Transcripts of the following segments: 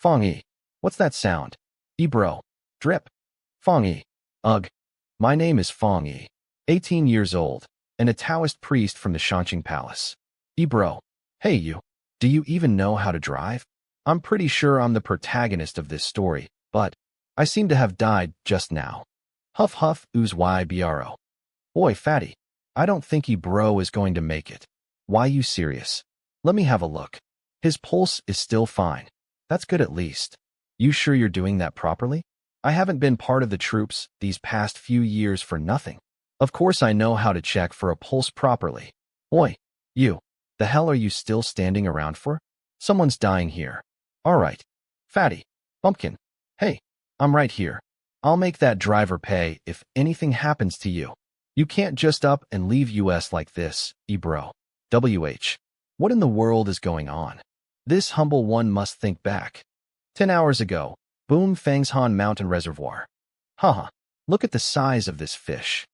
Fang Yi. What's that sound? Bro. Drip. Fang Yi. Ugh. My name is Fang Yi, 18 years old, and a Taoist priest from the Shanqing Palace. Bro. Hey you. Do you even know how to drive? I'm pretty sure I'm the protagonist of this story, but I seem to have died just now. Huff huff ooze bro. Boy fatty. I don't think bro is going to make it. Why you serious? Let me have a look. His pulse is still fine. That's good at least. You sure you're doing that properly? I haven't been part of the troops these past few years for nothing. Of course I know how to check for a pulse properly. Oi, you. The hell are you still standing around for? Someone's dying here. All right. Fatty. Bumpkin. Hey, I'm right here. I'll make that driver pay if anything happens to you. You can't just up and leave US like this, bro. WH. What in the world is going on? This humble one must think back. 10 hours ago, boom Fangshan Mountain Reservoir. Haha, look at the size of this fish.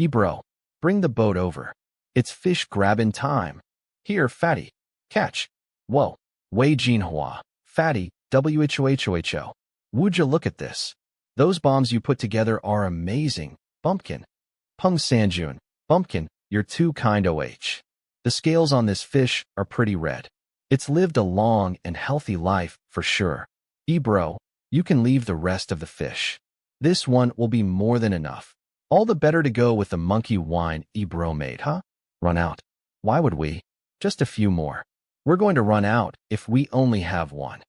Bro, bring the boat over. It's fish grabbing time. Here, fatty. Catch. Whoa. Wei Jinhua. Fatty. WHOHOHO. Would you look at this? Those bombs you put together are amazing, Bumpkin. Peng Sanjun. Bumpkin, you're too kind OH. The scales on this fish are pretty red. It's lived a long and healthy life, for sure. Bro, you can leave the rest of the fish. This one will be more than enough. All the better to go with the monkey wine bro made, huh? Run out. Why would we? Just a few more. We're going to run out if we only have one.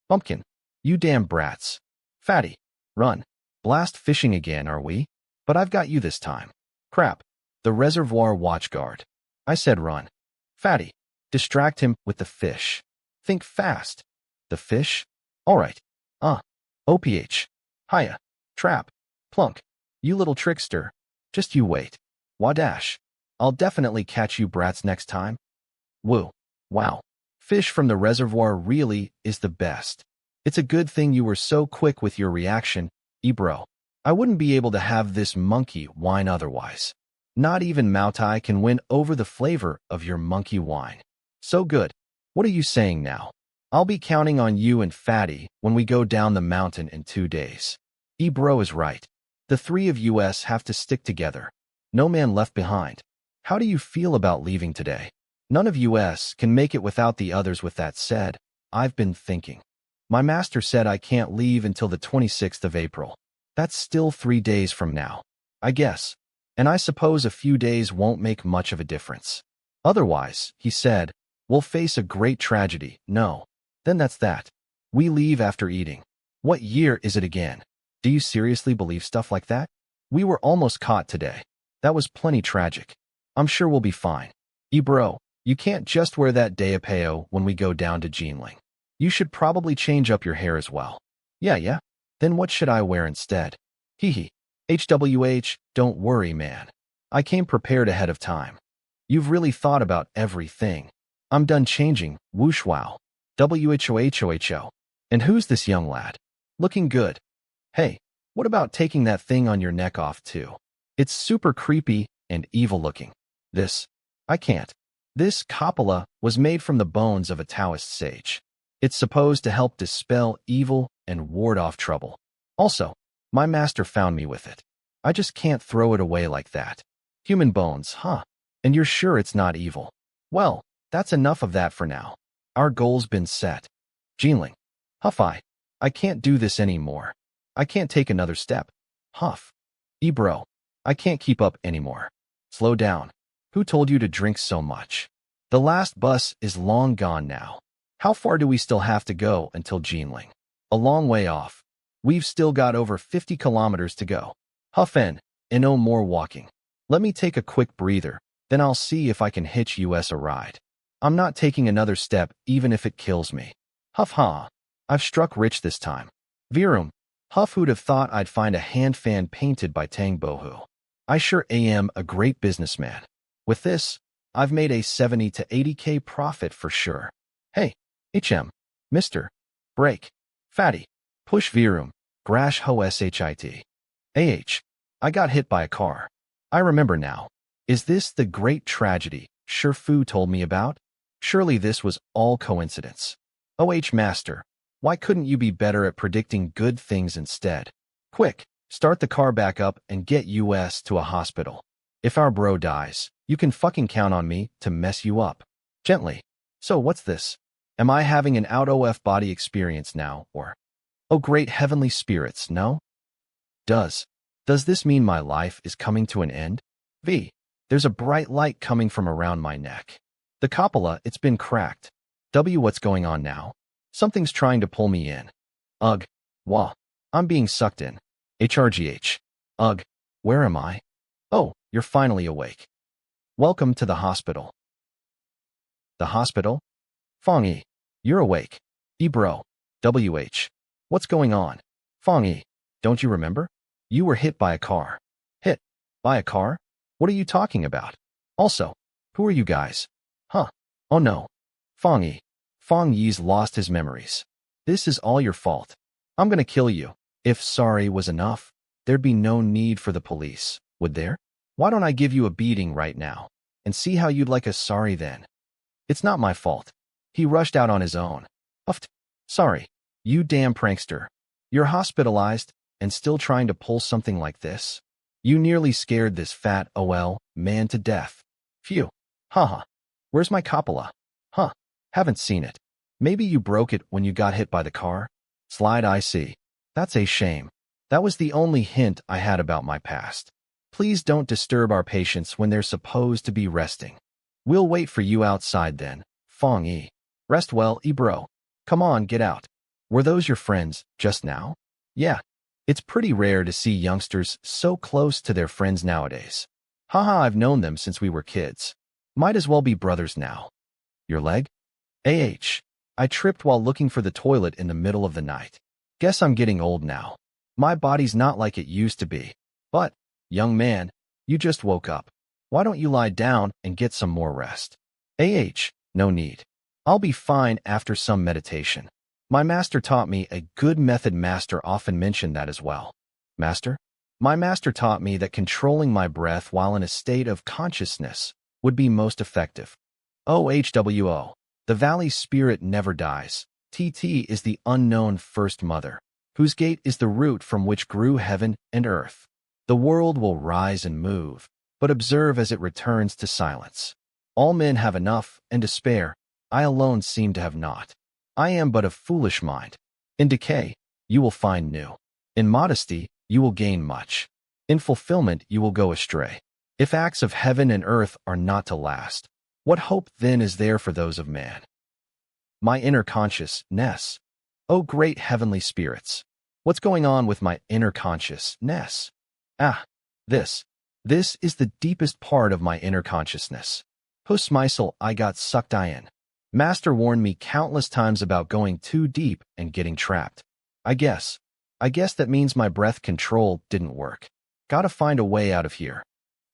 Bumpkin, you damn brats. Fatty, run. Blast fishing again, are we? But I've got you this time. Crap. The reservoir watchguard. I said run. Fatty, distract him with the fish. Think fast. The fish? All right. OPH. Hiya. Trap. Plunk. You little trickster. Just you wait. Wadash. I'll definitely catch you brats next time. Woo. Wow. Fish from the reservoir really is the best. It's a good thing you were so quick with your reaction, bro. I wouldn't be able to have this monkey wine otherwise. Not even Moutai can win over the flavor of your monkey wine. So good. What are you saying now? I'll be counting on you and Fatty when we go down the mountain in 2 days. Bro is right. The three of us have to stick together. No man left behind. How do you feel about leaving today? None of us can make it without the others. With that said, I've been thinking. My master said I can't leave until the 26th of April. That's still 3 days from now, I guess. And I suppose a few days won't make much of a difference. Otherwise, he said, we'll face a great tragedy. No. Then that's that. We leave after eating. What year is it again? Do you seriously believe stuff like that? We were almost caught today. That was plenty tragic. I'm sure we'll be fine. Bro, you can't just wear that Daopeo when we go down to Jinling. You should probably change up your hair as well. Yeah. Then what should I wear instead? Hehe. HWH, don't worry, man. I came prepared ahead of time. You've really thought about everything. I'm done changing, whoosh wow. WHOHOHO. And who's this young lad? Looking good. Hey, what about taking that thing on your neck off too? It's super creepy and evil looking. I can't. This Kapala was made from the bones of a Taoist sage. It's supposed to help dispel evil and ward off trouble. Also, my master found me with it. I just can't throw it away like that. Human bones, huh? And you're sure it's not evil? Well, that's enough of that for now. Our goal's been set. Jinling. Huff I can't do this anymore. I can't take another step. Huff. Bro. I can't keep up anymore. Slow down. Who told you to drink so much? The last bus is long gone now. How far do we still have to go until Jinling? A long way off. We've still got over 50 kilometers to go. Huff and no more walking. Let me take a quick breather, then I'll see if I can hitch us a ride. I'm not taking another step even if it kills me. Huff ha. I've struck rich this time. Virum. Huff, who'd have thought I'd find a hand fan painted by Tang Bohu. I sure am a great businessman. With this, I've made a 70 to 80k profit for sure. Hey, HM. Mr. Break. Fatty. Push Virum. Grash ho shit. I got hit by a car. I remember now. Is this the great tragedy Shifu told me about? Surely this was all coincidence. Master. Why couldn't you be better at predicting good things instead? Quick, start the car back up and get us to a hospital. If our bro dies, you can fucking count on me to mess you up. Gently. So what's this? Am I having an out-of-body experience now, or? Oh great heavenly spirits, no? Does this mean my life is coming to an end? There's a bright light coming from around my neck. The coppola, it's been cracked. What's going on now? Something's trying to pull me in. Ugh. Wah. I'm being sucked in. HRGH. Ugh. Where am I? Oh, you're finally awake. Welcome to the hospital. The hospital? Fang Yi. You're awake. Bro. What's going on? Fang Yi. Don't you remember? You were hit by a car. Hit? By a car? What are you talking about? Also, who are you guys? Huh? Oh no. Fang Yi. Fang Yi's lost his memories. This is all your fault. I'm gonna kill you. If sorry was enough, there'd be no need for the police, would there? Why don't I give you a beating right now, and see how you'd like a sorry then? It's not my fault. He rushed out on his own. Uffed. Sorry. You damn prankster. You're hospitalized, and still trying to pull something like this? You nearly scared this fat, man to death. Phew. Haha. Where's my coppola? Huh. Haven't seen it. Maybe you broke it when you got hit by the car? Slide I see. That's a shame. That was the only hint I had about my past. Please don't disturb our patients when they're supposed to be resting. We'll wait for you outside then, Fang Yi. Rest well, bro. Come on, get out. Were those your friends, just now? Yeah. It's pretty rare to see youngsters so close to their friends nowadays. Haha, I've known them since we were kids. Might as well be brothers now. Your leg? I tripped while looking for the toilet in the middle of the night. Guess I'm getting old now. My body's not like it used to be. But, young man, you just woke up. Why don't you lie down and get some more rest? No need. I'll be fine after some meditation. My master taught me a good method. Master often mentioned that as well. Master? My master taught me that controlling my breath while in a state of consciousness would be most effective. OHWO. The valley spirit never dies. TT is the unknown first mother, whose gate is the root from which grew heaven and earth. The world will rise and move, but observe as it returns to silence. All men have enough and to spare. I alone seem to have not. I am but of foolish mind. In decay, you will find new. In modesty, you will gain much. In fulfillment, you will go astray. If acts of heaven and earth are not to last, what hope then is there for those of man? My inner consciousness. Oh great heavenly spirits. What's going on with my inner consciousness? This is the deepest part of my inner consciousness. Post-mysel I got sucked in. Master warned me countless times about going too deep and getting trapped. I guess that means my breath control didn't work. Gotta find a way out of here.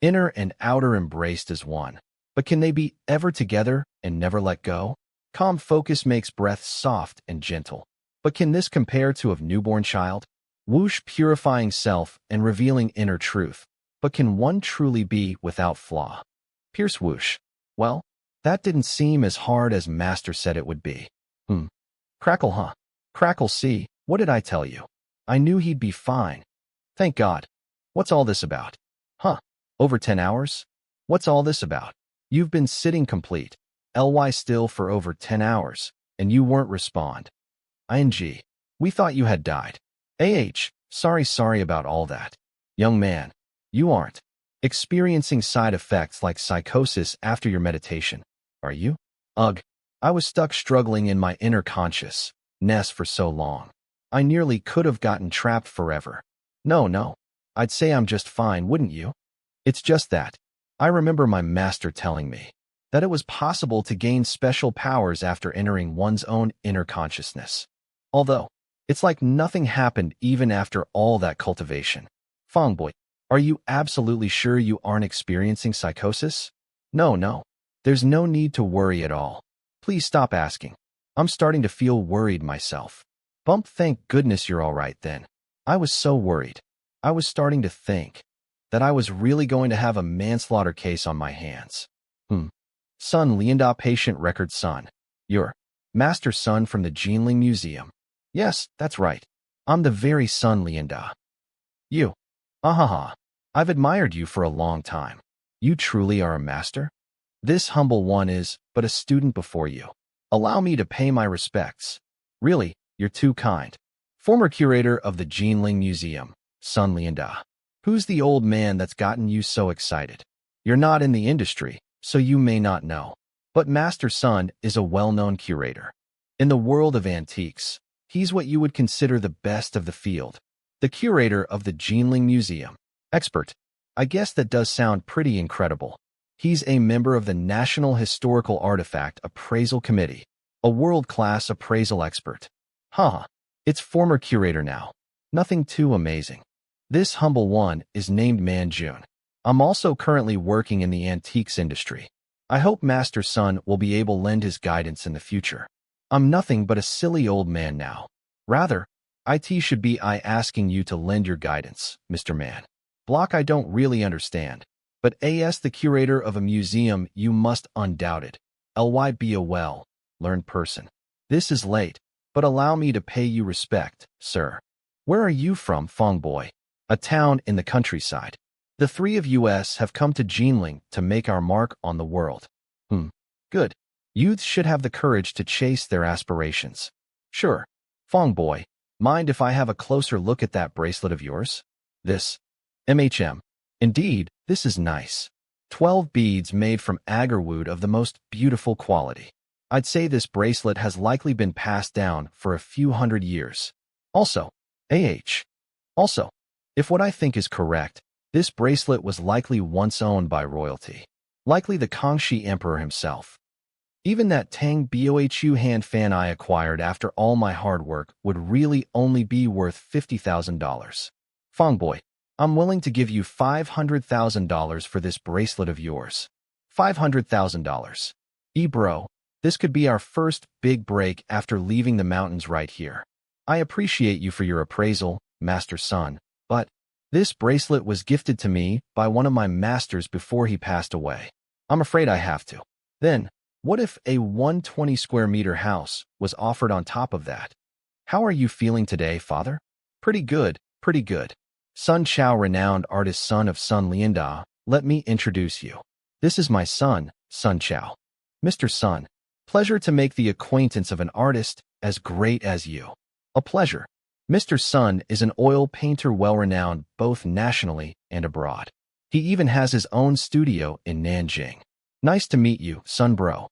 Inner and outer embraced as one. But can they be ever together and never let go? Calm focus makes breath soft and gentle. But can this compare to a newborn child? Whoosh purifying self and revealing inner truth. But can one truly be without flaw? Pierce whoosh. Well, that didn't seem as hard as Master said it would be. Crackle, huh? Crackle, see, what did I tell you? I knew he'd be fine. Thank God. What's all this about? Huh? Over 10 hours? What's all this about? You've been sitting complete, ly still for over 10 hours, and you weren't respond. ING. We thought you had died. Sorry about all that. Young man, you aren't experiencing side effects like psychosis after your meditation, are you? Ugh. I was stuck struggling in my inner consciousness for so long. I nearly could have gotten trapped forever. No. I'd say I'm just fine, wouldn't you? It's just that. I remember my master telling me that it was possible to gain special powers after entering one's own inner consciousness. Although, it's like nothing happened even after all that cultivation. Fangboy, are you absolutely sure you aren't experiencing psychosis? No. There's no need to worry at all. Please stop asking. I'm starting to feel worried myself. Bump, thank goodness you're all right then. I was so worried. I was starting to think that I was really going to have a manslaughter case on my hands. Son Lianda patient record son. Your master son from the Jinling Museum. Yes, that's right. I'm the very Sun Lianda. You. Ahaha. I've admired you for a long time. You truly are a master? This humble one is but a student before you. Allow me to pay my respects. Really, you're too kind. Former curator of the Jinling Museum, Sun Lianda. Who's the old man that's gotten you so excited? You're not in the industry, so you may not know. But Master Sun is a well-known curator. In the world of antiques, he's what you would consider the best of the field. The curator of the Jinling Museum. Expert. I guess that does sound pretty incredible. He's a member of the National Historical Artifact Appraisal Committee, a world-class appraisal expert. Huh. It's former curator now. Nothing too amazing. This humble one is named Manjun. I'm also currently working in the antiques industry. I hope Master Sun will be able to lend his guidance in the future. I'm nothing but a silly old man now. Rather, IT should be asking you to lend your guidance, Mr. Man. Block I don't really understand. But as the curator of a museum, you must undoubted. Be a well-learned person. This is late, but allow me to pay you respect, sir. Where are you from, Fong Boy? A town in the countryside. The three of us have come to Jinling to make our mark on the world. Good. Youths should have the courage to chase their aspirations. Sure. Fong Boy, mind if I have a closer look at that bracelet of yours? This. Indeed, this is nice. 12 beads made from agarwood of the most beautiful quality. I'd say this bracelet has likely been passed down for a few hundred years. Also, Also, if what I think is correct, this bracelet was likely once owned by royalty. Likely the Kangxi Emperor himself. Even that Tang Bohu hand fan I acquired after all my hard work would really only be worth $50,000. Fong Boy, I'm willing to give you $500,000 for this bracelet of yours. $500,000. Bro, this could be our first big break after leaving the mountains right here. I appreciate you for your appraisal, Master Sun, but this bracelet was gifted to me by one of my masters before he passed away. I'm afraid I have to. Then, what if a 120 square meter house was offered on top of that? How are you feeling today, father? Pretty good, pretty good. Sun Chao, renowned artist, son of Sun Lianda, let me introduce you. This is my son, Sun Chao. Mr. Sun, pleasure to make the acquaintance of an artist as great as you. A pleasure. Mr. Sun is an oil painter well-renowned both nationally and abroad. He even has his own studio in Nanjing. Nice to meet you, Sun Bro.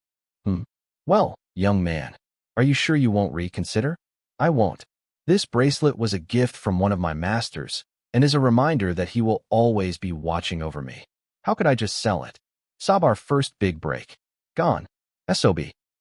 Well, young man, are you sure you won't reconsider? I won't. This bracelet was a gift from one of my masters, and is a reminder that he will always be watching over me. How could I just sell it? Sob, our first big break. Gone. SOB.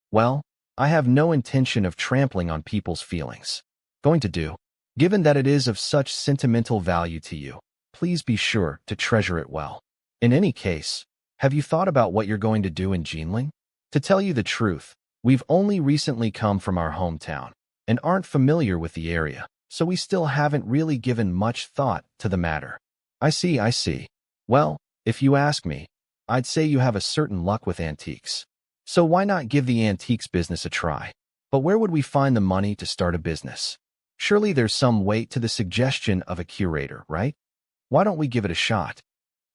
Well, I have no intention of trampling on people's feelings. Going to do. Given that it is of such sentimental value to you, please be sure to treasure it well. In any case, have you thought about what you're going to do in Jinling? To tell you the truth, we've only recently come from our hometown and aren't familiar with the area, so we still haven't really given much thought to the matter. I see. Well, if you ask me, I'd say you have a certain luck with antiques. So why not give the antiques business a try? But where would we find the money to start a business? Surely there's some weight to the suggestion of a curator, right? Why don't we give it a shot?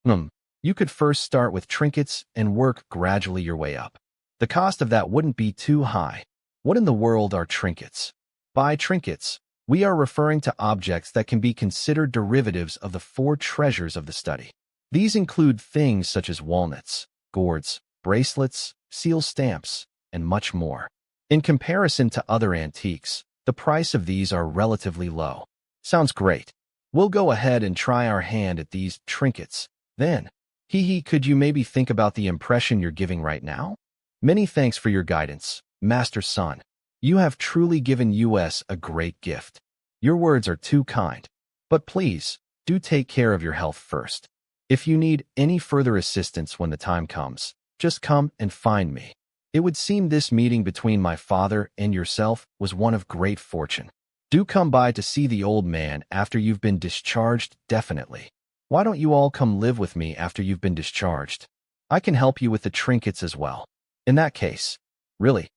You could first start with trinkets and work gradually your way up. The cost of that wouldn't be too high. What in the world are trinkets? By trinkets, we are referring to objects that can be considered derivatives of the four treasures of the study. These include things such as walnuts, gourds, bracelets, seal stamps, and much more. In comparison to other antiques, the price of these are relatively low. Sounds great. We'll go ahead and try our hand at these trinkets. Then, could you maybe think about the impression you're giving right now? Many thanks for your guidance, Master Sun. You have truly given us a great gift. Your words are too kind. But please, do take care of your health first. If you need any further assistance when the time comes, just come and find me. It would seem this meeting between my father and yourself was one of great fortune. Do come by to see the old man after you've been discharged, definitely. Why don't you all come live with me after you've been discharged? I can help you with the trinkets as well. In that case, really,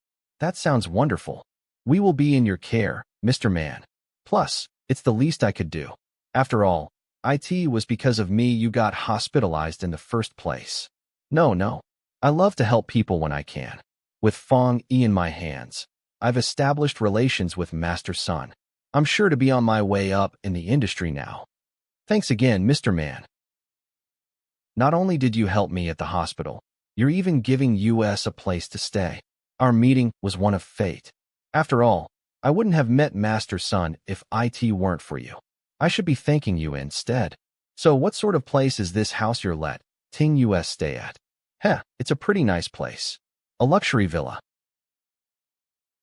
that sounds wonderful. We will be in your care, Mr. Man. Plus, it's the least I could do. After all, it was because of me you got hospitalized in the first place. No. I love to help people when I can. With Fang Yi in my hands, I've established relations with Master Sun. I'm sure to be on my way up in the industry now. Thanks again, Mr. Man. Not only did you help me at the hospital, you're even giving us a place to stay. Our meeting was one of fate. After all, I wouldn't have met Master Sun if it weren't for you. I should be thanking you instead. So what sort of place is this house you're letting us stay at? Heh, it's a pretty nice place. A luxury villa.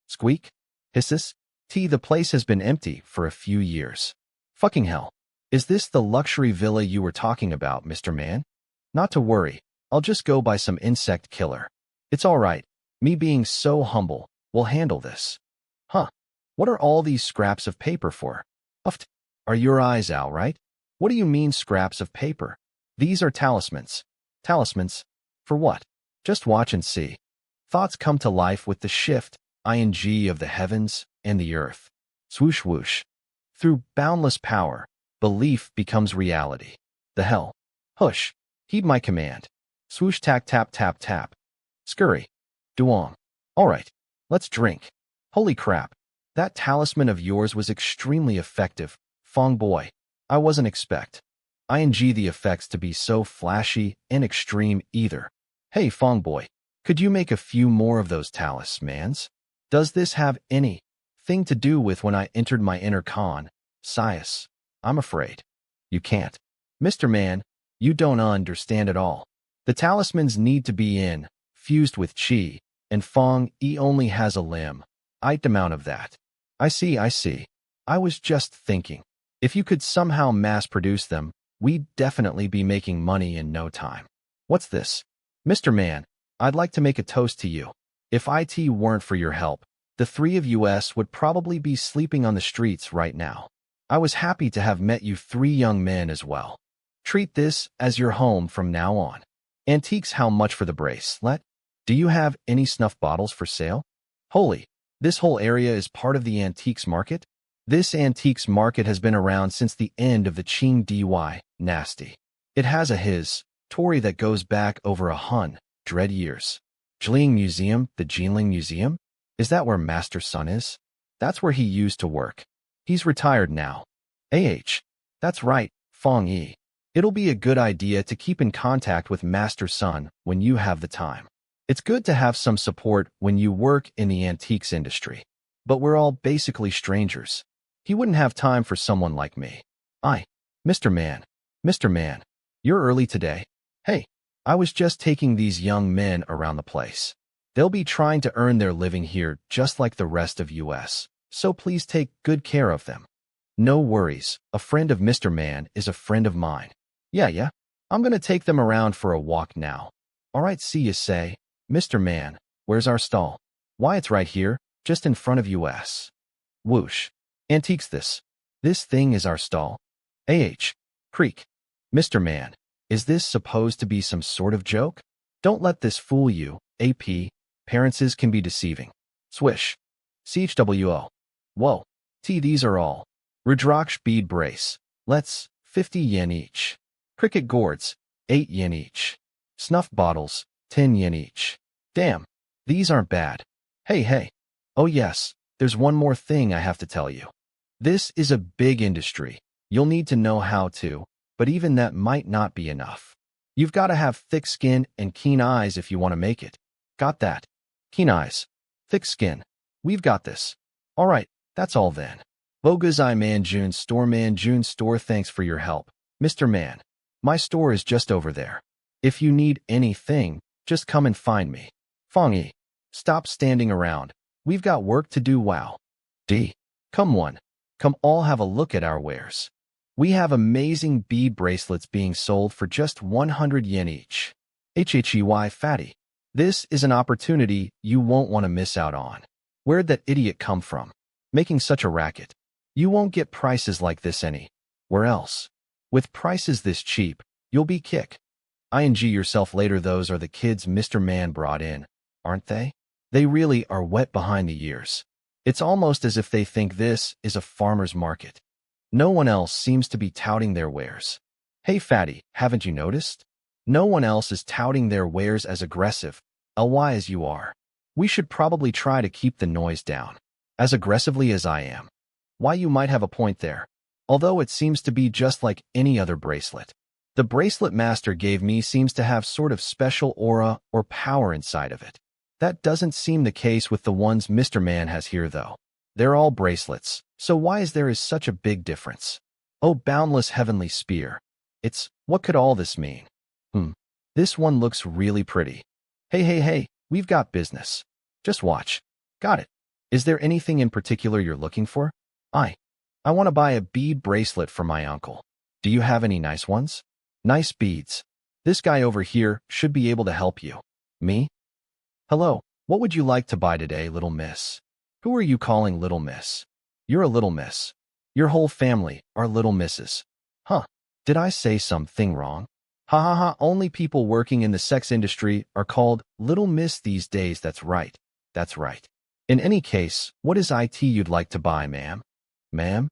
Squeak? Hisses? The place has been empty for a few years. Fucking hell. Is this the luxury villa you were talking about, Mr. Man? Not to worry, I'll just go buy some insect killer. It's all right. Me being so humble will handle this. Huh. What are all these scraps of paper for? Uft. Are your eyes out, right? What do you mean scraps of paper? These are talismans. Talismans? For what? Just watch and see. Thoughts come to life with the shift, ing of the heavens and the earth. Swoosh whoosh. Through boundless power, belief becomes reality. The hell? Hush. Heed my command. Swoosh tack tap tap tap. Scurry. Duong. All right. Let's drink. Holy crap. That talisman of yours was extremely effective, Fong boy. I wasn't expect ing the effects to be so flashy and extreme either. Hey Fong boy, could you make a few more of those talismans? Does this have anything to do with when I entered my inner con, Sias? I'm afraid. You can't. Mr. Man, you don't understand at all. The talismans need to be fused with chi, and Fong Yi only has a limb. Amount of that. I see. I was just thinking. If you could somehow mass-produce them, we'd definitely be making money in no time. What's this? Mr. Man, I'd like to make a toast to you. If it weren't for your help, the three of us would probably be sleeping on the streets right now. I was happy to have met you three young men as well. Treat this as your home from now on. Antiques, how much for the bracelet? Do you have any snuff bottles for sale? Holy, this whole area is part of the antiques market? This antiques market has been around since the end of the Qing dynasty. It has a history that goes back over 100 years. Jiling Museum, the Jiling Museum? Is that where Master Sun is? That's where he used to work. He's retired now. That's right, Fang Yi. It'll be a good idea to keep in contact with Master Sun when you have the time. It's good to have some support when you work in the antiques industry. But we're all basically strangers. He wouldn't have time for someone like me. Mr. Man, you're early today. Hey, I was just taking these young men around the place. They'll be trying to earn their living here just like the rest of us, so please take good care of them. No worries, a friend of Mr. Man is a friend of mine. Yeah, I'm gonna take them around for a walk now. All right, see you say. Mr. Man, where's our stall? Why, it's right here, just in front of us. Whoosh. Antiques this. This thing is our stall. Creek. Mr. Man, is this supposed to be some sort of joke? Don't let this fool you, Appearances can be deceiving. Swish. CHWO. Whoa. These are all. Rudraksh bead brace. Let's, 50 yen each. Cricket gourds, 8 yen each. Snuff bottles, 10 yen each. Damn, these aren't bad. Hey. Oh yes, there's one more thing I have to tell you. This is a big industry. You'll need to know how to, but even that might not be enough. You've got to have thick skin and keen eyes if you want to make it. Got that? Keen eyes. Thick skin. We've got this. All right, that's all then. Bogazai Manjun store, thanks for your help, Mr. Man. My store is just over there. If you need anything, just come and find me. Fang Yi, stop standing around. We've got work to do. Wow. Come all have a look at our wares. We have amazing bead bracelets being sold for just 100 yen each. Fatty. This is an opportunity you won't want to miss out on. Where'd that idiot come from? Making such a racket. You won't get prices like this anywhere else. With prices this cheap, you'll be ing yourself later. Those are the kids Mr. Man brought in, aren't they? They really are wet behind the ears. It's almost as if they think this is a farmer's market. No one else seems to be touting their wares. Hey fatty, haven't you noticed? No one else is touting their wares as aggressive, ly as you are. We should probably try to keep the noise down. As aggressively as I am. Why, you might have a point there. Although it seems to be just like any other bracelet. The bracelet master gave me seems to have sort of special aura or power inside of it. That doesn't seem the case with the ones Mr. Man has here though. They're all bracelets, so why is there such a big difference? Oh, boundless heavenly spear. What could all this mean? This one looks really pretty. Hey, we've got business. Just watch. Got it. Is there anything in particular you're looking for? I want to buy a bead bracelet for my uncle. Do you have any nice ones? Nice beads. This guy over here should be able to help you. Me? Hello, what would you like to buy today, little miss? Who are you calling little miss? You're a little miss. Your whole family are little misses. Huh? Did I say something wrong? Ha ha ha, only people working in the sex industry are called little miss these days. That's right. That's right. In any case, what is it you'd like to buy, ma'am? Ma'am?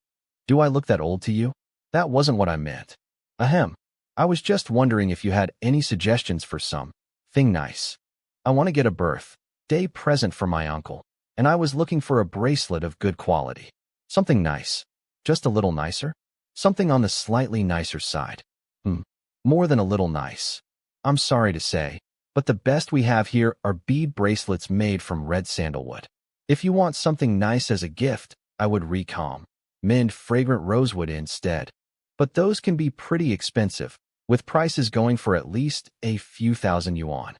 Do I look that old to you? That wasn't what I meant. Ahem. I was just wondering if you had any suggestions for something nice. I want to get a birthday present for my uncle, and I was looking for a bracelet of good quality. Something nice. Just a little nicer? Something on the slightly nicer side. More than a little nice. I'm sorry to say, but the best we have here are bead bracelets made from red sandalwood. If you want something nice as a gift, I would recommend fragrant rosewood instead. But those can be pretty expensive, with prices going for at least a few thousand yuan.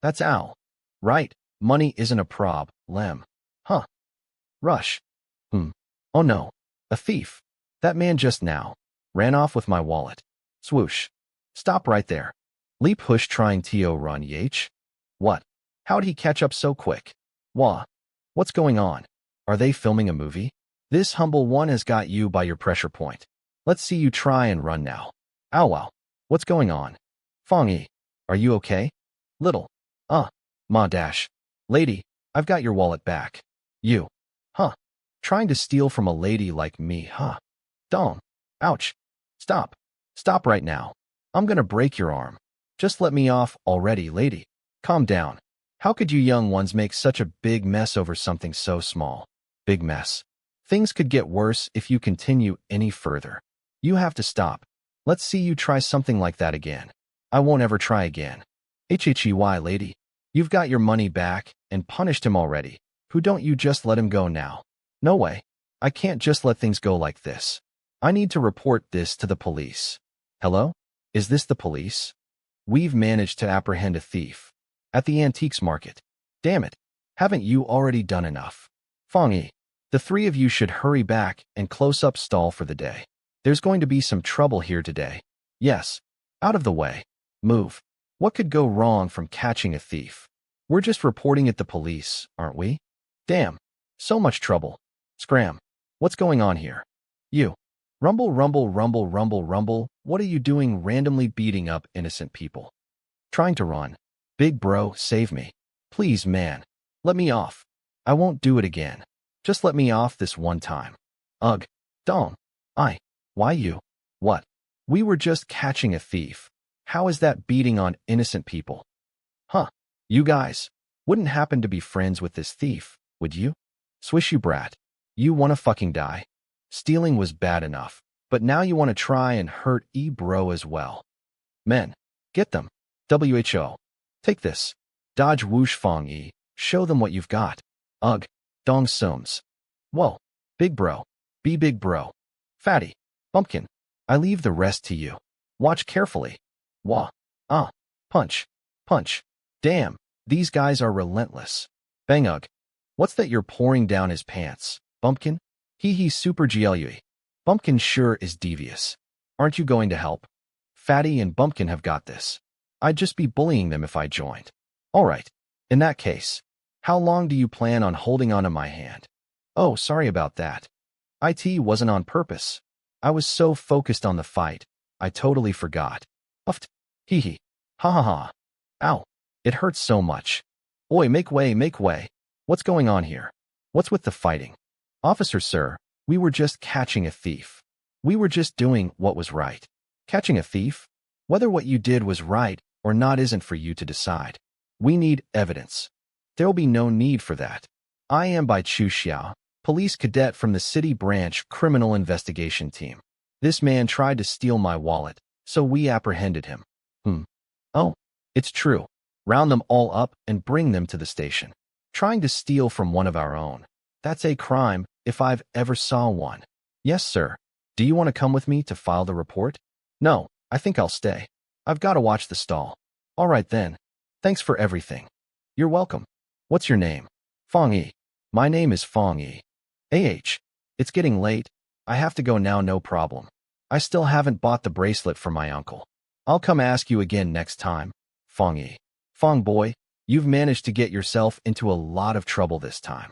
That's all. Right, money isn't a problem. Huh. Rush. Oh no, a thief. That man just now ran off with my wallet. Swoosh. Stop right there. Leap hush trying to run yh. What? How'd he catch up so quick? Wah. What's going on? Are they filming a movie? This humble one has got you by your pressure point. Let's see you try and run now. Ow wow. What's going on? Fang Yi, are you okay? Little. Ma dash. Lady, I've got your wallet back. You. Huh. Trying to steal from a lady like me, huh? Dong. Ouch. Stop. Stop right now. I'm gonna break your arm. Just let me off already, lady. Calm down. How could you young ones make such a big mess over something so small? Big mess. Things could get worse if you continue any further. You have to stop. Let's see you try something like that again. I won't ever try again. HHEY, lady. You've got your money back and punished him already. Who don't you just let him go now? No way. I can't just let things go like this. I need to report this to the police. Hello? Is this the police? We've managed to apprehend a thief. At the antiques market. Damn it. Haven't you already done enough? Fang Yi, the three of you should hurry back and close up stall for the day. There's going to be some trouble here today. Yes. Out of the way. Move. What could go wrong from catching a thief? We're just reporting it to police, aren't we? Damn. So much trouble. Scram. What's going on here? You. Rumble, rumble, rumble, rumble, rumble. What are you doing randomly beating up innocent people? Trying to run. Big bro, save me. Please, man. Let me off. I won't do it again. Just let me off this one time. Ugh. Dong. Why you? What? We were just catching a thief. How is that beating on innocent people? Huh. You guys wouldn't happen to be friends with this thief, would you? Swish you brat. You wanna fucking die? Stealing was bad enough, but now you wanna try and hurt bro as well. Men. Get them. WHO. Take this. Dodge whoosh Fang Yi. Show them what you've got. Ugh. Dong sums. Whoa. Big bro. Be big bro. Fatty. Bumpkin. I leave the rest to you. Watch carefully. Wah. Punch. Punch. Damn. These guys are relentless. Bang ugh. What's that you're pouring down his pants, Bumpkin? He super GLUE. Bumpkin sure is devious. Aren't you going to help? Fatty and Bumpkin have got this. I'd just be bullying them if I joined. Alright. In that case, how long do you plan on holding onto my hand? Oh, sorry about that. It wasn't on purpose. I was so focused on the fight, I totally forgot. Uffed. Hee hee. Ha ha ha. Ow. It hurts so much. Oi, make way, make way. What's going on here? What's with the fighting? Officer, sir, we were just catching a thief. We were just doing what was right. Catching a thief? Whether what you did was right or not isn't for you to decide. We need evidence. There'll be no need for that. I am Bai Chu Xiao, police cadet from the City Branch Criminal Investigation Team. This man tried to steal my wallet, so we apprehended him. Oh, it's true. Round them all up and bring them to the station. Trying to steal from one of our own. That's a crime if I've ever saw one. Yes, sir. Do you want to come with me to file the report? No, I think I'll stay. I've got to watch the stall. All right then. Thanks for everything. You're welcome. What's your name? Fang Yi. My name is Fang Yi. It's getting late. I have to go now, no problem. I still haven't bought the bracelet for my uncle. I'll come ask you again next time. Fang Yi. Fang boy, you've managed to get yourself into a lot of trouble this time.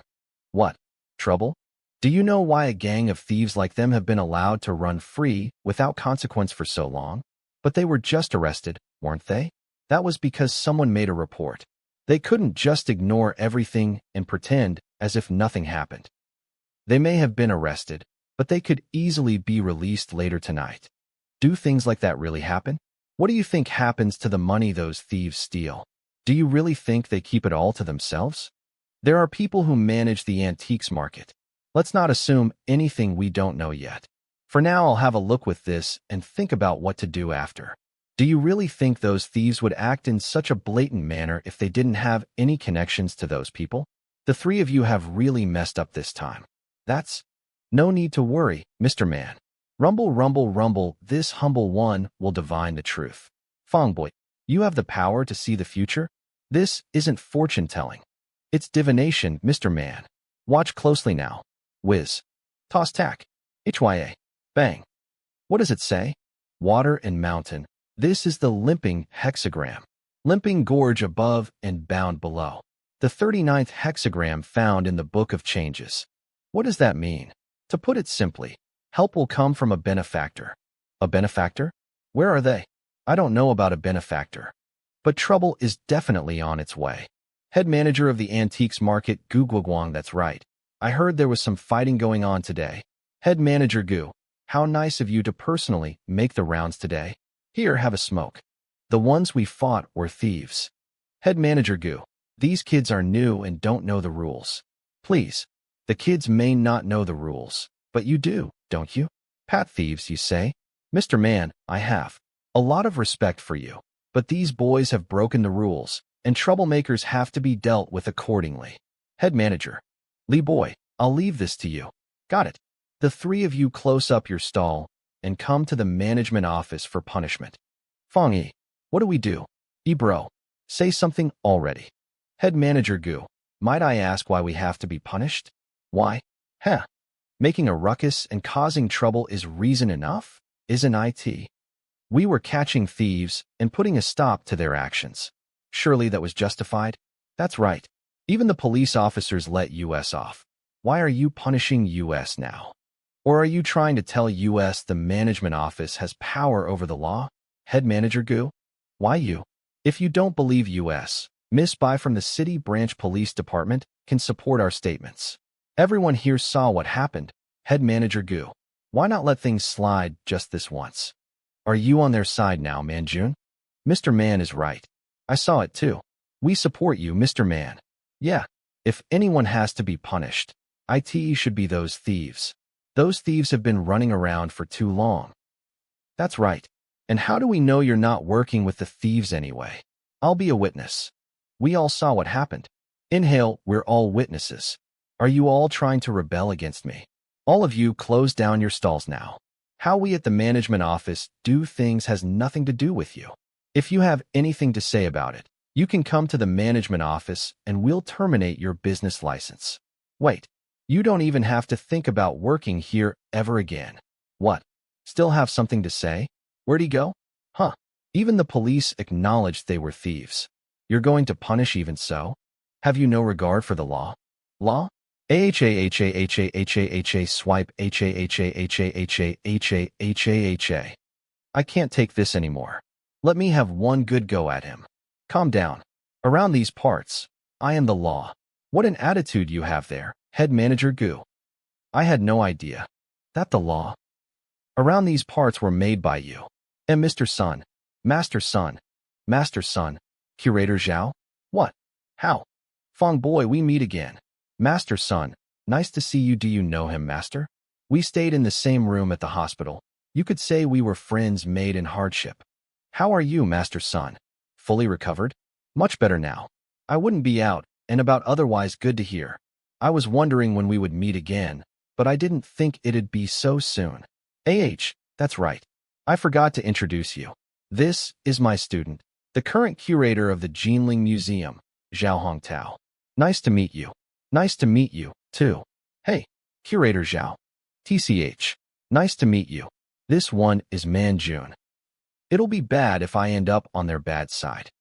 What? Trouble? Do you know why a gang of thieves like them have been allowed to run free without consequence for so long? But they were just arrested, weren't they? That was because someone made a report. They couldn't just ignore everything and pretend as if nothing happened. They may have been arrested, but they could easily be released later tonight. Do things like that really happen? What do you think happens to the money those thieves steal? Do you really think they keep it all to themselves? There are people who manage the antiques market. Let's not assume anything we don't know yet. For now, I'll have a look with this and think about what to do after. Do you really think those thieves would act in such a blatant manner if they didn't have any connections to those people? The three of you have really messed up this time. That's no need to worry, Mr. Man. Rumble, rumble, rumble, this humble one will divine the truth. Fang boy, you have the power to see the future? This isn't fortune-telling. It's divination, Mr. Man. Watch closely now. Whiz. Toss tack. HYA. Bang. What does it say? Water and mountain. This is the limping hexagram. Limping gorge above and bound below. The 39th hexagram found in the Book of Changes. What does that mean? To put it simply, help will come from a benefactor. A benefactor? Where are they? I don't know about a benefactor. But trouble is definitely on its way. Head manager of the antiques market, Gu Guoguang, that's right. I heard there was some fighting going on today. Head manager Gu, how nice of you to personally make the rounds today. Here, have a smoke. The ones we fought were thieves. Head manager Gu, these kids are new and don't know the rules. Please, the kids may not know the rules, but you do, don't you? Pat thieves, you say? Mr. Man, I have a lot of respect for you, but these boys have broken the rules, and troublemakers have to be dealt with accordingly. Head manager, Lee boy, I'll leave this to you. Got it. The three of you close up your stall and come to the management office for punishment. Fang Yi, what do we do? Bro, say something already. Head manager Gu, might I ask why we have to be punished? Why? Making a ruckus and causing trouble is reason enough, isn't it? We were catching thieves and putting a stop to their actions. Surely that was justified? That's right. Even the police officers let us off. Why are you punishing us now? Or are you trying to tell us the management office has power over the law? Head manager Gu? Why you? If you don't believe us, Miss Bai from the City Branch Police Department can support our statements. Everyone here saw what happened. Head manager Gu. Why not let things slide just this once? Are you on their side now, Manjun? Mr. Man is right. I saw it too. We support you, Mr. Man. Yeah, if anyone has to be punished, it should be those thieves. Those thieves have been running around for too long. That's right. And how do we know you're not working with the thieves anyway? I'll be a witness. We all saw what happened. Inhale, we're all witnesses. Are you all trying to rebel against me? All of you close down your stalls now. How we at the management office do things has nothing to do with you. If you have anything to say about it, you can come to the management office and we'll terminate your business license. Wait, you don't even have to think about working here ever again. What? Still have something to say? Where'd he go? Even the police acknowledged they were thieves. You're going to punish even so? Have you no regard for the law? Law? Swipe I can't take this anymore. Let me have one good go at him. Calm down. Around these parts, I am the law. What an attitude you have there, Head Manager Gu. I had no idea. That the law around these parts were made by you. And Mr. Sun, Master Sun, Master Sun, Curator Zhao? What? How? Fong boy, we meet again. Master Sun, nice to see you. Do you know him, Master? We stayed in the same room at the hospital. You could say we were friends made in hardship. How are you, Master Sun? Fully recovered? Much better now. I wouldn't be out and about otherwise. Good to hear. I was wondering when we would meet again, but I didn't think it'd be so soon. That's right. I forgot to introduce you. This is my student, the current curator of the Jinling Museum, Zhao Hongtao. Nice to meet you. Nice to meet you, too. Hey, Curator Zhao. TCH. Nice to meet you. This one is Manjun. It'll be bad if I end up on their bad side.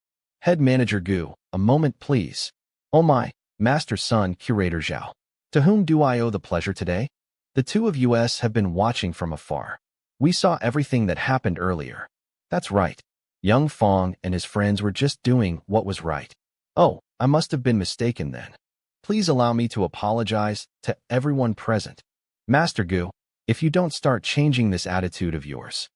Head Manager Gu, a moment please. Oh my, Master Sun, Curator Zhao. To whom do I owe the pleasure today? The two of us have been watching from afar. We saw everything that happened earlier. That's right. Young Fong and his friends were just doing what was right. Oh, I must have been mistaken then. Please allow me to apologize to everyone present. Master Gu, if you don't start changing this attitude of yours,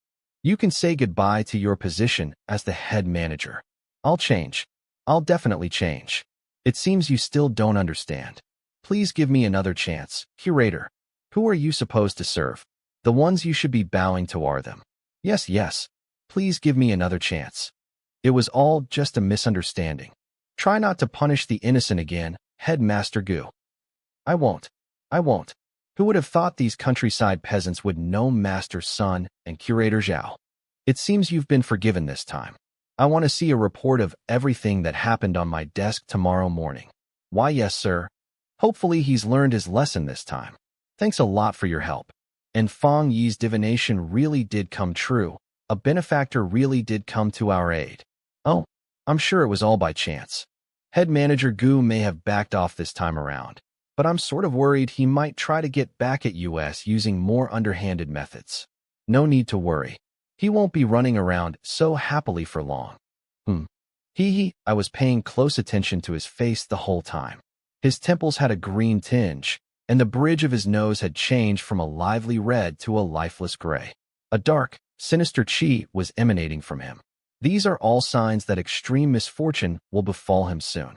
you can say goodbye to your position as the head manager. I'll change. I'll definitely change. It seems you still don't understand. Please give me another chance, Curator. Who are you supposed to serve? The ones you should be bowing to are them. Yes. Please give me another chance. It was all just a misunderstanding. Try not to punish the innocent again, Headmaster Gu. I won't. Who would have thought these countryside peasants would know Master Sun and Curator Zhao? It seems you've been forgiven this time. I want to see a report of everything that happened on my desk tomorrow morning. Why, yes, sir. Hopefully he's learned his lesson this time. Thanks a lot for your help. And Fang Yi's divination really did come true. A benefactor really did come to our aid. Oh, I'm sure it was all by chance. Head Manager Gu may have backed off this time around, but I'm sort of worried he might try to get back at us using more underhanded methods. No need to worry. He won't be running around so happily for long. I was paying close attention to his face the whole time. His temples had a green tinge, and the bridge of his nose had changed from a lively red to a lifeless gray. A dark, sinister chi was emanating from him. These are all signs that extreme misfortune will befall him soon.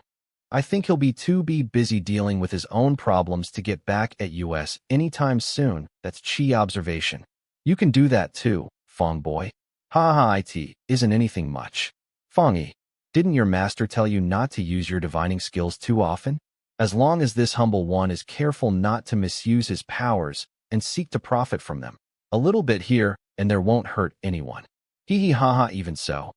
I think he'll be too busy dealing with his own problems to get back at us anytime soon. That's chi observation. You can do that too, Fong boy. It isn't anything much. Fang Yi, didn't your master tell you not to use your divining skills too often? As long as this humble one is careful not to misuse his powers and seek to profit from them. A little bit here and there won't hurt anyone. Even so.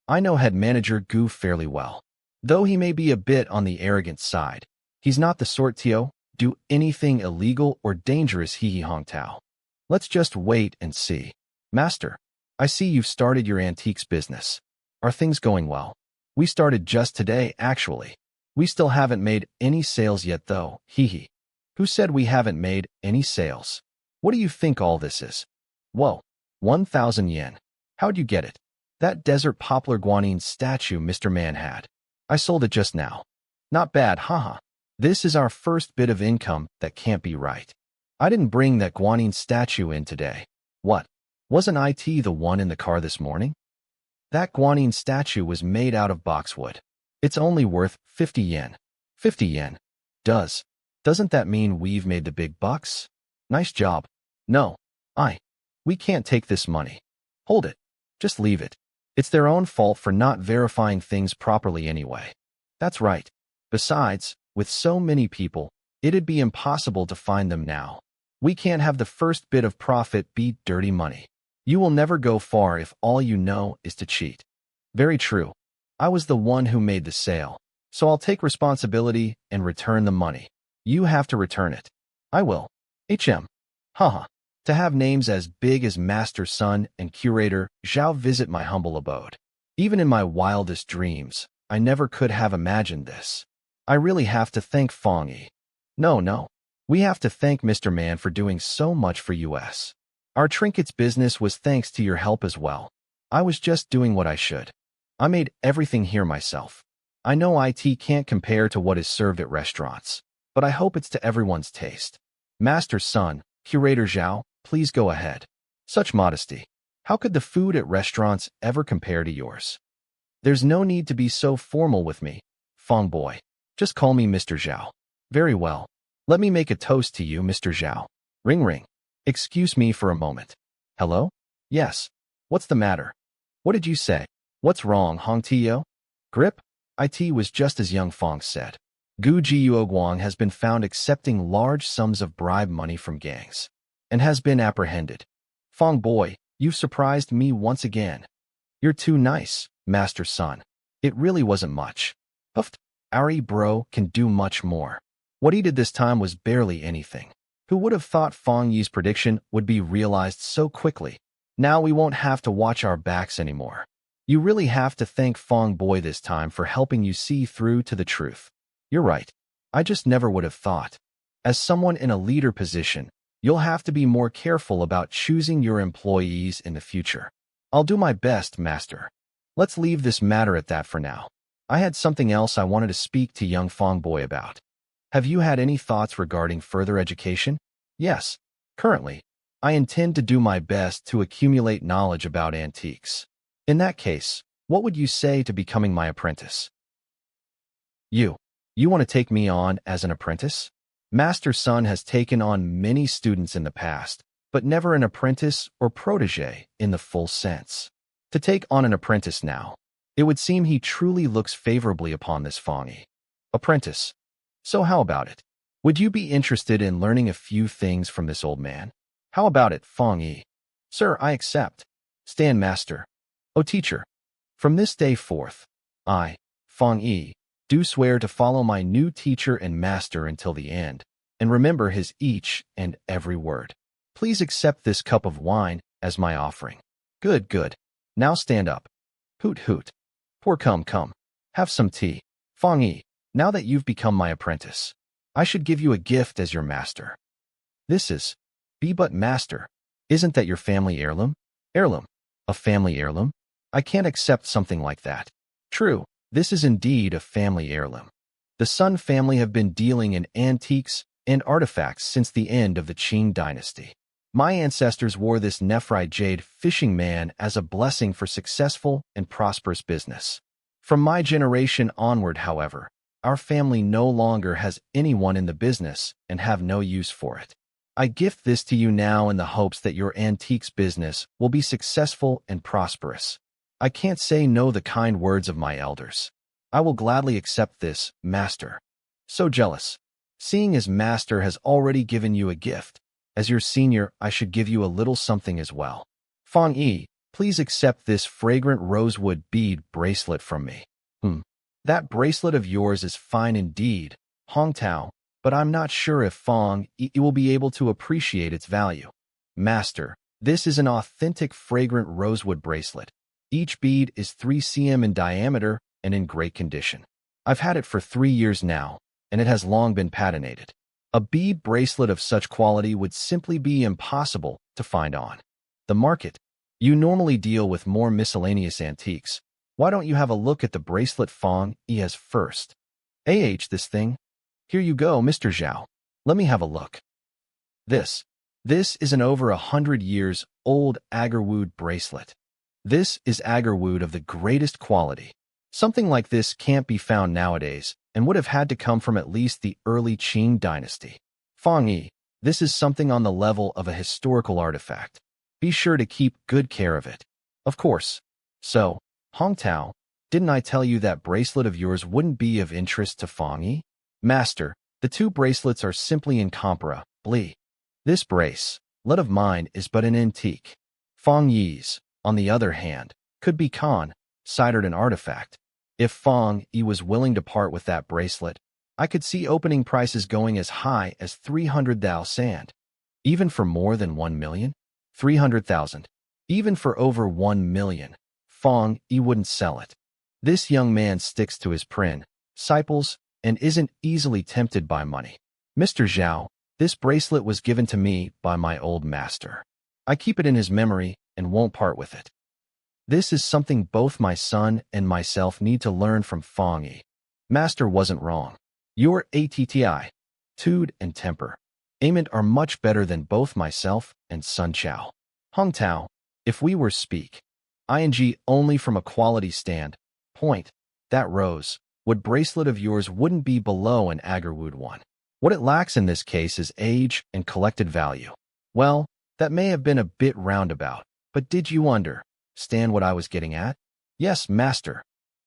I know Head Manager Gu fairly well. Though he may be a bit on the arrogant side, he's not the sort to do anything illegal or dangerous. Hongtao. Let's just wait and see. Master, I see you've started your antiques business. Are things going well? We started just today, actually. We still haven't made any sales yet, though. Who said we haven't made any sales? What do you think all this is? Whoa, 1,000 yen. How'd you get it? That desert poplar guanine statue Mr. Man had. I sold it just now. Not bad, This is our first bit of income that can't be right. I didn't bring that guanine statue in today. What? Wasn't it the one in the car this morning? That guanine statue was made out of boxwood. It's only worth 50 yen. 50 yen. Doesn't that mean we've made the big bucks? Nice job. No. We can't take this money. Hold it. Just leave it. It's their own fault for not verifying things properly anyway. That's right. Besides, with so many people, it'd be impossible to find them now. We can't have the first bit of profit be dirty money. You will never go far if all you know is to cheat. Very true. I was the one who made the sale, so I'll take responsibility and return the money. You have to return it. I will. To have names as big as Master Sun and Curator Zhao visit my humble abode. Even in my wildest dreams, I never could have imagined this. I really have to thank Fang Yi. No. We have to thank Mr. Man for doing so much for us. Our trinkets business was thanks to your help as well. I was just doing what I should. I made everything here myself. I know it can't compare to what is served at restaurants. but I hope it's to everyone's taste. Master Sun, Curator Zhao, please go ahead. Such modesty. How could the food at restaurants ever compare to yours? There's no need to be so formal with me, Fang boy. Just call me Mr. Zhao. Very well. Let me make a toast to you, Mr. Zhao. Ring ring. Excuse me for a moment. Hello? Yes. What's the matter? What did you say? What's wrong, Hong Tio? Grip? It was just as young Fang said. Gu Jiuoguang has been found accepting large sums of bribe money from gangs and has been apprehended. Fang boy, you've surprised me once again. You're too nice, Master Sun. It really wasn't much. Huffed. Ari bro can do much more. What he did this time was barely anything. Who would have thought Fang Yi's prediction would be realized so quickly? Now we won't have to watch our backs anymore. You really have to thank Fang boy this time for helping you see through to the truth. You're right. I just never would have thought. As someone in a leader position, you'll have to be more careful about choosing your employees in the future. I'll do my best, Master. Let's leave this matter at that for now. I had something else I wanted to speak to young Fang boy about. Have you had any thoughts regarding further education? Yes. Currently, I intend to do my best to accumulate knowledge about antiques. In that case, what would you say to becoming my apprentice? You want to take me on as an apprentice? Master Sun has taken on many students in the past, but never an apprentice or protege in the full sense. To take on an apprentice now, it would seem he truly looks favorably upon this Fang Yi. Apprentice. So how about it? Would you be interested in learning a few things from this old man? How about it, Fang Yi? Sir, I accept. Stand, Master. O teacher, from this day forth, I, Fang Yi, do swear to follow my new teacher and master until the end, and remember his each and every word. Please accept this cup of wine as my offering. Good, good. Now stand up. Hoot, hoot. Pour come. Have some tea. Fang Yi, now that you've become my apprentice, I should give you a gift as your master. This is, but master, isn't that your family heirloom? Heirloom? A family heirloom? I can't accept something like that. True, this is indeed a family heirloom. The Sun family have been dealing in antiques and artifacts since the end of the Qing dynasty. My ancestors wore this nephrite jade fishing man as a blessing for successful and prosperous business. From my generation onward, however, our family no longer has anyone in the business and have no use for it. I gift this to you now in the hopes that your antiques business will be successful and prosperous. I can't say no the kind words of my elders. I will gladly accept this, Master. So jealous. Seeing as Master has already given you a gift, as your senior, I should give you a little something as well. Fang Yi, please accept this fragrant rosewood bead bracelet from me. That bracelet of yours is fine indeed, Hong Tao, but I'm not sure if Fang Yi will be able to appreciate its value. Master, this is an authentic fragrant rosewood bracelet. Each bead is 3 cm in diameter and in great condition. I've had it for 3 years now, and it has long been patinated. A bead bracelet of such quality would simply be impossible to find on the market. You normally deal with more miscellaneous antiques. Why don't you have a look at the bracelet Fang Yi has first? This thing? Here you go, Mr. Zhao. Let me have a look. This is an over 100 years old agarwood bracelet. This is agarwood of the greatest quality. Something like this can't be found nowadays and would have had to come from at least the early Qing dynasty. Fang Yi, this is something on the level of a historical artifact. Be sure to keep good care of it. Of course. So, Hong Tao, didn't I tell you that bracelet of yours wouldn't be of interest to Fang Yi? Master, the 2 bracelets are simply incomparable. This bracelet of mine is but an antique. Fang Yi's, on the other hand, could be considered an artifact. If Fang Yi was willing to part with that bracelet, I could see opening prices going as high as 300,000. Even for more than 1 million? 300,000. Even for over 1 million. Fang Yi wouldn't sell it. This young man sticks to his principles and isn't easily tempted by money. Mr. Zhao, this bracelet was given to me by my old master. I keep it in his memory and won't part with it. This is something both my son and myself need to learn from Fang Yi. Master wasn't wrong. Your ATTI. Tude and temper. Ament are much better than both myself and Sun Chao. Hung Tao, if we were speak. Ing only from a quality stand. Point. That rose, wood bracelet of yours wouldn't be below an agarwood one. What it lacks in this case is age and collected value. Well, that may have been a bit roundabout, but did you understand what I was getting at? Yes, master.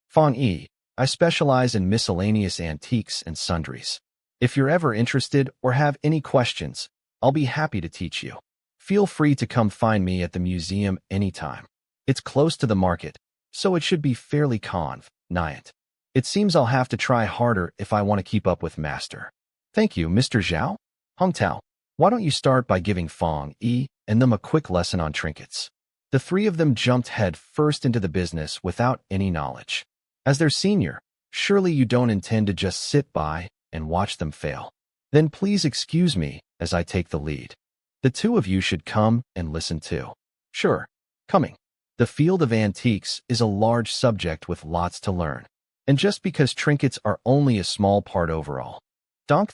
Fang Yi, I specialize in miscellaneous antiques and sundries. If you're ever interested or have any questions, I'll be happy to teach you. Feel free to come find me at the museum anytime. It's close to the market, so it should be fairly convenient. It seems I'll have to try harder if I want to keep up with master. Thank you, Mr. Zhao. Hung Tao, why don't you start by giving Fang Yi and them a quick lesson on trinkets? The three of them jumped head first into the business without any knowledge. As their senior, surely you don't intend to just sit by and watch them fail. Then please excuse me as I take the lead. The two of you should come and listen too. Sure, coming. The field of antiques is a large subject with lots to learn. And just because trinkets are only a small part overall,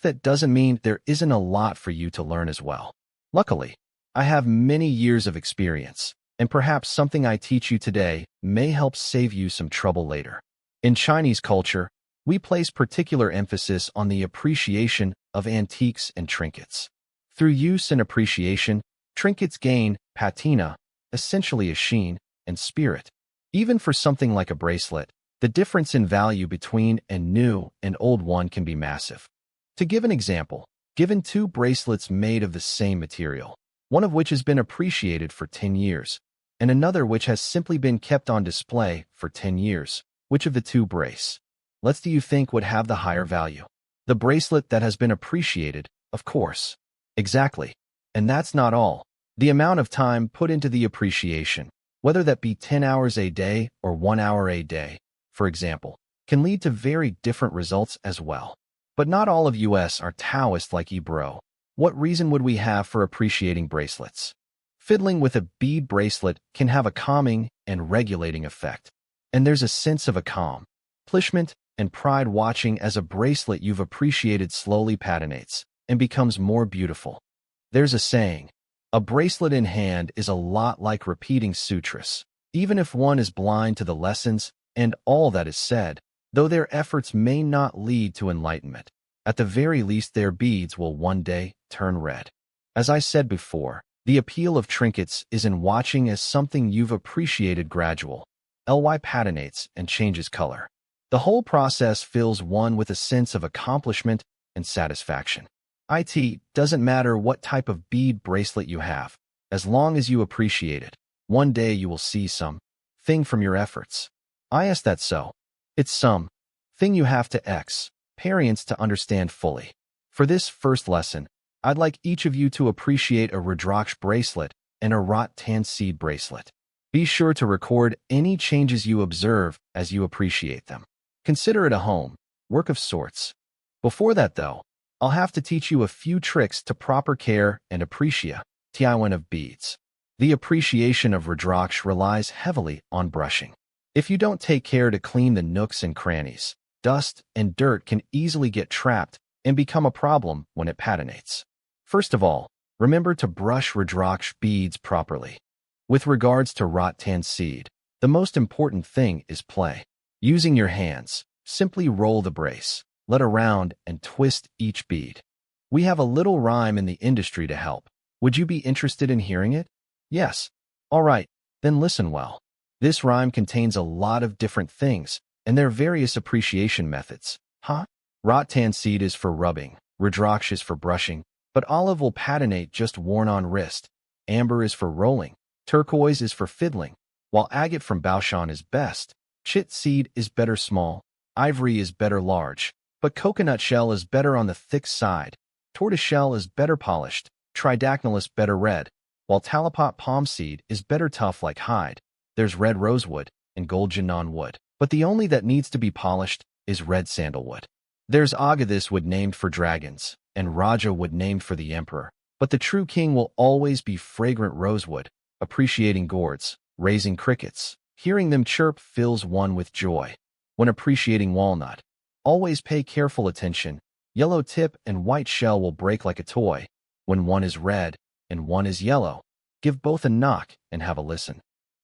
that doesn't mean there isn't a lot for you to learn as well. Luckily, I have many years of experience, and perhaps something I teach you today may help save you some trouble later. In Chinese culture, we place particular emphasis on the appreciation of antiques and trinkets. Through use and appreciation, trinkets gain patina, essentially a sheen, and spirit. Even for something like a bracelet, the difference in value between a new and old one can be massive. To give an example, given two bracelets made of the same material, one of which has been appreciated for 10 years, and another which has simply been kept on display for 10 years, which of the two bracelets do you think would have the higher value? The bracelet that has been appreciated, of course. Exactly. And that's not all. The amount of time put into the appreciation, whether that be 10 hours a day or 1 hour a day, for example, can lead to very different results as well. But not all of us are Taoist like Ebro. What reason would we have for appreciating bracelets? Fiddling with a bead bracelet can have a calming and regulating effect. And there's a sense of accomplishment and pride watching as a bracelet you've appreciated slowly patinates and becomes more beautiful. There's a saying, a bracelet in hand is a lot like repeating sutras, even if one is blind to the lessons and all that is said, though their efforts may not lead to enlightenment. At the very least, their beads will one day turn red. As I said before, the appeal of trinkets is in watching as something you've appreciated gradual, patinates and changes color. The whole process fills one with a sense of accomplishment and satisfaction. It doesn't matter what type of bead bracelet you have, as long as you appreciate it. One day you will see some thing from your efforts. Is that so? It's some thing you have to experience to understand fully. For this first lesson, I'd like each of you to appreciate a Rudraksh bracelet and a Rattan seed bracelet. Be sure to record any changes you observe as you appreciate them. Consider it a home work of sorts. Before that, though, I'll have to teach you a few tricks to proper care and appreciation of beads. The appreciation of Rudraksh relies heavily on brushing. If you don't take care to clean the nooks and crannies, dust and dirt can easily get trapped and become a problem when it patinates. First of all, remember to brush Rudraksh beads properly. With regards to Rattan seed, the most important thing is play. Using your hands, simply roll the brace, let around, and twist each bead. We have a little rhyme in the industry to help. Would you be interested in hearing it? Yes. All right, then listen well. This rhyme contains a lot of different things, and there are various appreciation methods. Rattan seed is for rubbing, Rudraksh is for brushing, but olive will patinate just worn on wrist. Amber is for rolling, turquoise is for fiddling, while agate from Baoshan is best. Chit seed is better small, ivory is better large, but coconut shell is better on the thick side. Tortoise shell is better polished, tridactylus better red, while talipot palm seed is better tough like hide. There's red rosewood and gold jinan wood, but the only that needs to be polished is red sandalwood. There's agathis wood named for dragons, and Raja wood named for the emperor, but the true king will always be fragrant rosewood, appreciating gourds, raising crickets. Hearing them chirp fills one with joy. When appreciating walnut, always pay careful attention. Yellow tip and white shell will break like a toy. When one is red and one is yellow, give both a knock and have a listen.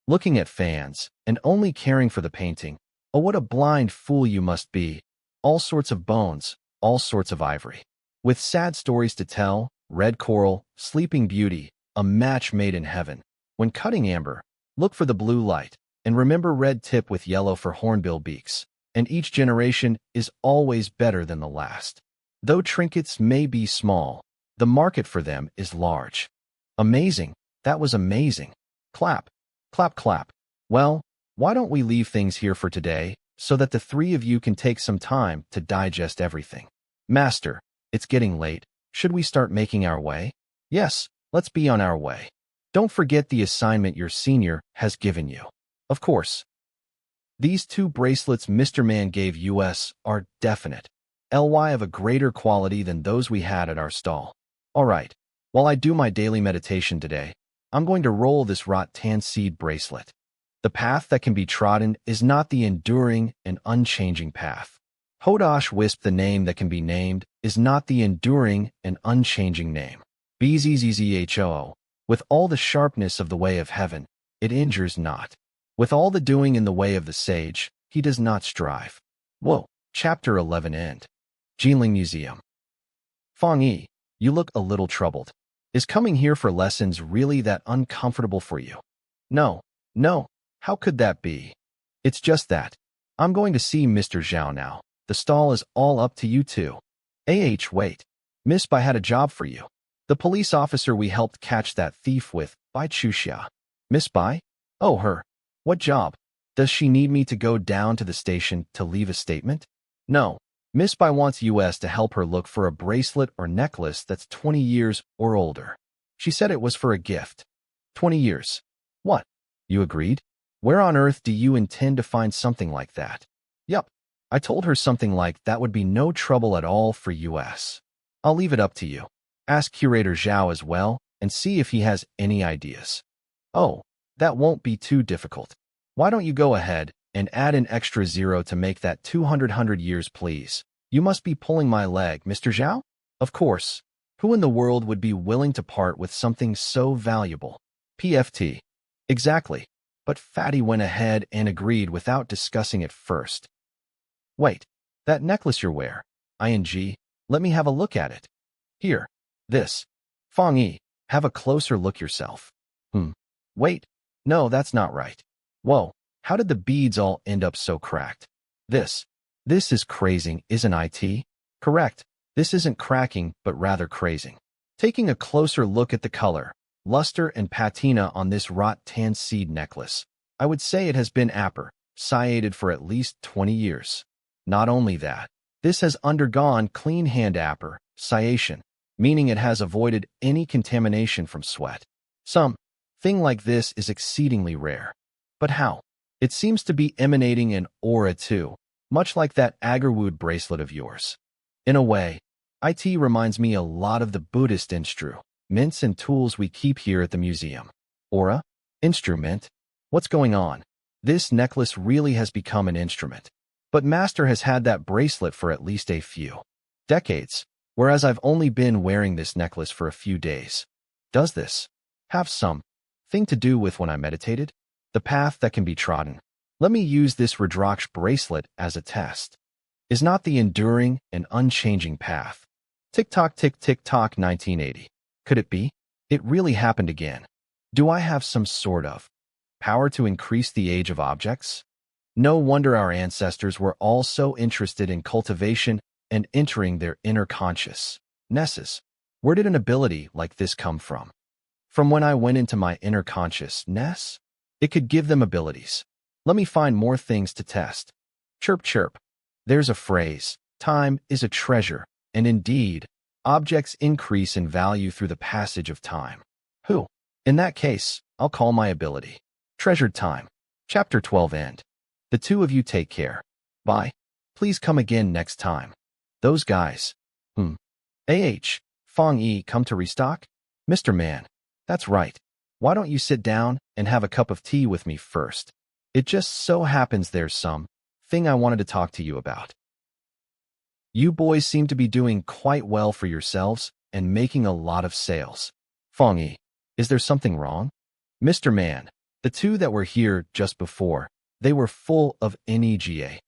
Looking at fans and only caring for the painting. Oh, what a blind fool you must be. All sorts of bones, all sorts of ivory. With sad stories to tell, red coral, sleeping beauty, a match made in heaven. When cutting amber, look for the blue light, and remember red tip with yellow for hornbill beaks. And each generation is always better than the last. Though trinkets may be small, the market for them is large. Amazing. That was amazing. Clap, clap, clap. Well, why don't we leave things here for today, so that the three of you can take some time to digest everything? Master, it's getting late. Should we start making our way? Yes, let's be on our way. Don't forget the assignment your senior has given you. Of course. These 2 bracelets Mr. Man gave us are definite. LY of a greater quality than those we had at our stall. All right, while I do my daily meditation today, I'm going to roll this rattan seed bracelet. The path that can be trodden is not the enduring and unchanging path. Hodosh Wisp, the name that can be named, is not the enduring and unchanging name. BZZZHO, with all the sharpness of the way of heaven, it injures not. With all the doing in the way of the sage, he does not strive. Whoa, Chapter 11 End. Jinling Museum. Fang Yi, you look a little troubled. Is coming here for lessons really that uncomfortable for you? No, no, how could that be? It's just that. I'm going to see Mr. Zhao now. The stall is all up to you two. Wait. Miss Bai had a job for you. The police officer we helped catch that thief with, Bai Chuxia. Miss Bai? Oh, her. What job? Does she need me to go down to the station to leave a statement? No. Miss Bai wants us to help her look for a bracelet or necklace that's 20 years or older. She said it was for a gift. 20 years. What? You agreed? Where on earth do you intend to find something like that? Yup. I told her something like that would be no trouble at all for us. I'll leave it up to you. Ask Curator Zhao as well and see if he has any ideas. Oh, that won't be too difficult. Why don't you go ahead and add an extra 0 to make that 200 years, please? You must be pulling my leg, Mr. Zhao? Of course. Who in the world would be willing to part with something so valuable? PFT. Exactly. But Fatty went ahead and agreed without discussing it first. Wait, that necklace you wear. ING, let me have a look at it. Here. This. Fang Yi, have a closer look yourself. Wait. No, that's not right. Whoa, how did the beads all end up so cracked? This is crazing, isn't it? Correct. This isn't cracking, but rather crazing. Taking a closer look at the color, luster and patina on this rattan seed necklace, I would say it has been sciated for at least 20 years. Not only that, this has undergone clean hand sciation, meaning it has avoided any contamination from sweat. Something like this is exceedingly rare. But how? It seems to be emanating an aura too, much like that agarwood bracelet of yours. In a way, it reminds me a lot of the Buddhist instruments and tools we keep here at the museum. Aura? Instrument? What's going on? This necklace really has become an instrument. But Master has had that bracelet for at least a few decades, whereas I've only been wearing this necklace for a few days. Does this have something to do with when I meditated? The path that can be trodden. Let me use this Rudraksh bracelet as a test. Is not the enduring and unchanging path. Tick-tock, tick-tick-tock, 1980. Could it be? It really happened again. Do I have some sort of power to increase the age of objects? No wonder our ancestors were all so interested in cultivation and entering their inner consciousnesses. Where did an ability like this come from? From when I went into my inner consciousness? It could give them abilities. Let me find more things to test. Chirp, chirp. There's a phrase. Time is a treasure, and indeed, objects increase in value through the passage of time. Who? In that case, I'll call my ability Treasured Time. Chapter 12 End. The two of you take care. Bye. Please come again next time. Those guys. Fang Yi come to restock? Mr. Man. That's right. Why don't you sit down and have a cup of tea with me first? It just so happens there's some thing I wanted to talk to you about. You boys seem to be doing quite well for yourselves and making a lot of sales. Fang Yi, is there something wrong? Mr. Man, the two that were here just before, they were full of NEGA,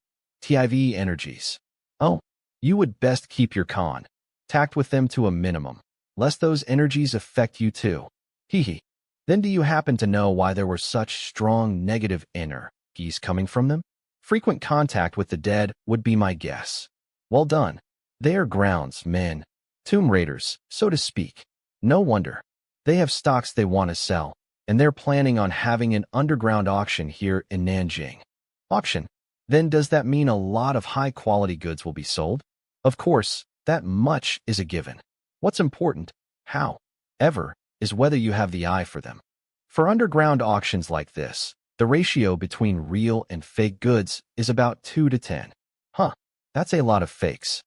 TIV energies. Oh, you would best keep your contact with them to a minimum, lest those energies affect you too. Hee. Then do you happen to know why there were such strong negative energies coming from them? Frequent contact with the dead would be my guess. Well done. They are grounds, men. Tomb raiders, so to speak. No wonder. They have stocks they want to sell, and they're planning on having an underground auction here in Nanjing. Auction? Then does that mean a lot of high-quality goods will be sold? Of course, that much is a given. What's important, however, is whether you have the eye for them. For underground auctions like this, the ratio between real and fake goods is about 2 to 10. Huh, that's a lot of fakes.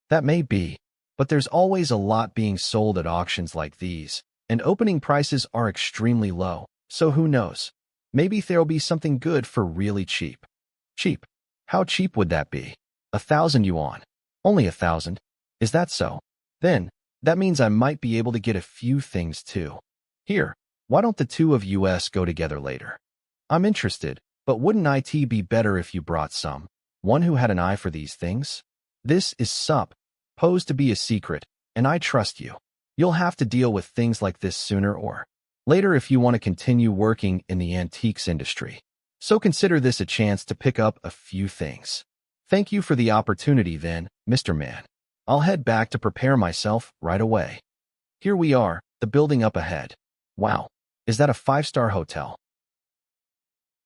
That may be, but there's always a lot being sold at auctions like these, and opening prices are extremely low, so who knows? Maybe there'll be something good for really cheap. Cheap? How cheap would that be? 1,000 yuan. Only 1,000? Is that so? Then, that means I might be able to get a few things too. Here, why don't the two of us go together later? I'm interested, but wouldn't it be better if you brought one who had an eye for these things? This is supposed to be a secret, and I trust you. You'll have to deal with things like this sooner or later if you want to continue working in the antiques industry. So consider this a chance to pick up a few things. Thank you for the opportunity then, Mr. Man. I'll head back to prepare myself right away. Here we are, the building up ahead. Wow, is that a 5-star hotel?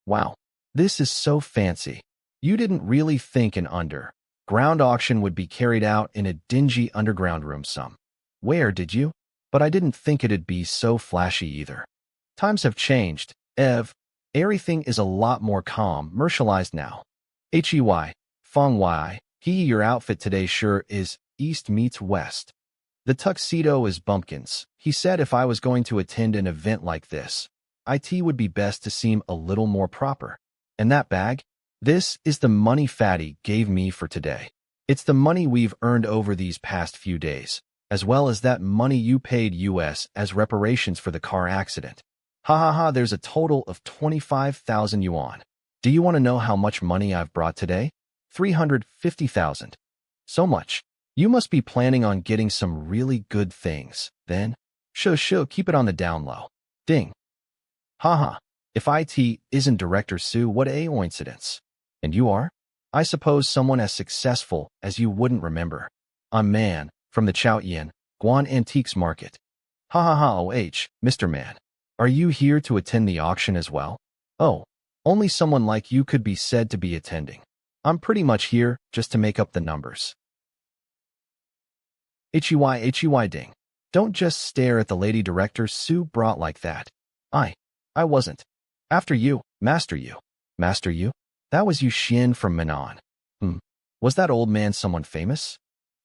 Wow, this is so fancy. You didn't really think an underground auction would be carried out in a dingy underground room somewhere, did you? But I didn't think it'd be so flashy either. Times have changed, Ev. Everything is a lot more commercialized now. Fang Yi, your outfit today sure is East meets West. The tuxedo is bumpkins. He said if I was going to attend an event like this, it would be best to seem a little more proper. And that bag? This is the money Fatty gave me for today. It's the money we've earned over these past few days, as well as that money you paid us as reparations for the car accident. Ha ha ha, there's a total of 25,000 yuan. Do you want to know how much money I've brought today? 350,000. So much. You must be planning on getting some really good things, then? Sure, keep it on the down low. Ding. Haha. If it isn't Director Su, what a coincidence. And you are? I suppose someone as successful as you wouldn't remember. I'm Man, from the Chaoyan, Guan Antiques Market. Mr. Man. Are you here to attend the auction as well? Oh, only someone like you could be said to be attending. I'm pretty much here just to make up the numbers. Ding. Don't just stare at the lady Director Su brought like that. I wasn't. After you, Master you. Master you? That was you Shin from Manhua. Was that old man someone famous?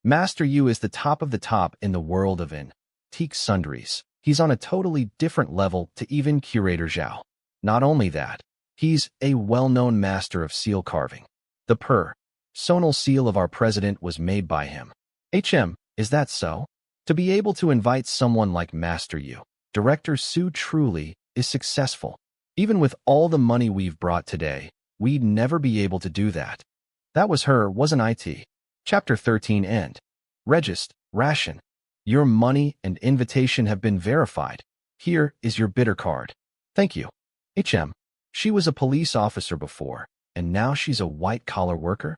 Master Yu is the top of the top in the world of antique sundries. He's on a totally different level to even Curator Zhao. Not only that, he's a well-known master of seal carving. The personal seal of our president was made by him. Is that so? To be able to invite someone like Master Yu, Director Su truly is successful. Even with all the money we've brought today, we'd never be able to do that. That was her, wasn't it? Chapter 13 End. Ration. Your money and invitation have been verified. Here is your bidder card. Thank you. She was a police officer before, and now she's a white-collar worker?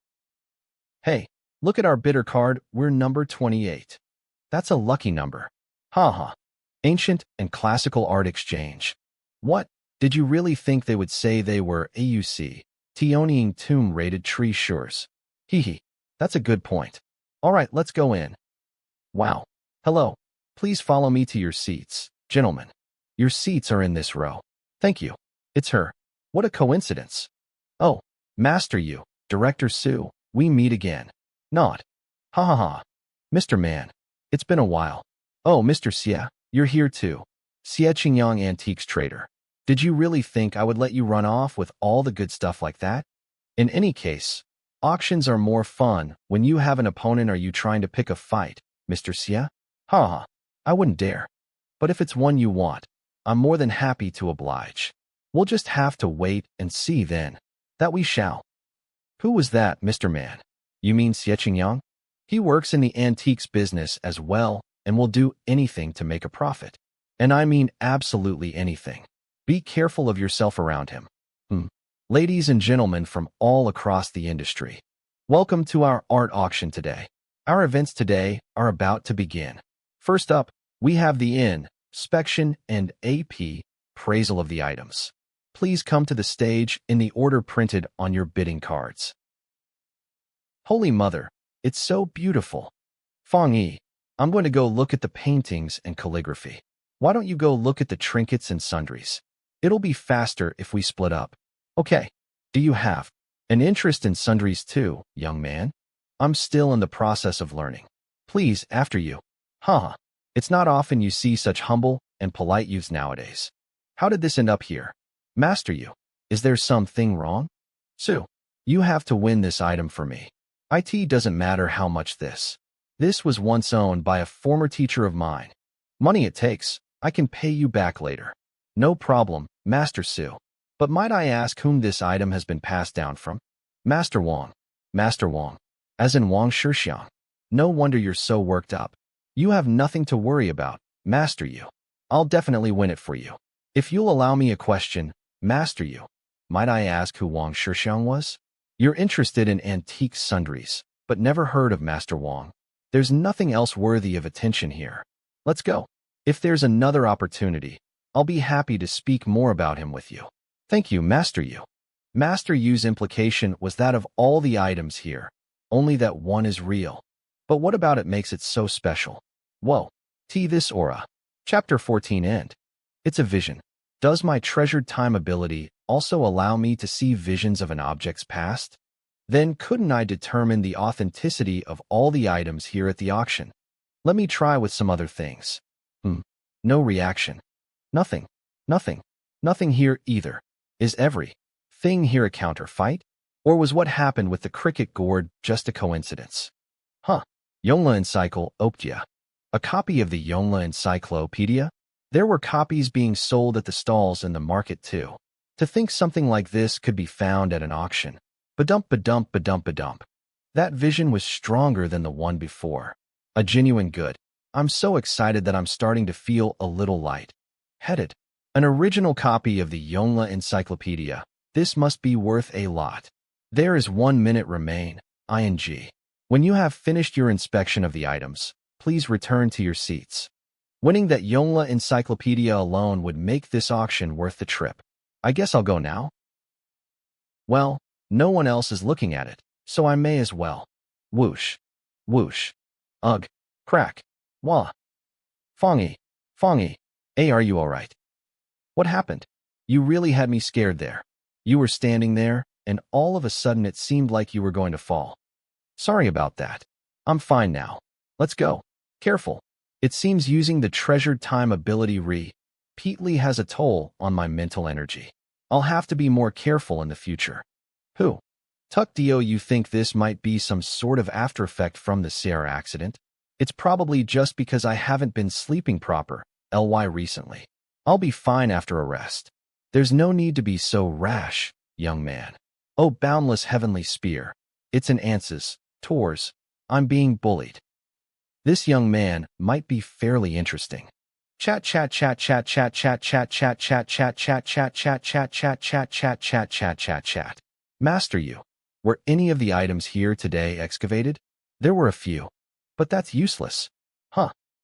Hey, look at our bidder card, we're number 28. That's a lucky number. Haha. Ancient and classical art exchange. What? Did you really think they would say they were AUC, Tionying tomb-rated tree shures? Hee. That's a good point. All right, let's go in. Wow. Hello. Please follow me to your seats, gentlemen. Your seats are in this row. Thank you. It's her. What a coincidence. Oh, Master Yu, Director Su, we meet again. Not. Ha. Mr. Man, it's been a while. Oh, Mr. Xie, you're here too. Xie Qingyang Antiques Trader. Did you really think I would let you run off with all the good stuff like that? In any case, Auctions are more fun when you have an opponent. Are you trying to pick a fight, Mr. Xia? Haha, I wouldn't dare. But if it's one you want, I'm more than happy to oblige. We'll just have to wait and see then. That we shall. Who was that, Mr. Man? You mean Xie? He works in the antiques business as well and will do anything to make a profit. And I mean absolutely anything. Be careful of yourself around him. Ladies and gentlemen from all across the industry, welcome to our art auction today. Our events today are about to begin. First up, we have the inspection and appraisal of the items. Please come to the stage in the order printed on your bidding cards. Holy Mother, it's so beautiful. Fang Yi, I'm going to go look at the paintings and calligraphy. Why don't you go look at the trinkets and sundries? It'll be faster if we split up. Okay. Do you have an interest in sundries too, young man? I'm still in the process of learning. Please, after you. It's not often you see such humble and polite youths nowadays. How did this end up here? Master you. Is there something wrong? Sue, you have to win this item for me. It doesn't matter how much this. This was once owned by a former teacher of mine. Money it takes. I can pay you back later. No problem, Master Sue. But might I ask whom this item has been passed down from? Master Wang. Master Wang. As in Wang Shixiang. No wonder you're so worked up. You have nothing to worry about, Master Yu. I'll definitely win it for you. If you'll allow me a question, Master Yu, might I ask who Wang Shixiang was? You're interested in antique sundries, but never heard of Master Wang. There's nothing else worthy of attention here. Let's go. If there's another opportunity, I'll be happy to speak more about him with you. Thank you, Master Yu. Master Yu's implication was that of all the items here, only that one is real. But what about it makes it so special? Whoa. This aura. Chapter 14 end. It's a vision. Does my treasured time ability also allow me to see visions of an object's past? Then couldn't I determine the authenticity of all the items here at the auction? Let me try with some other things. No reaction. Nothing. Nothing here either. Is everything here a counterfeit? Or was what happened with the cricket gourd just a coincidence? Yongla Encyclopedia. A copy of the Yongla Encyclopedia? There were copies being sold at the stalls in the market too. To think something like this could be found at an auction. Badump. That vision was stronger than the one before. A genuine good. I'm so excited that I'm starting to feel a little light-headed. An original copy of the Yongla Encyclopedia. This must be worth a lot. There is 1 minute remain. ing. When you have finished your inspection of the items, please return to your seats. Winning that Yongla Encyclopedia alone would make this auction worth the trip. I guess I'll go now. Well, no one else is looking at it, so I may as well. Whoosh. Whoosh. Ugh. Crack. Wah. Fang Yi. Hey, are you alright? What happened? You really had me scared there. You were standing there, and all of a sudden it seemed like you were going to fall. Sorry about that. I'm fine now. Let's go. Careful. It seems using the treasured time ability repeatedly has a toll on my mental energy. I'll have to be more careful in the future. Who? Tuck Dio, you think this might be some sort of after effect from the Sierra accident? It's probably just because I haven't been sleeping proper, recently. I'll be fine after a rest. There's no need to be so rash, young man. Oh, boundless heavenly spear. It's an answers, Tors. I'm being bullied. This young man might be fairly interesting. Chat. Master you. Were any of the items here today excavated? There were a few. But that's useless.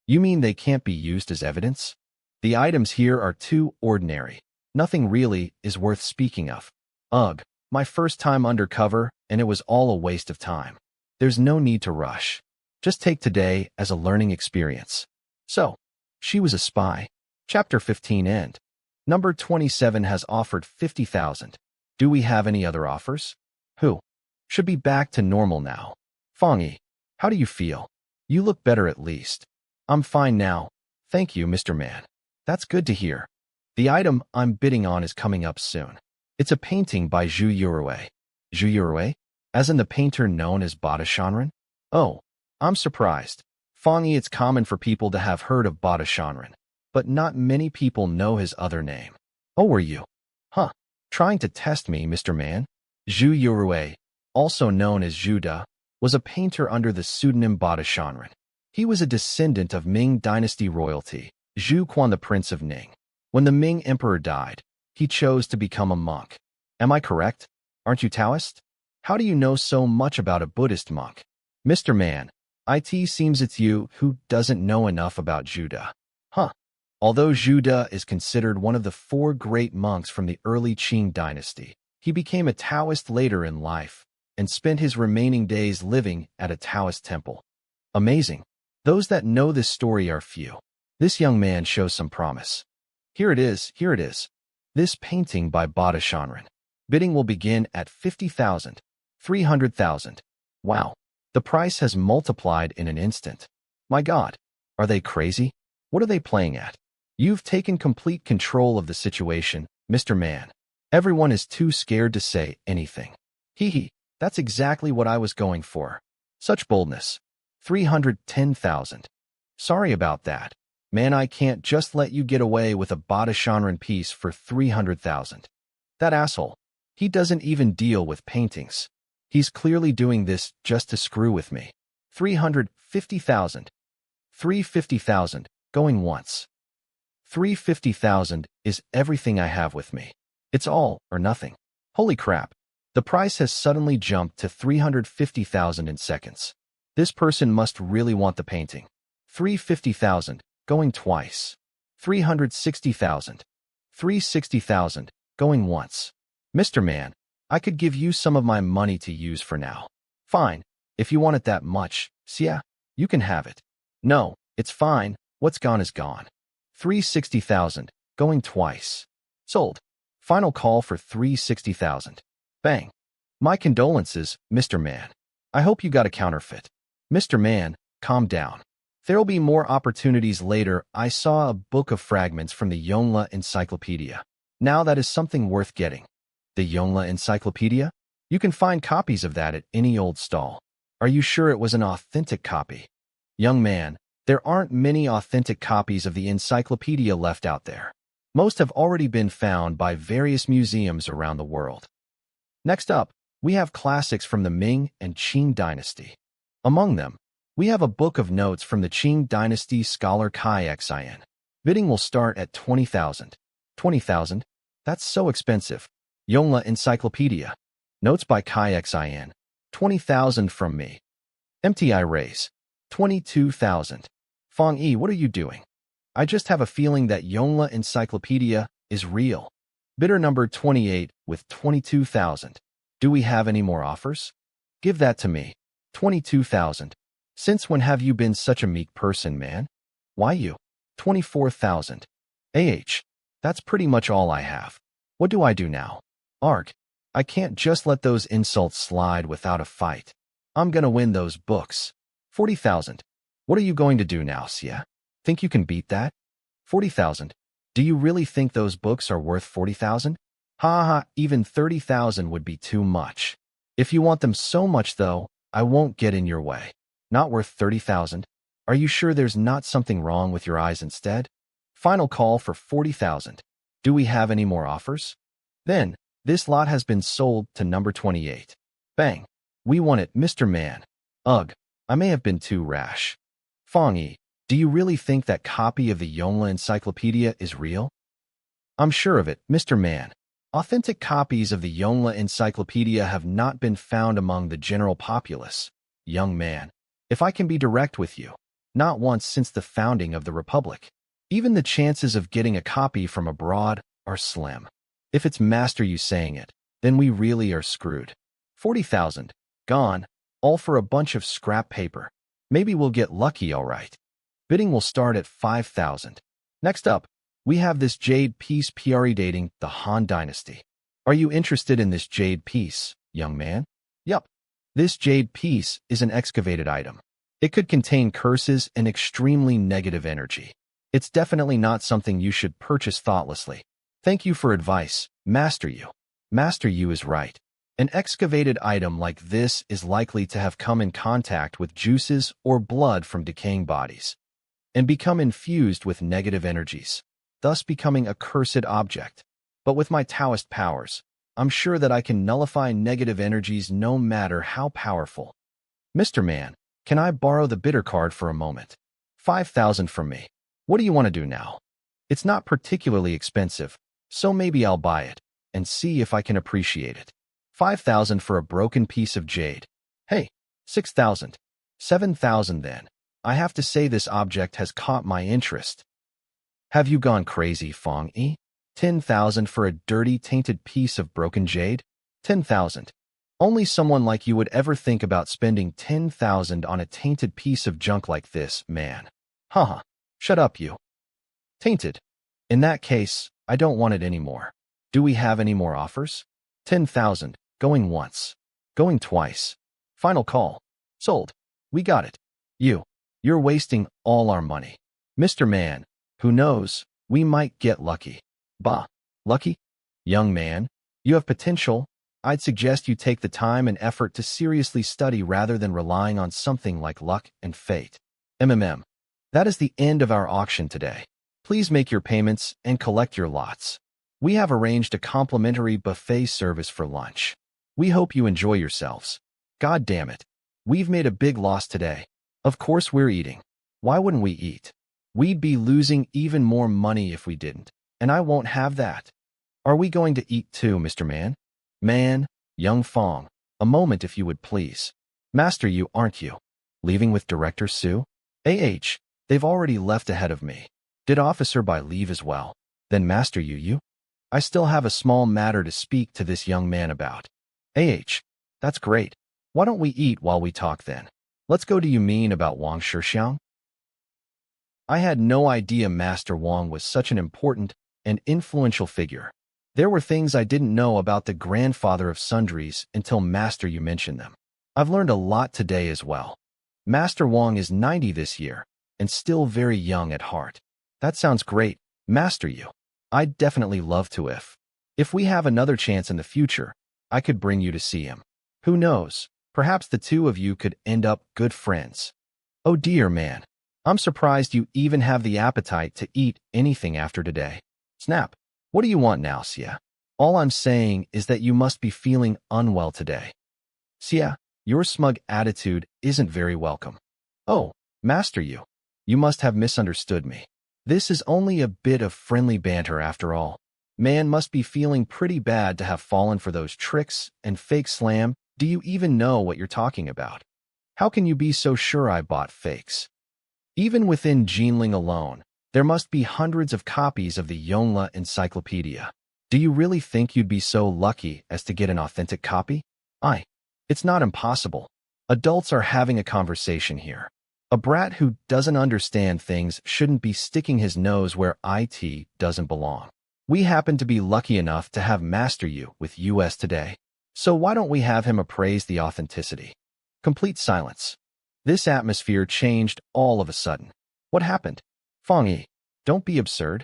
You mean they can't be used as evidence? The items here are too ordinary. Nothing really is worth speaking of. Ugh, my first time undercover, and it was all a waste of time. There's no need to rush. Just take today as a learning experience. So, she was a spy. Chapter 15 end. Number 27 has offered 50,000. Do we have any other offers? Who? Should be back to normal now. Fang Yi, how do you feel? You look better at least. I'm fine now. Thank you, Mr. Man. That's good to hear. The item I'm bidding on is coming up soon. It's a painting by Zhu Yurue. Zhu Yurue? As in the painter known as Bada Shanren? Oh, I'm surprised. Fang Yi, it's common for people to have heard of Bada Shanren, but not many people know his other name. Oh, were you? Huh. Trying to test me, Mr. Man? Zhu Yurue, also known as Zhu Da, was a painter under the pseudonym Bada Shanren. He was a descendant of Ming dynasty royalty, Zhu Quan, the Prince of Ning. When the Ming Emperor died, he chose to become a monk. Am I correct? Aren't you Taoist? How do you know so much about a Buddhist monk? Mr. Man, it seems it's you who doesn't know enough about Zhu Da. Huh. Although Zhu Da is considered one of the 4 great monks from the early Qing dynasty, he became a Taoist later in life and spent his remaining days living at a Taoist temple. Amazing. Those that know this story are few. This young man shows some promise. Here it is. This painting by Bada Shanren. Bidding will begin at 50,000, 300,000. Wow. The price has multiplied in an instant. My God. Are they crazy? What are they playing at? You've taken complete control of the situation, Mr. Man. Everyone is too scared to say anything. Hee, that's exactly what I was going for. Such boldness. 310,000. Sorry about that. Man, I can't just let you get away with a Bada Shanren piece for 300,000. That asshole. He doesn't even deal with paintings. He's clearly doing this just to screw with me. 350,000. 350,000. Going once. 350,000 is everything I have with me. It's all or nothing. Holy crap. The price has suddenly jumped to 350,000 in seconds. This person must really want the painting. 350,000, going twice. 360,000. 360,000, going once. Mr. Man, I could give you some of my money to use for now. Fine, if you want it that much, yeah, you can have it. No, it's fine, what's gone is gone. 360,000, going twice. Sold. Final call for 360,000. Bang. My condolences, Mr. Man. I hope you got a counterfeit. Mr. Man, calm down. There'll be more opportunities later. I saw a book of fragments from the Yongle Encyclopedia. Now that is something worth getting. The Yongle Encyclopedia? You can find copies of that at any old stall. Are you sure it was an authentic copy? Young man, there aren't many authentic copies of the encyclopedia left out there. Most have already been found by various museums around the world. Next up, we have classics from the Ming and Qing dynasty. Among them, we have a book of notes from the Qing dynasty scholar Cai Xin. Bidding will start at 20,000. 20,000? That's so expensive. Yongle Encyclopedia. Notes by Cai Xin. 20,000 from me. MTI raise. 22,000. Fang Yi, what are you doing? I just have a feeling that Yongle Encyclopedia is real. Bidder number 28 with 22,000. Do we have any more offers? Give that to me. 22,000. Since when have you been such a meek person, man? Why you? 24,000. That's pretty much all I have. What do I do now? Arg. I can't just let those insults slide without a fight. I'm gonna win those books. 40,000. What are you going to do now, Sia? Think you can beat that? 40,000. Do you really think those books are worth 40,000? Ha ha, even 30,000 would be too much. If you want them so much though, I won't get in your way. Not worth 30,000? Are you sure there's not something wrong with your eyes instead? Final call for 40,000. Do we have any more offers? Then, this lot has been sold to number 28. Bang. We want it, Mr. Man. Ugh, I may have been too rash. Fang Yi, do you really think that copy of the Yongle Encyclopedia is real? I'm sure of it, Mr. Man. Authentic copies of the Yongle Encyclopedia have not been found among the general populace. Young man, if I can be direct with you, not once since the founding of the Republic. Even the chances of getting a copy from abroad are slim. If it's Master you saying it, then we really are screwed. 40,000. Gone. All for a bunch of scrap paper. Maybe we'll get lucky, all right. Bidding will start at 5,000. Next up, we have this jade piece predating the Han Dynasty. Are you interested in this jade piece, young man? Yup. This jade piece is an excavated item. It could contain curses and extremely negative energy. It's definitely not something you should purchase thoughtlessly. Thank you for advice, Master Yu. Master Yu is right. An excavated item like this is likely to have come in contact with juices or blood from decaying bodies and become infused with negative energies, thus becoming a cursed object. But with my Daoist powers, I'm sure that I can nullify negative energies no matter how powerful. Mr. Man, can I borrow the bidder card for a moment? 5,000 from me. What do you want to do now? It's not particularly expensive, so maybe I'll buy it and see if I can appreciate it. 5,000 for a broken piece of jade. Hey, 6,000. 7,000 then. I have to say this object has caught my interest. Have you gone crazy, Fang Yi? 10,000 for a dirty, tainted piece of broken jade? 10,000. Only someone like you would ever think about spending 10,000 on a tainted piece of junk like this, man. Haha. Shut up, you. Tainted. In that case, I don't want it anymore. Do we have any more offers? 10,000. Going once. Going twice. Final call. Sold. We got it. You're wasting all our money. Mr. Man, who knows, we might get lucky. Bah. Lucky? Young man, you have potential. I'd suggest you take the time and effort to seriously study rather than relying on something like luck and fate. That is the end of our auction today. Please make your payments and collect your lots. We have arranged a complimentary buffet service for lunch. We hope you enjoy yourselves. God damn it. We've made a big loss today. Of course we're eating. Why wouldn't we eat? We'd be losing even more money if we didn't, and I won't have that. Are we going to eat too, Mr. Man? Man, young Fong, a moment if you would please. Master, you aren't you? Leaving with Director Su? They've already left ahead of me. Did Officer Bai leave as well? Then Master you? I still have a small matter to speak to this young man about. That's great. Why don't we eat while we talk then? Let's go. Do you mean about Wang Shixiang? I had no idea Master Wang was such an important and influential figure. There were things I didn't know about the grandfather of sundries until Master you mentioned them. I've learned a lot today as well. Master Wang is 90 this year and still very young at heart. That sounds great, Master you. I'd definitely love to if we have another chance in the future, I could bring you to see him. Who knows, perhaps the two of you could end up good friends. Oh dear man, I'm surprised you even have the appetite to eat anything after today. Snap. What do you want now, Xia? All I'm saying is that you must be feeling unwell today. Xia, your smug attitude isn't very welcome. Oh, Master you must have misunderstood me. This is only a bit of friendly banter after all. Man must be feeling pretty bad to have fallen for those tricks and fake slam. Do you even know what you're talking about? How can you be so sure I bought fakes? Even within Jinling alone, there must be hundreds of copies of the Yongle Encyclopedia. Do you really think you'd be so lucky as to get an authentic copy? It's not impossible. Adults are having a conversation here. A brat who doesn't understand things shouldn't be sticking his nose where it doesn't belong. We happen to be lucky enough to have Master you with us today. So why don't we have him appraise the authenticity? Complete silence. This atmosphere changed all of a sudden. What happened? Fang Yi, don't be absurd.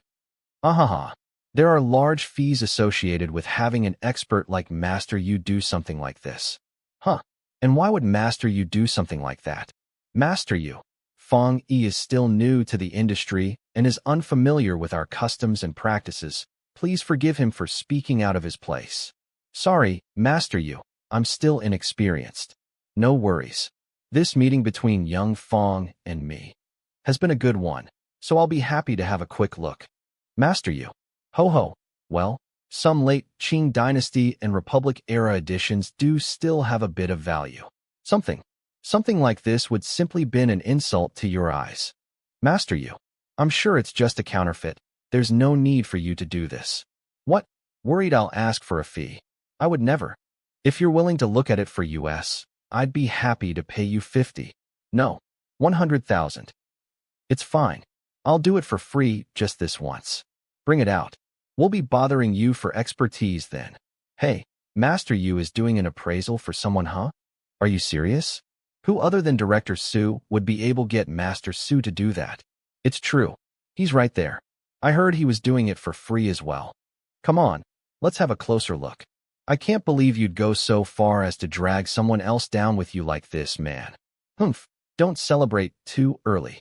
Ahaha. There are large fees associated with having an expert like Master you do something like this. Huh. And why would Master you do something like that? Master you. Fang Yi is still new to the industry and is unfamiliar with our customs and practices. Please forgive him for speaking out of his place. Sorry, Master you. I'm still inexperienced. No worries. This meeting between young Fong and me has been a good one, so I'll be happy to have a quick look. Master you. Ho ho. Well, some late Qing Dynasty and Republic-era editions do still have a bit of value. Something like this would simply been an insult to your eyes. Master you. I'm sure it's just a counterfeit. There's no need for you to do this. What? Worried I'll ask for a fee? I would never. If you're willing to look at it for US, I'd be happy to pay you 50. No, 100,000. It's fine. I'll do it for free just this once. Bring it out. We'll be bothering you for expertise then. Hey, Master you is doing an appraisal for someone, huh? Are you serious? Who other than Director Su would be able to get Master Su to do that? It's true. He's right there. I heard he was doing it for free as well. Come on, let's have a closer look. I can't believe you'd go so far as to drag someone else down with you like this, man. Humph, don't celebrate too early.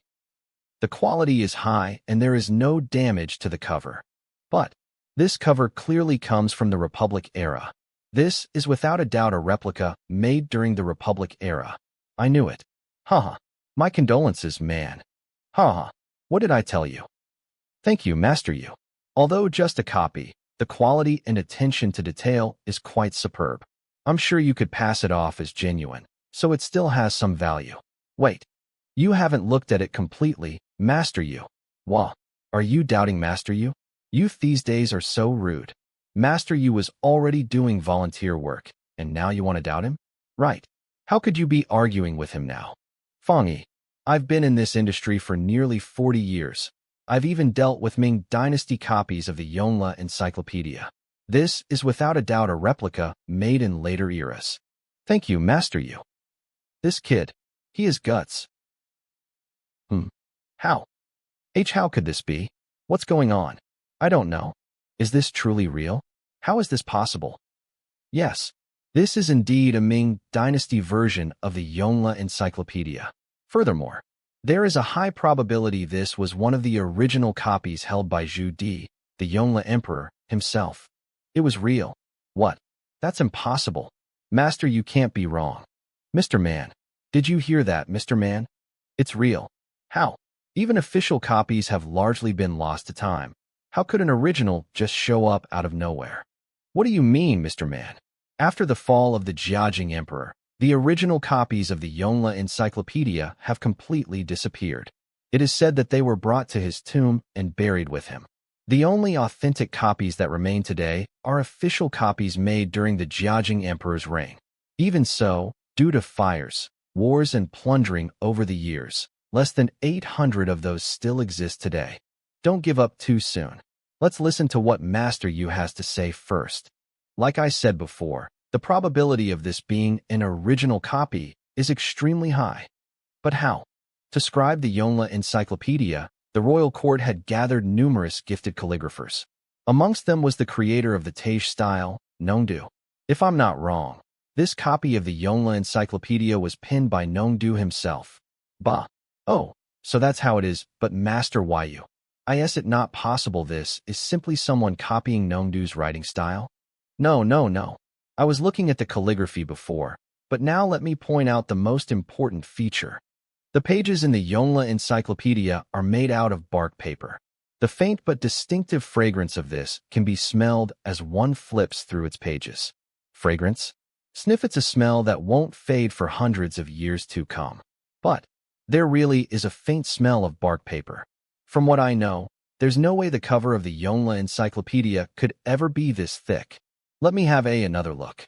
The quality is high and there is no damage to the cover. But this cover clearly comes from the Republic era. This is without a doubt a replica made during the Republic era. I knew it. Haha. My condolences, man. Haha. What did I tell you? Thank you, Master Yu. Although just a copy, the quality and attention to detail is quite superb. I'm sure you could pass it off as genuine, so it still has some value. Wait. You haven't looked at it completely, Master Yu. Wah. Are you doubting Master Yu? Youth these days are so rude. Master Yu was already doing volunteer work, and now you want to doubt him? Right. How could you be arguing with him now? Fang Yi, I've been in this industry for nearly 40 years. I've even dealt with Ming Dynasty copies of the Yongle Encyclopedia. This is without a doubt a replica made in later eras. Thank you, Master Yu. This kid, he has guts. How? How could this be? What's going on? I don't know. Is this truly real? How is this possible? Yes, this is indeed a Ming Dynasty version of the Yongle Encyclopedia. Furthermore, there is a high probability this was one of the original copies held by Zhu Di, the Yongle Emperor, himself. It was real. What? That's impossible. Master, you can't be wrong. Mr. Man. Did you hear that, Mr. Man? It's real. How? Even official copies have largely been lost to time. How could an original just show up out of nowhere? What do you mean, Mr. Man? After the fall of the Jiajing Emperor, the original copies of the Yongle Encyclopedia have completely disappeared. It is said that they were brought to his tomb and buried with him. The only authentic copies that remain today are official copies made during the Jiajing Emperor's reign. Even so, due to fires, wars, and plundering over the years, less than 800 of those still exist today. Don't give up too soon. Let's listen to what Master Yu has to say first. Like I said before, the probability of this being an original copy is extremely high. But how? To scribe the Yongle Encyclopedia, the royal court had gathered numerous gifted calligraphers. Amongst them was the creator of the Tage style, Nongdu. If I'm not wrong, this copy of the Yongle Encyclopedia was penned by Nongdu himself. Bah. Oh, so that's how it is, but Master Yu, is it not possible this is simply someone copying Nongdu's writing style? No. I was looking at the calligraphy before, but now let me point out the most important feature. The pages in the Yongle Encyclopedia are made out of bark paper. The faint but distinctive fragrance of this can be smelled as one flips through its pages. Fragrance? Sniff, it's a smell that won't fade for hundreds of years to come. But there really is a faint smell of bark paper. From what I know, there's no way the cover of the Yongle Encyclopedia could ever be this thick. Let me have another look.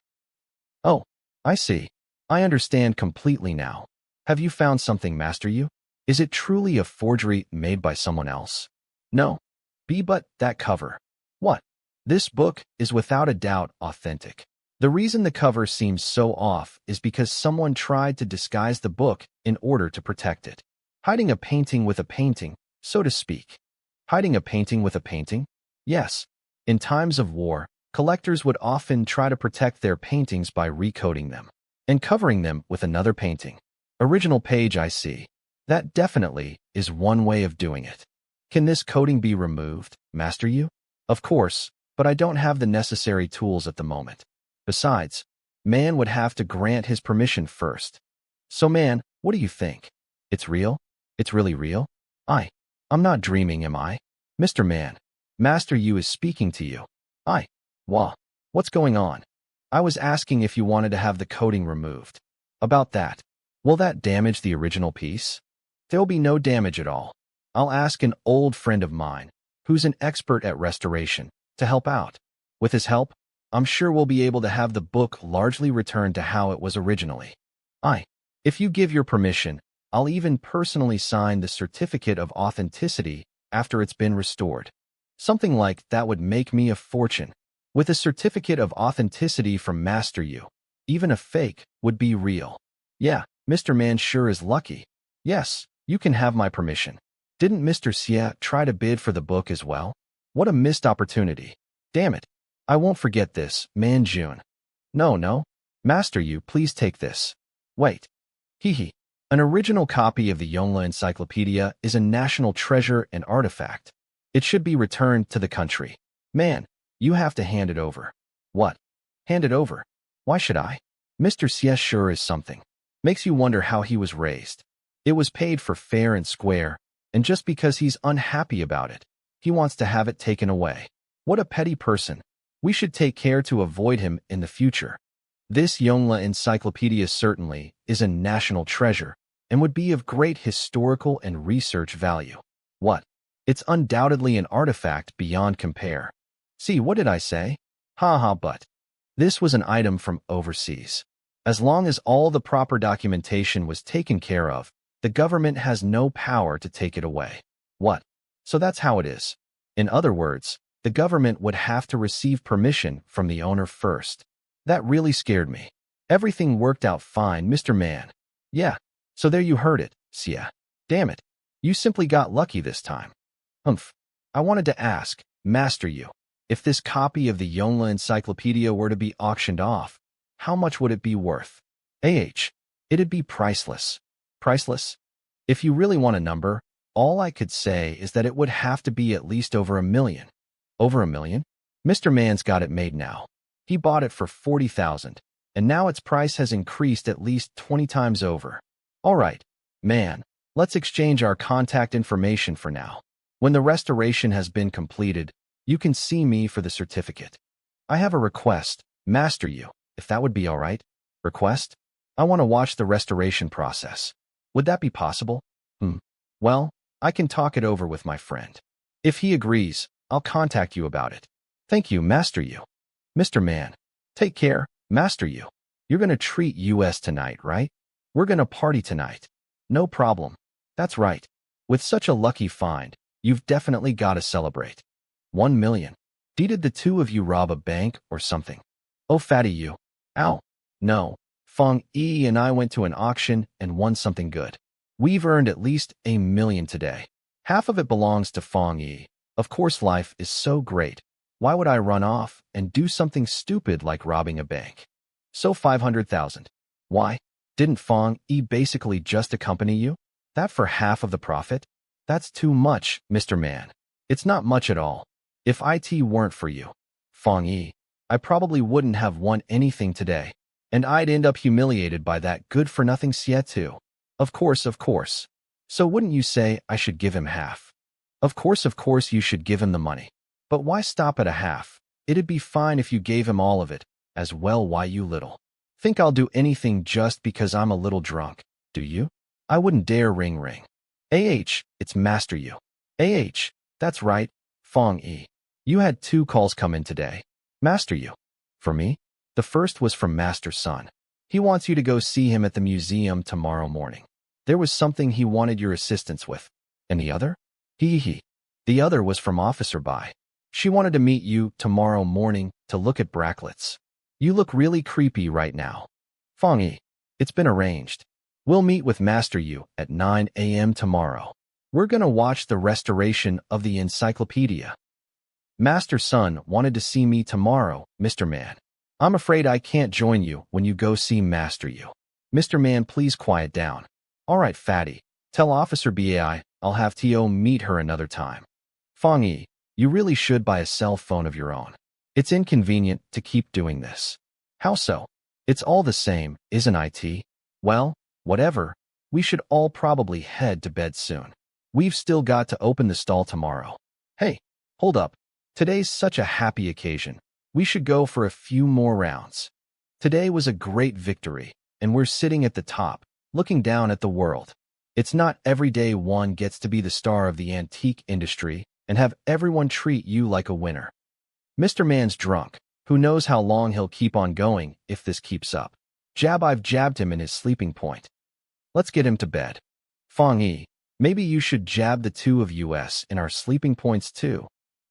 Oh, I see. I understand completely now. Have you found something, Master Yu? Is it truly a forgery made by someone else? No. But that cover. What? This book is without a doubt authentic. The reason the cover seems so off is because someone tried to disguise the book in order to protect it. Hiding a painting with a painting, so to speak. Hiding a painting with a painting? Yes. In times of war, collectors would often try to protect their paintings by recoating them and covering them with another painting. Original page, I see. That definitely is one way of doing it. Can this coating be removed, Master Yu? Of course, but I don't have the necessary tools at the moment. Besides, man would have to grant his permission first. So man, what do you think? It's real? It's really real? I'm not dreaming, am I? Mr. Man, Master Yu is speaking to you. What's going on? I was asking if you wanted to have the coating removed. About that. Will that damage the original piece? There'll be no damage at all. I'll ask an old friend of mine, who's an expert at restoration, to help out. With his help, I'm sure we'll be able to have the book largely returned to how it was originally. If you give your permission, I'll even personally sign the certificate of authenticity after it's been restored. Something like that would make me a fortune. With a certificate of authenticity from Master Yu, even a fake would be real. Yeah, Mr. Man sure is lucky. Yes, you can have my permission. Didn't Mr. Xie try to bid for the book as well? What a missed opportunity. Damn it. I won't forget this, Man Jun. No, no. Master you, please take this. Wait. Hee. An original copy of the Yongle Encyclopedia is a national treasure and artifact. It should be returned to the country. Man, you have to hand it over. What? Hand it over? Why should I? Mr. Xie sure is something. Makes you wonder how he was raised. It was paid for fair and square, and just because he's unhappy about it, he wants to have it taken away. What a petty person. We should take care to avoid him in the future. This Yongle Encyclopedia certainly is a national treasure and would be of great historical and research value. What? It's undoubtedly an artifact beyond compare. See, what did I say? But this was an item from overseas. As long as all the proper documentation was taken care of, the government has no power to take it away. What? So that's how it is. In other words, the government would have to receive permission from the owner first. That really scared me. Everything worked out fine, Mr. Man. Yeah, so there you heard it, Xie. Damn it. You simply got lucky this time. I wanted to ask, Master you, if this copy of the Yongle Encyclopedia were to be auctioned off, how much would it be worth? It'd be priceless. Priceless? If you really want a number, all I could say is that it would have to be at least over 1 million. Over 1 million? Mr. Man's got it made now. He bought it for 40,000, and now its price has increased at least 20 times over. All right, man, let's exchange our contact information for now. When the restoration has been completed, you can see me for the certificate. I have a request, Master you, if that would be all right. Request? I want to watch the restoration process. Would that be possible? Well, I can talk it over with my friend. If he agrees, I'll contact you about it. Thank you, Master you. Mr. Man, take care, Master you. You're going to treat us tonight, right? We're going to party tonight. No problem. That's right. With such a lucky find, you've definitely got to celebrate. 1 million. Did the two of you rob a bank or something? Oh, fatty you. Ow. No. Fang Yi and I went to an auction and won something good. We've earned at least 1 million today. Half of it belongs to Fang Yi. Of course, life is so great. Why would I run off and do something stupid like robbing a bank? So 500,000. Why? Didn't Fang Yi basically just accompany you? That for half of the profit? That's too much, Mr. Man. It's not much at all. If it weren't for you, Fang Yi, I probably wouldn't have won anything today. And I'd end up humiliated by that good-for-nothing Xie too. Of course. So wouldn't you say I should give him half? Of course you should give him the money. But why stop at a half? It'd be fine if you gave him all of it, as well. Why you little? Think I'll do anything just because I'm a little drunk, do you? I wouldn't dare ring. It's Master you. That's right, Fang Yi. You had 2 calls come in today. Master you. For me? The first was from Master Sun. He wants you to go see him at the museum tomorrow morning. There was something he wanted your assistance with. And the other? The other was from Officer Bai. She wanted to meet you tomorrow morning to look at bracklets. You look really creepy right now. Fang Yi, it's been arranged. We'll meet with Master you at 9 a.m. tomorrow. We're gonna watch the restoration of the encyclopedia. Master Sun wanted to see me tomorrow, Mr. Man. I'm afraid I can't join you when you go see Master you. Mr. Man, please quiet down. All right, fatty. Tell Officer Bai I'll have To meet her another time. Fang Yi, you really should buy a cell phone of your own. It's inconvenient to keep doing this. How so? It's all the same, isn't it? Well, whatever. We should all probably head to bed soon. We've still got to open the stall tomorrow. Hey, hold up. Today's such a happy occasion. We should go for a few more rounds. Today was a great victory, and we're sitting at the top, looking down at the world. It's not every day one gets to be the star of the antique industry and have everyone treat you like a winner. Mr. Man's drunk. Who knows how long he'll keep on going if this keeps up. I've jabbed him in his sleeping point. Let's get him to bed. Fang Yi, maybe you should jab the 2 of us in our sleeping points too.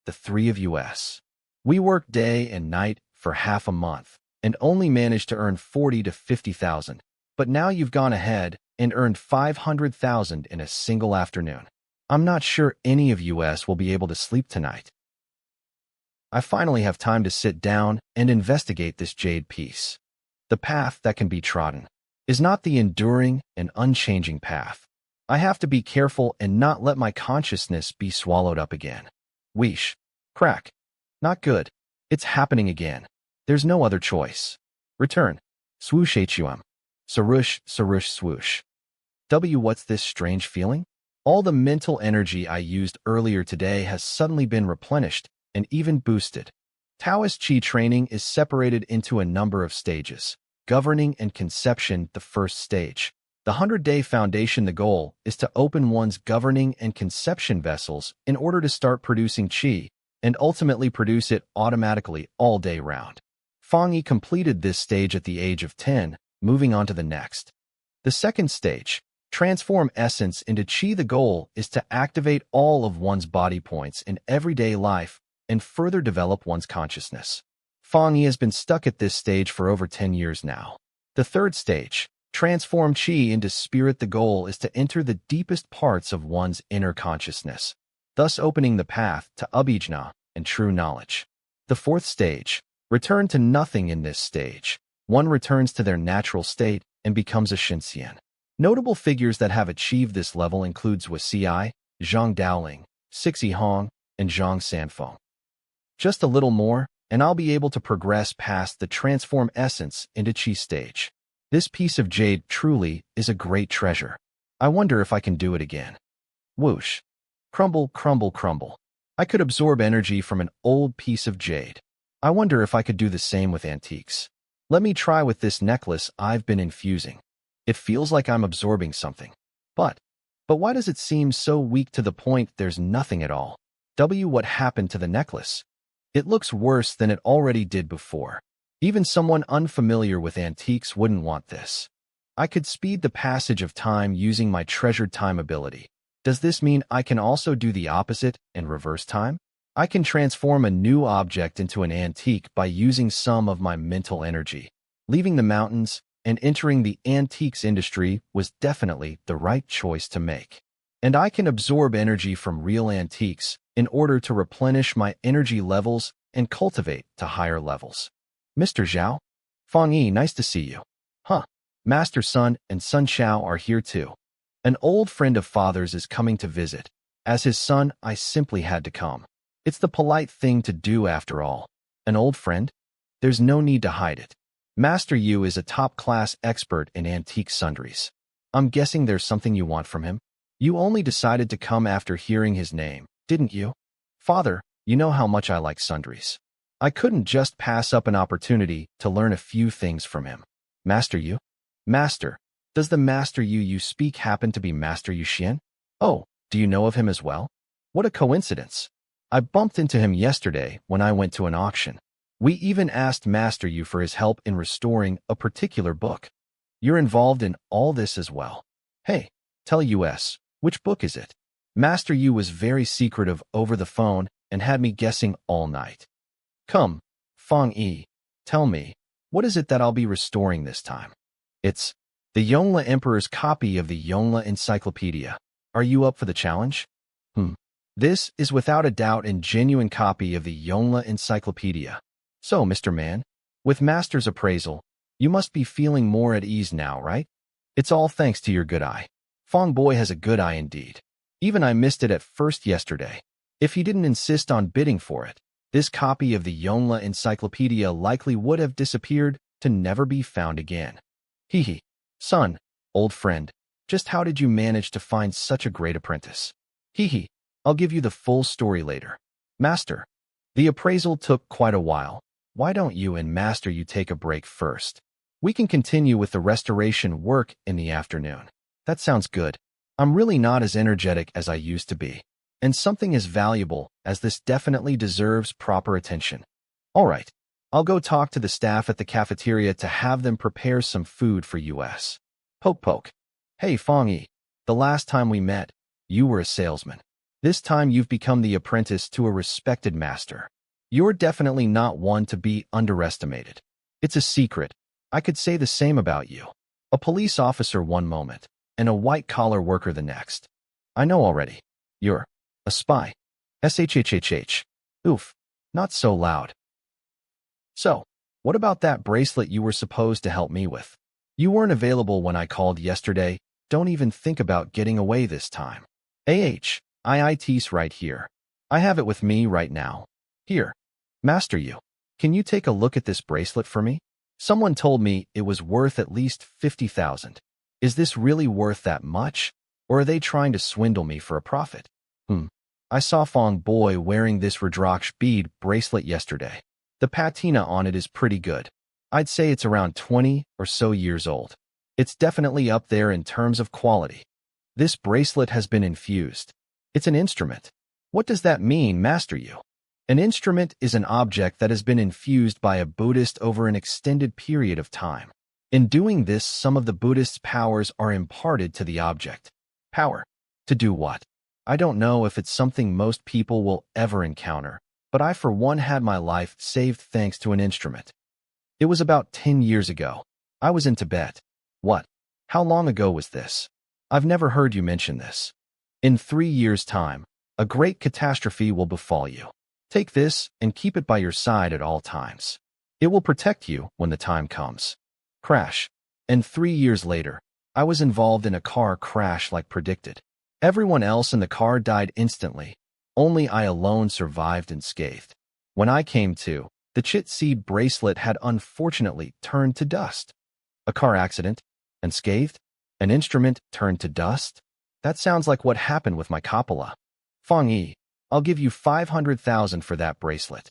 The 3 of us. We worked day and night for half a month and only managed to earn 40 to 50,000. But now you've gone ahead and earned 500,000 in a single afternoon. I'm not sure any of us will be able to sleep tonight. I finally have time to sit down and investigate this jade piece. The path that can be trodden is not the enduring and unchanging path. I have to be careful and not let my consciousness be swallowed up again. Wheesh. Crack. Not good. It's happening again. There's no other choice. Return. Swoosh HUM. Sarush, sarush, swoosh. What's this strange feeling? All the mental energy I used earlier today has suddenly been replenished and even boosted. Taoist Qi training is separated into a number of stages. Governing and conception, the first stage. The 100-day foundation, the goal is to open one's governing and conception vessels in order to start producing Qi and ultimately produce it automatically all day round. Fang Yi completed this stage at the age of 10, moving on to the next. The second stage, transform essence into Qi. The goal is to activate all of one's body points in everyday life and further develop one's consciousness. Fang Yi has been stuck at this stage for over 10 years now. The third stage, transform Qi into spirit. The goal is to enter the deepest parts of one's inner consciousness, thus opening the path to Abhijna and true knowledge. The fourth stage, return to nothing. In this stage, one returns to their natural state and becomes a Shenxian. Notable figures that have achieved this level include Zhou Xi, Zhang Daoling, Sixi Hong, and Zhang Sanfeng. Just a little more, and I'll be able to progress past the transform essence into Qi stage. This piece of jade truly is a great treasure. I wonder if I can do it again. Whoosh. Crumble, crumble, crumble. I could absorb energy from an old piece of jade. I wonder if I could do the same with antiques. Let me try with this necklace I've been infusing. It feels like I'm absorbing something. But why does it seem so weak to the point there's nothing at all? What happened to the necklace? It looks worse than it already did before. Even someone unfamiliar with antiques wouldn't want this. I could speed the passage of time using my treasured time ability. Does this mean I can also do the opposite and reverse time? I can transform a new object into an antique by using some of my mental energy. Leaving the mountains and entering the antiques industry was definitely the right choice to make. And I can absorb energy from real antiques in order to replenish my energy levels and cultivate to higher levels. Mr. Zhao? Fang Yi, nice to see you. Huh. Master Sun and Sun Xiao are here too. An old friend of father's is coming to visit. As his son, I simply had to come. It's the polite thing to do after all. An old friend? There's no need to hide it. Master Yu is a top-class expert in antique sundries. I'm guessing there's something you want from him? You only decided to come after hearing his name, didn't you? Father, you know how much I like sundries. I couldn't just pass up an opportunity to learn a few things from him. Master Yu? Master, does the Master Yu you speak happen to be Master Yu Xian? Oh, do you know of him as well? What a coincidence. I bumped into him yesterday when I went to an auction. We even asked Master Yu for his help in restoring a particular book. You're involved in all this as well. Hey, tell us, which book is it? Master Yu was very secretive over the phone and had me guessing all night. Come, Fang Yi, tell me, what is it that I'll be restoring this time? It's the Yongle Emperor's copy of the Yongle Encyclopedia. Are you up for the challenge? This is without a doubt a genuine copy of the Yongle Encyclopedia. So, Mr. Man, with Master's appraisal, you must be feeling more at ease now, right? It's all thanks to your good eye. Fang Boy has a good eye indeed. Even I missed it at first yesterday. If he didn't insist on bidding for it, this copy of the Yongle Encyclopedia likely would have disappeared to never be found again. Hee. Son, old friend, just how did you manage to find such a great apprentice? Hee. I'll give you the full story later. Master, the appraisal took quite a while. Why don't you and Master Yu take a break first? We can continue with the restoration work in the afternoon. That sounds good. I'm really not as energetic as I used to be. And something as valuable as this definitely deserves proper attention. All right, I'll go talk to the staff at the cafeteria to have them prepare some food for us. Poke poke. Hey Fang Yi, the last time we met, you were a salesman. This time you've become the apprentice to a respected master. You're definitely not one to be underestimated. It's a secret. I could say the same about you. A police officer one moment, and a white-collar worker the next. I know already. You're a spy. SHHHH. Oof. Not so loud. So, what about that bracelet you were supposed to help me with? You weren't available when I called yesterday. Don't even think about getting away this time. IIT's right here. I have it with me right now. Here. Master you. Can you take a look at this bracelet for me? Someone told me it was worth at least 50,000. Is this really worth that much? Or are they trying to swindle me for a profit? I saw Fong Boy wearing this Rudraksh bead bracelet yesterday. The patina on it is pretty good. I'd say it's around 20 or so years old. It's definitely up there in terms of quality. This bracelet has been infused. It's an instrument. What does that mean, Master you? An instrument is an object that has been infused by a Buddhist over an extended period of time. In doing this, some of the Buddhist's powers are imparted to the object. Power. To do what? I don't know if it's something most people will ever encounter, but I for one had my life saved thanks to an instrument. It was about 10 years ago. I was in Tibet. What? How long ago was this? I've never heard you mention this. In 3 years' time, a great catastrophe will befall you. Take this and keep it by your side at all times. It will protect you when the time comes. Crash. And 3 years later, I was involved in a car crash like predicted. Everyone else in the car died instantly. Only I alone survived unscathed. When I came to, the chit seed bracelet had unfortunately turned to dust. A car accident? Unscathed? An instrument turned to dust? That sounds like what happened with my Coppola. Fang Yi, I'll give you 500,000 for that bracelet.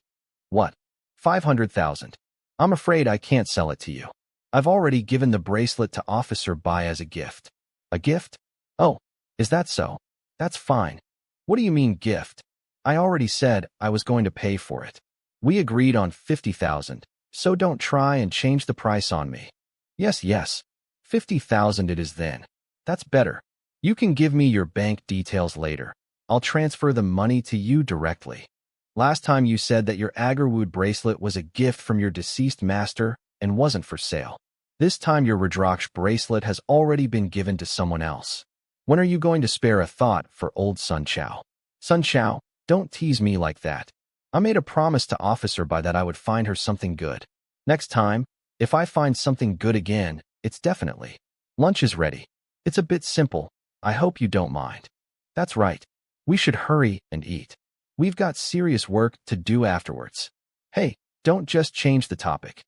What? 500,000? I'm afraid I can't sell it to you. I've already given the bracelet to Officer Bai as a gift. A gift? Oh, is that so? That's fine. What do you mean gift? I already said I was going to pay for it. We agreed on 50,000, so don't try and change the price on me. Yes. 50,000 it is then. That's better. You can give me your bank details later. I'll transfer the money to you directly. Last time you said that your Agarwood bracelet was a gift from your deceased master and wasn't for sale. This time your Rudraksh bracelet has already been given to someone else. When are you going to spare a thought for old Sun Chao? Sun Chao, don't tease me like that. I made a promise to Officer Bai that I would find her something good. Next time, if I find something good again, it's definitely. Lunch is ready. It's a bit simple. I hope you don't mind. That's right. We should hurry and eat. We've got serious work to do afterwards. Hey, don't just change the topic.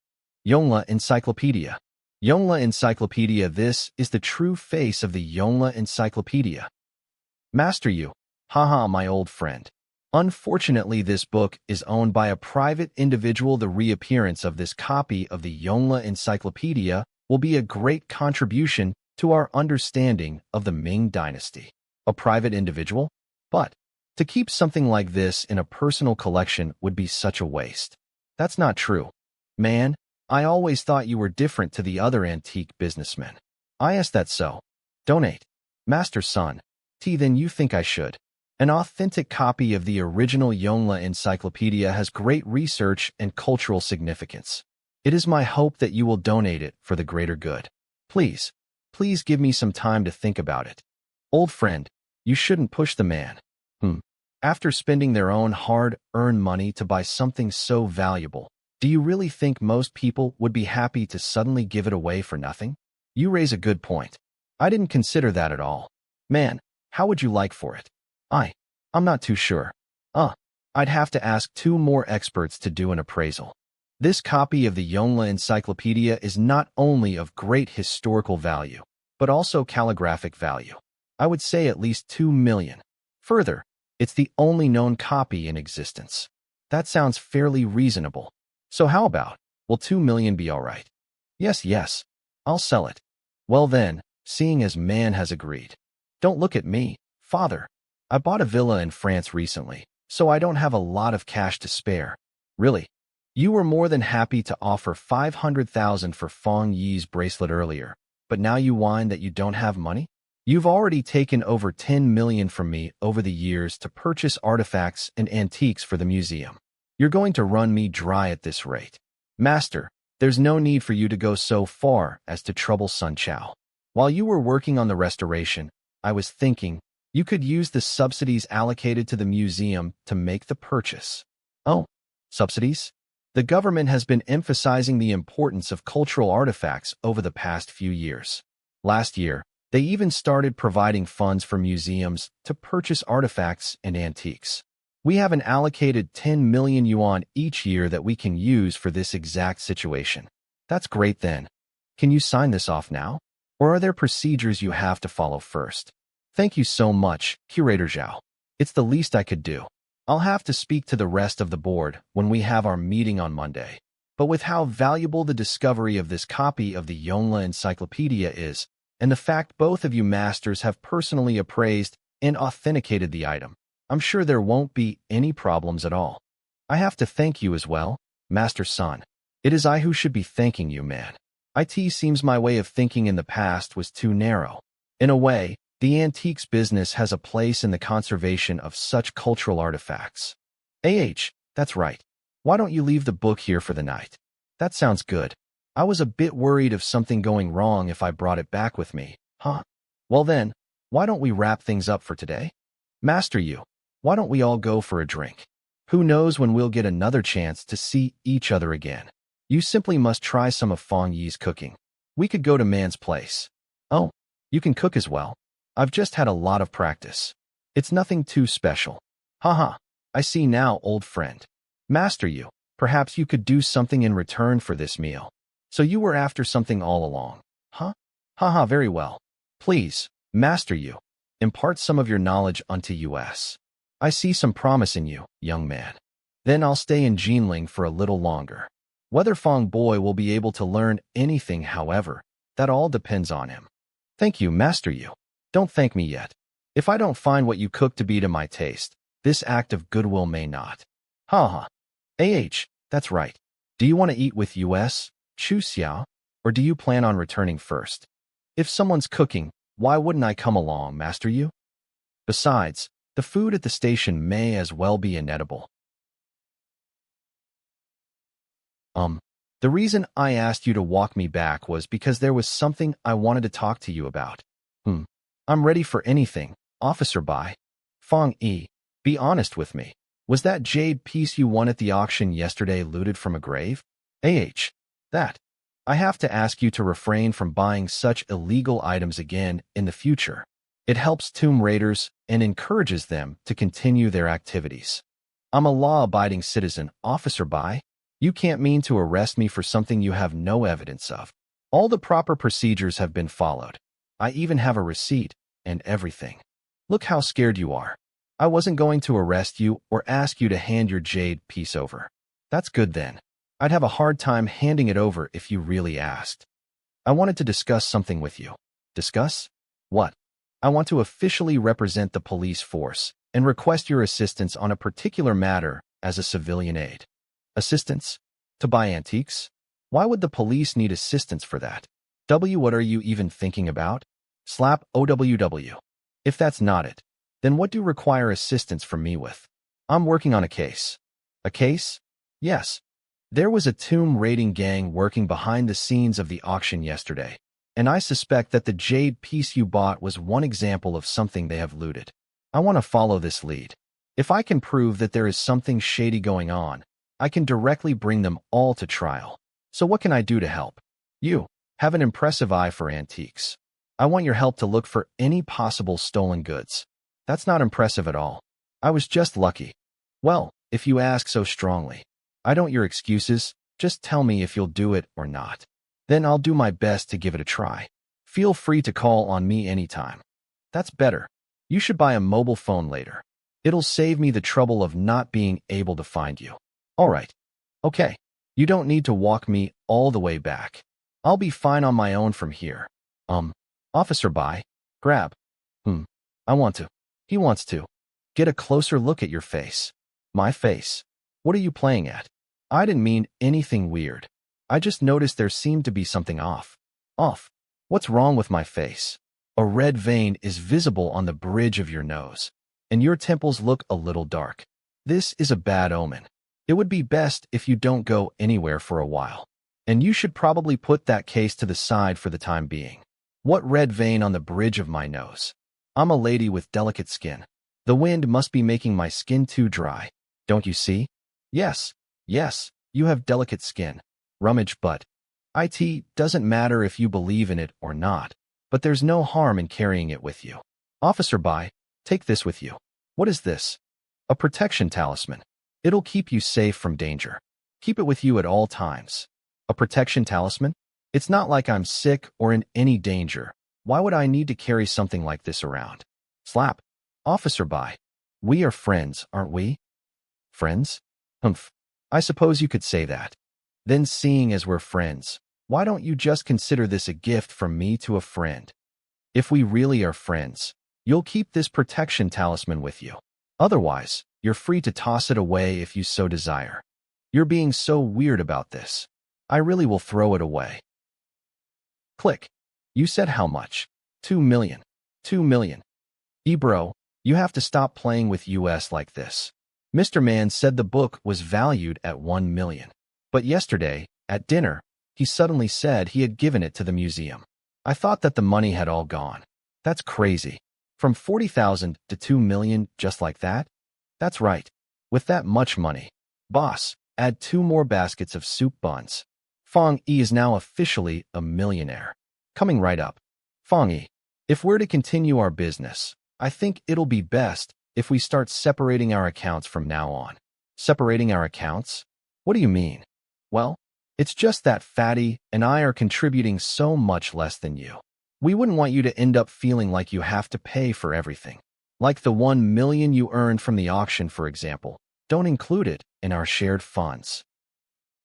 Yongla Encyclopedia. Yongla Encyclopedia. This is the true face of the Yongla Encyclopedia. Master you. Haha, my old friend. Unfortunately, this book is owned by a private individual. The reappearance of this copy of the Yongla Encyclopedia will be a great contribution to our understanding of the Ming Dynasty. A private individual? But to keep something like this in a personal collection would be such a waste. That's not true. Man, I always thought you were different to the other antique businessmen. I asked that so. Donate. Master Son. Then you think I should. An authentic copy of the original Yongla Encyclopedia has great research and cultural significance. It is my hope that you will donate it for the greater good. Please give me some time to think about it. Old friend, you shouldn't push the man. After spending their own hard-earned money to buy something so valuable, do you really think most people would be happy to suddenly give it away for nothing? You raise a good point. I didn't consider that at all. Man, how would you like for it? I'm not too sure. I'd have to ask 2 more experts to do an appraisal. This copy of the Yongla Encyclopedia is not only of great historical value, but also calligraphic value. I would say at least 2 million. Further, it's the only known copy in existence. That sounds fairly reasonable. So how about, will 2 million be all right? Yes, I'll sell it. Well then, seeing as man has agreed. Don't look at me, father. I bought a villa in France recently, so I don't have a lot of cash to spare. Really? You were more than happy to offer 500,000 for Fang Yi's bracelet earlier, but now you whine that you don't have money? You've already taken over 10 million from me over the years to purchase artifacts and antiques for the museum. You're going to run me dry at this rate. Master, there's no need for you to go so far as to trouble Sun Chao. While you were working on the restoration, I was thinking you could use the subsidies allocated to the museum to make the purchase. Oh, Subsidies? The government has been emphasizing the importance of cultural artifacts over the past few years. Last year, they even started providing funds for museums to purchase artifacts and antiques. We have an allocated 10 million yuan each year that we can use for this exact situation. That's great then. Can you sign this off now? Or are there procedures you have to follow first? Thank you so much, Curator Zhao. It's the least I could do. I'll have to speak to the rest of the board when we have our meeting on Monday. But with how valuable the discovery of this copy of the Yongle Encyclopedia is, and the fact both of you masters have personally appraised and authenticated the item, I'm sure there won't be any problems at all. I have to thank you as well, Master Sun. It is I who should be thanking you, man. It seems my way of thinking in the past was too narrow. In a way, the antiques business has a place in the conservation of such cultural artifacts. That's right. Why don't you leave the book here for the night? That sounds good. I was a bit worried of something going wrong if I brought it back with me, huh? Well then, why don't we wrap things up for today? Master Yu, why don't we all go for a drink? Who knows when we'll get another chance to see each other again. You simply must try some of Fang Yi's cooking. We could go to Man's place. Oh, you can cook as well. I've just had a lot of practice. It's nothing too special. Haha, I see now, old friend. Master Yu, perhaps you could do something in return for this meal. So you were after something all along, huh? Haha, very well. Please, Master Yu, impart some of your knowledge unto us. I see some promise in you, young man. Then I'll stay in Jinling for a little longer. Whether Fang Boy will be able to learn anything, however, that all depends on him. Thank you, Master Yu. Don't thank me yet. If I don't find what you cook to be to my taste, this act of goodwill may not. Haha. That's right. Do you want to eat with us, Chu Xiao, or do you plan on returning first? If someone's cooking, why wouldn't I come along, Master Yu? Besides, the food at the station may as well be inedible. The reason I asked you to walk me back was because there was something I wanted to talk to you about. I'm ready for anything, Officer Bai. Fang Yi, be honest with me. Was that jade piece you won at the auction yesterday looted from a grave? That. I have to ask you to refrain from buying such illegal items again in the future. It helps tomb raiders and encourages them to continue their activities. I'm a law-abiding citizen, Officer Bai. You can't mean to arrest me for something you have no evidence of. All the proper procedures have been followed. I even have a receipt and everything. Look how scared you are. I wasn't going to arrest you or ask you to hand your jade piece over. That's good then. I'd have a hard time handing it over if you really asked. I wanted to discuss something with you. Discuss? What? I want to officially represent the police force and request your assistance on a particular matter as a civilian aide. Assistance? To buy antiques? Why would the police need assistance for that? What are you even thinking about? Slap OWW. If that's not it, then what do you require assistance from me with? I'm working on a case. A case? Yes. There was a tomb raiding gang working behind the scenes of the auction yesterday, and I suspect that the jade piece you bought was one example of something they have looted. I want to follow this lead. If I can prove that there is something shady going on, I can directly bring them all to trial. So what can I do to help? You have an impressive eye for antiques. I want your help to look for any possible stolen goods. That's not impressive at all. I was just lucky. Well, if you ask so strongly. I don't your excuses, just tell me if you'll do it or not. Then I'll do my best to give it a try. Feel free to call on me anytime. That's better. You should buy a mobile phone later. It'll save me the trouble of not being able to find you. All right. Okay. You don't need to walk me all the way back. I'll be fine on my own from here. Officer Bai, grab. I want to. He wants to. Get a closer look at your face. My face. What are you playing at? I didn't mean anything weird. I just noticed there seemed to be something off. Off? What's wrong with my face? A red vein is visible on the bridge of your nose, and your temples look a little dark. This is a bad omen. It would be best if you don't go anywhere for a while. And you should probably put that case to the side for the time being. What red vein on the bridge of my nose? I'm a lady with delicate skin. The wind must be making my skin too dry. Don't you see? Yes, Yes, you have delicate skin. Rummage but. It doesn't matter if you believe in it or not, but there's no harm in carrying it with you. Officer Bai, take this with you. What is this? A protection talisman. It'll keep you safe from danger. Keep it with you at all times. A protection talisman? It's not like I'm sick or in any danger. Why would I need to carry something like this around? Slap. Officer Bai. We are friends, aren't we? Friends? Humph. I suppose you could say that. Then seeing as we're friends, why don't you just consider this a gift from me to a friend? If we really are friends, you'll keep this protection talisman with you. Otherwise, you're free to toss it away if you so desire. You're being so weird about this. I really will throw it away. Click. You said how much? 2 million. 2 million. Bro, you have to stop playing with US like this. Mr. Man said the book was valued at 1 million. But yesterday, at dinner, he suddenly said he had given it to the museum. I thought that the money had all gone. That's crazy. From 40,000 to 2 million just like that? That's right. With that much money. Boss, add 2 more baskets of soup buns. Fang Yi is now officially a millionaire. Coming right up. Fang Yi, if we're to continue our business, I think it'll be best if we start separating our accounts from now on. Separating our accounts? What do you mean? Well, it's just that Fatty and I are contributing so much less than you. We wouldn't want you to end up feeling like you have to pay for everything. Like the 1 million you earned from the auction, for example. Don't include it in our shared funds.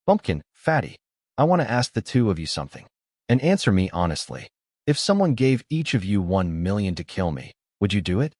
Bumpkin, Fatty, I want to ask the two of you something. And answer me honestly. If someone gave each of you 1 million to kill me, would you do it?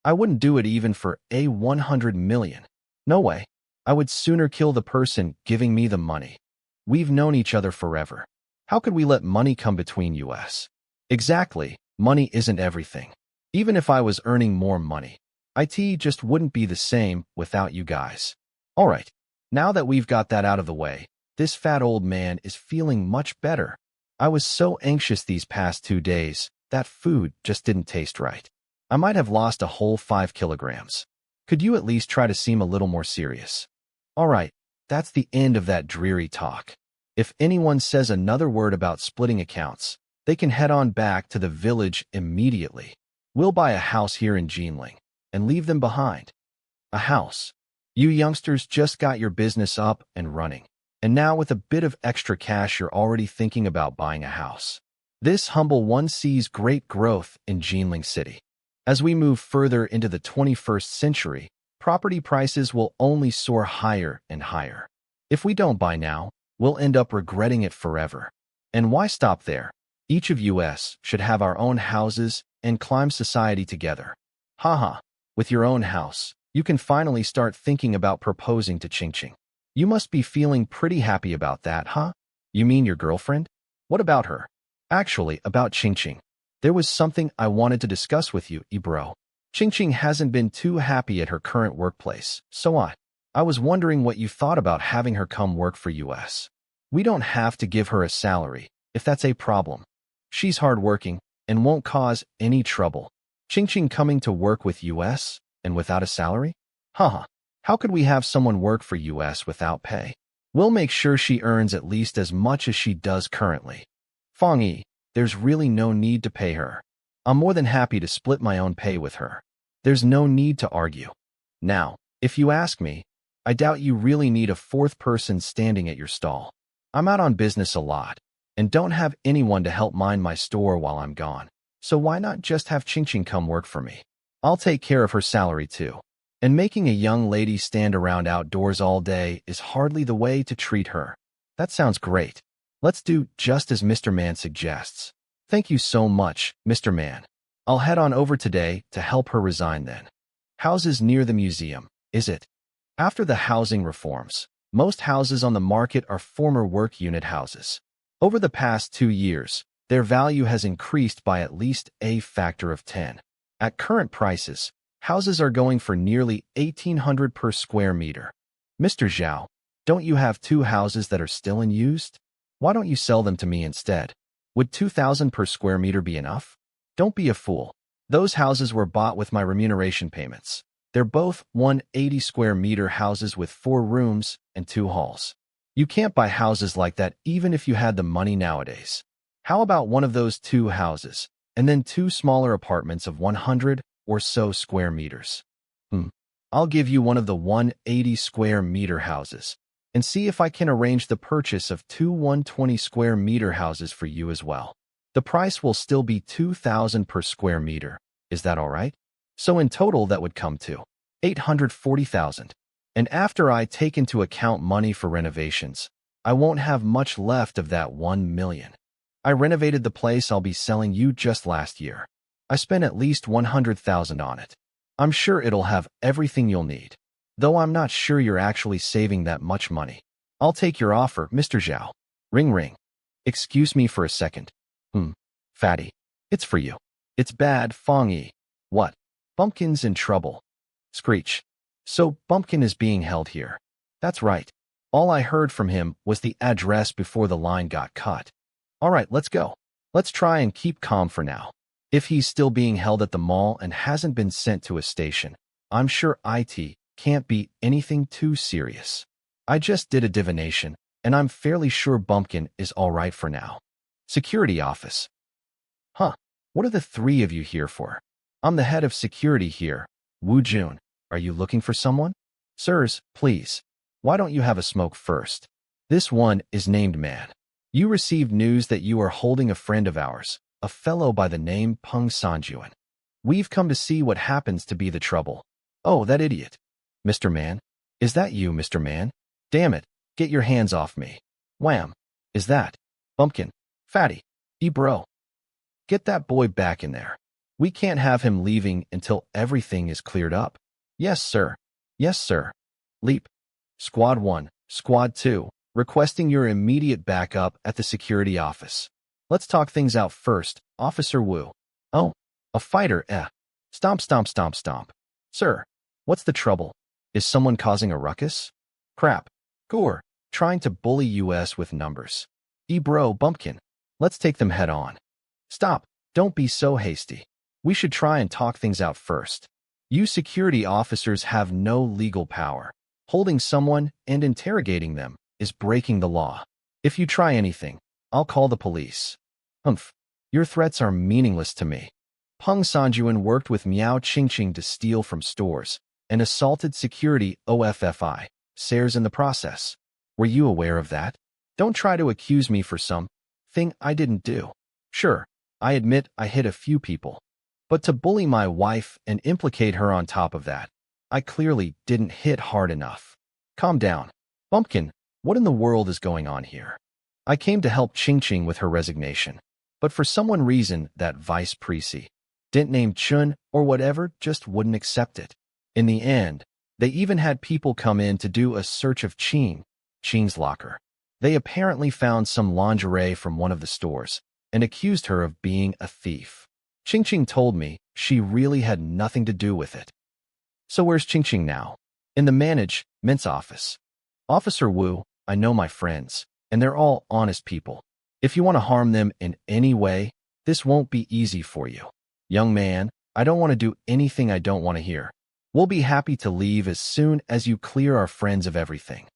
I wouldn't do it even for 100 million. No way. I would sooner kill the person giving me the money. We've known each other forever. How could we let money come between us? Exactly, money isn't everything. Even if I was earning more money, it just wouldn't be the same without you guys. Alright, now that we've got that out of the way, this fat old man is feeling much better. I was so anxious these past 2 days, that food just didn't taste right. I might have lost a whole 5 kilograms. Could you at least try to seem a little more serious? Alright, that's the end of that dreary talk. If anyone says another word about splitting accounts, they can head on back to the village immediately. We'll buy a house here in Jinling and leave them behind. A house. You youngsters just got your business up and running, and now with a bit of extra cash you're already thinking about buying a house. This humble one sees great growth in Jinling City. As we move further into the 21st century, property prices will only soar higher and higher. If we don't buy now, we'll end up regretting it forever. And why stop there? Each of us should have our own houses and climb society together. Haha, with your own house, you can finally start thinking about proposing to Ching Ching. You must be feeling pretty happy about that, huh? You mean your girlfriend? What about her? Actually, about Ching Ching. There was something I wanted to discuss with you, bro. Ching Ching hasn't been too happy at her current workplace, so I was wondering what you thought about having her come work for us. We don't have to give her a salary, if that's a problem. She's hardworking and won't cause any trouble. Ching Ching coming to work with us and without a salary? Haha, how could we have someone work for us without pay? We'll make sure she earns at least as much as she does currently. Fang Yi, there's really no need to pay her. I'm more than happy to split my own pay with her. There's no need to argue. Now, if you ask me, I doubt you really need a 4th person standing at your stall. I'm out on business a lot, and don't have anyone to help mind my store while I'm gone. So why not just have Ching Ching come work for me? I'll take care of her salary too. And making a young lady stand around outdoors all day is hardly the way to treat her. That sounds great. Let's do just as Mr. Man suggests. Thank you so much, Mr. Man. I'll head on over today to help her resign then. Houses near the museum, is it? After the housing reforms, most houses on the market are former work unit houses. Over the past 2 years, their value has increased by at least a factor of 10. At current prices, houses are going for nearly 1,800 per square meter. Mr. Zhao, don't you have 2 houses that are still in use? Why don't you sell them to me instead? Would 2,000 per square meter be enough? Don't be a fool. Those houses were bought with my remuneration payments. They're both 180 square meter houses with 4 rooms and 2 halls. You can't buy houses like that even if you had the money nowadays. How about one of those 2 houses, and then 2 smaller apartments of 100 or so square meters? I'll give you one of the 180 square meter houses, and see if I can arrange the purchase of 2 120 square meter houses for you as well. The price will still be 2,000 per square meter. Is that all right? So in total, that would come to 840,000. And after I take into account money for renovations, I won't have much left of that 1 million. I renovated the place I'll be selling you just last year. I spent at least 100,000 on it. I'm sure it'll have everything you'll need. Though I'm not sure you're actually saving that much money. I'll take your offer, Mr. Zhao. Ring ring. Excuse me for a second. Fatty. It's for you. It's bad, Fang Yi. What? Bumpkin's in trouble. Screech. So Bumpkin is being held here. That's right. All I heard from him was the address before the line got cut. All right, let's go. Let's try and keep calm for now. If he's still being held at the mall and hasn't been sent to a station, I'm sure it can't be anything too serious. I just did a divination, and I'm fairly sure Bumpkin is all right for now. Security office. What are the 3 of you here for? I'm the head of security here, Wu Jun. Are you looking for someone? Sirs, please. Why don't you have a smoke first? This one is named Man. You received news that you are holding a friend of ours, a fellow by the name Peng Sanjuan. We've come to see what happens to be the trouble. Oh, that idiot. Mr. Man? Is that you, Mr. Man? Damn it, get your hands off me. Wham. Is that Bumpkin? Fatty. Bro. Get that boy back in there. We can't have him leaving until everything is cleared up. Yes, sir. Yes, sir. Leap. Squad 1, Squad 2, requesting your immediate backup at the security office. Let's talk things out first, Officer Wu. Oh, a fighter, eh? Stomp, stomp, stomp, stomp. Sir, what's the trouble? Is someone causing a ruckus? Crap. Gore, trying to bully us with numbers. Bro, Bumpkin. Let's take them head on. Stop. Don't be so hasty. We should try and talk things out first. You security officers have no legal power. Holding someone and interrogating them is breaking the law. If you try anything, I'll call the police. Your threats are meaningless to me. Peng Sanjuan worked with Miao Qingqing to steal from stores and assaulted security OFFI, SARS in the process. Were you aware of that? Don't try to accuse me for something I didn't do. Sure, I admit I hit a few people. But to bully my wife and implicate her on top of that, I clearly didn't hit hard enough. Calm down. Bumpkin, what in the world is going on here? I came to help Qingqing with her resignation, but for some reason that vice president, named Chun or whatever, just wouldn't accept it. In the end, they even had people come in to do a search of Qing's locker. They apparently found some lingerie from one of the stores and accused her of being a thief. Qingqing told me she really had nothing to do with it. So where's Qingqing now? In the management's office. Officer Wu, I know my friends, and they're all honest people. If you want to harm them in any way, this won't be easy for you. Young man, I don't want to do anything I don't want to hear. We'll be happy to leave as soon as you clear our friends of everything.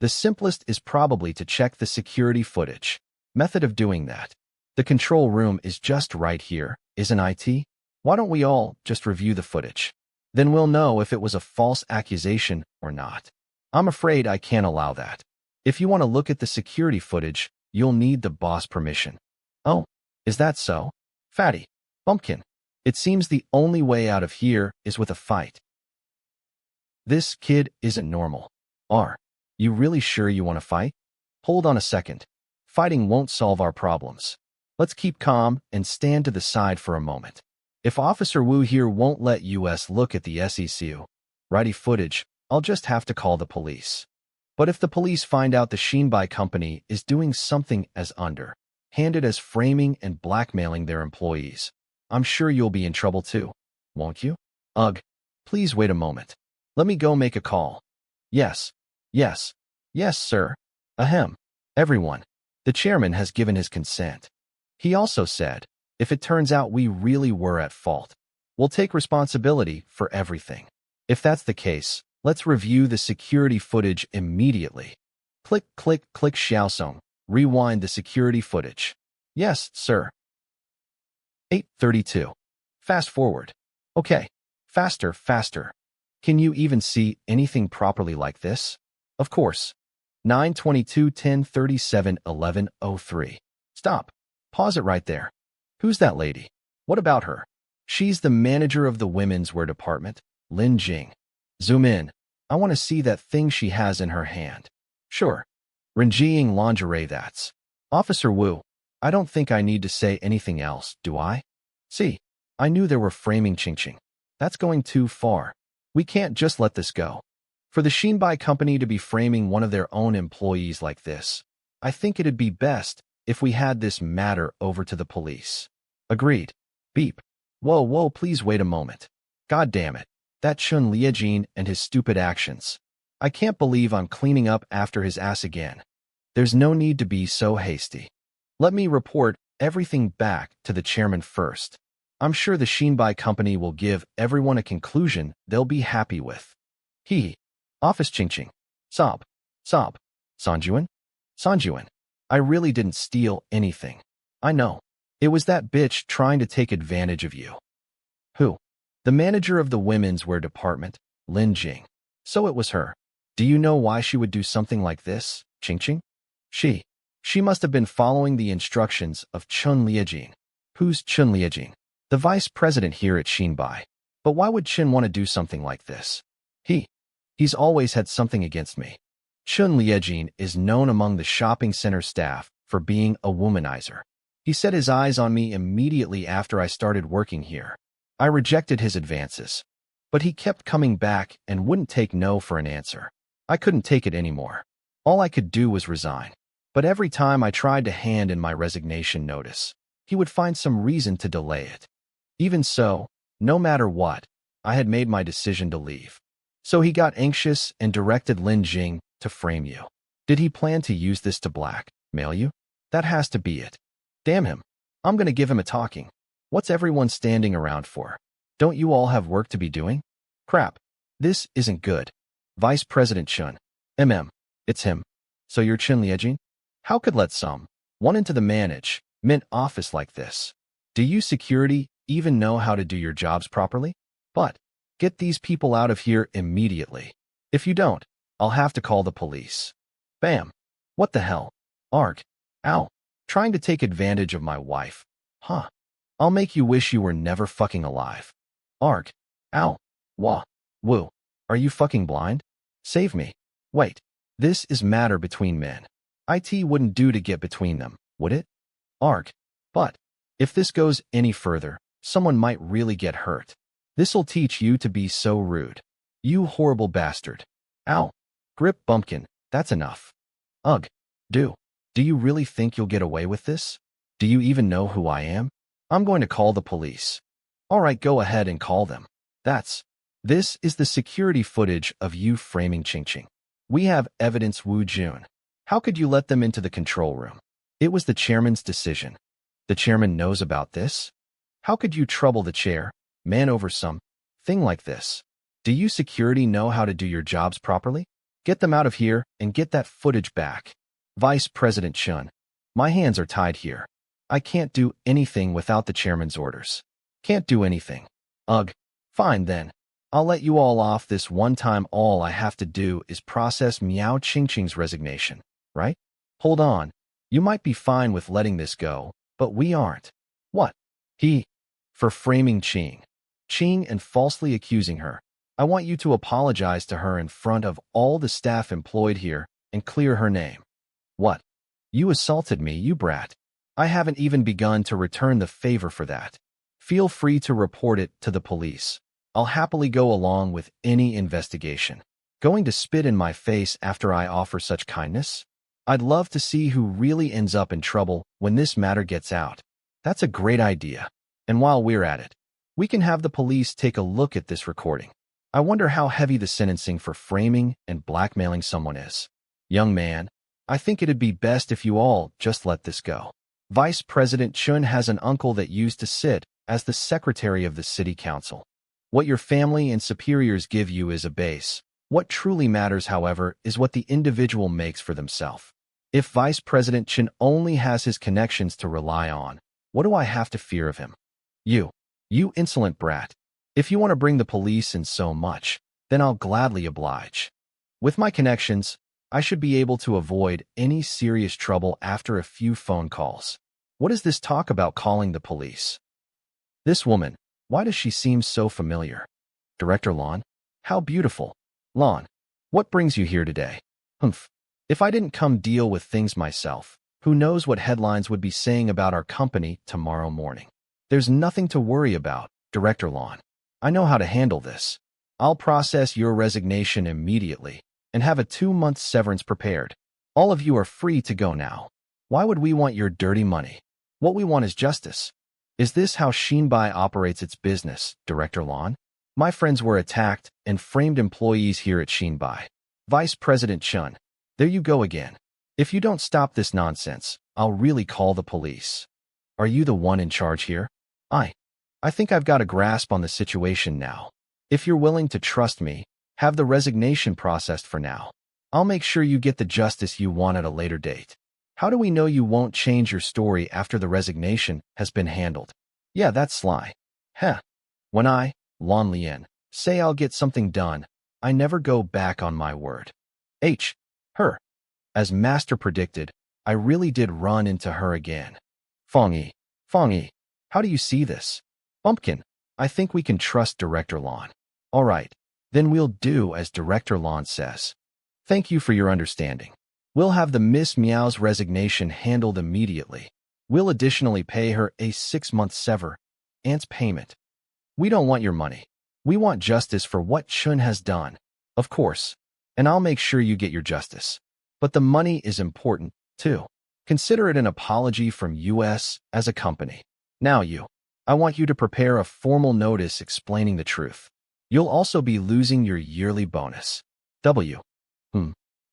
The simplest is probably to check the security footage. Method of doing that. The control room is just right here, isn't it? Why don't we all just review the footage? Then we'll know if it was a false accusation or not. I'm afraid I can't allow that. If you want to look at the security footage, you'll need the boss permission. Oh, is that so? Fatty. Bumpkin. It seems the only way out of here is with a fight. This kid isn't normal. Are you really sure you want to fight? Hold on a second. Fighting won't solve our problems. Let's keep calm and stand to the side for a moment. If Officer Wu here won't let us look at the SECU righty footage, I'll just have to call the police. But if the police find out the Shinbai company is doing something as underhanded as framing and blackmailing their employees, I'm sure you'll be in trouble too, won't you? Ugh, please wait a moment. Let me go make a call. Yes, sir. Ahem. Everyone. The chairman has given his consent. He also said, if it turns out we really were at fault, we'll take responsibility for everything. If that's the case, let's review the security footage immediately. Click, click, click Xiaosong. Rewind the security footage. Yes, sir. 8:32. Fast forward. Okay. Faster, faster. Can you even see anything properly like this? Of course. 9:22, 10:37, 11:03. Stop. Pause it right there. Who's that lady? What about her? She's the manager of the women's wear department, Lin Jing. Zoom in. I want to see that thing she has in her hand. Sure. Renjing lingerie, that's. Officer Wu, I don't think I need to say anything else, do I? See, I knew there were framing Qingqing. That's going too far. We can't just let this go. For the Xinbai company to be framing one of their own employees like this, I think it'd be best if we had this matter over to the police. Agreed. Beep. Whoa, whoa, please wait a moment. God damn it. That Chun Liejin and his stupid actions. I can't believe I'm cleaning up after his ass again. There's no need to be so hasty. Let me report everything back to the chairman first. I'm sure the Xinbai company will give everyone a conclusion they'll be happy with. Office Qingqing. Sob. Sob. Sanjuan? Sanjuan. I really didn't steal anything. I know. It was that bitch trying to take advantage of you. Who? The manager of the women's wear department, Lin Jing. So it was her. Do you know why she would do something like this, Qingqing? She must have been following the instructions of Chun Liejin. Who's Chun Liejin? The vice president here at Xinbai. But why would Chen want to do something like this? He's always had something against me. Chun Liejin is known among the shopping center staff for being a womanizer. He set his eyes on me immediately after I started working here. I rejected his advances. But he kept coming back and wouldn't take no for an answer. I couldn't take it anymore. All I could do was resign. But every time I tried to hand in my resignation notice, he would find some reason to delay it. Even so, no matter what, I had made my decision to leave. So he got anxious and directed Lin Jing to frame you. Did he plan to use this to blackmail you? That has to be it. Damn him. I'm gonna give him a talking. What's everyone standing around for? Don't you all have work to be doing? Crap. This isn't good. Vice President Chun. It's him. So you're Chun Liejin? How could let one into the management office like this? Do you security even know how to do your jobs properly? But get these people out of here immediately. If you don't, I'll have to call the police. Bam. What the hell? Arg. Ow. Trying to take advantage of my wife. Huh. I'll make you wish you were never fucking alive. Arg. Ow. Wah. Woo. Are you fucking blind? Save me. Wait. This is matter between men. IT wouldn't do to get between them, would it? Arg. But if this goes any further, someone might really get hurt. This'll teach you to be so rude. You horrible bastard. Ow. Grip bumpkin, that's enough. Ugh. Do you really think you'll get away with this? Do you even know who I am? I'm going to call the police. Alright, go ahead and call them. This is the security footage of you framing Qingqing. We have evidence, Wu Jun. How could you let them into the control room? It was the chairman's decision. The chairman knows about this? How could you trouble the chair, man, over some thing like this? Do you security know how to do your jobs properly? Get them out of here and get that footage back. Vice President Chun. My hands are tied here. I can't do anything without the chairman's orders. Can't do anything. Ugh. Fine then. I'll let you all off this one time. All I have to do is process Miao Qingqing's resignation, right? Hold on. You might be fine with letting this go, but we aren't. What? For framing Qing and falsely accusing her. I want you to apologize to her in front of all the staff employed here and clear her name. What? You assaulted me, you brat. I haven't even begun to return the favor for that. Feel free to report it to the police. I'll happily go along with any investigation. Going to spit in my face after I offer such kindness? I'd love to see who really ends up in trouble when this matter gets out. That's a great idea. And while we're at it, we can have the police take a look at this recording. I wonder how heavy the sentencing for framing and blackmailing someone is. Young man, I think it'd be best if you all just let this go. Vice President Chun has an uncle that used to sit as the secretary of the city council. What your family and superiors give you is a base. What truly matters, however, is what the individual makes for themselves. If Vice President Chen only has his connections to rely on, what do I have to fear of him? You insolent brat. If you want to bring the police in so much, then I'll gladly oblige. With my connections, I should be able to avoid any serious trouble after a few phone calls. What is this talk about calling the police? This woman, why does she seem so familiar? Director Lon? How beautiful. Lon, what brings you here today? Humph. If I didn't come deal with things myself, who knows what headlines would be saying about our company tomorrow morning? There's nothing to worry about, Director Lon. I know how to handle this. I'll process your resignation immediately and have a 2-month severance prepared. All of you are free to go now. Why would we want your dirty money? What we want is justice. Is this how Shinbai operates its business, Director Lon? My friends were attacked and framed employees here at Shinbai. Vice President Chen, there you go again. If you don't stop this nonsense, I'll really call the police. Are you the one in charge here? I think I've got a grasp on the situation now. If you're willing to trust me, have the resignation processed for now. I'll make sure you get the justice you want at a later date. How do we know you won't change your story after the resignation has been handled? Yeah, that's sly. Heh. When I, Lon Lian, say I'll get something done, I never go back on my word. Her. As Master predicted, I really did run into her again. Fang Yi, how do you see this? Bumpkin, I think we can trust Director Lon. All right, then we'll do as Director Lon says. Thank you for your understanding. We'll have the Miss Meow's resignation handled immediately. We'll additionally pay her a 6-month severance payment. We don't want your money. We want justice for what Chun has done. Of course. And I'll make sure you get your justice. But the money is important, too. Consider it an apology from US as a company. Now I want you to prepare a formal notice explaining the truth. You'll also be losing your yearly bonus.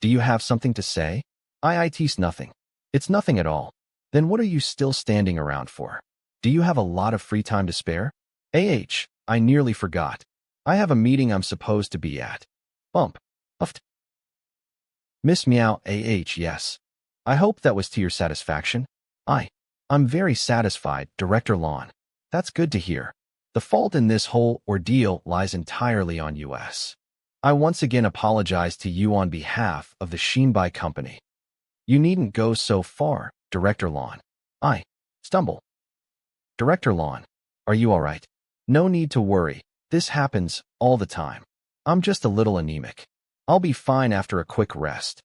Do you have something to say? It's nothing. It's nothing at all. Then what are you still standing around for? Do you have a lot of free time to spare? I nearly forgot. I have a meeting I'm supposed to be at. Uft. Miss Meow, yes. I hope that was to your satisfaction. I'm very satisfied, Director Lon. That's good to hear. The fault in this whole ordeal lies entirely on US. I once again apologize to you on behalf of the Shinbai Company. You needn't go so far, Director Lon. I stumble. Director Lon, are you all right? No need to worry. This happens all the time. I'm just a little anemic. I'll be fine after a quick rest.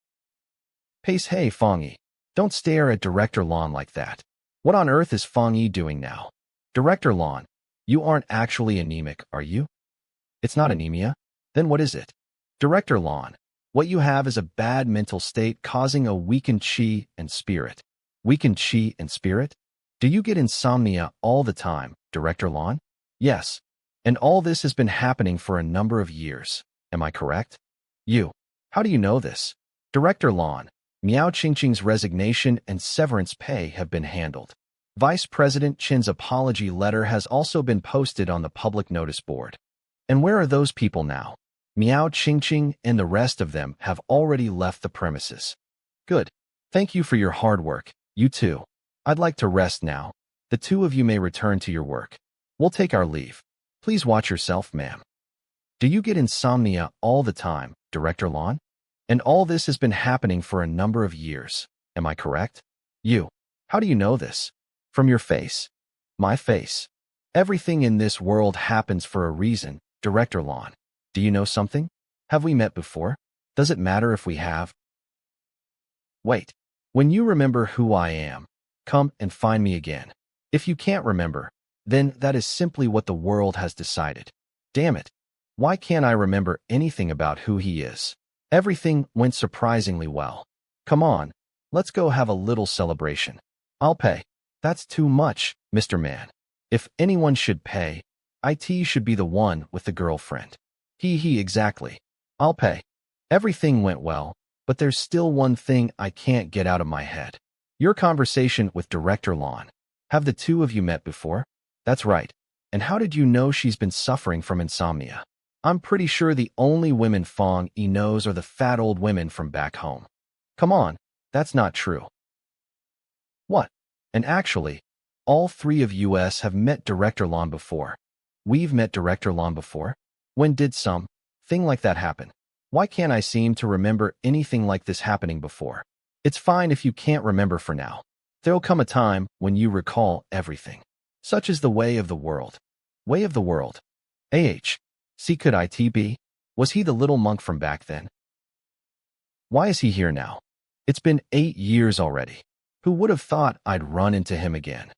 Hey, Fang Yi. Don't stare at Director Lon like that. What on earth is Fang Yi doing now? Director Lon, you aren't actually anemic, are you? It's not anemia. Then what is it? Director Lon, what you have is a bad mental state causing a weakened chi and spirit. Weakened chi and spirit? Do you get insomnia all the time, Director Lon? Yes. And all this has been happening for a number of years. Am I correct? How do you know this? Director Lon, Miao Qingqing's resignation and severance pay have been handled. Vice President Chen's apology letter has also been posted on the public notice board. And where are those people now? Miao Qingqing and the rest of them have already left the premises. Good. Thank you for your hard work, you too. I'd like to rest now. The two of you may return to your work. We'll take our leave. Please watch yourself, ma'am. Do you get insomnia all the time, Director Lon? And all this has been happening for a number of years. Am I correct? How do you know this? From your face. My face. Everything in this world happens for a reason, Director Lon. Do you know something? Have we met before? Does it matter if we have? Wait. When you remember who I am, come and find me again. If you can't remember, then that is simply what the world has decided. Damn it. Why can't I remember anything about who he is? Everything went surprisingly well. Come on, let's go have a little celebration. I'll pay. That's too much, Mr. Man. If anyone should pay, IT should be the one with the girlfriend. Exactly. I'll pay. Everything went well, but there's still one thing I can't get out of my head. Your conversation with Director Lon. Have the two of you met before? That's right. And how did you know she's been suffering from insomnia? I'm pretty sure the only women Fang Yi knows are the fat old women from back home. Come on, that's not true. What? And actually, all three of us have met Director Lon before. We've met Director Lon before? When did some thing like that happen? Why can't I seem to remember anything like this happening before? It's fine if you can't remember for now. There'll come a time when you recall everything. Such is the way of the world. Way of the world. See, could it be? Was he the little monk from back then? Why is he here now? It's been 8 years already. Who would have thought I'd run into him again?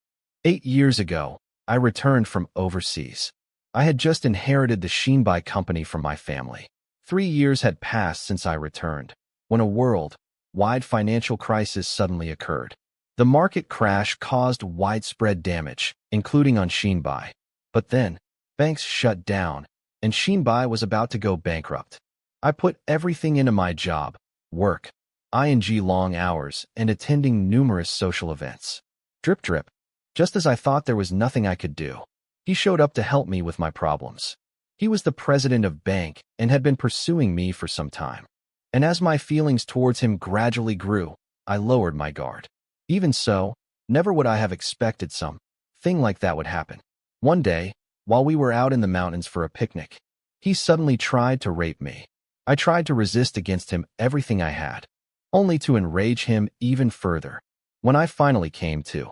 8 years ago, I returned from overseas. I had just inherited the Shinbai company from my family. 3 years had passed since I returned, when a world-wide financial crisis suddenly occurred. The market crash caused widespread damage, including on Shinbai. But then, banks shut down, and Shinbai was about to go bankrupt. I put everything into my job, work, long hours, and attending numerous social events. Drip drip. Just as I thought there was nothing I could do, he showed up to help me with my problems. He was the president of bank and had been pursuing me for some time. And as my feelings towards him gradually grew, I lowered my guard. Even so, never would I have expected something like that would happen. One day, while we were out in the mountains for a picnic, he suddenly tried to rape me. I tried to resist against him everything I had, only to enrage him even further. When I finally came to,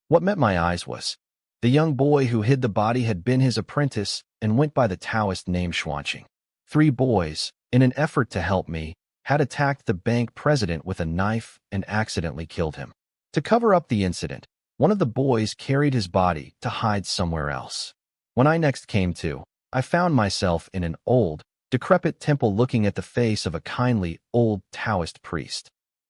what met my eyes was the young boy who hid the body had been his apprentice and went by the Daoist name Xuanqing. 3 boys, in an effort to help me, had attacked the bank president with a knife and accidentally killed him. To cover up the incident, one of the boys carried his body to hide somewhere else. When I next came to, I found myself in an old, decrepit temple looking at the face of a kindly, old Taoist priest.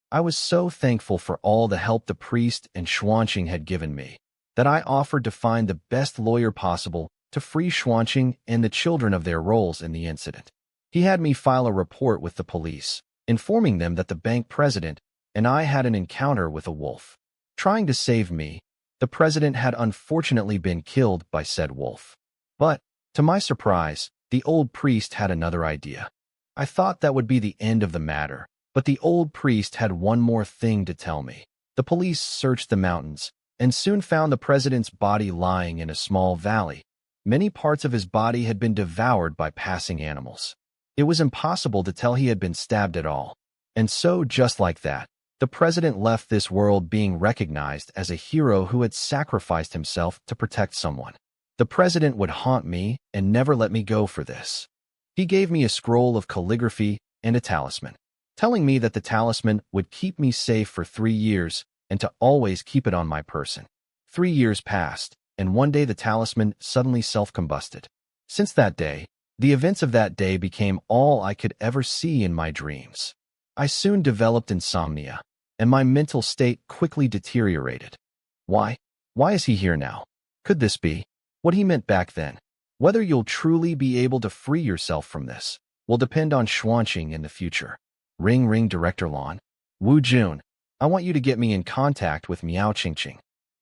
I was so thankful for all the help the priest and Xuanqing had given me, that I offered to find the best lawyer possible to free Xuanqing and the children of their roles in the incident. He had me file a report with the police, informing them that the bank president and I had an encounter with a wolf. Trying to save me, the president had unfortunately been killed by said wolf. But, to my surprise, the old priest had another idea. I thought that would be the end of the matter, but the old priest had one more thing to tell me. The police searched the mountains and soon found the president's body lying in a small valley. Many parts of his body had been devoured by passing animals. It was impossible to tell he had been stabbed at all. And so, just like that, the president left this world being recognized as a hero who had sacrificed himself to protect someone. The president would haunt me and never let me go for this. He gave me a scroll of calligraphy and a talisman, telling me that the talisman would keep me safe for 3 years and to always keep it on my person. 3 years passed, and one day the talisman suddenly self-combusted. Since that day, the events of that day became all I could ever see in my dreams. I soon developed insomnia, and my mental state quickly deteriorated. Why? Why is he here now? Could this be what he meant back then? Whether you'll truly be able to free yourself from this will depend on Xuanqing in the future. Ring ring Director Lon. Wu Jun, I want you to get me in contact with Miao Qingqing.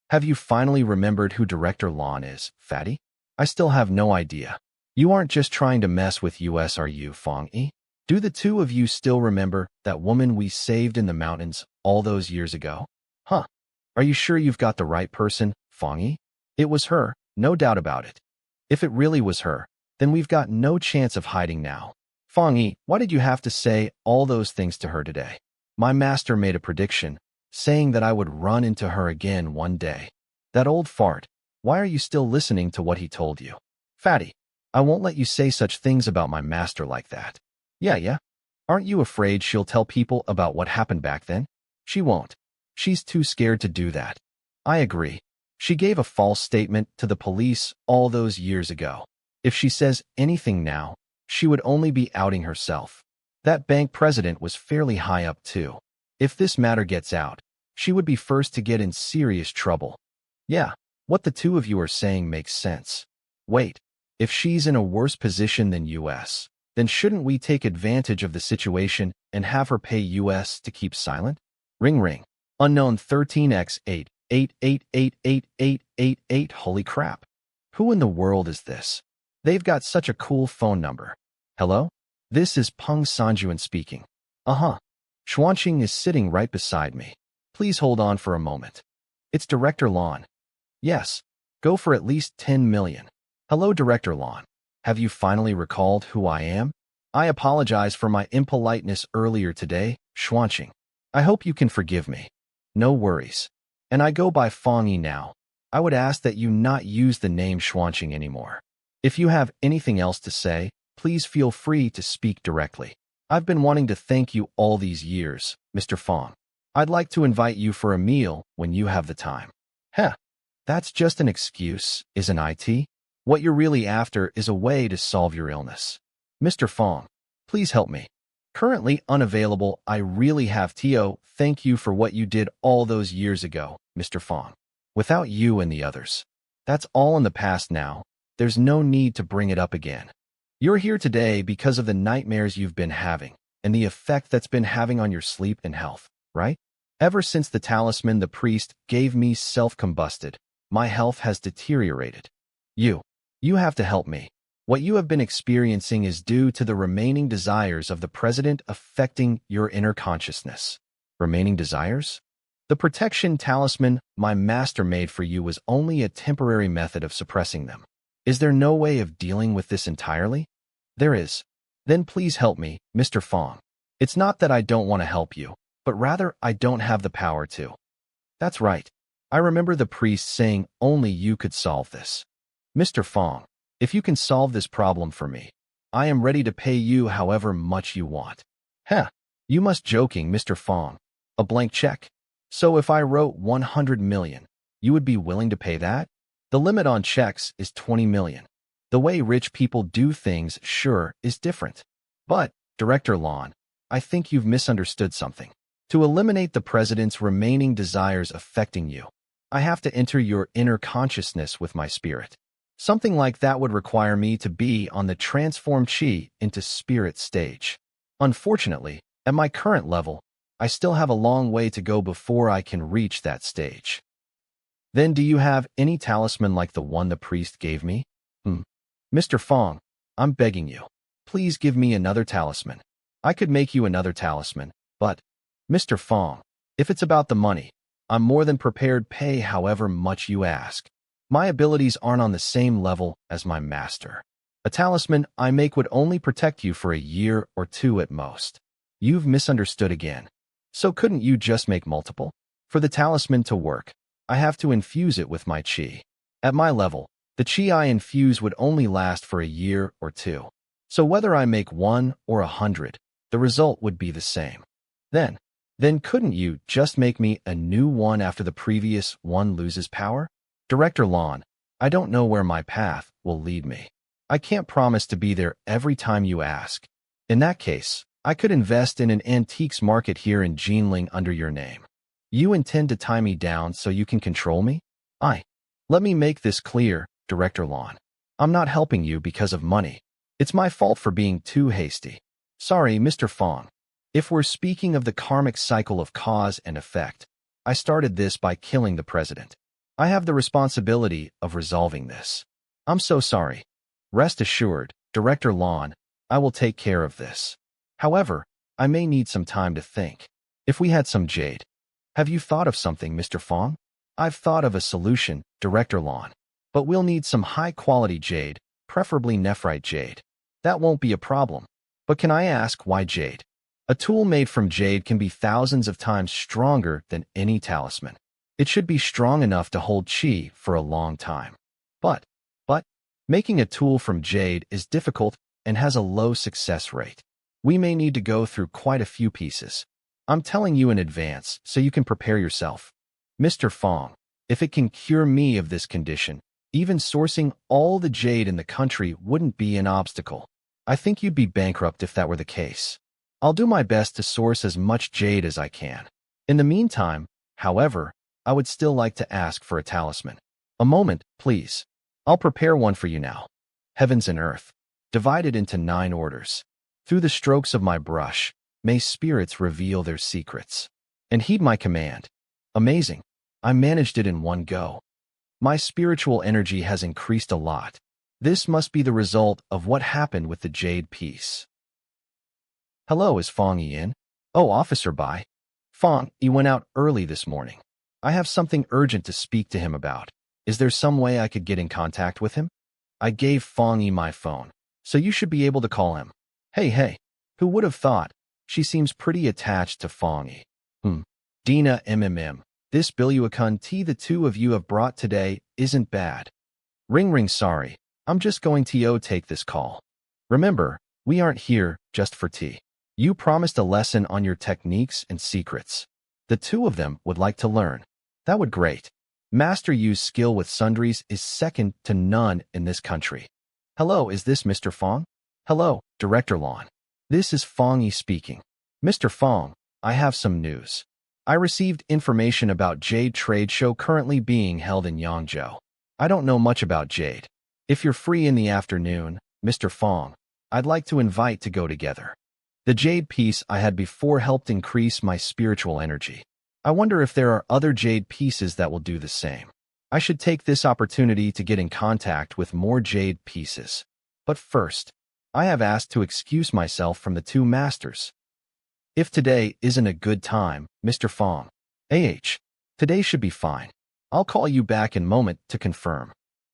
Have you finally remembered who Director Lon is, fatty? I still have no idea. You aren't just trying to mess with us, are you, Fang Yi? Do the two of you still remember that woman we saved in the mountains all those years ago? Huh. Are you sure you've got the right person, Fang Yi? It was her, no doubt about it. If it really was her, then we've got no chance of hiding now. Fang Yi, why did you have to say all those things to her today? My master made a prediction, saying that I would run into her again one day. That old fart. Why are you still listening to what he told you? Fatty, I won't let you say such things about my master like that. Yeah. Aren't you afraid she'll tell people about what happened back then? She won't. She's too scared to do that. I agree. She gave a false statement to the police all those years ago. If she says anything now, she would only be outing herself. That bank president was fairly high up too. If this matter gets out, she would be first to get in serious trouble. Yeah, what the two of you are saying makes sense. Wait, if she's in a worse position than us, then shouldn't we take advantage of the situation and have her pay us to keep silent? Ring ring. Unknown 13x888888888. Holy crap. Who in the world is this? They've got such a cool phone number. Hello? This is Peng Sanjuan speaking. Uh-huh. Xuanqing is sitting right beside me. Please hold on for a moment. It's Director Lan. Yes. Go for at least 10 million. Hello, Director Lan. Have you finally recalled who I am? I apologize for my impoliteness earlier today, Xuanqing. I hope you can forgive me. No worries. And I go by Fang Yi now. I would ask that you not use the name Xuanqing anymore. If you have anything else to say, please feel free to speak directly. I've been wanting to thank you all these years, Mr. Fang. I'd like to invite you for a meal when you have the time. Heh. That's just an excuse, isn't it? What you're really after is a way to solve your illness. Mr. Fang, please help me. Currently unavailable, I really have to thank you for what you did all those years ago, Mr. Fang. Without you and the others. That's all in the past now. There's no need to bring it up again. You're here today because of the nightmares you've been having and the effect that's been having on your sleep and health, right? Ever since the talisman the priest gave me self-combusted, my health has deteriorated. You have to help me. What you have been experiencing is due to the remaining desires of the president affecting your inner consciousness. Remaining desires? The protection talisman my master made for you was only a temporary method of suppressing them. Is there no way of dealing with this entirely? There is. Then please help me, Mr. Fang. It's not that I don't want to help you, but rather I don't have the power to. That's right. I remember the priest saying only you could solve this. Mr. Fang, if you can solve this problem for me, I am ready to pay you however much you want. Heh, you must joking, Mr. Fang. A blank check. So if I wrote 100 million, you would be willing to pay that? The limit on checks is 20 million. The way rich people do things, sure, is different. But, Director Lan, I think you've misunderstood something. To eliminate the president's remaining desires affecting you, I have to enter your inner consciousness with my spirit. Something like that would require me to be on the transformed chi into spirit stage. Unfortunately, at my current level, I still have a long way to go before I can reach that stage. Then do you have any talisman like the one the priest gave me? Mr. Fang, I'm begging you. Please give me another talisman. I could make you another talisman, but, Mr. Fang, if it's about the money, I'm more than prepared to pay however much you ask. My abilities aren't on the same level as my master. A talisman I make would only protect you for a year or two at most. You've misunderstood again. So couldn't you just make multiple? For the talisman to work, I have to infuse it with my chi. At my level, the chi I infuse would only last for a year or two. So whether I make 1 or 100, the result would be the same. Then couldn't you just make me a new one after the previous one loses power? Director Lan, I don't know where my path will lead me. I can't promise to be there every time you ask. In that case, I could invest in an antiques market here in Jinling under your name. You intend to tie me down so you can control me? Let me make this clear, Director Lan. I'm not helping you because of money. It's my fault for being too hasty. Sorry, Mr. Fang. If we're speaking of the karmic cycle of cause and effect, I started this by killing the president. I have the responsibility of resolving this. I'm so sorry. Rest assured, Director Lan, I will take care of this. However, I may need some time to think. If we had some jade. Have you thought of something, Mr. Fang? I've thought of a solution, Director Lan. But we'll need some high-quality jade, preferably nephrite jade. That won't be a problem. But can I ask why jade? A tool made from jade can be thousands of times stronger than any talisman. It should be strong enough to hold chi for a long time. But, making a tool from jade is difficult and has a low success rate. We may need to go through quite a few pieces. I'm telling you in advance so you can prepare yourself. Mr. Fang, if it can cure me of this condition, even sourcing all the jade in the country wouldn't be an obstacle. I think you'd be bankrupt if that were the case. I'll do my best to source as much jade as I can. In the meantime, however, I would still like to ask for a talisman. A moment, please. I'll prepare one for you now. Heavens and earth, divided into 9 orders. Through the strokes of my brush, may spirits reveal their secrets. And heed my command. Amazing. I managed it in one go. My spiritual energy has increased a lot. This must be the result of what happened with the jade piece. Hello, is Fang Yi in? Oh, Officer Bai. Fang Yi went out early this morning. I have something urgent to speak to him about. Is there some way I could get in contact with him? I gave Fang Yi my phone, so you should be able to call him. Hey, who would have thought? She seems pretty attached to Fang Yi. Dina this Biluakun tea the two of you have brought today isn't bad. Ring, sorry. I'm just going to take this call. Remember, we aren't here just for tea. You promised a lesson on your techniques and secrets. The two of them would like to learn. That would great. Master Yu's skill with sundries is second to none in this country. Hello, is this Mr. Fang? Hello, Director Lon. This is Fang Yi speaking. Mr. Fang, I have some news. I received information about Jade Trade Show currently being held in Yangzhou. I don't know much about Jade. If you're free in the afternoon, Mr. Fang, I'd like to invite to go together. The Jade piece I had before helped increase my spiritual energy. I wonder if there are other Jade pieces that will do the same. I should take this opportunity to get in contact with more Jade pieces. But first, I have asked to excuse myself from the two masters. If today isn't a good time, Mr. Fang, today should be fine. I'll call you back in a moment to confirm.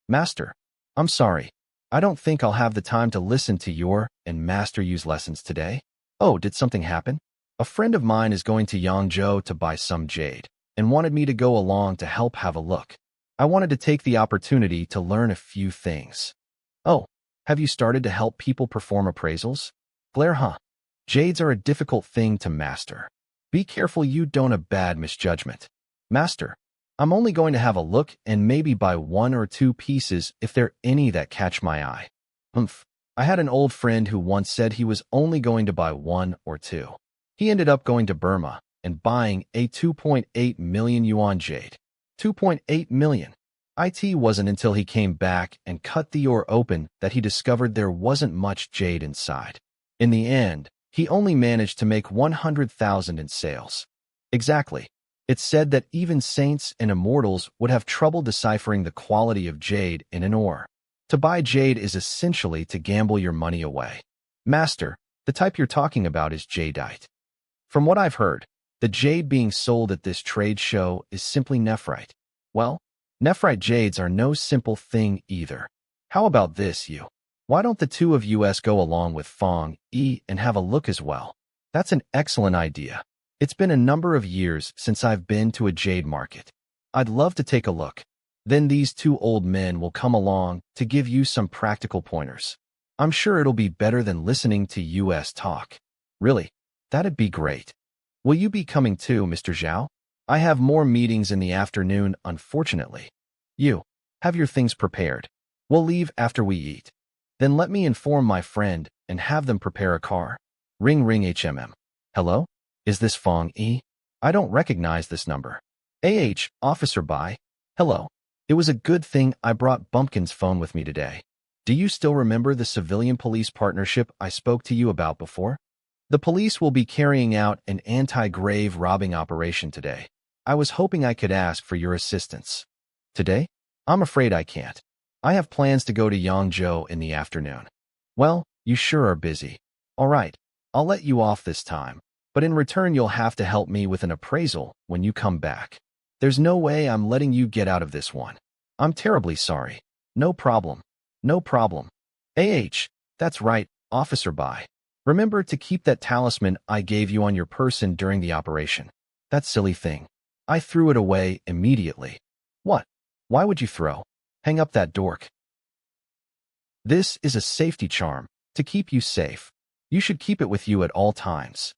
Master, I'm sorry. I don't think I'll have the time to listen to your and Master Yu's lessons today. Oh, did something happen? A friend of mine is going to Yangzhou to buy some jade and wanted me to go along to help have a look. I wanted to take the opportunity to learn a few things. Oh, have you started to help people perform appraisals? Glare, Jades are a difficult thing to master. Be careful you don't a bad misjudgment. Master, I'm only going to have a look and maybe buy 1 or 2 pieces if there are any that catch my eye. I had an old friend who once said he was only going to buy 1 or 2. He ended up going to Burma and buying a 2.8 million yuan jade. 2.8 million. It wasn't until he came back and cut the ore open that he discovered there wasn't much jade inside. In the end, he only managed to make 100,000 in sales. Exactly. It's said that even saints and immortals would have trouble deciphering the quality of jade in an ore. To buy jade is essentially to gamble your money away. Master, the type you're talking about is jadeite. From what I've heard, the jade being sold at this trade show is simply nephrite. Well, nephrite jades are no simple thing either. How about this, you? Why don't the two of us go along with Fang Yi and have a look as well? That's an excellent idea. It's been a number of years since I've been to a jade market. I'd love to take a look. Then these two old men will come along to give you some practical pointers. I'm sure it'll be better than listening to US talk. Really, that'd be great. Will you be coming too, Mr. Zhao? I have more meetings in the afternoon, unfortunately. You, have your things prepared. We'll leave after we eat. Then let me inform my friend and have them prepare a car. Ring, Hello? Is this Fang Yi? I don't recognize this number. Officer Bai. Hello. It was a good thing I brought Bumpkin's phone with me today. Do you still remember the civilian police partnership I spoke to you about before? The police will be carrying out an anti-grave robbing operation today. I was hoping I could ask for your assistance. Today? I'm afraid I can't. I have plans to go to Yangzhou in the afternoon. Well, you sure are busy. All right, I'll let you off this time, but in return you'll have to help me with an appraisal when you come back. There's no way I'm letting you get out of this one. I'm terribly sorry. No problem. No problem. That's right, Officer Bai. Remember to keep that talisman I gave you on your person during the operation. That silly thing. I threw it away immediately. What? Why would you throw? Hang up that dork. This is a safety charm to keep you safe. You should keep it with you at all times.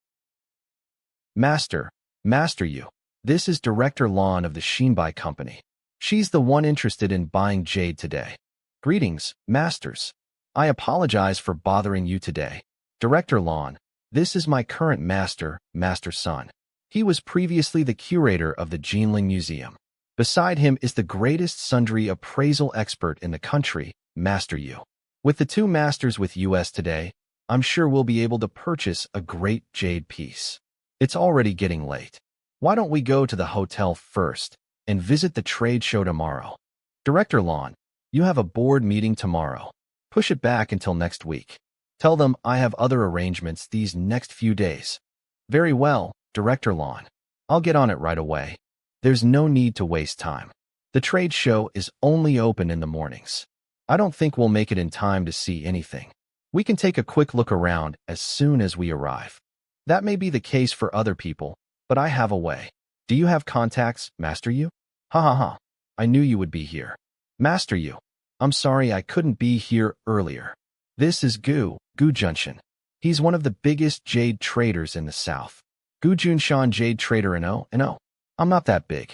Master you. This is Director Lon of the Shinbai Company. She's the one interested in buying jade today. Greetings, masters. I apologize for bothering you today. Director Lon, this is my current master, Master Sun. He was previously the curator of the Jinling Museum. Beside him is the greatest sundry appraisal expert in the country, Master Yu. With the two masters with us today, I'm sure we'll be able to purchase a great jade piece. It's already getting late. Why don't we go to the hotel first and visit the trade show tomorrow? Director Lon, you have a board meeting tomorrow. Push it back until next week. Tell them I have other arrangements these next few days. Very well, Director Lon. I'll get on it right away. There's no need to waste time. The trade show is only open in the mornings. I don't think we'll make it in time to see anything. We can take a quick look around as soon as we arrive. That may be the case for other people, but I have a way. Do you have contacts, Master Yu? Ha ha ha. I knew you would be here. Master Yu, I'm sorry I couldn't be here earlier. This is Gu Junshan. He's one of the biggest jade traders in the south. Gu Junshan Jade Trader No. I'm not that big.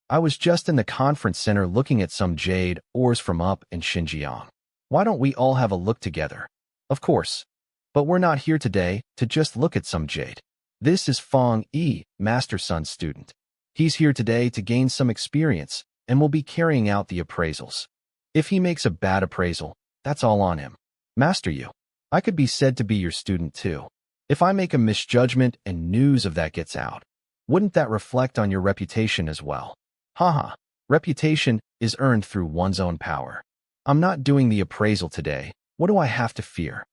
I was just in the conference center looking at some jade ores from up in Xinjiang. Why don't we all have a look together? Of course. But we're not here today to just look at some jade. This is Fang Yi, Master Sun's student. He's here today to gain some experience and will be carrying out the appraisals. If he makes a bad appraisal, that's all on him. Master Yu, I could be said to be your student too. If I make a misjudgment and news of that gets out, wouldn't that reflect on your reputation as well? Haha, reputation is earned through one's own power. I'm not doing the appraisal today. What do I have to fear?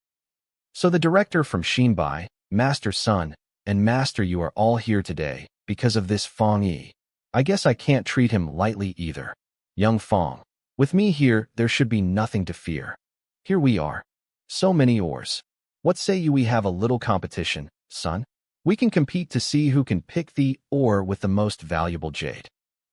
So the director from Xinbai, Master Sun, and Master Yu are all here today because of this Fang Yi. I guess I can't treat him lightly either. Young Fang, with me here, there should be nothing to fear. Here we are. So many ores. What say you we have a little competition, son? We can compete to see who can pick the ore with the most valuable jade.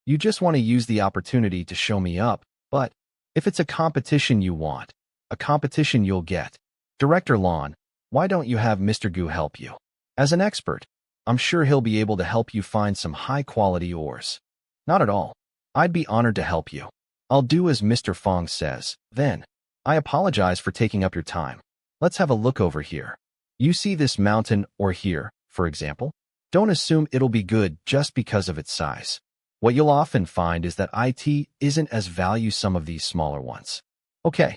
You just want to use the opportunity to show me up, but if it's a competition you want, a competition you'll get. Director Lon, why don't you have Mr. Gu help you? As an expert, I'm sure he'll be able to help you find some high-quality ores. Not at all. I'd be honored to help you. I'll do as Mr. Fang says. Then, I apologize for taking up your time. Let's have a look over here. You see this mountain or here, for example? Don't assume it'll be good just because of its size. What you'll often find is that it isn't as value some of these smaller ones. Okay.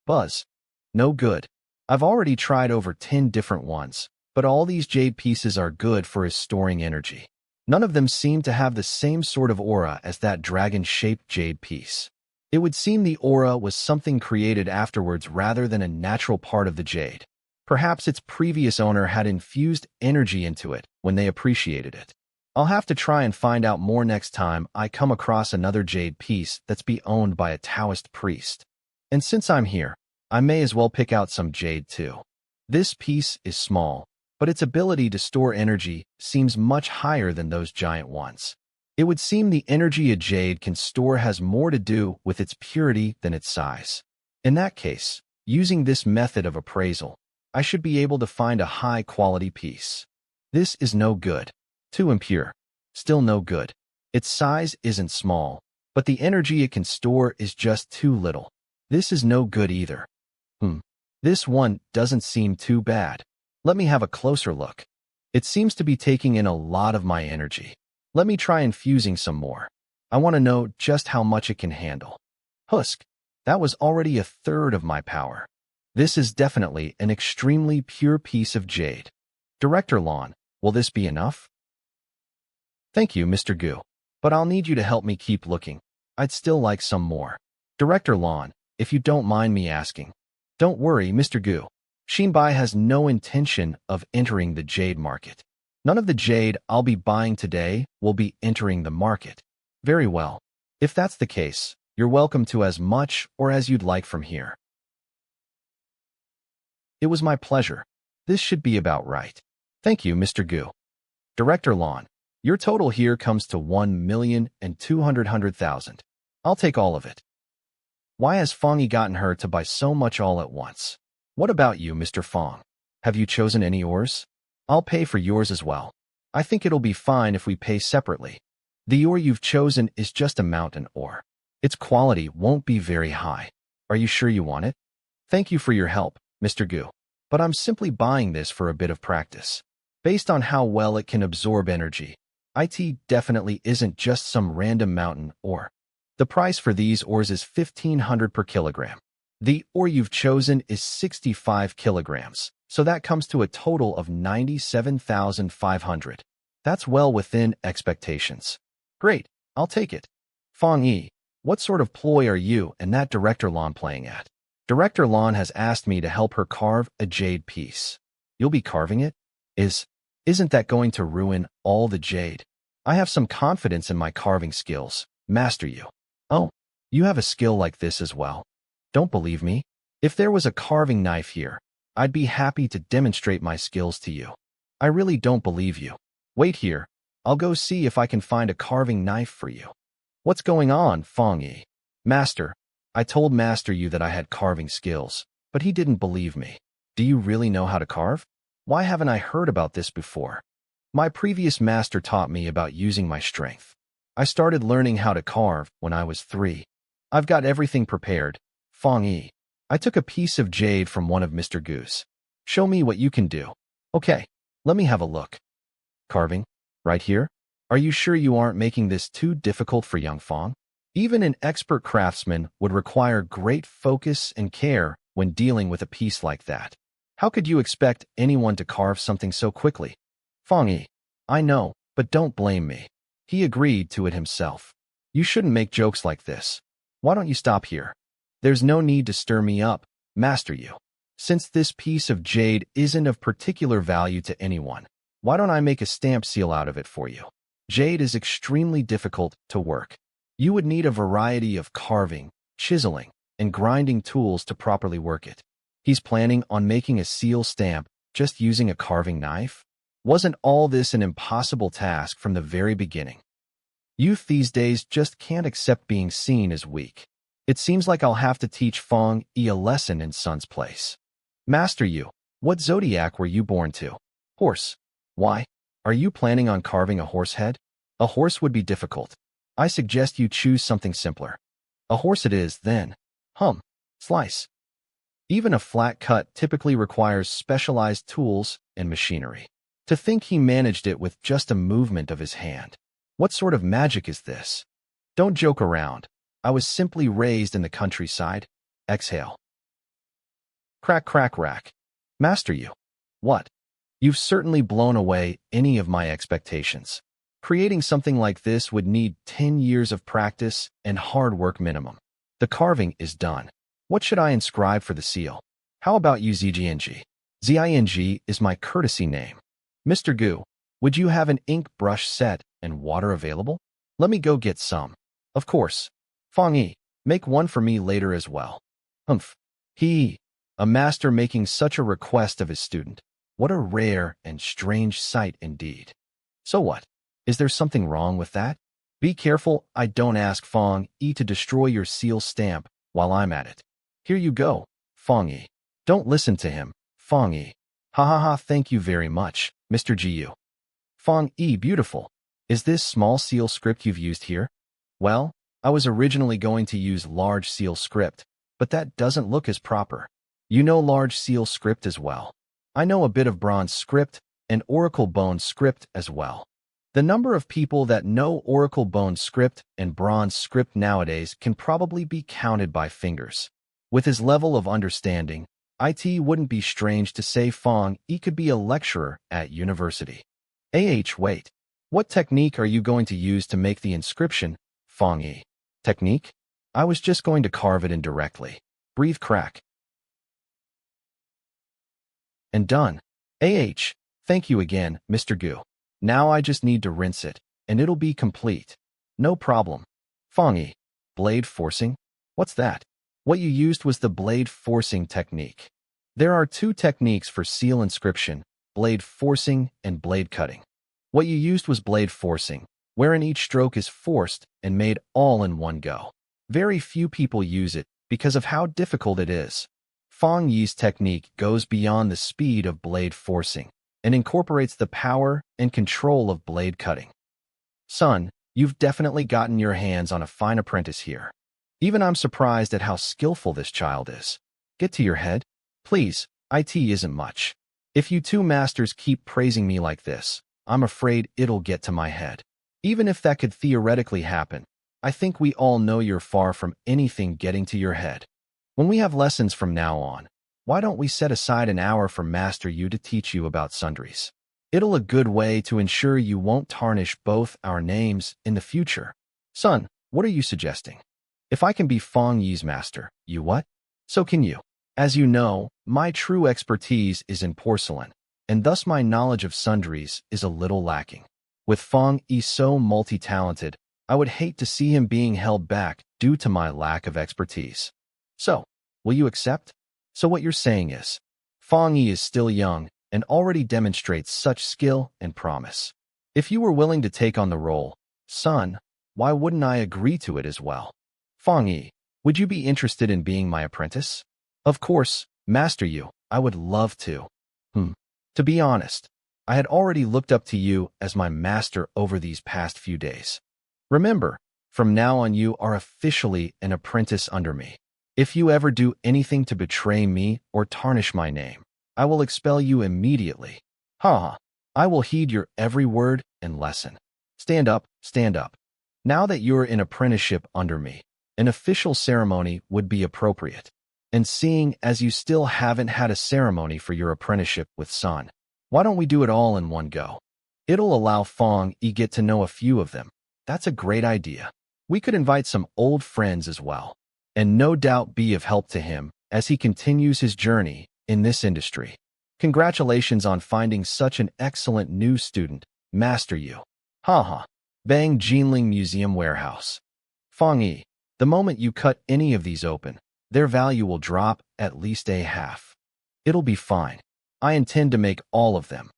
Buzz. No good. I've already tried over 10 different ones, but all these jade pieces are good for his storing energy. None of them seem to have the same sort of aura as that dragon-shaped jade piece. It would seem the aura was something created afterwards rather than a natural part of the jade. Perhaps its previous owner had infused energy into it when they appreciated it. I'll have to try and find out more next time I come across another jade piece that's be owned by a Daoist priest. And since I'm here, I may as well pick out some jade too. This piece is small, but its ability to store energy seems much higher than those giant ones. It would seem the energy a jade can store has more to do with its purity than its size. In that case, using this method of appraisal, I should be able to find a high-quality piece. This is no good. Too impure. Still no good. Its size isn't small, but the energy it can store is just too little. This is no good either. This one doesn't seem too bad. Let me have a closer look. It seems to be taking in a lot of my energy. Let me try infusing some more. I want to know just how much it can handle. Husk, that was already a third of my power. This is definitely an extremely pure piece of jade. Director Lon, will this be enough? Thank you, Mr. Gu, but I'll need you to help me keep looking. I'd still like some more. Director Lon, if you don't mind me asking. Don't worry, Mr. Gu. Xinbai has no intention of entering the jade market. None of the jade I'll be buying today will be entering the market. Very well. If that's the case, you're welcome to as much or as you'd like from here. It was my pleasure. This should be about right. Thank you, Mr. Gu. Director Lon, your total here comes to 1,200,000. I'll take all of it. Why has Fang Yi gotten her to buy so much all at once? What about you, Mr. Fang? Have you chosen any ores? I'll pay for yours as well. I think it'll be fine if we pay separately. The ore you've chosen is just a mountain ore. Its quality won't be very high. Are you sure you want it? Thank you for your help, Mr. Gu. But I'm simply buying this for a bit of practice. Based on how well it can absorb energy, it definitely isn't just some random mountain ore. The price for these ores is 1,500 per kilogram. The ore you've chosen is 65 kilograms, so that comes to a total of 97,500. That's well within expectations. Great, I'll take it. Fang Yi, What sort of ploy are you and that Director Lon playing at? Director Lon has asked me to help her carve a jade piece. You'll be carving it? Isn't that going to ruin all the jade? I have some confidence in my carving skills, Master Yu. Oh, you have a skill like this as well? Don't believe me? If there was a carving knife here, I'd be happy to demonstrate my skills to you. I really don't believe you. Wait here. I'll go see if I can find a carving knife for you. What's going on, Fang Yi? Master, I told Master Yu that I had carving skills, but he didn't believe me. Do you really know how to carve? Why haven't I heard about this before? My previous master taught me about using my strength. I started learning how to carve when I was 3. I've got everything prepared, Fang Yi. I took a piece of jade from one of Mr. Gu's. Show me what you can do. Okay, let me have a look. Carving? Right here? Are you sure you aren't making this too difficult for young Fang? Even an expert craftsman would require great focus and care when dealing with a piece like that. How could you expect anyone to carve something so quickly? Fang Yi, I know, but don't blame me. He agreed to it himself. You shouldn't make jokes like this. Why don't you stop here? There's no need to stir me up, Master Yu. Since this piece of jade isn't of particular value to anyone, why don't I make a stamp seal out of it for you? Jade is extremely difficult to work. You would need a variety of carving, chiseling, and grinding tools to properly work it. He's planning on making a seal stamp just using a carving knife? Wasn't all this an impossible task from the very beginning? Youth these days just can't accept being seen as weak. It seems like I'll have to teach Fang Yi a lesson in Sun's place. Master Yu, what zodiac were you born to? Horse. Why? Are you planning on carving a horse head? A horse would be difficult. I suggest you choose something simpler. A horse it is, then. Slice. Even a flat cut typically requires specialized tools and machinery. To think he managed it with just a movement of his hand. What sort of magic is this? Don't joke around. I was simply raised in the countryside. Exhale. Crack, crack, rack. Master Yu. What? You've certainly blown away any of my expectations. Creating something like this would need 10 years of practice and hard work minimum. The carving is done. What should I inscribe for the seal? How about you Zing? Zing is my courtesy name. Mr. Gu, would you have an ink brush set and water available? Let me go get some. Of course. Fang Yi, make one for me later as well. A master making such a request of his student. What a rare and strange sight indeed. So what? Is there something wrong with that? Be careful I don't ask Fang Yi to destroy your seal stamp while I'm at it. Here you go, Fang Yi. Don't listen to him, Fang Yi. Ha ha ha, thank you very much, Mr. Gu. Fang Yi, beautiful. Is this small seal script you've used here? Well, I was originally going to use large seal script, but that doesn't look as proper. You know large seal script as well. I know a bit of bronze script and oracle bone script as well. The number of people that know oracle bone script and bronze script nowadays can probably be counted by fingers. With his level of understanding, it wouldn't be strange to say Fang Yi could be a lecturer at university. Wait. What technique are you going to use to make the inscription, Fang Yi? Technique? I was just going to carve it in directly. Breathe crack. And done. Thank you again, Mr. Gu. Now I just need to rinse it, and it'll be complete. No problem. Fang Yi. Blade forcing? What's that? What you used was the blade forcing technique. There are 2 techniques for seal inscription, blade forcing and blade cutting. What you used was blade forcing, wherein each stroke is forced and made all in one go. Very few people use it because of how difficult it is. Fang Yi's technique goes beyond the speed of blade forcing and incorporates the power and control of blade cutting. Son, you've definitely gotten your hands on a fine apprentice here. Even I'm surprised at how skillful this child is. Get to your head. Please, it isn't much. If you 2 masters keep praising me like this, I'm afraid it'll get to my head. Even if that could theoretically happen, I think we all know you're far from anything getting to your head. When we have lessons from now on, why don't we set aside an hour for Master Yu to teach you about sundries? It'll a good way to ensure you won't tarnish both our names in the future. Son, what are you suggesting? If I can be Fang Yi's master, you what? So can you. As you know, my true expertise is in porcelain, and thus my knowledge of sundries is a little lacking. With Fang Yi so multi-talented, I would hate to see him being held back due to my lack of expertise. So, will you accept? So what you're saying is, Fang Yi is still young and already demonstrates such skill and promise. If you were willing to take on the role, son, why wouldn't I agree to it as well? Fang Yi, would you be interested in being my apprentice? Of course, Master Yu, I would love to. To be honest, I had already looked up to you as my master over these past few days. Remember, from now on you are officially an apprentice under me. If you ever do anything to betray me or tarnish my name, I will expel you immediately. Ha! I will heed your every word and lesson. Stand up, stand up. Now that you're in apprenticeship under me, an official ceremony would be appropriate. And seeing as you still haven't had a ceremony for your apprenticeship with San, why don't we do it all in one go? It'll allow Fang Yi get to know a few of them. That's a great idea. We could invite some old friends as well, and no doubt be of help to him as he continues his journey in this industry. Congratulations on finding such an excellent new student, Master Yu. Haha. Bang Jinling Museum Warehouse. Fang Yi, the moment you cut any of these open, their value will drop at least a half. It'll be fine. I intend to make all of them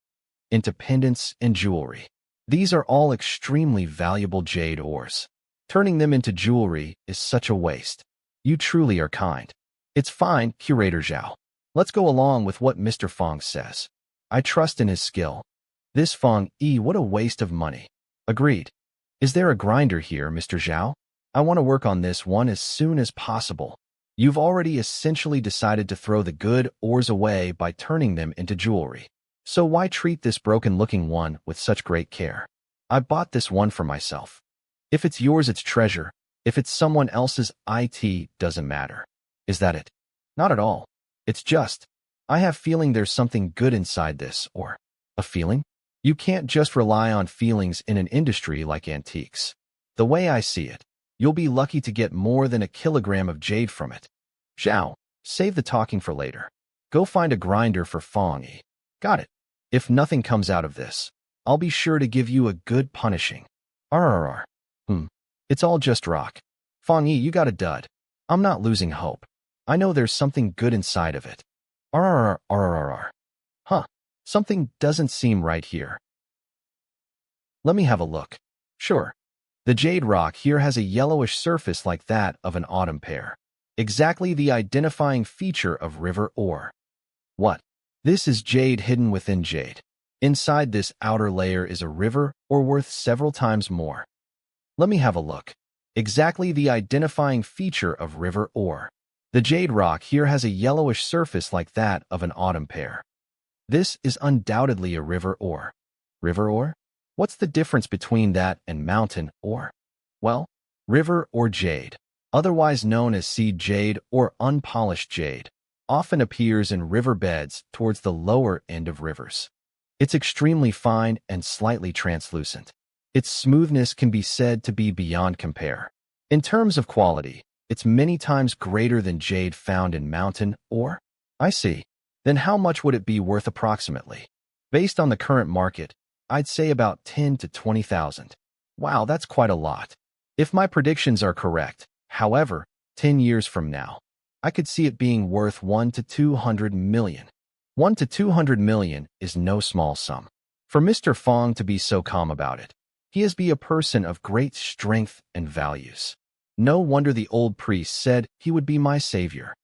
into pendants and jewelry. These are all extremely valuable jade ores. Turning them into jewelry is such a waste. You truly are kind. It's fine, Curator Zhao. Let's go along with what Mr. Fang says. I trust in his skill. This Fang Yi, what a waste of money. Agreed. Is there a grinder here, Mr. Zhao? I want to work on this one as soon as possible. You've already essentially decided to throw the good ores away by turning them into jewelry. So why treat this broken-looking one with such great care? I bought this one for myself. If it's yours, it's treasure. If it's someone else's, it doesn't matter. Is that it? Not at all. It's just, I have feeling there's something good inside this, or a feeling? You can't just rely on feelings in an industry like antiques. The way I see it, you'll be lucky to get more than a kilogram of jade from it. Zhao, save the talking for later. Go find a grinder for Fang Yi. Got it. If nothing comes out of this, I'll be sure to give you a good punishing. RRR. It's all just rock. Fang Yi, you got a dud. I'm not losing hope. I know there's something good inside of it. RRR. Something doesn't seem right here. Let me have a look. Sure. The jade rock here has a yellowish surface like that of an autumn pear. Exactly the identifying feature of river ore. What? This is jade hidden within jade. Inside this outer layer is a river ore worth several times more. Let me have a look. Exactly the identifying feature of river ore. The jade rock here has a yellowish surface like that of an autumn pear. This is undoubtedly a river ore. River ore? What's the difference between that and mountain ore? Well, river or jade, otherwise known as seed jade or unpolished jade, often appears in riverbeds towards the lower end of rivers. It's extremely fine and slightly translucent. Its smoothness can be said to be beyond compare. In terms of quality, it's many times greater than jade found in mountain ore. I see. Then how much would it be worth approximately? Based on the current market, I'd say about 10 to 20,000. Wow, that's quite a lot. If my predictions are correct, however, 10 years from now, I could see it being worth 1 to 200 million. 1 to 200 million is no small sum. For Mr. Fang to be so calm about it, he is a person of great strength and values. No wonder the old priest said he would be my savior.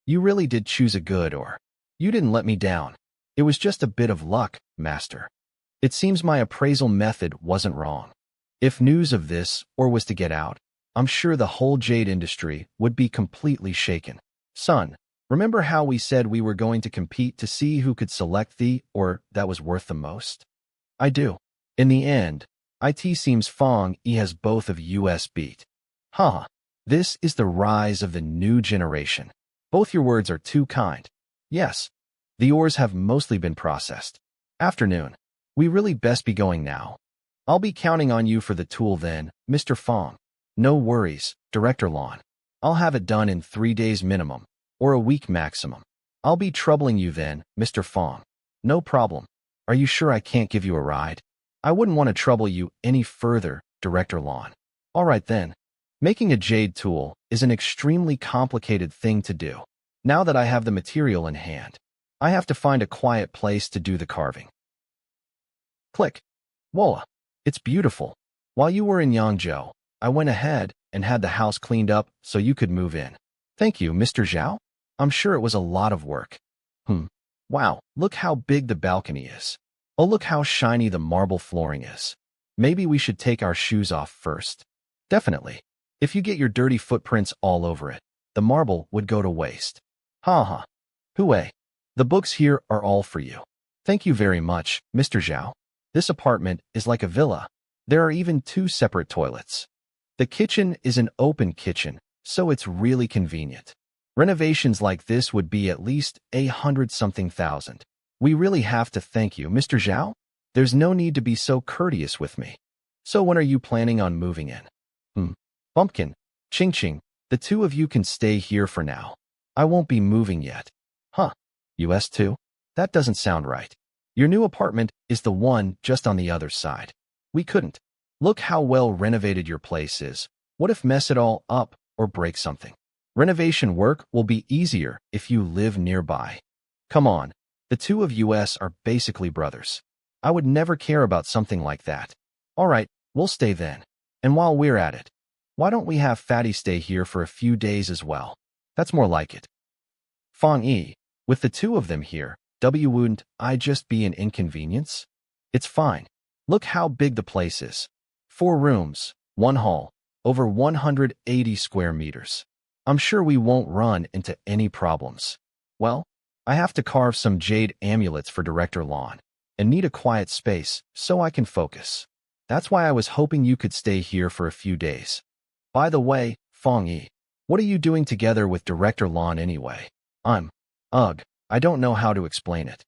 You really did choose a good ore. You didn't let me down. It was just a bit of luck, master. It seems my appraisal method wasn't wrong. If news of this ore was to get out, I'm sure the whole jade industry would be completely shaken. Son, remember how we said we were going to compete to see who could select the ore that was worth the most? I do. In the end, it seems Fang Yi has both of us beat. This is the rise of the new generation. Both your words are too kind. Yes, the ores have mostly been processed. Afternoon. We really best be going now. I'll be counting on you for the tool then, Mr. Fang. No worries, Director Lon. I'll have it done in 3 days minimum, or a week maximum. I'll be troubling you then, Mr. Fang. No problem. Are you sure I can't give you a ride? I wouldn't want to trouble you any further, Director Lon. All right then. Making a jade tool is an extremely complicated thing to do. Now that I have the material in hand, I have to find a quiet place to do the carving. Click. Voila. It's beautiful. While you were in Yangzhou, I went ahead and had the house cleaned up so you could move in. Thank you, Mr. Zhao. I'm sure it was a lot of work. Wow, look how big the balcony is. Oh, look how shiny the marble flooring is. Maybe we should take our shoes off first. Definitely. If you get your dirty footprints all over it, the marble would go to waste. Ha. Hooey. The books here are all for you. Thank you very much, Mr. Zhao. This apartment is like a villa. There are even 2 separate toilets. The kitchen is an open kitchen, so it's really convenient. Renovations like this would be at least 100-something thousand. We really have to thank you, Mr. Zhao. There's no need to be so courteous with me. So when are you planning on moving in? Bumpkin, Ching, the 2 of you can stay here for now. I won't be moving yet. US 2? That doesn't sound right. Your new apartment is the one just on the other side. We couldn't. Look how well renovated your place is. What if mess it all up or break something? Renovation work will be easier if you live nearby. Come on, the 2 of us are basically brothers. I would never care about something like that. All right, we'll stay then. And while we're at it, why don't we have Fatty stay here for a few days as well? That's more like it. Fang Yi, with the 2 of them here, wouldn't I just be an inconvenience? It's fine. Look how big the place is. 4 rooms, 1 hall, over 180 square meters. I'm sure we won't run into any problems. Well, I have to carve some jade amulets for Director Lon and need a quiet space so I can focus. That's why I was hoping you could stay here for a few days. By the way, Fang Yi, what are you doing together with Director Lon anyway? I don't know how to explain it.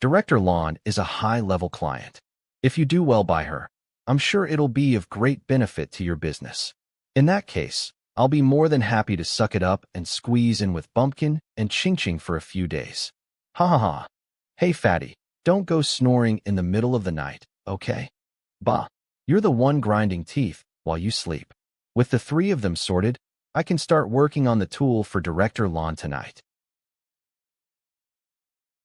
Director Lon is a high-level client. If you do well by her, I'm sure it'll be of great benefit to your business. In that case, I'll be more than happy to suck it up and squeeze in with Bumpkin and Ching for a few days. Ha. Hey, Fatty, don't go snoring in the middle of the night, okay? Bah, you're the one grinding teeth while you sleep. With the 3 of them sorted, I can start working on the tool for Director Lon tonight.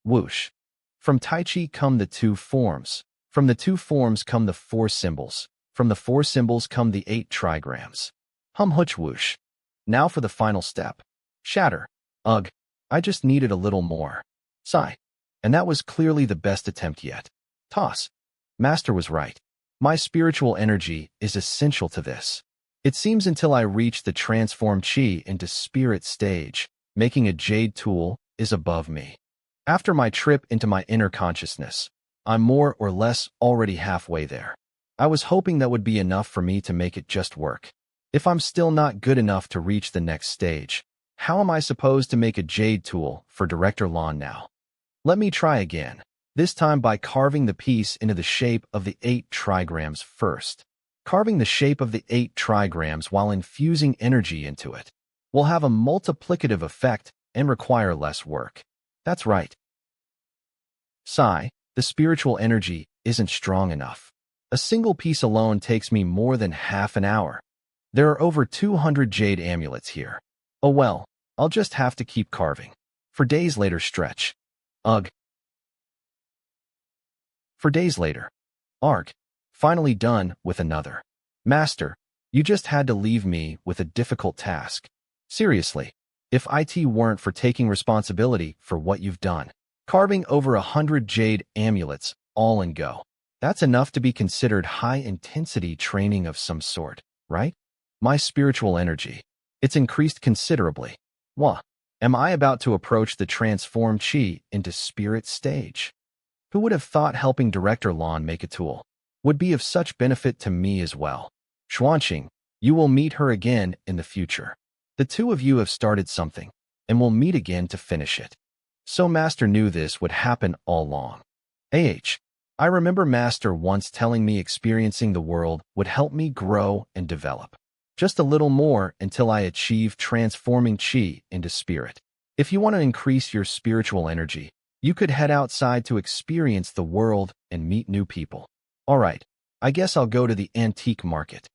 Whoosh. From Tai Chi come the 2 forms. From the 2 forms come the 4 symbols. From the 4 symbols come the 8 trigrams. Hooch whoosh. Now for the final step. Shatter. Ugh. I just needed a little more. Sigh. And that was clearly the best attempt yet. Toss. Master was right. My spiritual energy is essential to this. It seems until I reach the transformed chi into spirit stage, making a jade tool is above me. After my trip into my inner consciousness, I'm more or less already halfway there. I was hoping that would be enough for me to make it just work. If I'm still not good enough to reach the next stage, how am I supposed to make a jade tool for Director Lon now? Let me try again, this time by carving the piece into the shape of the 8 trigrams first. Carving the shape of the 8 trigrams while infusing energy into it will have a multiplicative effect and require less work. That's right. Sigh, the spiritual energy isn't strong enough. A single piece alone takes me more than half an hour. There are over 200 jade amulets here. Oh well, I'll just have to keep carving. For days later stretch. Ugh. For days later. Arg. Finally done with another. Master, you just had to leave me with a difficult task. Seriously, if IT weren't for taking responsibility for what you've done, carving over 100 jade amulets all in go, that's enough to be considered high-intensity training of some sort, right? My spiritual energy, it's increased considerably. Wah, am I about to approach the transformed chi into spirit stage? Who would have thought helping Director Lon make a tool would be of such benefit to me as well? Xuanqing, you will meet her again in the future. The 2 of you have started something, and will meet again to finish it. So Master knew this would happen all along. I remember Master once telling me experiencing the world would help me grow and develop. Just a little more until I achieve transforming chi into spirit. If you want to increase your spiritual energy, you could head outside to experience the world and meet new people. All right, I guess I'll go to the antique market.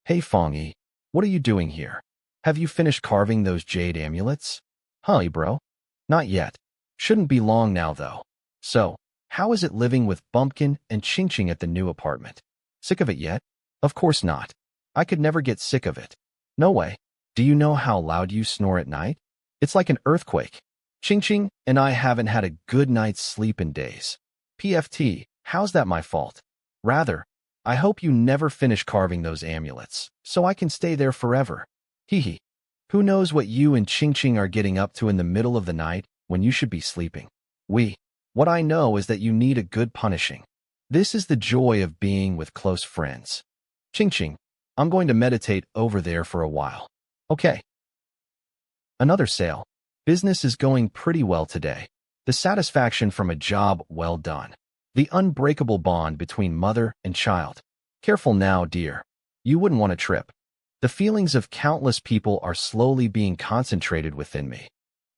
Hey Fang Yi, what are you doing here? Have you finished carving those jade amulets? Huh, bro? Not yet. Shouldn't be long now, though. So, how is it living with Bumpkin and Ching at the new apartment? Sick of it yet? Of course not. I could never get sick of it. No way. Do you know how loud you snore at night? It's like an earthquake. Ching and I haven't had a good night's sleep in days. PFT, how's that my fault? Rather, I hope you never finish carving those amulets, so I can stay there forever. Hee. Who knows what you and Ching are getting up to in the middle of the night when you should be sleeping? What I know is that you need a good punishing. This is the joy of being with close friends. Ching, I'm going to meditate over there for a while. Okay. Another sale. Business is going pretty well today. The satisfaction from a job well done. The unbreakable bond between mother and child. Careful now, dear. You wouldn't want to trip. The feelings of countless people are slowly being concentrated within me.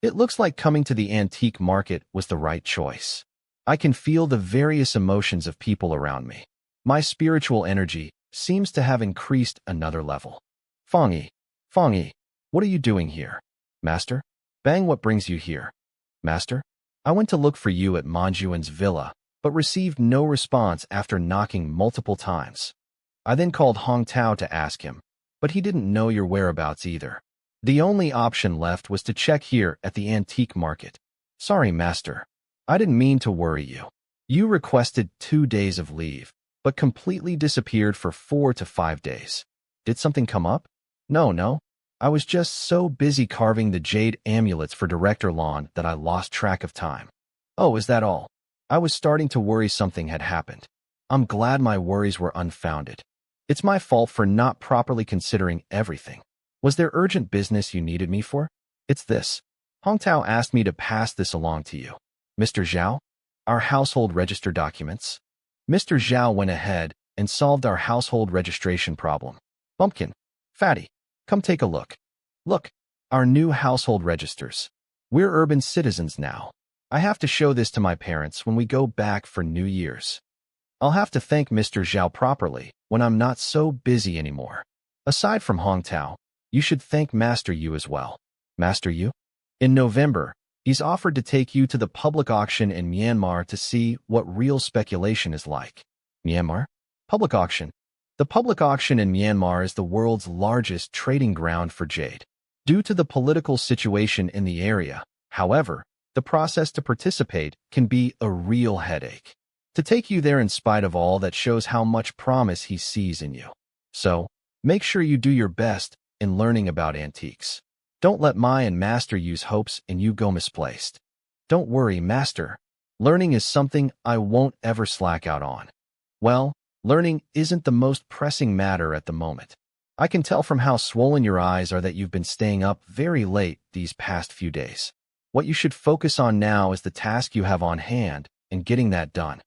It looks like coming to the antique market was the right choice. I can feel the various emotions of people around me. My spiritual energy seems to have increased another level. Fang Yi, what are you doing here? Master? Bang, what brings you here? Master? I went to look for you at Manjuan's villa, but received no response after knocking multiple times. I then called Hong Tao to ask him, but he didn't know your whereabouts either. The only option left was to check here at the antique market. Sorry, Master. I didn't mean to worry you. You requested 2 days of leave, but completely disappeared for 4 to 5 days. Did something come up? No. I was just so busy carving the jade amulets for Director Lon that I lost track of time. Oh, is that all? I was starting to worry something had happened. I'm glad my worries were unfounded. It's my fault for not properly considering everything. Was there urgent business you needed me for? It's this. Hong Tao asked me to pass this along to you. Mr. Zhao? Our household register documents? Mr. Zhao went ahead and solved our household registration problem. Bumpkin, Fatty, come take a look. Look, our new household registers. We're urban citizens now. I have to show this to my parents when we go back for New Year's. I'll have to thank Mr. Zhao properly when I'm not so busy anymore. Aside from Hong Tao, you should thank Master Yu as well. Master Yu? In November, he's offered to take you to the public auction in Myanmar to see what real speculation is like. Myanmar? Public auction. The public auction in Myanmar is the world's largest trading ground for jade. Due to the political situation in the area, however, the process to participate can be a real headache. To take you there in spite of all that shows how much promise he sees in you. So, make sure you do your best in learning about antiques. Don't let my and Master Yu's hopes in you go misplaced. Don't worry, Master. Learning is something I won't ever slack out on. Well, learning isn't the most pressing matter at the moment. I can tell from how swollen your eyes are that you've been staying up very late these past few days. What you should focus on now is the task you have on hand and getting that done.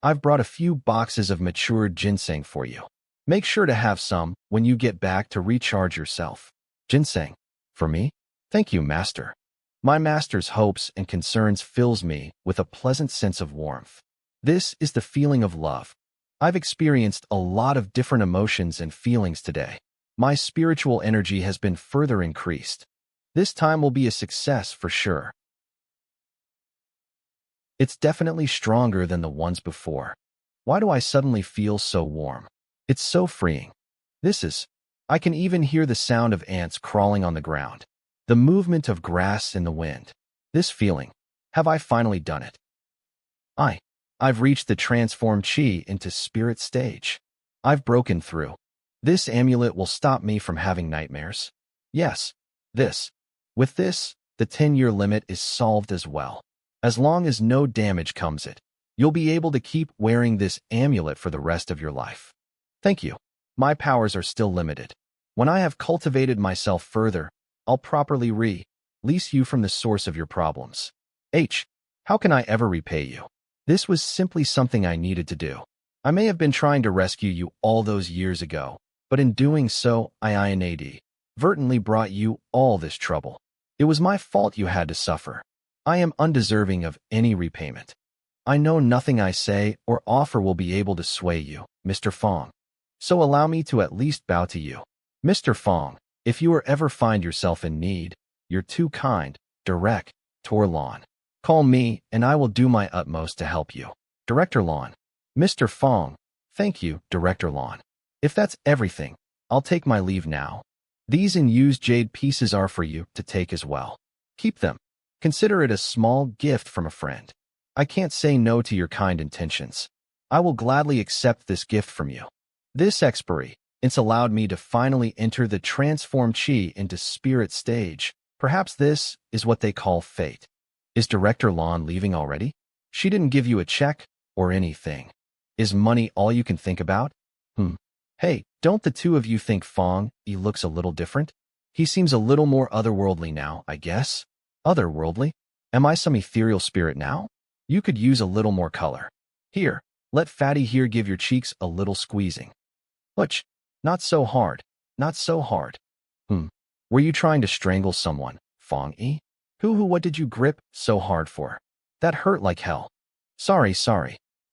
I've brought a few boxes of matured ginseng for you. Make sure to have some when you get back to recharge yourself. Ginseng. For me? Thank you, Master. My Master's hopes and concerns fills me with a pleasant sense of warmth. This is the feeling of love. I've experienced a lot of different emotions and feelings today. My spiritual energy has been further increased. This time will be a success for sure. It's definitely stronger than the ones before. Why do I suddenly feel so warm? It's so freeing. I can even hear the sound of ants crawling on the ground. The movement of grass in the wind. This feeling. Have I finally done it? I've reached the transformed chi into spirit stage. I've broken through. This amulet will stop me from having nightmares. Yes, With this, the 10-year limit is solved as well. As long as no damage comes it, you'll be able to keep wearing this amulet for the rest of your life. Thank you. My powers are still limited. When I have cultivated myself further, I'll properly release you from the source of your problems. How can I ever repay you? This was simply something I needed to do. I may have been trying to rescue you all those years ago, but in doing so, I inadvertently brought you all this trouble. It was my fault you had to suffer. I am undeserving of any repayment. I know nothing I say or offer will be able to sway you, Mr. Fang. So allow me to at least bow to you. Mr. Fang, if you ever find yourself in need, you're too kind, Director Lan. Call me and I will do my utmost to help you. Director Lan. Mr. Fang, thank you, Director Lan. If that's everything, I'll take my leave now. These unused jade pieces are for you to take as well. Keep them. Consider it a small gift from a friend. I can't say no to your kind intentions. I will gladly accept this gift from you. This expiry, it's allowed me to finally enter the transformed chi into spirit stage. Perhaps this is what they call fate. Is Director Lan leaving already? She didn't give you a check or anything. Is money all you can think about? Hey, don't the two of you think Fang Yi looks a little different? He seems a little more otherworldly now, I guess. Otherworldly? Am I some ethereal spirit now? You could use a little more color. Here, let Fatty here give your cheeks a little squeezing. Which? Not so hard. Not so hard. Were you trying to strangle someone, Fang Yi? What did you grip so hard for? That hurt like hell. Sorry.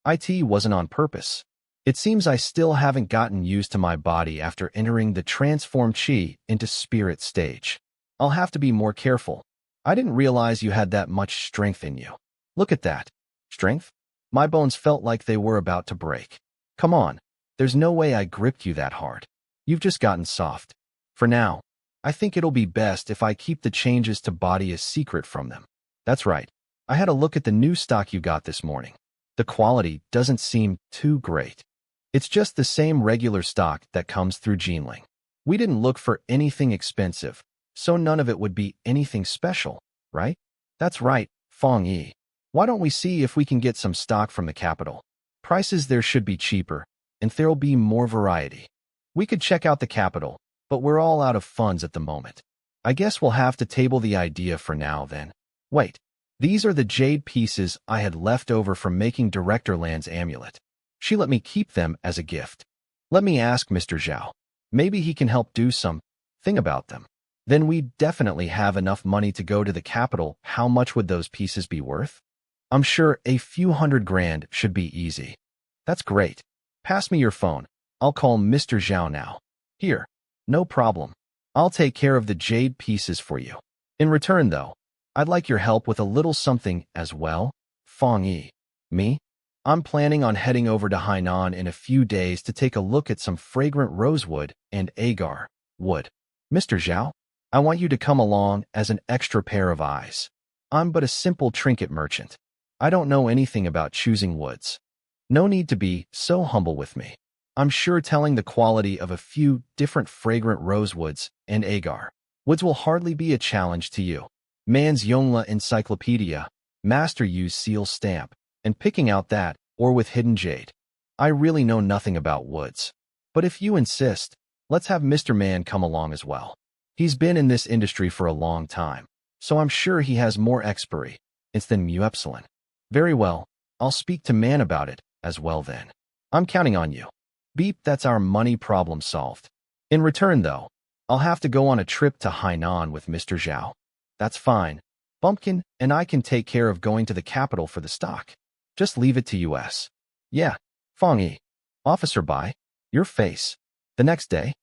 It wasn't on purpose. It seems I still haven't gotten used to my body after entering the transformed chi into spirit stage. I'll have to be more careful. I didn't realize you had that much strength in you. Look at that. Strength? My bones felt like they were about to break. Come on. There's no way I gripped you that hard. You've just gotten soft. For now, I think it'll be best if I keep the changes to body a secret from them. That's right. I had a look at the new stock you got this morning. The quality doesn't seem too great. It's just the same regular stock that comes through Jinling. We didn't look for anything expensive, so none of it would be anything special, right? That's right, Fang Yi. Why don't we see if we can get some stock from the capital? Prices there should be cheaper, and there'll be more variety. We could check out the capital, but we're all out of funds at the moment. I guess we'll have to table the idea for now then. Wait, these are the jade pieces I had left over from making Director Lan's amulet. She let me keep them as a gift. Let me ask Mr. Zhao. Maybe he can help do something about them. Then we definitely have enough money to go to the capital. How much would those pieces be worth? I'm sure a few $100,000 should be easy. That's great. Pass me your phone. I'll call Mr. Zhao now. Here. No problem. I'll take care of the jade pieces for you. In return, though, I'd like your help with a little something as well. Fang Yi. Me? I'm planning on heading over to Hainan in a few days to take a look at some fragrant rosewood and agar wood. Mr. Zhao, I want you to come along as an extra pair of eyes. I'm but a simple trinket merchant. I don't know anything about choosing woods. No need to be so humble with me. I'm sure telling the quality of a few different fragrant rosewoods and agar woods will hardly be a challenge to you. Man's Yongla Encyclopedia, Master Yu's seal stamp, and picking out that, or with hidden jade. I really know nothing about woods. But if you insist, let's have Mr. Man come along as well. He's been in this industry for a long time, so I'm sure he has more experience than Muepsilon. Very well, I'll speak to Man about it as well then. I'm counting on you. Beep, that's our money problem solved. In return, though, I'll have to go on a trip to Hainan with Mr. Zhao. That's fine. Bumpkin and I can take care of going to the capital for the stock. Just leave it to us. Yeah, Fang Yi. Officer Bai, your face. The next day?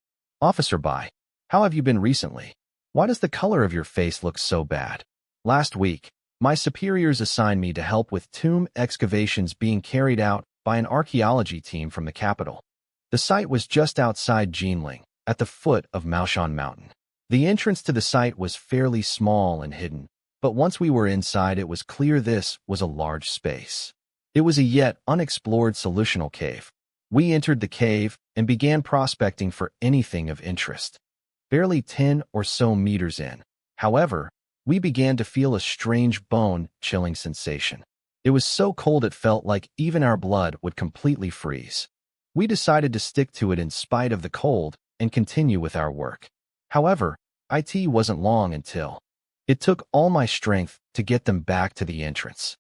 Officer Bai, how have you been recently? Why does the color of your face look so bad? Last week, my superiors assigned me to help with tomb excavations being carried out by an archaeology team from the capital. The site was just outside Jinling, at the foot of Maoshan Mountain. The entrance to the site was fairly small and hidden, but once we were inside it was clear this was a large space. It was a yet unexplored solutional cave. We entered the cave and began prospecting for anything of interest. Barely 10 or so meters in, however, we began to feel a strange bone-chilling sensation. It was so cold it felt like even our blood would completely freeze. We decided to stick to it in spite of the cold and continue with our work. However, it wasn't long until it took all my strength to get them back to the entrance.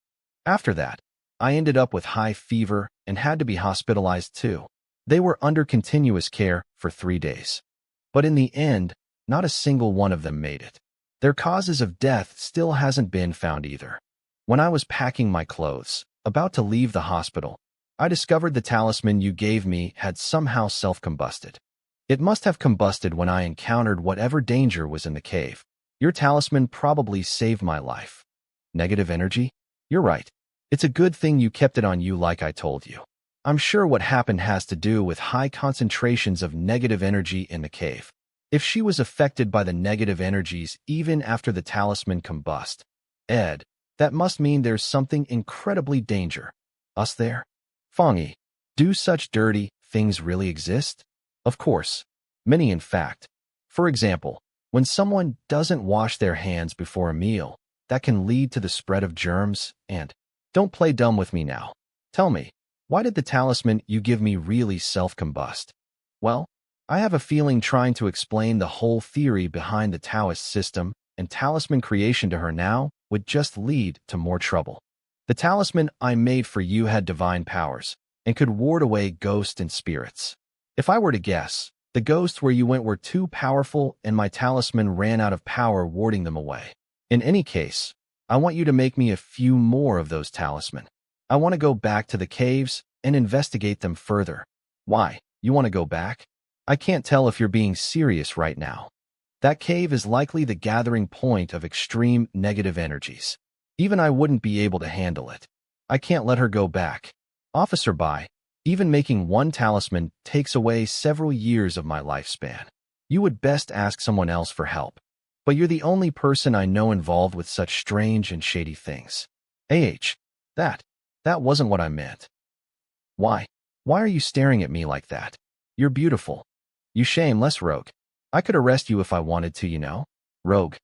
After that, I ended up with high fever and had to be hospitalized too. They were under continuous care for 3 days. But in the end, not a single one of them made it. Their causes of death still hasn't been found either. When I was packing my clothes, about to leave the hospital, I discovered the talisman you gave me had somehow self-combusted. It must have combusted when I encountered whatever danger was in the cave. Your talisman probably saved my life. Negative energy? You're right. It's a good thing you kept it on you like I told you. I'm sure what happened has to do with high concentrations of negative energy in the cave. If she was affected by the negative energies even after the talisman combust, that must mean there's something incredibly dangerous. Us there? Fang Yi, do such dirty things really exist? Of course. Many in fact. For example, when someone doesn't wash their hands before a meal, that can lead to the spread of germs and… Don't play dumb with me now. Tell me, why did the talisman you give me really self-combust? Well, I have a feeling trying to explain the whole theory behind the Daoist system and talisman creation to her now would just lead to more trouble. The talisman I made for you had divine powers and could ward away ghosts and spirits. If I were to guess, the ghosts where you went were too powerful and my talisman ran out of power warding them away. In any case, I want you to make me a few more of those talisman. I want to go back to the caves and investigate them further. Why? You want to go back? I can't tell if you're being serious right now. That cave is likely the gathering point of extreme negative energies. Even I wouldn't be able to handle it. I can't let her go back. Officer Bai, even making one talisman takes away several years of my lifespan. You would best ask someone else for help. But you're the only person I know involved with such strange and shady things. That wasn't what I meant. Why? Why are you staring at me like that? You're beautiful. You shameless rogue. I could arrest you if I wanted to, you know? Rogue.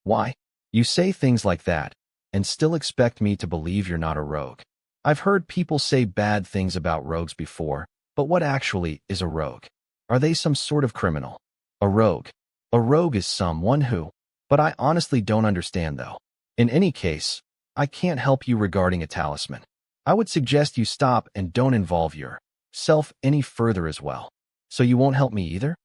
Why? You say things like that and still expect me to believe you're not a rogue. I've heard people say bad things about rogues before, but what actually is a rogue? Are they some sort of criminal? A rogue. A rogue is someone who… But I honestly don't understand though. In any case, I can't help you regarding a talisman. I would suggest you stop and don't involve yourself any further as well. So you won't help me either?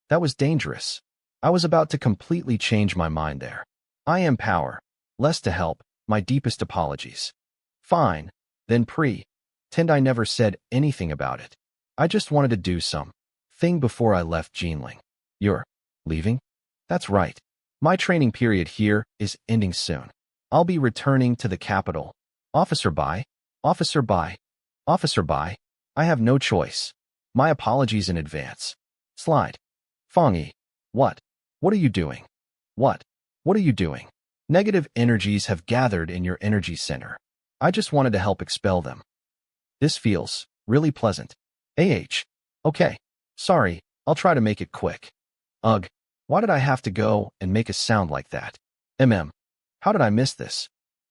That was dangerous. I was about to completely change my mind there. I am power. Less to help. My deepest apologies. Fine. Then pretend I never said anything about it. I just wanted to do something before I left Jinling. You're leaving? That's right. My training period here is ending soon. I'll be returning to the capital. Officer Bai, Officer Bai, Officer Bai, I have no choice. My apologies in advance. Slide. Fang Yi, what? What are you doing? What are you doing? Negative energies have gathered in your energy center. I just wanted to help expel them. This feels really pleasant. Okay. Sorry, I'll try to make it quick. Ugh. Why did I have to go and make a sound like that? How did I miss this?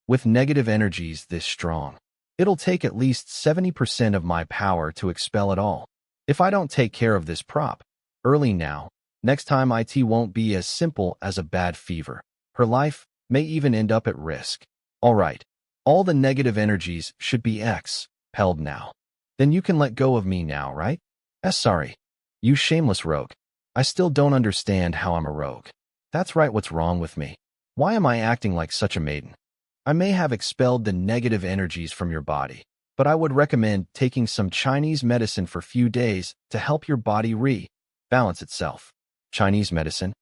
With negative energies this strong, it'll take at least 70% of my power to expel it all. If I don't take care of this prop early now, next time it won't be as simple as a bad fever. Her life may even end up at risk. All right, all the negative energies should be expelled now. Then you can let go of me now, right? Sorry. You shameless rogue. I still don't understand how I'm a rogue. That's right, what's wrong with me? Why am I acting like such a maiden? I may have expelled the negative energies from your body, but I would recommend taking some Chinese medicine for a few days to help your body rebalance itself. Chinese medicine?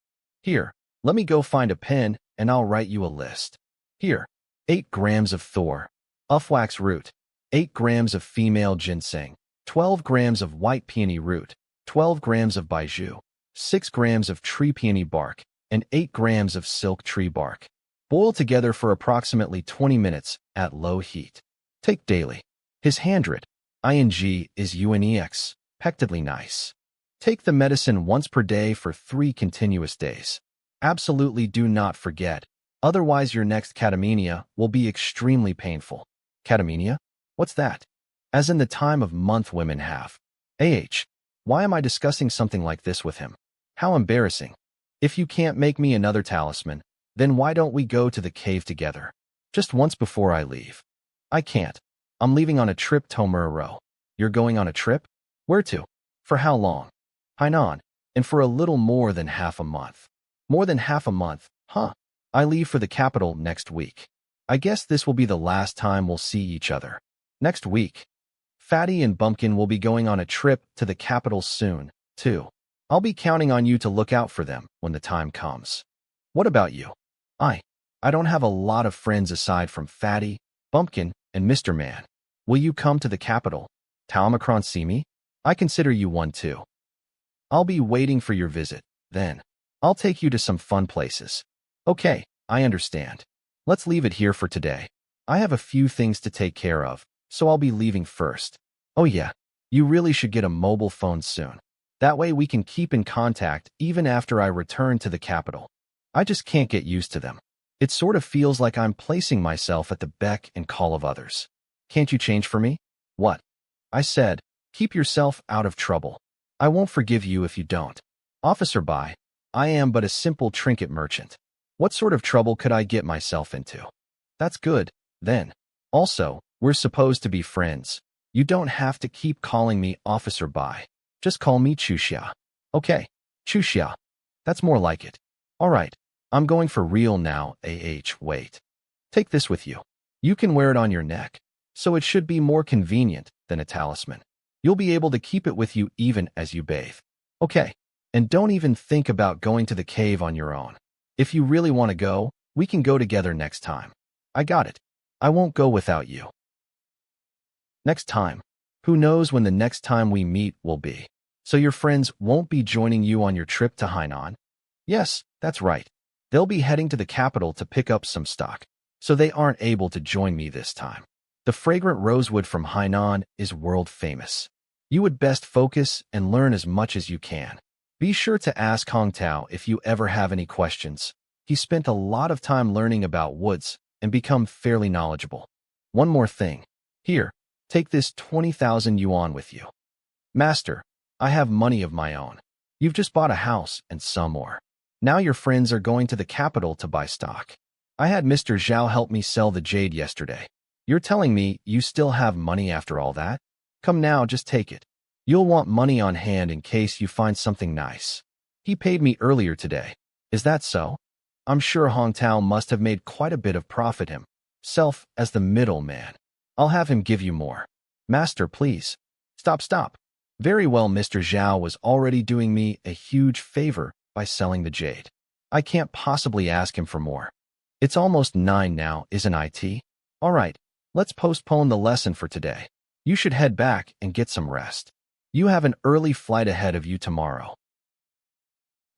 Here, let me go find a pen and I'll write you a list. Here, 8 grams of Thor, Ufwax root, 8 grams of female ginseng, 12 grams of white peony root, 12 grams of baiju, 6 grams of tree peony bark, and 8 grams of silk tree bark. Boil together for approximately 20 minutes at low heat. Take daily. His handwrit, ing is unex, pectedly nice. Take the medicine once per day for 3 continuous days. Absolutely do not forget, otherwise your next catamenia will be extremely painful. Catamenia? What's that? As in the time of month women have. Why am I discussing something like this with him? How embarrassing. If you can't make me another talisman, then why don't we go to the cave together? Just once before I leave. I can't. I'm leaving on a trip tomorrow. You're going on a trip? Where to? For how long? Hainan. And for a little more than half a month. More than half a month, huh? I leave for the capital next week. I guess this will be the last time we'll see each other. Next week. Fatty and Bumpkin will be going on a trip to the capital soon, too. I'll be counting on you to look out for them when the time comes. What about you? I don't have a lot of friends aside from Fatty, Bumpkin, and Mr. Man. Will you come to the capital? Taomicron see me? I consider you one too. I'll be waiting for your visit, then. I'll take you to some fun places. Okay, I understand. Let's leave it here for today. I have a few things to take care of, so I'll be leaving first. Oh yeah, you really should get a mobile phone soon. That way we can keep in contact even after I return to the capital. I just can't get used to them. It sort of feels like I'm placing myself at the beck and call of others. Can't you change for me? What? I said, keep yourself out of trouble. I won't forgive you if you don't. Officer Bai, I am but a simple trinket merchant. What sort of trouble could I get myself into? That's good, then. Also, we're supposed to be friends. You don't have to keep calling me Officer Bai. Just call me Chuxia. Okay, Chuxia. That's more like it. All right, I'm going for real now, wait. Take this with you. You can wear it on your neck, so it should be more convenient than a talisman. You'll be able to keep it with you even as you bathe. Okay, and don't even think about going to the cave on your own. If you really want to go, we can go together next time. I got it. I won't go without you. Next time. Who knows when the next time we meet will be? So your friends won't be joining you on your trip to Hainan? Yes, that's right. They'll be heading to the capital to pick up some stock, so they aren't able to join me this time. The fragrant rosewood from Hainan is world famous. You would best focus and learn as much as you can. Be sure to ask Hong Tao if you ever have any questions. He spent a lot of time learning about woods and become fairly knowledgeable. One more thing. Here, take this 20,000 yuan with you. Master, I have money of my own. You've just bought a house and some more. Now your friends are going to the capital to buy stock. I had Mr. Zhao help me sell the jade yesterday. You're telling me you still have money after all that? Come now, just take it. You'll want money on hand in case you find something nice. He paid me earlier today. Is that so? I'm sure Hong Tao must have made quite a bit of profit himself as the middleman. I'll have him give you more. Master, please. Stop. Very well, Mr. Zhao was already doing me a huge favor by selling the jade. I can't possibly ask him for more. It's almost 9 now, isn't it? All right, let's postpone the lesson for today. You should head back and get some rest. You have an early flight ahead of you tomorrow.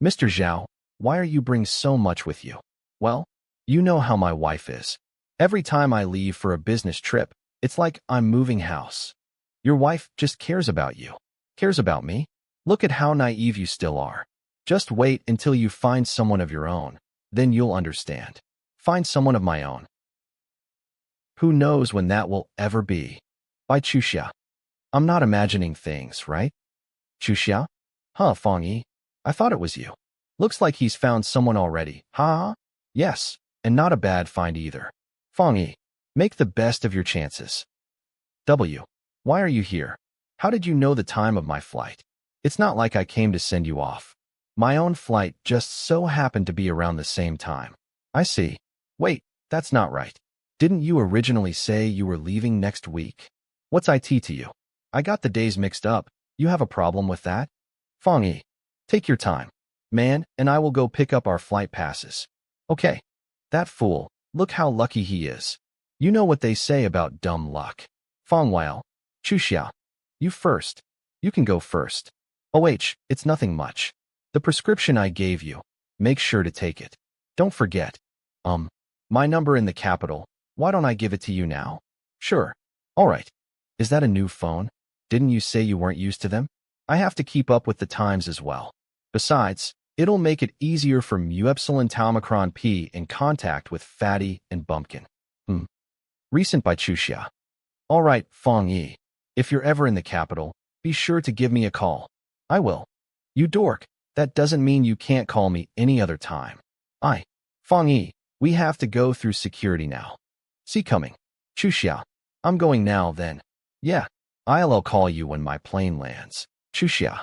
Mr. Zhao, why are you bringing so much with you? Well, you know how my wife is. Every time I leave for a business trip, it's like I'm moving house. Your wife just cares about you. Cares about me? Look at how naive you still are. Just wait until you find someone of your own. Then you'll understand. Find someone of my own. Who knows when that will ever be? By Chuxia. I'm not imagining things, right? Chuxia? Huh, Fang Yi. I thought it was you. Looks like he's found someone already. Ha? Yes, and not a bad find either. Fang Yi, make the best of your chances. W. Why are you here? How did you know the time of my flight? It's not like I came to send you off. My own flight just so happened to be around the same time. I see. Wait, that's not right. Didn't you originally say you were leaving next week? What's IT to you? I got the days mixed up. You have a problem with that? Fang Yi, take your time, man, and I will go pick up our flight passes. Okay. That fool, look how lucky he is. You know what they say about dumb luck. Fang Wile, Chuxia, you first. You can go first. OH, it's nothing much. The prescription I gave you. Make sure to take it. Don't forget. My number in the capital. Why don't I give it to you now? Sure. All right. Is that a new phone? Didn't you say you weren't used to them? I have to keep up with the times as well. Besides, it'll make it easier for Muepsil and Taomicron P in contact with Fatty and Bumpkin. Recent by Chuxia. All right, Fang Yi. If you're ever in the capital, be sure to give me a call. I will. You dork. That doesn't mean you can't call me any other time. Fang Yi, we have to go through security now. See coming. Chuxia. I'm going now then. Yeah, I'll call you when my plane lands. Chuxia.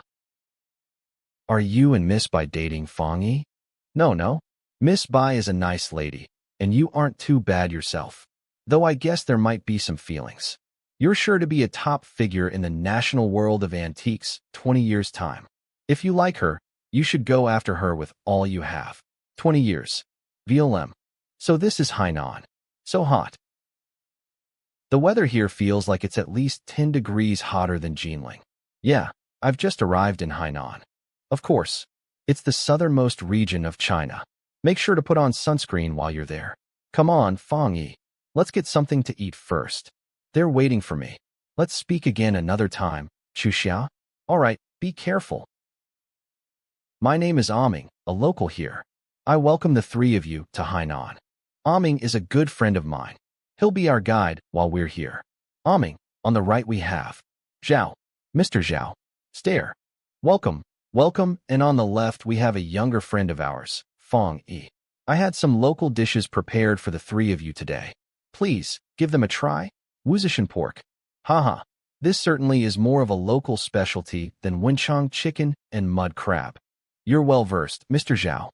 Are you and Miss Bai dating Fang Yi? No. Miss Bai is a nice lady, and you aren't too bad yourself. Though I guess there might be some feelings. You're sure to be a top figure in the national world of antiques 20 years' time. If you like her, you should go after her with all you have. 20 years. VLM. So this is Hainan. So hot. The weather here feels like it's at least 10 degrees hotter than Jinling. Yeah, I've just arrived in Hainan. Of course, it's the southernmost region of China. Make sure to put on sunscreen while you're there. Come on, Fang Yi. Let's get something to eat first. They're waiting for me. Let's speak again another time, Chuxia. All right, be careful. My name is Aming, a local here. I welcome the three of you to Hainan. Aming is a good friend of mine. He'll be our guide while we're here. Aming, on the right we have Zhao, Mr. Zhao. Stare. Welcome, and on the left we have a younger friend of ours, Fang Yi. I had some local dishes prepared for the three of you today. Please, give them a try. Wuxishan pork. Haha, this certainly is more of a local specialty than Wenchang chicken and mud crab. You're well versed, Mr. Zhao.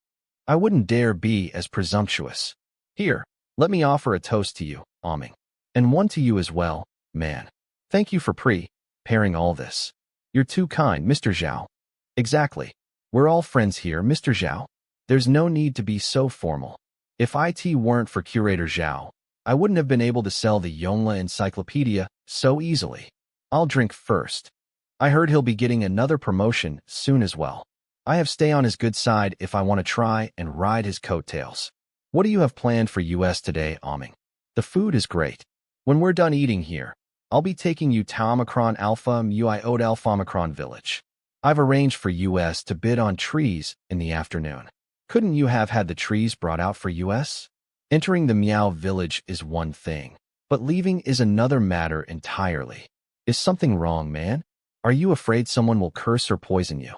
I wouldn't dare be as presumptuous. Here, let me offer a toast to you, Aming. And one to you as well, man. Thank you for preparing all this. You're too kind, Mr. Zhao. Exactly. We're all friends here, Mr. Zhao. There's no need to be so formal. If it weren't for Curator Zhao, I wouldn't have been able to sell the Yongla Encyclopedia so easily. I'll drink first. I heard he'll be getting another promotion soon as well. I have stay on his good side if I want to try and ride his coattails. What do you have planned for US today, Aming? The food is great. When we're done eating here, I'll be taking you to Omicron Alpha Mu Iota Alpha Omicron Village. I've arranged for US to bid on trees in the afternoon. Couldn't you have had the trees brought out for US? Entering the Miao village is one thing, but leaving is another matter entirely. Is something wrong, man? Are you afraid someone will curse or poison you?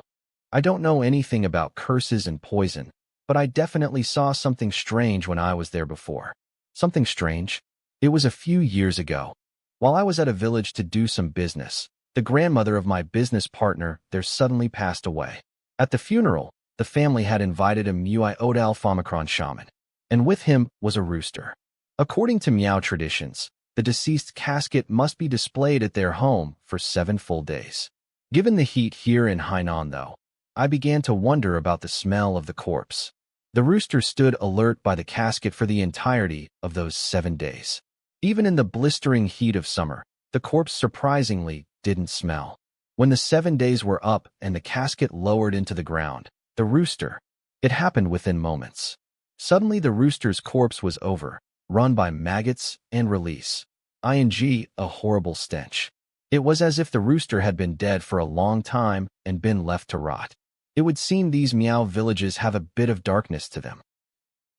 I don't know anything about curses and poison, but I definitely saw something strange when I was there before. Something strange? It was a few years ago. While I was at a village to do some business, the grandmother of my business partner there suddenly passed away. At the funeral, the family had invited a Mu Iota Alpha Omicron shaman, and with him was a rooster. According to Miao traditions, the deceased's casket must be displayed at their home for 7 full days. Given the heat here in Hainan, though, I began to wonder about the smell of the corpse. The rooster stood alert by the casket for the entirety of those 7 days. Even in the blistering heat of summer, the corpse surprisingly didn't smell. When the 7 days were up and the casket lowered into the ground, the rooster, it happened within moments. Suddenly the rooster's corpse was overrun by maggots and release. A horrible stench. It was as if the rooster had been dead for a long time and been left to rot. It would seem these Miao villages have a bit of darkness to them.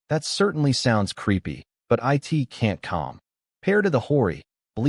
That certainly sounds creepy, but it can't compare to the horrible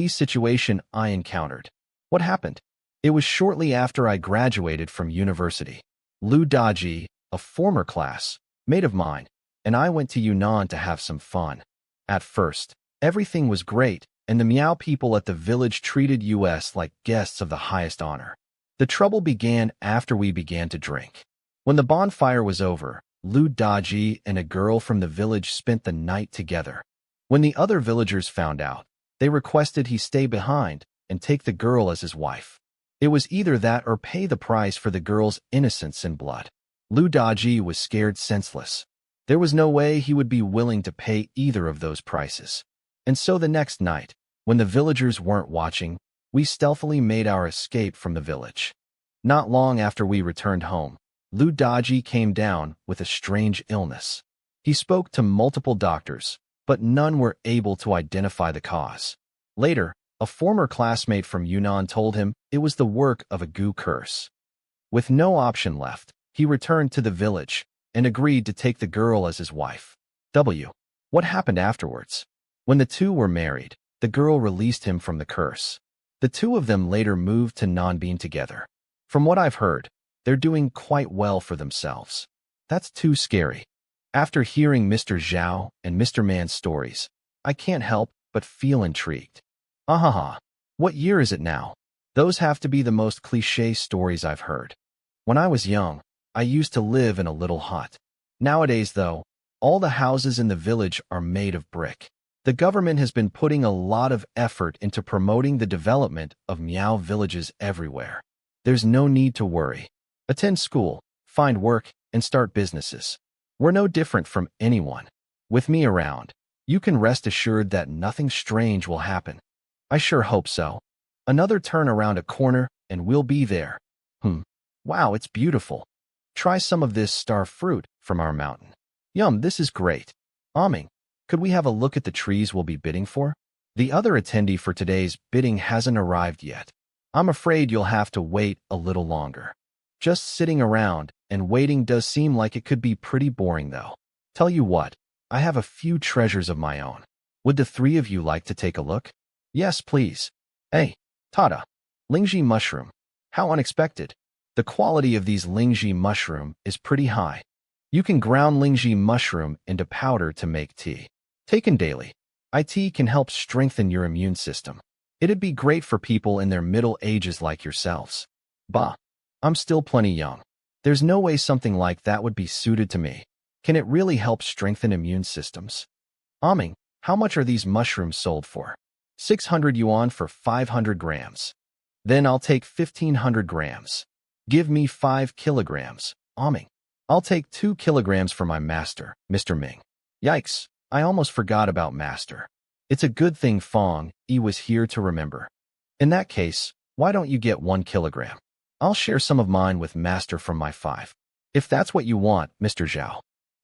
situation I encountered. What happened? It was shortly after I graduated from university. Lu Daji, a former classmate of mine, and I went to Yunnan to have some fun. At first, everything was great, and the Miao people at the village treated us like guests of the highest honor. The trouble began after we began to drink. When the bonfire was over, Lu Daji and a girl from the village spent the night together. When the other villagers found out, they requested he stay behind and take the girl as his wife. It was either that or pay the price for the girl's innocence and blood. Lu Daji was scared senseless. There was no way he would be willing to pay either of those prices. And so the next night, when the villagers weren't watching, we stealthily made our escape from the village. Not long after we returned home, Lu Daji came down with a strange illness. He spoke to multiple doctors, but none were able to identify the cause. Later, a former classmate from Yunnan told him it was the work of a goo curse. With no option left, he returned to the village and agreed to take the girl as his wife. What happened afterwards? When the two were married, the girl released him from the curse. The two of them later moved to Nanbin together. From what I've heard, they're doing quite well for themselves. That's too scary. After hearing Mr. Zhao and Mr. Man's stories, I can't help but feel intrigued. What year is it now? Those have to be the most cliché stories I've heard. When I was young, I used to live in a little hut. Nowadays, though, all the houses in the village are made of brick. The government has been putting a lot of effort into promoting the development of Miao villages everywhere. There's no need to worry. Attend school, find work, and start businesses. We're no different from anyone. With me around, you can rest assured that nothing strange will happen. I sure hope so. Another turn around a corner, and we'll be there. Wow, it's beautiful. Try some of this star fruit from our mountain. Yum, this is great. Aming, could we have a look at the trees we'll be bidding for? The other attendee for today's bidding hasn't arrived yet. I'm afraid you'll have to wait a little longer. Just sitting around and waiting does seem like it could be pretty boring, though. Tell you what, I have a few treasures of my own. Would the three of you like to take a look? Yes, please. Hey, Tada. Lingji mushroom. How unexpected. The quality of these Lingji mushroom is pretty high. You can ground Lingji mushroom into powder to make tea. Taken daily, IT can help strengthen your immune system. It'd be great for people in their middle ages like yourselves. Bah, I'm still plenty young. There's no way something like that would be suited to me. Can it really help strengthen immune systems? Aming, how much are these mushrooms sold for? 600 yuan for 500 grams. Then I'll take 1500 grams. Give me 5 kilograms. Aming, I'll take 2 kilograms for my master, Mr. Ming. Yikes, I almost forgot about master. It's a good thing Fang Yi was here to remember. In that case, why don't you get 1 kilogram? I'll share some of mine with master from my 5. If that's what you want, Mr. Zhao.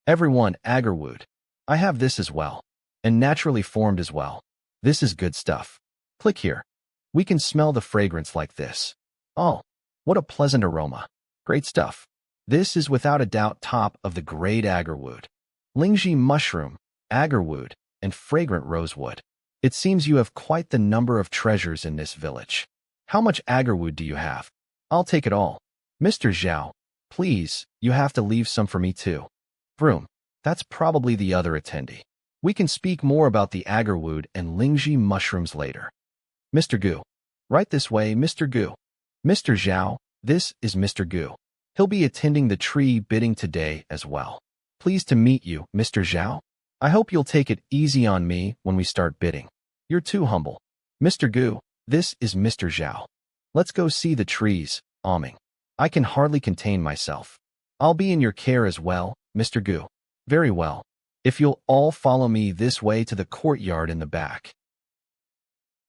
Everyone, agarwood. I have this as well. And naturally formed as well. This is good stuff. Click here. We can smell the fragrance like this. Oh, what a pleasant aroma. Great stuff. This is without a doubt top of the grade agarwood. Lingji mushroom, agarwood, and fragrant rosewood. It seems you have quite the number of treasures in this village. How much agarwood do you have? I'll take it all. Mr. Zhao, please, you have to leave some for me too. Vroom, that's probably the other attendee. We can speak more about the agarwood and Lingji mushrooms later. Mr. Gu. Right this way, Mr. Gu. Mr. Zhao, this is Mr. Gu. He'll be attending the tree bidding today as well. Pleased to meet you, Mr. Zhao. I hope you'll take it easy on me when we start bidding. You're too humble. Mr. Gu, this is Mr. Zhao. Let's go see the trees, Aming. I can hardly contain myself. I'll be in your care as well, Mr. Gu. Very well. If you'll all follow me this way to the courtyard in the back.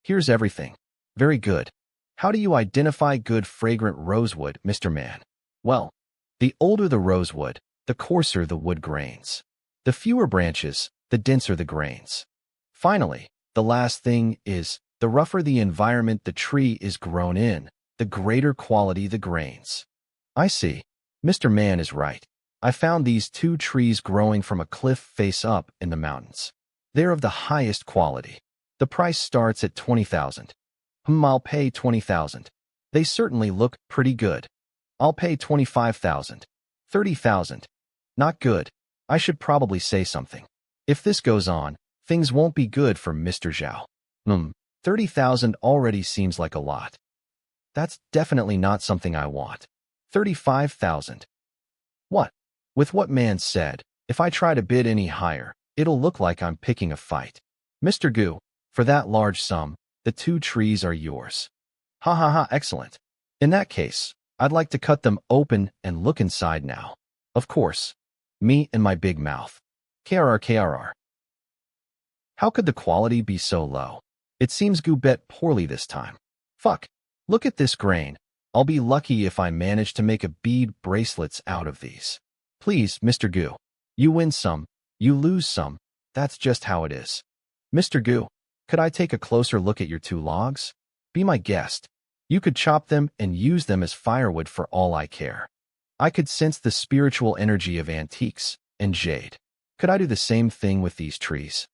Here's everything. Very good. How do you identify good fragrant rosewood, Mr. Man? Well, the older the rosewood, the coarser the wood grains. The fewer branches, the denser the grains. Finally, the last thing is, the rougher the environment the tree is grown in, the greater quality the grains. I see. Mr. Man is right. I found these 2 trees growing from a cliff face up in the mountains. They're of the highest quality. The price starts at 20,000. I'll pay 20,000. They certainly look pretty good. I'll pay 25,000. 30,000. Not good. I should probably say something. If this goes on, things won't be good for Mr. Zhao. 30,000 already seems like a lot. That's definitely not something I want. 35,000. What? With what man said, if I try to bid any higher, it'll look like I'm picking a fight. Mr. Gu, for that large sum, the 2 trees are yours. Ha ha ha, excellent. In that case, I'd like to cut them open and look inside now. Of course. Me and my big mouth. KRR. How could the quality be so low? It seems Gu bet poorly this time. Fuck. Look at this grain. I'll be lucky if I manage to make a bead bracelets out of these. Please, Mr. Gu. You win some, you lose some. That's just how it is. Mr. Gu, could I take a closer look at your 2 logs? Be my guest. You could chop them and use them as firewood for all I care. I could sense the spiritual energy of antiques and jade. Could I do the same thing with these trees?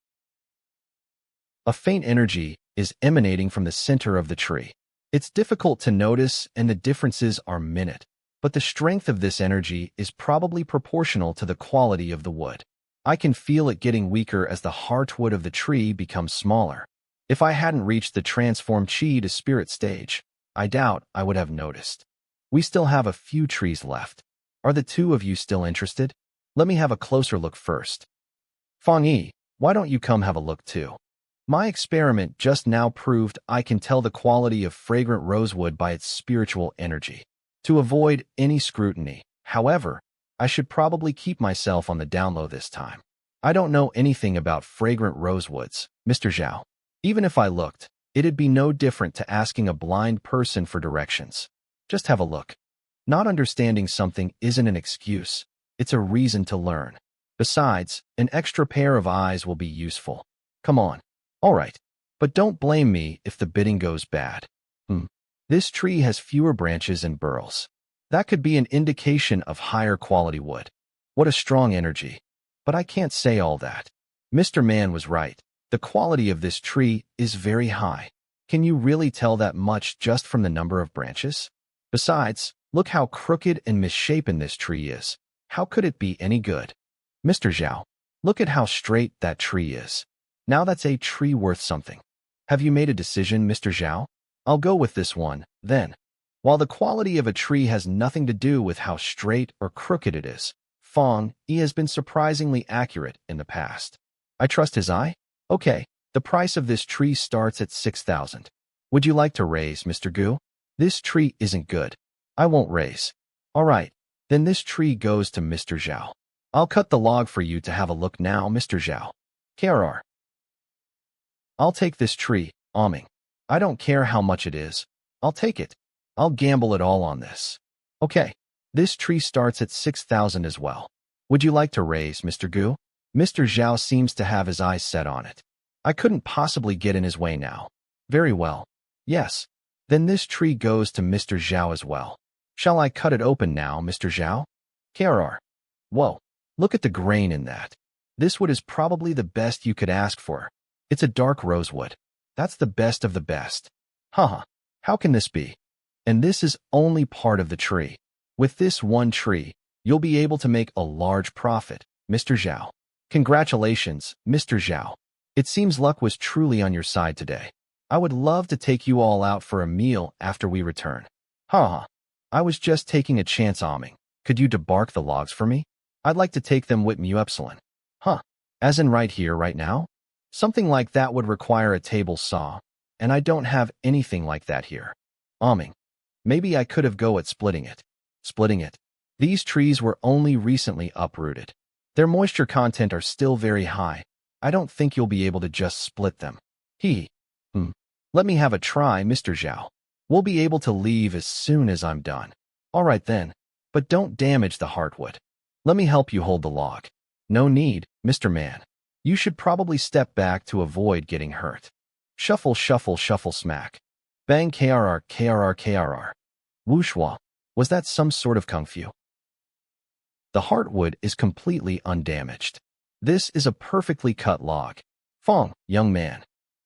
A faint energy is emanating from the center of the tree. It's difficult to notice and the differences are minute, but the strength of this energy is probably proportional to the quality of the wood. I can feel it getting weaker as the heartwood of the tree becomes smaller. If I hadn't reached the transformed chi to spirit stage, I doubt I would have noticed. We still have a few trees left. Are the two of you still interested? Let me have a closer look first. Fang Yi, why don't you come have a look too? My experiment just now proved I can tell the quality of fragrant rosewood by its spiritual energy. To avoid any scrutiny, however, I should probably keep myself on the down low this time. I don't know anything about fragrant rosewoods, Mr. Zhao. Even if I looked, it'd be no different to asking a blind person for directions. Just have a look. Not understanding something isn't an excuse. It's a reason to learn. Besides, an extra pair of eyes will be useful. Come on. All right. But don't blame me if the bidding goes bad. This tree has fewer branches and burls. That could be an indication of higher quality wood. What a strong energy. But I can't say all that. Mr. Man was right. The quality of this tree is very high. Can you really tell that much just from the number of branches? Besides, look how crooked and misshapen this tree is. How could it be any good? Mr. Zhao, look at how straight that tree is. Now that's a tree worth something. Have you made a decision, Mr. Zhao? I'll go with this one, then. While the quality of a tree has nothing to do with how straight or crooked it is, Fang Yi has been surprisingly accurate in the past. I trust his eye? Okay, the price of this tree starts at 6,000. Would you like to raise, Mr. Gu? This tree isn't good. I won't raise. All right, then this tree goes to Mr. Zhao. I'll cut the log for you to have a look now, Mr. Zhao. KRR. I'll take this tree, Ming. I don't care how much it is. I'll take it. I'll gamble it all on this. Okay, this tree starts at 6,000 as well. Would you like to raise, Mr. Gu? Mr. Zhao seems to have his eyes set on it. I couldn't possibly get in his way now. Very well. Yes. Then this tree goes to Mr. Zhao as well. Shall I cut it open now, Mr. Zhao? KRR. Whoa. Look at the grain in that. This wood is probably the best you could ask for. It's a dark rosewood. That's the best of the best. Haha. How can this be? And this is only part of the tree. With this one tree, you'll be able to make a large profit, Mr. Zhao. Congratulations, Mr. Zhao. It seems luck was truly on your side today. I would love to take you all out for a meal after we return. Haha. I was just taking a chance, Ming. Could you debark the logs for me? I'd like to take them with me, Epsilon. Huh. As in right here, right now? Something like that would require a table saw, and I don't have anything like that here. Ming. Maybe I could have go at splitting it. Splitting it. These trees were only recently uprooted. Their moisture content are still very high. I don't think you'll be able to just split them. Let me have a try, Mr. Zhao. We'll be able to leave as soon as I'm done. All right then, but don't damage the heartwood. Let me help you hold the log. No need, Mr. Man. You should probably step back to avoid getting hurt. Shuffle, shuffle, shuffle, smack. Bang, KRR, KRR, KRR. Wushua. Was that some sort of kung fu? The heartwood is completely undamaged. This is a perfectly cut log. Fang, young man.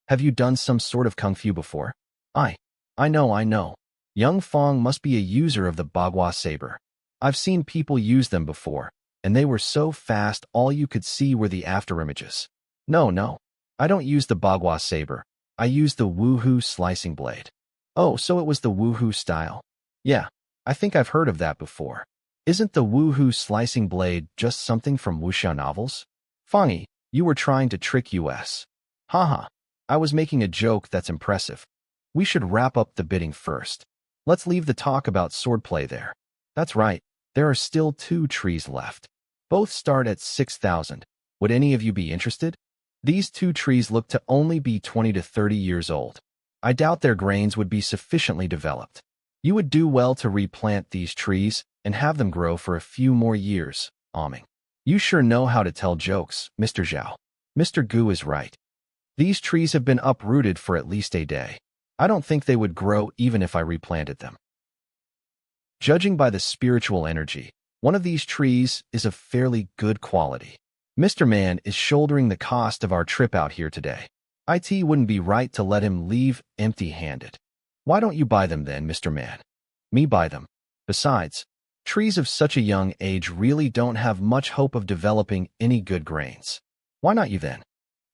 Have you done some sort of kung fu before? I know. Young Fang must be a user of the Bagua saber. I've seen people use them before, and they were so fast all you could see were the afterimages. No. I don't use the Bagua saber. I use the woohoo slicing blade. Oh, so it was the woohoo style? Yeah, I think I've heard of that before. Isn't the woohoo slicing blade just something from wuxia novels? Fang Yi, you were trying to trick us. Haha, I was making a joke that's impressive. We should wrap up the bidding first. Let's leave the talk about swordplay there. That's right, there are still 2 trees left. Both start at 6,000. Would any of you be interested? These 2 trees look to only be 20 to 30 years old. I doubt their grains would be sufficiently developed. You would do well to replant these trees and have them grow for a few more years, Ming. You sure know how to tell jokes, Mr. Zhao. Mr. Gu is right. These trees have been uprooted for at least a day. I don't think they would grow even if I replanted them. Judging by the spiritual energy, one of these trees is of fairly good quality. Mr. Man is shouldering the cost of our trip out here today. It wouldn't be right to let him leave empty-handed. Why don't you buy them then, Mr. Man? Me buy them. Besides, trees of such a young age really don't have much hope of developing any good grains. Why not you then?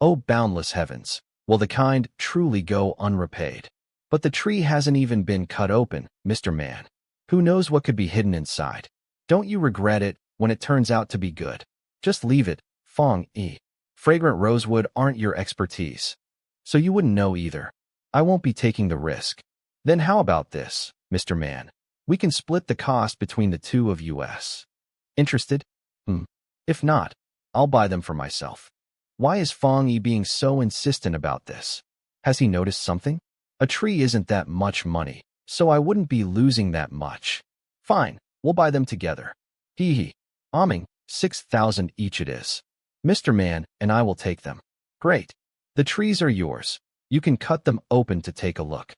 Oh, boundless heavens, will the kind truly go unrepaid? But the tree hasn't even been cut open, Mr. Man. Who knows what could be hidden inside? Don't you regret it when it turns out to be good? Just leave it, Fang Yi. Fragrant rosewood aren't your expertise. So you wouldn't know either. I won't be taking the risk. Then how about this, Mr. Man? We can split the cost between the two of us. Interested? If not, I'll buy them for myself. Why is Fang Yi being so insistent about this? Has he noticed something? A tree isn't that much money, so I wouldn't be losing that much. Fine, we'll buy them together. Hee hee. Amming, 6,000 each it is. Mr. Man and I will take them. Great. The trees are yours. You can cut them open to take a look.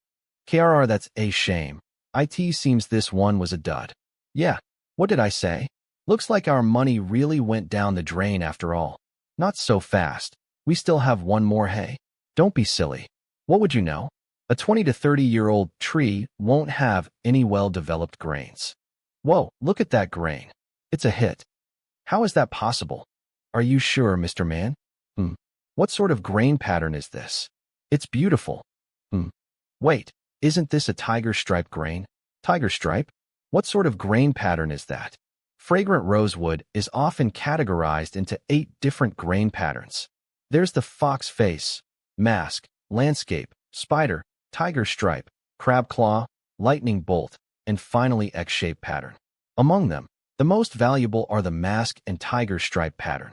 KRR, that's a shame. It seems this one was a dud. Yeah, what did I say? Looks like our money really went down the drain after all. Not so fast. We still have one more. Hey, don't be silly. What would you know? A 20 to 30-year-old tree won't have any well-developed grains. Whoa, look at that grain. It's a hit. How is that possible? Are you sure, Mr. Man? What sort of grain pattern is this? It's beautiful. Wait, isn't this a tiger stripe grain? Tiger stripe? What sort of grain pattern is that? Fragrant rosewood is often categorized into 8 different grain patterns. There's the fox face, mask, landscape, spider, tiger stripe, crab claw, lightning bolt, and finally X-shaped pattern. Among them, the most valuable are the mask and tiger stripe pattern.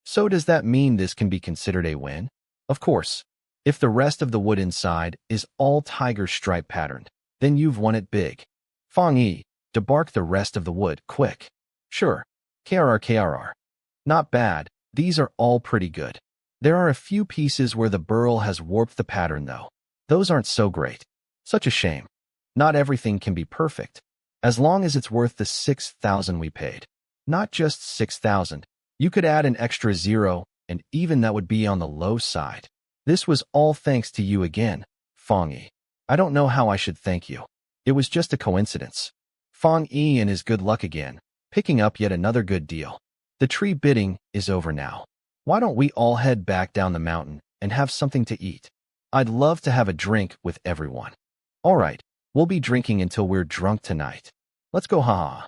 So does that mean this can be considered a win? Of course. If the rest of the wood inside is all tiger stripe patterned, then you've won it big. Fang Yi, debark the rest of the wood, quick. Sure. KRR. Not bad, these are all pretty good. There are a few pieces where the burl has warped the pattern though. Those aren't so great. Such a shame. Not everything can be perfect. As long as it's worth the 6,000 we paid. Not just 6,000. You could add an extra 0, and even that would be on the low side. This was all thanks to you again, Fang Yi. I don't know how I should thank you. It was just a coincidence. Fang Yi and his good luck again, picking up yet another good deal. The tree bidding is over now. Why don't we all head back down the mountain and have something to eat? I'd love to have a drink with everyone. All right, we'll be drinking until we're drunk tonight. Let's go, haha.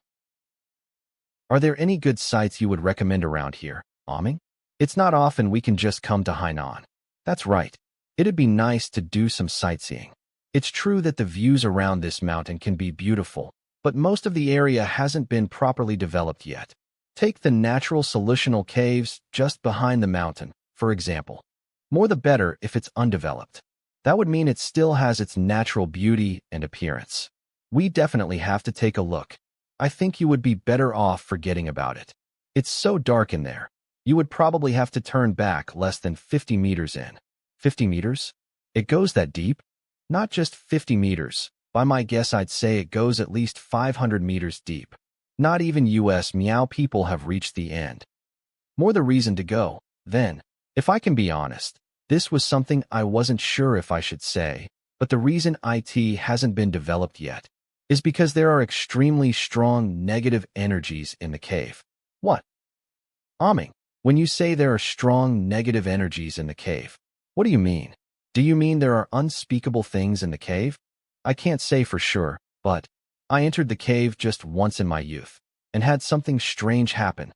Are there any good sites you would recommend around here, Amming? It's not often we can just come to Hainan. That's right. It'd be nice to do some sightseeing. It's true that the views around this mountain can be beautiful, but most of the area hasn't been properly developed yet. Take the natural solutional caves just behind the mountain, for example. More the better if it's undeveloped. That would mean it still has its natural beauty and appearance. We definitely have to take a look. I think you would be better off forgetting about it. It's so dark in there. You would probably have to turn back less than 50 meters in. 50 meters? It goes that deep? Not just 50 meters. By my guess, I'd say it goes at least 500 meters deep. Not even US Meow people have reached the end. More the reason to go, then. If I can be honest, this was something I wasn't sure if I should say, but the reason IT hasn't been developed yet is because there are extremely strong negative energies in the cave. What? Amming, when you say there are strong negative energies in the cave, what do you mean? Do you mean there are unspeakable things in the cave? I can't say for sure, but I entered the cave just once in my youth and had something strange happen.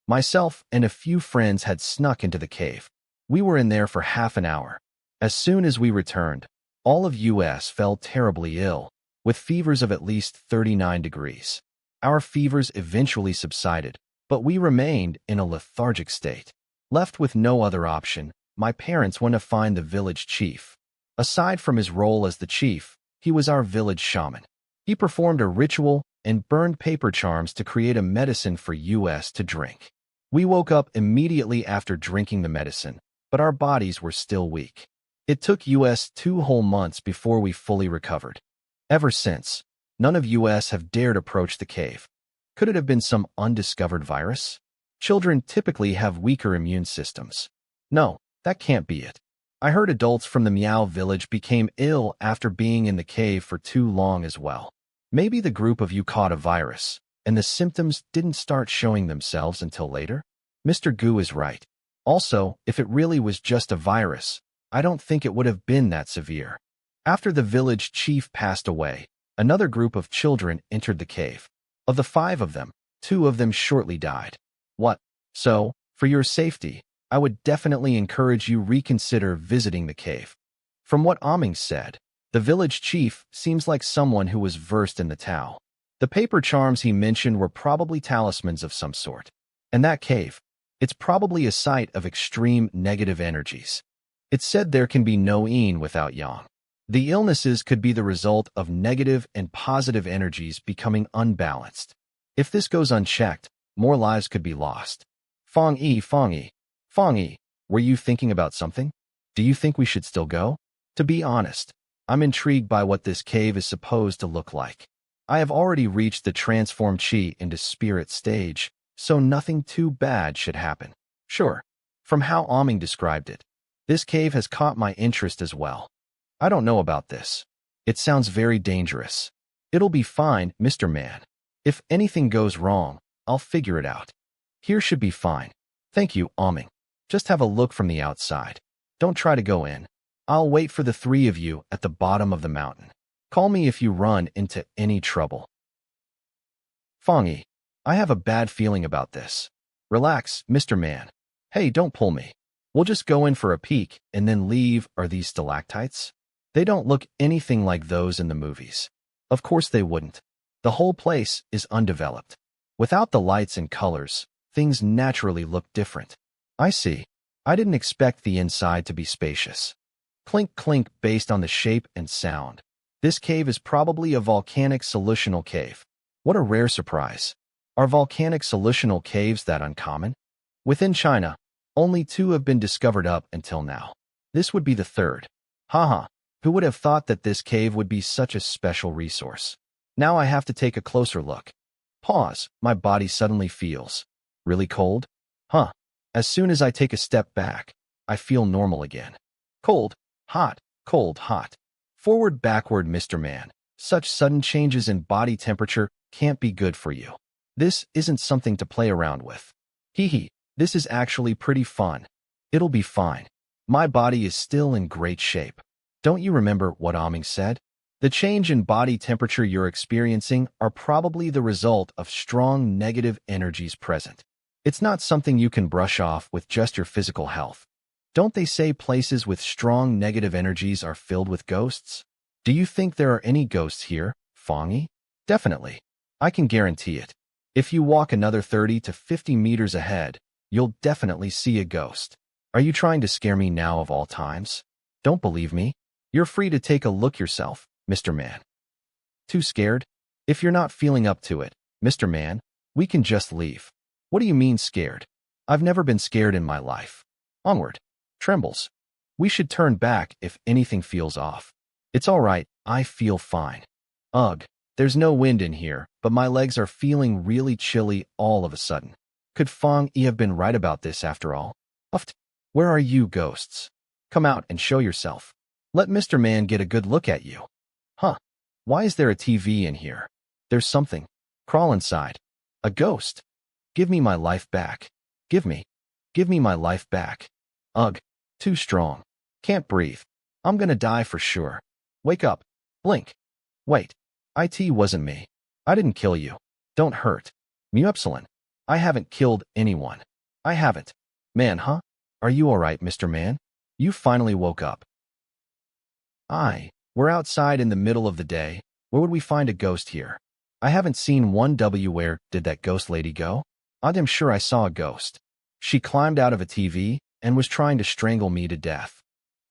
Myself and a few friends had snuck into the cave. We were in there for half an hour. As soon as we returned, all of US fell terribly ill, with fevers of at least 39 degrees. Our fevers eventually subsided, but we remained in a lethargic state. Left with no other option, my parents went to find the village chief. Aside from his role as the chief, he was our village shaman. He performed a ritual and burned paper charms to create a medicine for US to drink. We woke up immediately after drinking the medicine, but our bodies were still weak. It took US 2 whole months before we fully recovered. Ever since, none of US have dared approach the cave. Could it have been some undiscovered virus? Children typically have weaker immune systems. No, that can't be it. I heard adults from the Meow village became ill after being in the cave for too long as well. Maybe the group of you caught a virus, and the symptoms didn't start showing themselves until later? Mr. Gu is right. Also, if it really was just a virus, I don't think it would have been that severe. After the village chief passed away, another group of children entered the cave. Of the 5 of them, 2 of them shortly died. What? So, for your safety, I would definitely encourage you reconsider visiting the cave. From what Aming said, the village chief seems like someone who was versed in the Tao. The paper charms he mentioned were probably talismans of some sort. And that cave, it's probably a site of extreme negative energies. It's said there can be no yin without yang. The illnesses could be the result of negative and positive energies becoming unbalanced. If this goes unchecked, more lives could be lost. Fang Yi, were you thinking about something? Do you think we should still go? To be honest, I'm intrigued by what this cave is supposed to look like. I have already reached the transform chi into spirit stage, so nothing too bad should happen. Sure, from how Aming described it, this cave has caught my interest as well. I don't know about this. It sounds very dangerous. It'll be fine, Mr. Man. If anything goes wrong, I'll figure it out. Here should be fine. Thank you, Aming. Just have a look from the outside. Don't try to go in. I'll wait for the 3 of you at the bottom of the mountain. Call me if you run into any trouble. Fang Yi, I have a bad feeling about this. Relax, Mr. Man. Hey, don't pull me. We'll just go in for a peek and then leave. Are these stalactites? They don't look anything like those in the movies. Of course they wouldn't. The whole place is undeveloped. Without the lights and colors, things naturally look different. I see. I didn't expect the inside to be spacious. Clink clink based on the shape and sound. This cave is probably a volcanic solutional cave. What a rare surprise. Are volcanic solutional caves that uncommon? Within China, only 2 have been discovered up until now. This would be the 3rd. Haha, who would have thought that this cave would be such a special resource? Now I have to take a closer look. Pause, my body suddenly feels really cold. Huh. As soon as I take a step back, I feel normal again. Cold, hot, hot. Forward, backward, Mr. Man. Such sudden changes in body temperature can't be good for you. This isn't something to play around with. Hee, this is actually pretty fun. It'll be fine. My body is still in great shape. Don't you remember what Aming said? The change in body temperature you're experiencing are probably the result of strong negative energies present. It's not something you can brush off with just your physical health. Don't they say places with strong negative energies are filled with ghosts? Do you think there are any ghosts here, Fang Yi? Definitely. I can guarantee it. If you walk another 30 to 50 meters ahead, you'll definitely see a ghost. Are you trying to scare me now of all times? Don't believe me? You're free to take a look yourself, Mr. Man. Too scared? If you're not feeling up to it, Mr. Man, we can just leave. What do you mean scared? I've never been scared in my life. Onward. Trembles. We should turn back if anything feels off. It's all right, I feel fine. Ugh, there's no wind in here, but my legs are feeling really chilly all of a sudden. Could Fang Yi have been right about this after all? Uft. Where are you, ghosts? Come out and show yourself. Let Mr. Man get a good look at you. Huh. Why is there a TV in here? There's something. Crawl inside. A ghost. Give me my life back. Give me my life back. Ugh. Too strong. Can't breathe. I'm gonna die for sure. Wake up. Blink. Wait. It wasn't me. I didn't kill you. Don't hurt. Mu-Epsilon. I haven't killed anyone. I haven't. Man, Are you alright, Mr. Man? You finally woke up. We're outside in the middle of the day. Where would we find a ghost here? I haven't seen one. Where did that ghost lady go? I'm sure I saw a ghost. She climbed out of a TV and was trying to strangle me to death.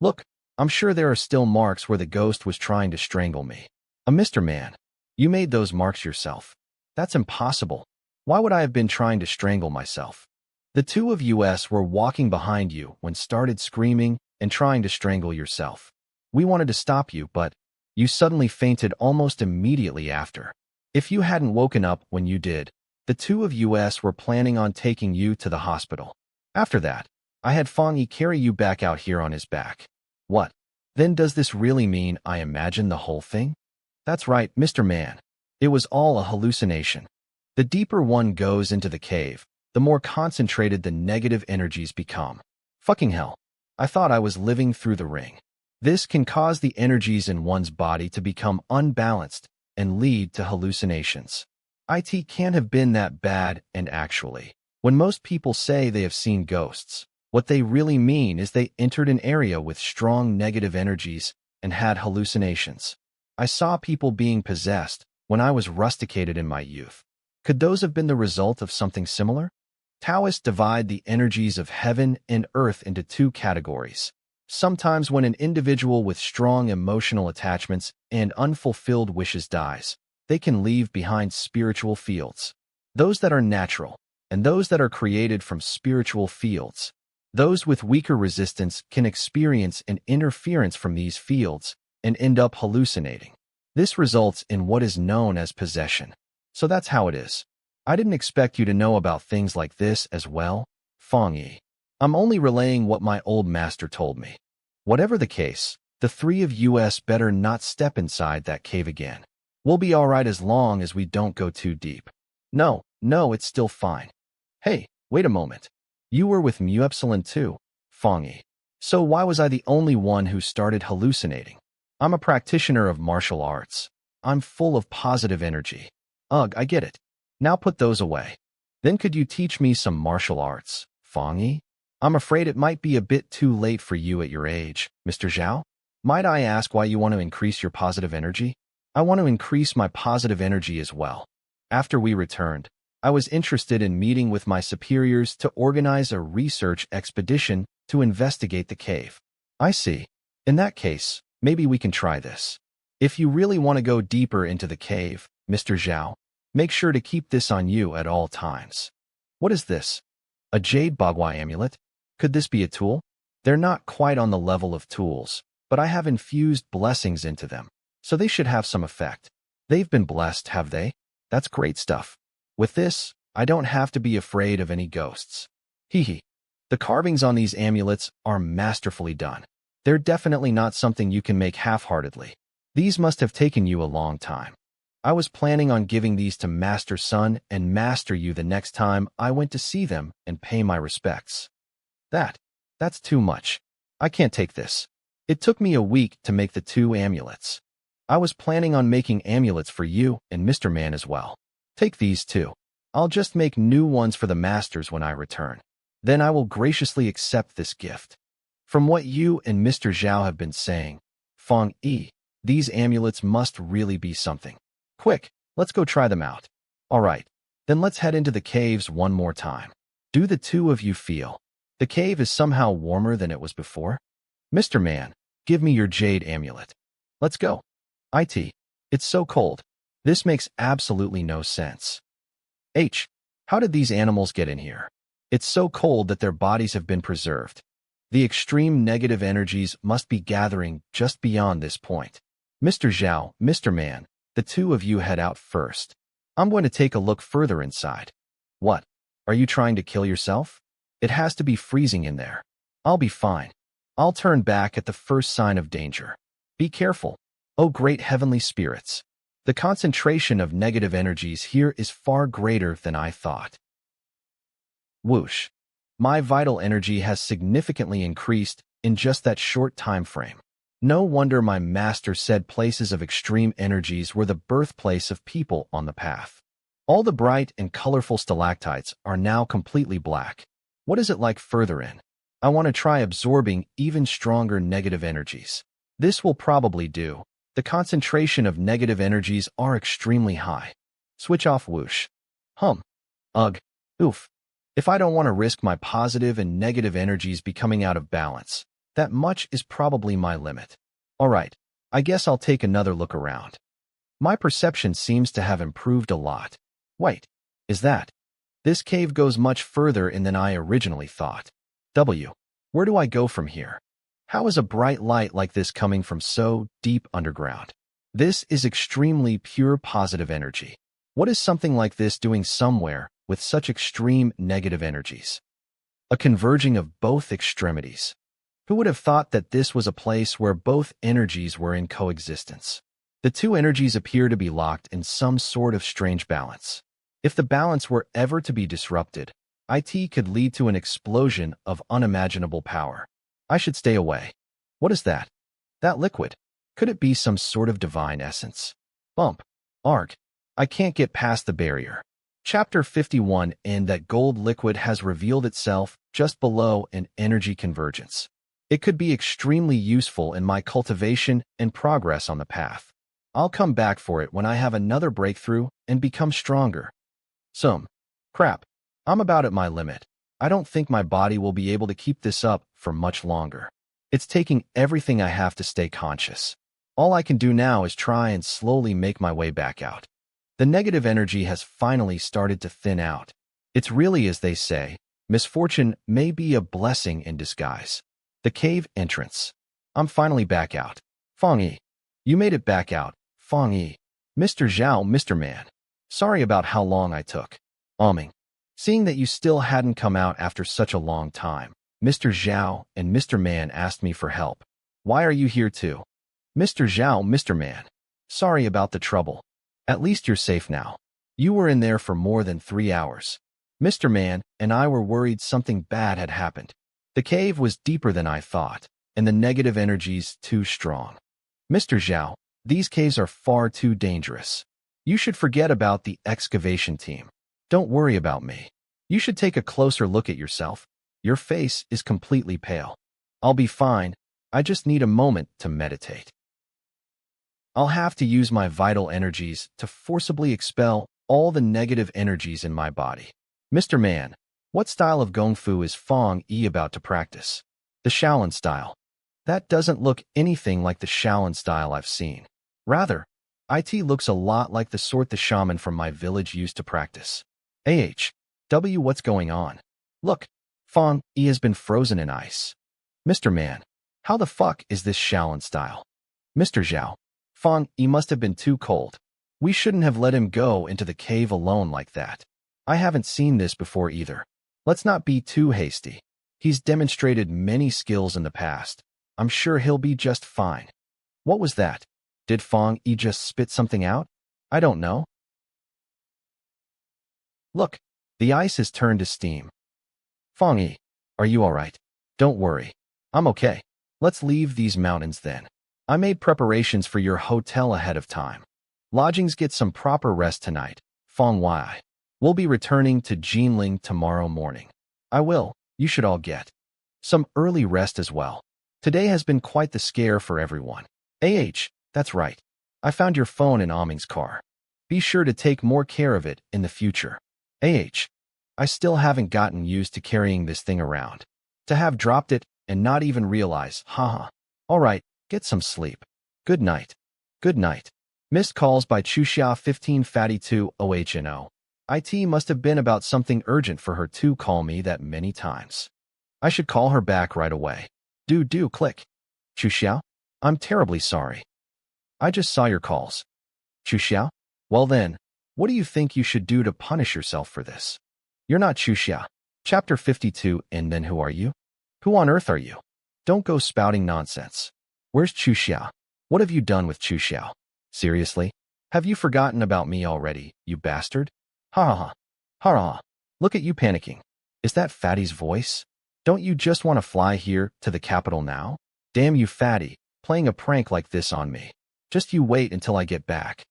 Look, I'm sure there are still marks where the ghost was trying to strangle me. Mr. Man, you made those marks yourself. That's impossible. Why would I have been trying to strangle myself? The 2 of us were walking behind you when started screaming and trying to strangle yourself. We wanted to stop you, but you suddenly fainted almost immediately after. If you hadn't woken up when you did, the 2 of us were planning on taking you to the hospital. After that, I had Fang Yi carry you back out here on his back. What? Then does this really mean I imagine the whole thing? That's right, Mr. Man. It was all a hallucination. The deeper one goes into the cave, the more concentrated the negative energies become. Fucking hell. I thought I was living through the ring. This can cause the energies in one's body to become unbalanced and lead to hallucinations. It can't have been that bad, and actually, when most people say they have seen ghosts, what they really mean is they entered an area with strong negative energies and had hallucinations. I saw people being possessed when I was rusticated in my youth. Could those have been the result of something similar? Taoists divide the energies of heaven and earth into two categories. Sometimes when an individual with strong emotional attachments and unfulfilled wishes dies, they can leave behind spiritual fields. Those that are natural, and those that are created from spiritual fields. Those with weaker resistance can experience an interference from these fields and end up hallucinating. This results in what is known as possession. So that's how it is. I didn't expect you to know about things like this as well, Fang Yi. I'm only relaying what my old master told me. Whatever the case, the three of us better not step inside that cave again. We'll be alright as long as we don't go too deep. No, it's still fine. Hey, wait a moment. You were with Mu too, Fang Yi. So why was I the only one who started hallucinating? I'm a practitioner of martial arts. I'm full of positive energy. Ugh, I get it. Now put those away. Then could you teach me some martial arts, Fang Yi? I'm afraid it might be a bit too late for you at your age, Mr. Zhao. Might I ask why you want to increase your positive energy? I want to increase my positive energy as well. After we returned, I was interested in meeting with my superiors to organize a research expedition to investigate the cave. I see. In that case, maybe we can try this. If you really want to go deeper into the cave, Mr. Zhao, make sure to keep this on you at all times. What is this? A jade bagua amulet? Could this be a tool? They're not quite on the level of tools, but I have infused blessings into them, so they should have some effect. They've been blessed, have they? That's great stuff. With this, I don't have to be afraid of any ghosts. Hee. The carvings on these amulets are masterfully done. They're definitely not something you can make half-heartedly. These must have taken you a long time. I was planning on giving these to Master Sun and Master Yu the next time I went to see them and pay my respects. That's too much. I can't take this. It took me a week to make the 2 amulets. I was planning on making amulets for you and Mr. Man as well. Take these too. I'll just make new ones for the masters when I return. Then I will graciously accept this gift. From what you and Mr. Zhao have been saying, Fang Yi, these amulets must really be something. Quick, let's go try them out. All right, then let's head into the caves one more time. Do the two of you feel the cave is somehow warmer than it was before? Mr. Man, give me your jade amulet. Let's go. It's so cold. This makes absolutely no sense. How did these animals get in here? It's so cold that their bodies have been preserved. The extreme negative energies must be gathering just beyond this point. Mr. Zhao, Mr. Man, the two of you head out first. I'm going to take a look further inside. What? Are you trying to kill yourself? It has to be freezing in there. I'll be fine. I'll turn back at the first sign of danger. Be careful, oh great heavenly spirits. The concentration of negative energies here is far greater than I thought. Whoosh. My vital energy has significantly increased in just that short time frame. No wonder my master said places of extreme energies were the birthplace of people on the path. All the bright and colorful stalactites are now completely black. What is it like further in? I want to try absorbing even stronger negative energies. This will probably do. The concentration of negative energies are extremely high. Switch off whoosh. Ugh. Oof. If I don't want to risk my positive and negative energies becoming out of balance, that much is probably my limit. Alright, I guess I'll take another look around. My perception seems to have improved a lot. Wait, is that? This cave goes much further in than I originally thought. Where do I go from here? How is a bright light like this coming from so deep underground? This is extremely pure positive energy. What is something like this doing somewhere with such extreme negative energies? A converging of both extremities. Who would have thought that this was a place where both energies were in coexistence? The two energies appear to be locked in some sort of strange balance. If the balance were ever to be disrupted, it could lead to an explosion of unimaginable power. I should stay away. What is that? That liquid. Could it be some sort of divine essence? Bump. Arg. I can't get past the barrier. Chapter 51. And that gold liquid has revealed itself just below an energy convergence. It could be extremely useful in my cultivation and progress on the path. I'll come back for it when I have another breakthrough and become stronger. Some crap. I'm about at my limit. I don't think my body will be able to keep this up for much longer. It's taking everything I have to stay conscious. All I can do now is try and slowly make my way back out. The negative energy has finally started to thin out. It's really, as they say, misfortune may be a blessing in disguise. The cave entrance. I'm finally back out. Fang Yi. You made it back out, Fang Yi. Mr. Zhao, Mr. Man. Sorry about how long I took. Seeing that you still hadn't come out after such a long time, Mr. Zhao and Mr. Man asked me for help. Why are you here too? Mr. Zhao, Mr. Man. Sorry about the trouble. At least you're safe now. You were in there for more than 3 hours. Mr. Man and I were worried something bad had happened. The cave was deeper than I thought, and the negative energies too strong. Mr. Zhao, these caves are far too dangerous. You should forget about the excavation team. Don't worry about me. You should take a closer look at yourself. Your face is completely pale. I'll be fine. I just need a moment to meditate. I'll have to use my vital energies to forcibly expel all the negative energies in my body. Mr. Man, what style of Gong Fu is Fang Yi about to practice? The Shaolin style. That doesn't look anything like the Shaolin style I've seen. Rather, it looks a lot like the sort the shaman from my village used to practice. What's going on? Look, Fang Yi has been frozen in ice. Mr. Man, how the fuck is this Shaolin style? Mr. Zhao, Fang Yi must have been too cold. We shouldn't have let him go into the cave alone like that. I haven't seen this before either. Let's not be too hasty. He's demonstrated many skills in the past. I'm sure he'll be just fine. What was that? Did Fang Yi just spit something out? I don't know. Look, the ice has turned to steam. Fang Yi, are you all right? Don't worry. I'm okay. Let's leave these mountains then. I made preparations for your hotel ahead of time. Lodgings get some proper rest tonight. Fang Yi. We'll be returning to Jinling tomorrow morning. You should all get some early rest as well. Today has been quite the scare for everyone. That's right. I found your phone in Aming's car. Be sure to take more care of it in the future. I still haven't gotten used to carrying this thing around. To have dropped it and not even realize, haha. Alright, get some sleep. Good night. Good night. Missed calls by Chuxia 15 Fatty 2 OHNO. It must have been about something urgent for her to call me that many times. I should call her back right away. Click. Chuxia? I'm terribly sorry. I just saw your calls. Chuxia? Well then, what do you think you should do to punish yourself for this? You're not Chuxia. Chapter 52. And then who are you? Who on earth are you? Don't go spouting nonsense. Where's Chuxia? What have you done with Chuxia? Seriously? Have you forgotten about me already, you bastard? Ha ha ha. Ha ha. Look at you panicking. Is that Fatty's voice? Don't you just want to fly here to the capital now? Damn you, Fatty, playing a prank like this on me. Just you wait until I get back.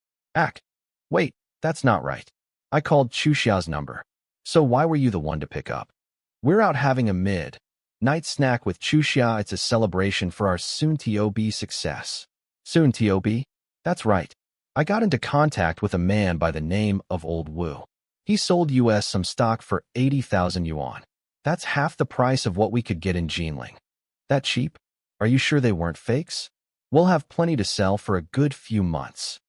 Wait, that's not right. I called Chuxia's number. So why were you the one to pick up? We're out having a mid-night snack with Chuxia. It's a celebration for our soon-to-be success. Soon-to-be? That's right. I got into contact with a man by the name of Old Wu. He sold us some stock for 80,000 yuan. That's half the price of what we could get in Jinling. That cheap? Are you sure they weren't fakes? We'll have plenty to sell for a good few months.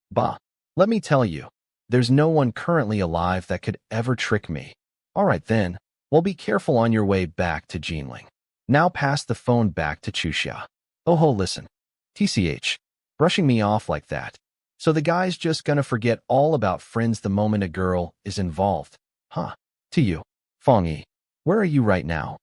Bah. Let me tell you, there's no one currently alive that could ever trick me. All right then, well be careful on your way back to Jinling. Now pass the phone back to Chuxia. Oh listen. TCH. Brushing me off like that. So the guy's just gonna forget all about friends the moment a girl is involved. Huh. To you. Fang Yi. Where are you right now?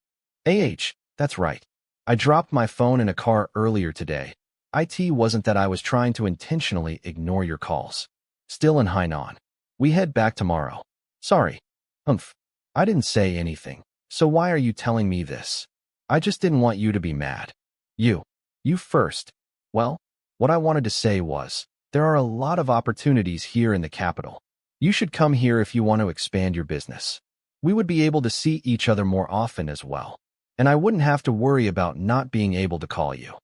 That's right. I dropped my phone in a car earlier today. It wasn't that I was trying to intentionally ignore your calls. Still in Hainan. We head back tomorrow. Sorry. I didn't say anything. So why are you telling me this? I just didn't want you to be mad. You first. Well, what I wanted to say was, there are a lot of opportunities here in the capital. You should come here if you want to expand your business. We would be able to see each other more often as well. And I wouldn't have to worry about not being able to call you.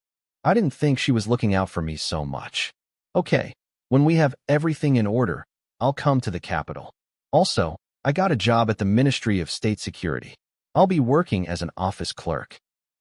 I didn't think she was looking out for me so much. Okay, when we have everything in order, I'll come to the capital. Also, I got a job at the Ministry of State Security. I'll be working as an office clerk.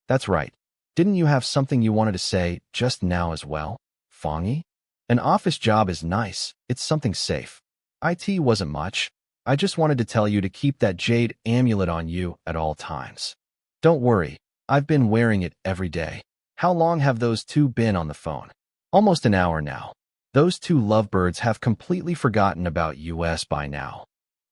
That's right. Didn't you have something you wanted to say just now as well, Fang Yi? An office job is nice. It's something safe. IT wasn't much. I just wanted to tell you to keep that jade amulet on you at all times. Don't worry, I've been wearing it every day. How long have those two been on the phone? Almost an hour now. Those two lovebirds have completely forgotten about us by now.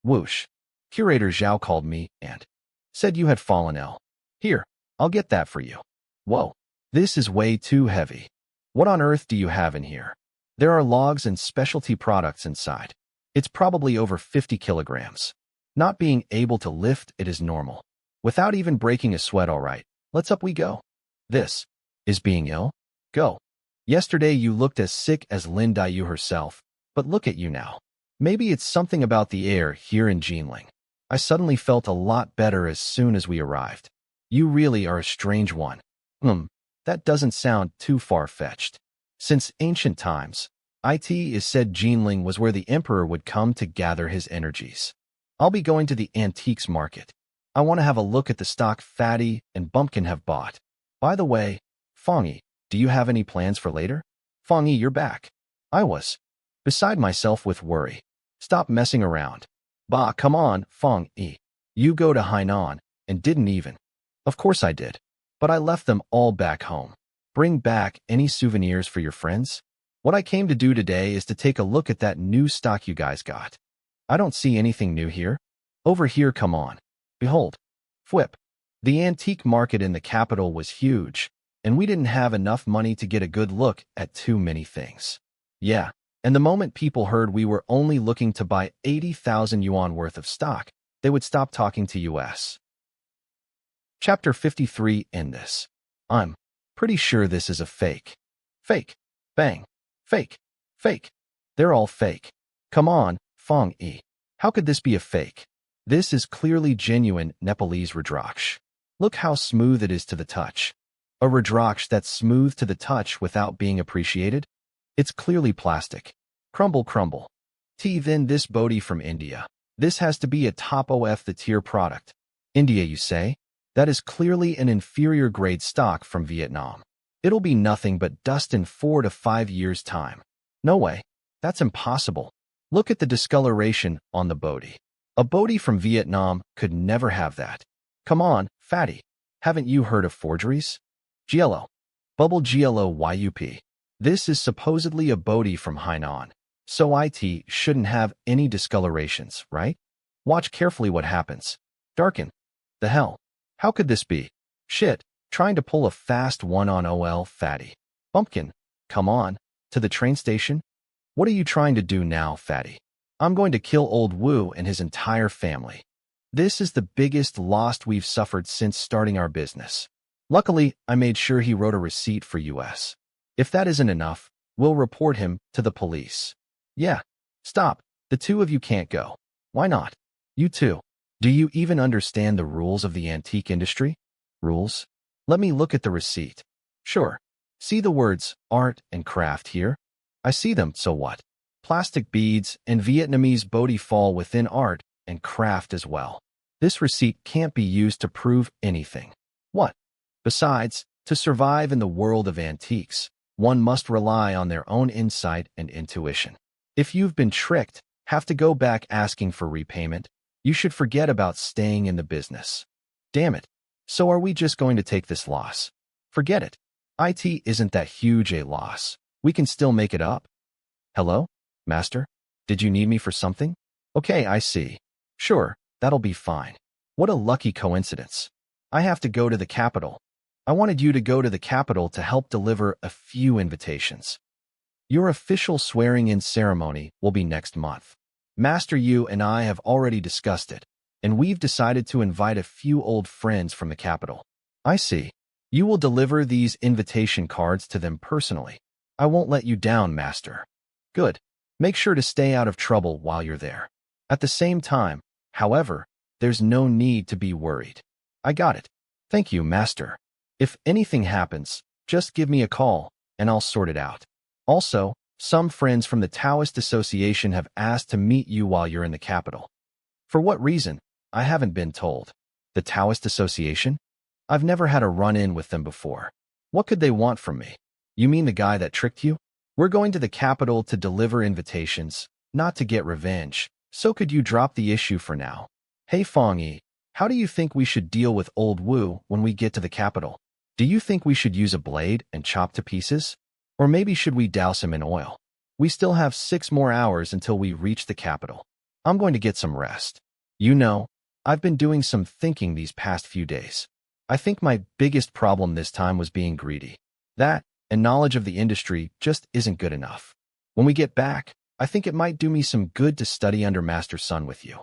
Whoosh. Curator Zhao called me and said you had fallen ill. Here, I'll get that for you. Whoa, this is way too heavy. What on earth do you have in here? There are logs and specialty products inside. It's probably over 50 kilograms. Not being able to lift it is normal. Without even breaking a sweat, all right, let's up we go. This is being ill? Go. Yesterday you looked as sick as Lin Daiyu herself, but look at you now. Maybe it's something about the air here in Jinling. I suddenly felt a lot better as soon as we arrived. You really are a strange one. That doesn't sound too far-fetched. Since ancient times, it is said Jinling was where the emperor would come to gather his energies. I'll be going to the antiques market. I want to have a look at the stock Fatty and Bumpkin have bought. By the way, Fang Yi, do you have any plans for later? Fang Yi, you're back. I was beside myself with worry. Stop messing around. Bah, come on, Fang Yi. You go to Hainan and didn't even. Of course I did. But I left them all back home. Bring back any souvenirs for your friends? What I came to do today is to take a look at that new stock you guys got. I don't see anything new here. Over here, come on. Behold. Fwip. The antique market in the capital was huge, and we didn't have enough money to get a good look at too many things. Yeah, and the moment people heard we were only looking to buy 80,000 yuan worth of stock, they would stop talking to us. Chapter 53 in this. I'm pretty sure this is a fake. Fake. Bang. Fake. Fake. They're all fake. Come on, Fang Yi. How could this be a fake? This is clearly genuine Nepalese Rudraksh. Look how smooth it is to the touch. A Rudraksh that's smooth to the touch without being appreciated? It's clearly plastic. Crumble, crumble. Then this Bodhi from India. This has to be a top of the tier product. India, you say? That is clearly an inferior grade stock from Vietnam. It'll be nothing but dust in 4 to 5 years' time. No way. That's impossible. Look at the discoloration on the Bodhi. A Bodhi from Vietnam could never have that. Come on, Fatty. Haven't you heard of forgeries? GLO. Bubble GLO YUP. This is supposedly a Bodhi from Hainan. So it shouldn't have any discolorations, right? Watch carefully what happens. Darken. The hell? How could this be? Shit, trying to pull a fast one on OL Fatty. Bumpkin, come on, to the train station? What are you trying to do now, Fatty? I'm going to kill old Wu and his entire family. This is the biggest loss we've suffered since starting our business. Luckily, I made sure he wrote a receipt for us. If that isn't enough, we'll report him to the police. Yeah, stop. The two of you can't go. Why not? You two. Do you even understand the rules of the antique industry? Rules? Let me look at the receipt. Sure. See the words art and craft here? I see them, so what? Plastic beads and Vietnamese Bodhi fall within art and craft as well. This receipt can't be used to prove anything. What? Besides, to survive in the world of antiques, one must rely on their own insight and intuition. If you've been tricked, have to go back asking for repayment, you should forget about staying in the business. Damn it. So are we just going to take this loss? Forget it. IT isn't that huge a loss. We can still make it up. Hello? Master? Did you need me for something? Okay, I see. Sure, that'll be fine. What a lucky coincidence. I have to go to the capital. I wanted you to go to the capital to help deliver a few invitations. Your official swearing-in ceremony will be next month. Master Yu and I have already discussed it, and we've decided to invite a few old friends from the capital. I see. You will deliver these invitation cards to them personally. I won't let you down, Master. Good. Make sure to stay out of trouble while you're there. At the same time, however, there's no need to be worried. I got it. Thank you, Master. If anything happens, just give me a call, and I'll sort it out. Also, some friends from the Daoist Association have asked to meet you while you're in the capital. For what reason? I haven't been told. The Daoist Association? I've never had a run-in with them before. What could they want from me? You mean the guy that tricked you? We're going to the capital to deliver invitations, not to get revenge. So could you drop the issue for now? Hey Fang Yi, how do you think we should deal with old Wu when we get to the capital? Do you think we should use a blade and chop to pieces? Or maybe should we douse him in oil? We still have 6 more hours until we reach the capital. I'm going to get some rest. You know, I've been doing some thinking these past few days. I think my biggest problem this time was being greedy. That, and knowledge of the industry, just isn't good enough. When we get back, I think it might do me some good to study under Master Sun with you.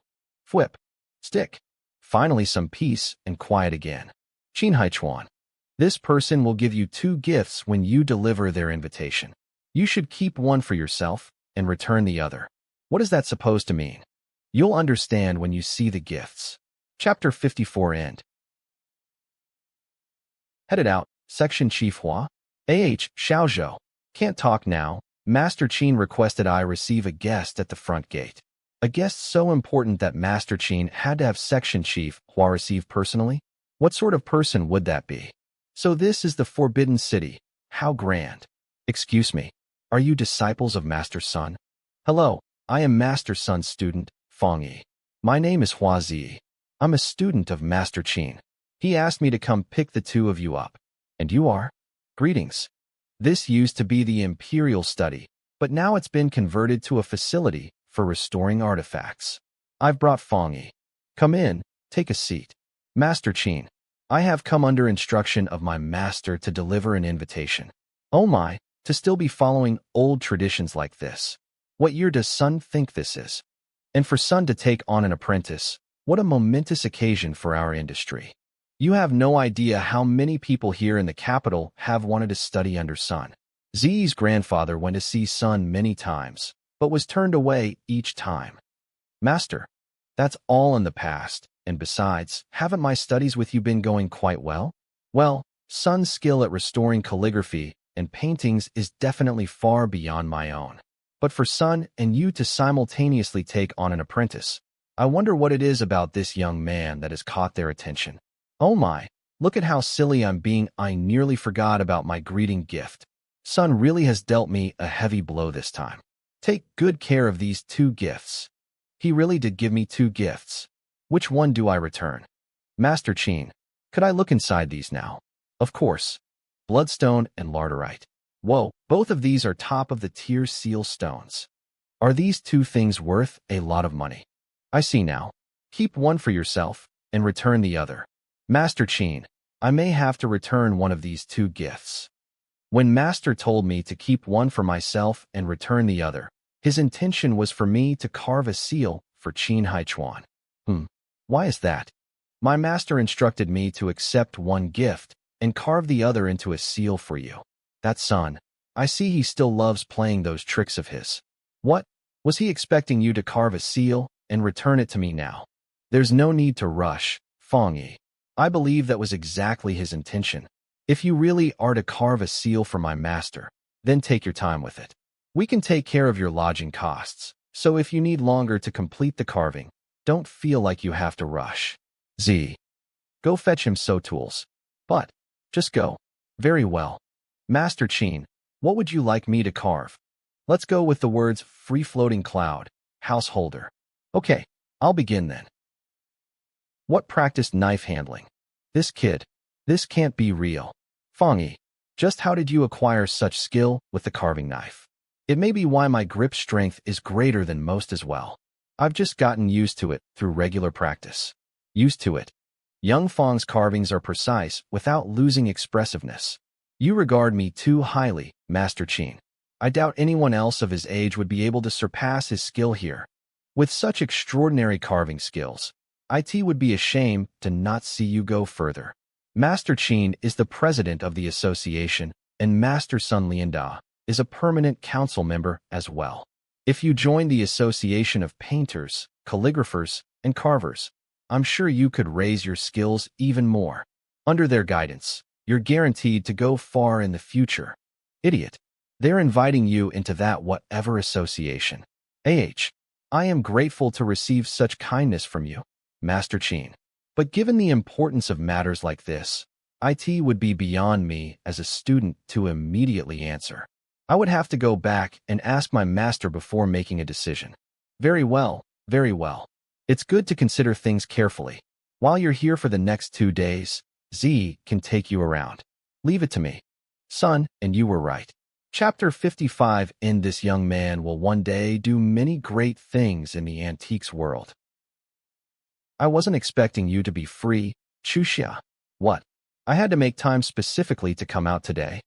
Fwip. Stick. Finally some peace and quiet again. Qin Haichuan. This person will give you 2 gifts when you deliver their invitation. You should keep one for yourself and return the other. What is that supposed to mean? You'll understand when you see the gifts. Chapter 54 End. Headed out, Section Chief Hua. Xiaozhou. Can't talk now. Master Qin requested I receive a guest at the front gate. A guest so important that Master Qin had to have Section Chief Hua receive personally? What sort of person would that be? So this is the Forbidden City. How grand. Excuse me. Are you disciples of Master Sun? Hello, I am Master Sun's student, Fang Yi. My name is Hua Zi. I'm a student of Master Qin. He asked me to come pick the 2 of you up. And you are? Greetings. This used to be the Imperial Study, but now it's been converted to a facility for restoring artifacts. I've brought Fang Yi. Come in, take a seat. Master Qin, I have come under instruction of my master to deliver an invitation. Oh my, to still be following old traditions like this. What year does Sun think this is? And for Sun to take on an apprentice, what a momentous occasion for our industry. You have no idea how many people here in the capital have wanted to study under Sun. Zi's grandfather went to see Sun many times, but was turned away each time. Master, that's all in the past, and besides, haven't my studies with you been going quite well? Well, Sun's skill at restoring calligraphy and paintings is definitely far beyond my own. But for Sun and you to simultaneously take on an apprentice, I wonder what it is about this young man that has caught their attention. Oh my, look at how silly I'm being. I nearly forgot about my greeting gift. Sun really has dealt me a heavy blow this time. Take good care of these 2 gifts. He really did give me 2 gifts. Which one do I return? Master Qin, could I look inside these now? Of course. Bloodstone and Larderite. Whoa, both of these are top of the tier seal stones. Are these 2 things worth a lot of money? I see now. Keep one for yourself and return the other. Master Qin, I may have to return one of these 2 gifts. When Master told me to keep one for myself and return the other, his intention was for me to carve a seal for Qin Haichuan. Why is that? My master instructed me to accept one gift and carve the other into a seal for you. That Sun, I see he still loves playing those tricks of his. What? Was he expecting you to carve a seal and return it to me now? There's no need to rush, Fang Yi. I believe that was exactly his intention. If you really are to carve a seal for my master, then take your time with it. We can take care of your lodging costs, so if you need longer to complete the carving, don't feel like you have to rush. Z. Go fetch him tools. But, just go. Very well. Master Qin, what would you like me to carve? Let's go with the words free-floating cloud, householder. Okay, I'll begin then. What practiced knife handling? This kid. This can't be real. Fang Yi, just how did you acquire such skill with the carving knife? It may be why my grip strength is greater than most as well. I've just gotten used to it through regular practice. Used to it. Young Fang's carvings are precise without losing expressiveness. You regard me too highly, Master Qin. I doubt anyone else of his age would be able to surpass his skill here. With such extraordinary carving skills, it would be a shame to not see you go further. Master Qin is the president of the association, and Master Sun Lianda is a permanent council member as well. If you join the Association of Painters, Calligraphers, and Carvers, I'm sure you could raise your skills even more. Under their guidance, you're guaranteed to go far in the future. Idiot. They're inviting you into that whatever association. I am grateful to receive such kindness from you, Master Qin. But given the importance of matters like this, it would be beyond me as a student to immediately answer. I would have to go back and ask my master before making a decision. Very well, very well. It's good to consider things carefully. While you're here for the next 2 days, Z can take you around. Leave it to me. Son, and you were right. Chapter 55. In this young man will one day do many great things in the antiques world. I wasn't expecting you to be free, Chuxia. What? I had to make time specifically to come out today.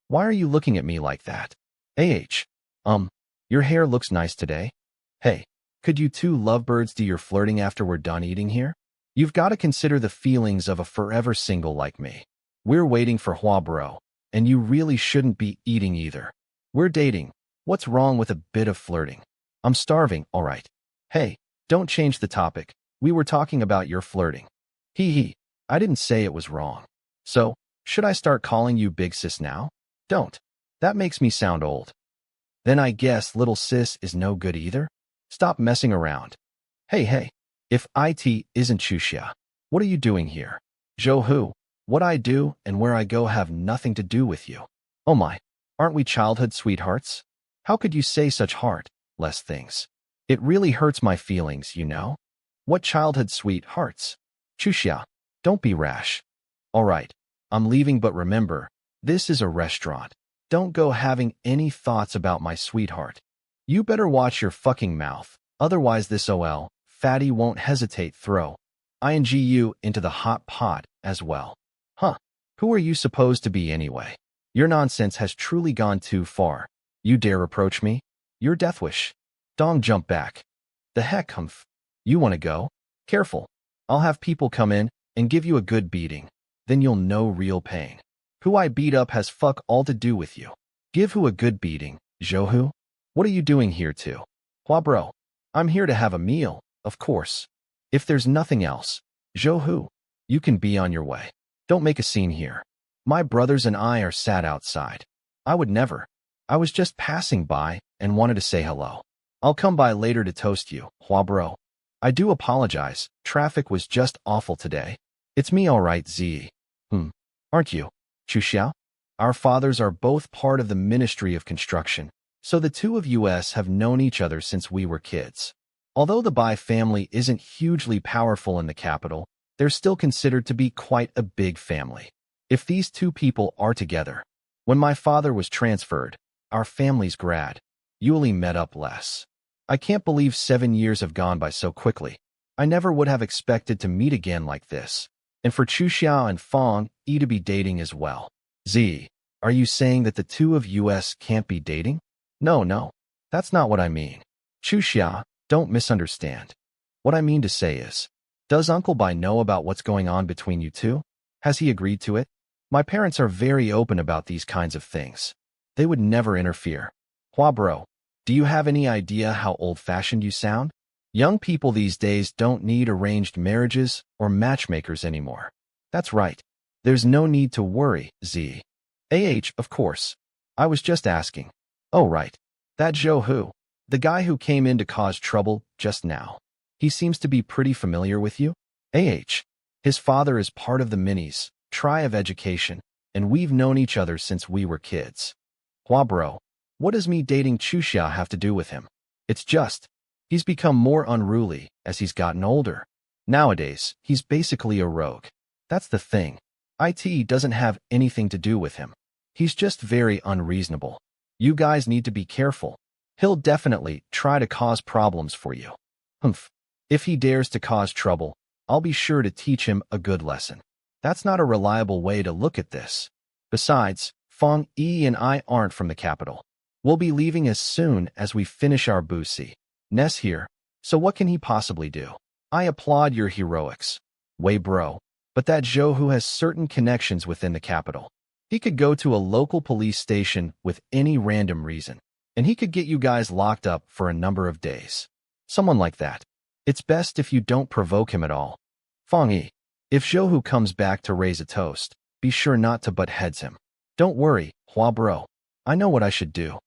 Why are you looking at me like that? Your hair looks nice today. Hey, could you two lovebirds do your flirting after we're done eating here? You've got to consider the feelings of a forever single like me. We're waiting for Hua Bro, and you really shouldn't be eating either. We're dating. What's wrong with a bit of flirting? I'm starving, all right. Hey, don't change the topic. We were talking about your flirting. Hee. I didn't say it was wrong. So, should I start calling you Big Sis now? Don't. That makes me sound old. Then I guess Little Sis is no good either? Stop messing around. Hey. If it isn't Chuxia, what are you doing here? Zhou, what I do and where I go have nothing to do with you. Oh my, aren't we childhood sweethearts? How could you say such heartless things? It really hurts my feelings, you know? What childhood sweethearts? Chuxia, don't be rash. All right, I'm leaving, but remember, this is a restaurant. Don't go having any thoughts about my sweetheart. You better watch your fucking mouth, otherwise this OL fatty won't hesitate throw you into the hot pot as well. Huh, who are you supposed to be anyway? Your nonsense has truly gone too far. You dare approach me? Your death wish. Dong jump back. The heck, humph. You want to go? Careful. I'll have people come in and give you a good beating. Then you'll know real pain. Who I beat up has fuck all to do with you. Give who a good beating, Zhou? What are you doing here too? Hua Bro, I'm here to have a meal, of course. If there's nothing else, Zhou, you can be on your way. Don't make a scene here. My brothers and I are sat outside. I would never. I was just passing by and wanted to say hello. I'll come by later to toast you, Hua Bro. I do apologize, traffic was just awful today. It's me all right, Z. Aren't you? Chuxiao? Our fathers are both part of the Ministry of Construction, so the two of us have known each other since we were kids. Although the Bai family isn't hugely powerful in the capital, they're still considered to be quite a big family. If these two people are together, when my father was transferred, our families gradually met up less. I can't believe 7 years have gone by so quickly. I never would have expected to meet again like this. And for Chuxiao and Fang Yi to be dating as well. Z, are you saying that the two of us can't be dating? No, that's not what I mean. Chuxiao, don't misunderstand. What I mean to say is, does Uncle Bai know about what's going on between you two? Has he agreed to it? My parents are very open about these kinds of things. They would never interfere. Hua Bro, do you have any idea how old-fashioned you sound? Young people these days don't need arranged marriages or matchmakers anymore. That's right. There's no need to worry, Z. Of course. I was just asking. Oh right. That Zhou, the guy who came in to cause trouble just now. He seems to be pretty familiar with you? His father is part of the Minis, Tri of Education, and we've known each other since we were kids. Hua Bro, what does me dating Chuxia have to do with him? It's just, he's become more unruly as he's gotten older. Nowadays, he's basically a rogue. That's the thing. It doesn't have anything to do with him. He's just very unreasonable. You guys need to be careful. He'll definitely try to cause problems for you. If he dares to cause trouble, I'll be sure to teach him a good lesson. That's not a reliable way to look at this. Besides, Fang Yi and I aren't from the capital. We'll be leaving as soon as we finish our busi. Ness here, so what can he possibly do? I applaud your heroics. Wei Bro, but that Zhou has certain connections within the capital. He could go to a local police station with any random reason, and he could get you guys locked up for a number of days. Someone like that. It's best if you don't provoke him at all. Fang Yi, if Zhou comes back to raise a toast, be sure not to butt heads him. Don't worry, Hua bro. I know what I should do.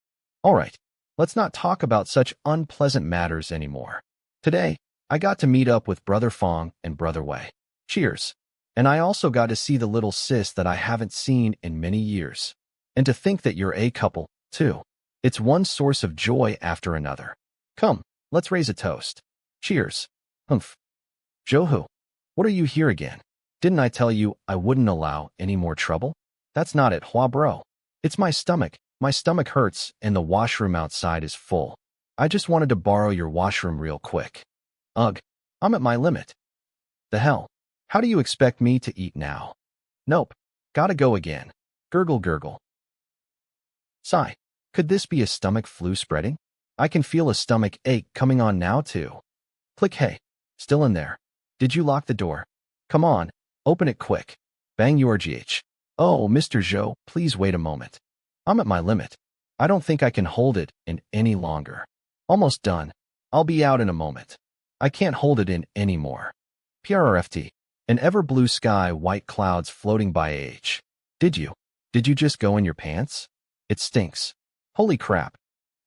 Alright, let's not talk about such unpleasant matters anymore. Today, I got to meet up with Brother Fang and Brother Wei. Cheers. And I also got to see the little sis that I haven't seen in many years. And to think that you're a couple, too. It's one source of joy after another. Come, let's raise a toast. Cheers. Humph. Zhou, what are you here again? Didn't I tell you I wouldn't allow any more trouble? That's not it, Hua bro. It's my stomach. My stomach hurts and the washroom outside is full. I just wanted to borrow your washroom real quick. Ugh, I'm at my limit. The hell? How do you expect me to eat now? Nope. Gotta go again. Gurgle gurgle. Sigh. Could this be a stomach flu spreading? I can feel a stomach ache coming on now too. Click. Hey. Still in there. Did you lock the door? Come on. Open it quick. Bang your GH. Oh, Mr. Zhou, please wait a moment. I'm at my limit. I don't think I can hold it in any longer. Almost done. I'll be out in a moment. I can't hold it in anymore. PRRFT. An ever-blue sky, white clouds floating by H. Did you just go in your pants? It stinks. Holy crap.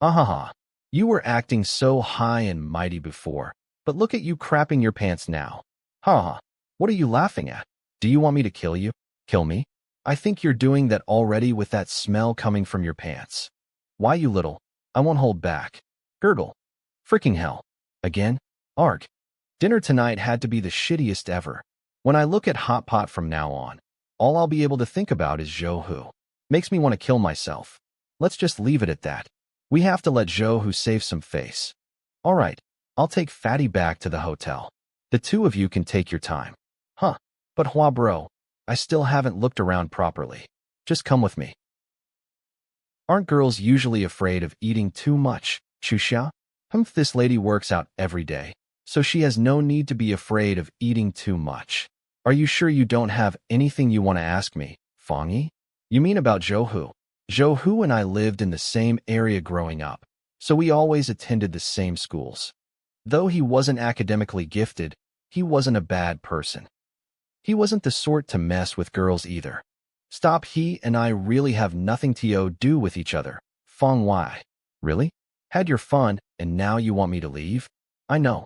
Ahaha. You were acting so high and mighty before, but look at you crapping your pants now. Haha. What are you laughing at? Do you want me to kill you? Kill me? I think you're doing that already with that smell coming from your pants. Why you little? I won't hold back. Gurgle. Freaking hell. Again? Arg. Dinner tonight had to be the shittiest ever. When I look at Hot Pot from now on, all I'll be able to think about is Zhou. Makes me want to kill myself. Let's just leave it at that. We have to let Zhou save some face. Alright, I'll take Fatty back to the hotel. The two of you can take your time. Huh, but Hua bro, I still haven't looked around properly. Just come with me. Aren't girls usually afraid of eating too much, Chuxia? This lady works out every day, so she has no need to be afraid of eating too much. Are you sure you don't have anything you want to ask me, Fang Yi? You mean about Zhou? Zhou and I lived in the same area growing up, so we always attended the same schools. Though he wasn't academically gifted, he wasn't a bad person. He wasn't the sort to mess with girls either. Stop, he and I really have nothing to do with each other. Fang Yi. Really? Had your fun, and now you want me to leave? I know.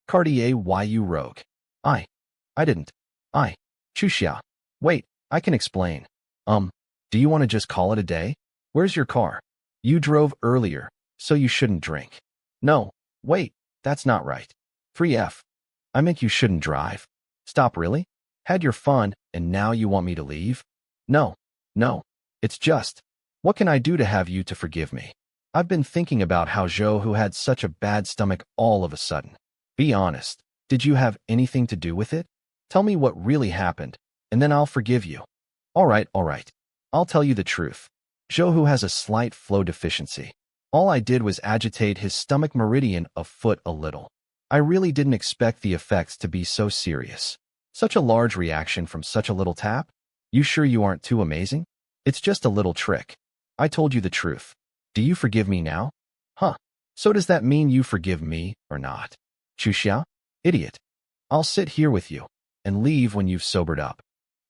Cartier, why you rogue? I didn't. Chuxia. Wait, I can explain. Do you want to just call it a day? Where's your car? You drove earlier, so you shouldn't drink. No, wait, that's not right. 3F. I meant you shouldn't drive. Stop, really? Had your fun, and now you want me to leave? No, it's just, what can I do to have you to forgive me? I've been thinking about how Zhou had such a bad stomach all of a sudden. Be honest, did you have anything to do with it? Tell me what really happened, and then I'll forgive you. Alright. I'll tell you the truth. Zhou has a slight flow deficiency. All I did was agitate his stomach meridian a foot a little. I really didn't expect the effects to be so serious. Such a large reaction from such a little tap? You sure you aren't too amazing? It's just a little trick. I told you the truth. Do you forgive me now? Huh. So does that mean you forgive me or not? Chuxia? Idiot. I'll sit here with you and leave when you've sobered up.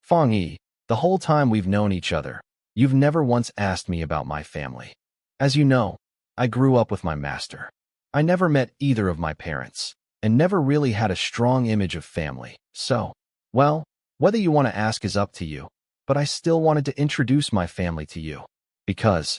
Fang Yi, the whole time we've known each other, you've never once asked me about my family. As you know, I grew up with my master. I never met either of my parents, and never really had a strong image of family, so, well, whether you want to ask is up to you, but I still wanted to introduce my family to you. Because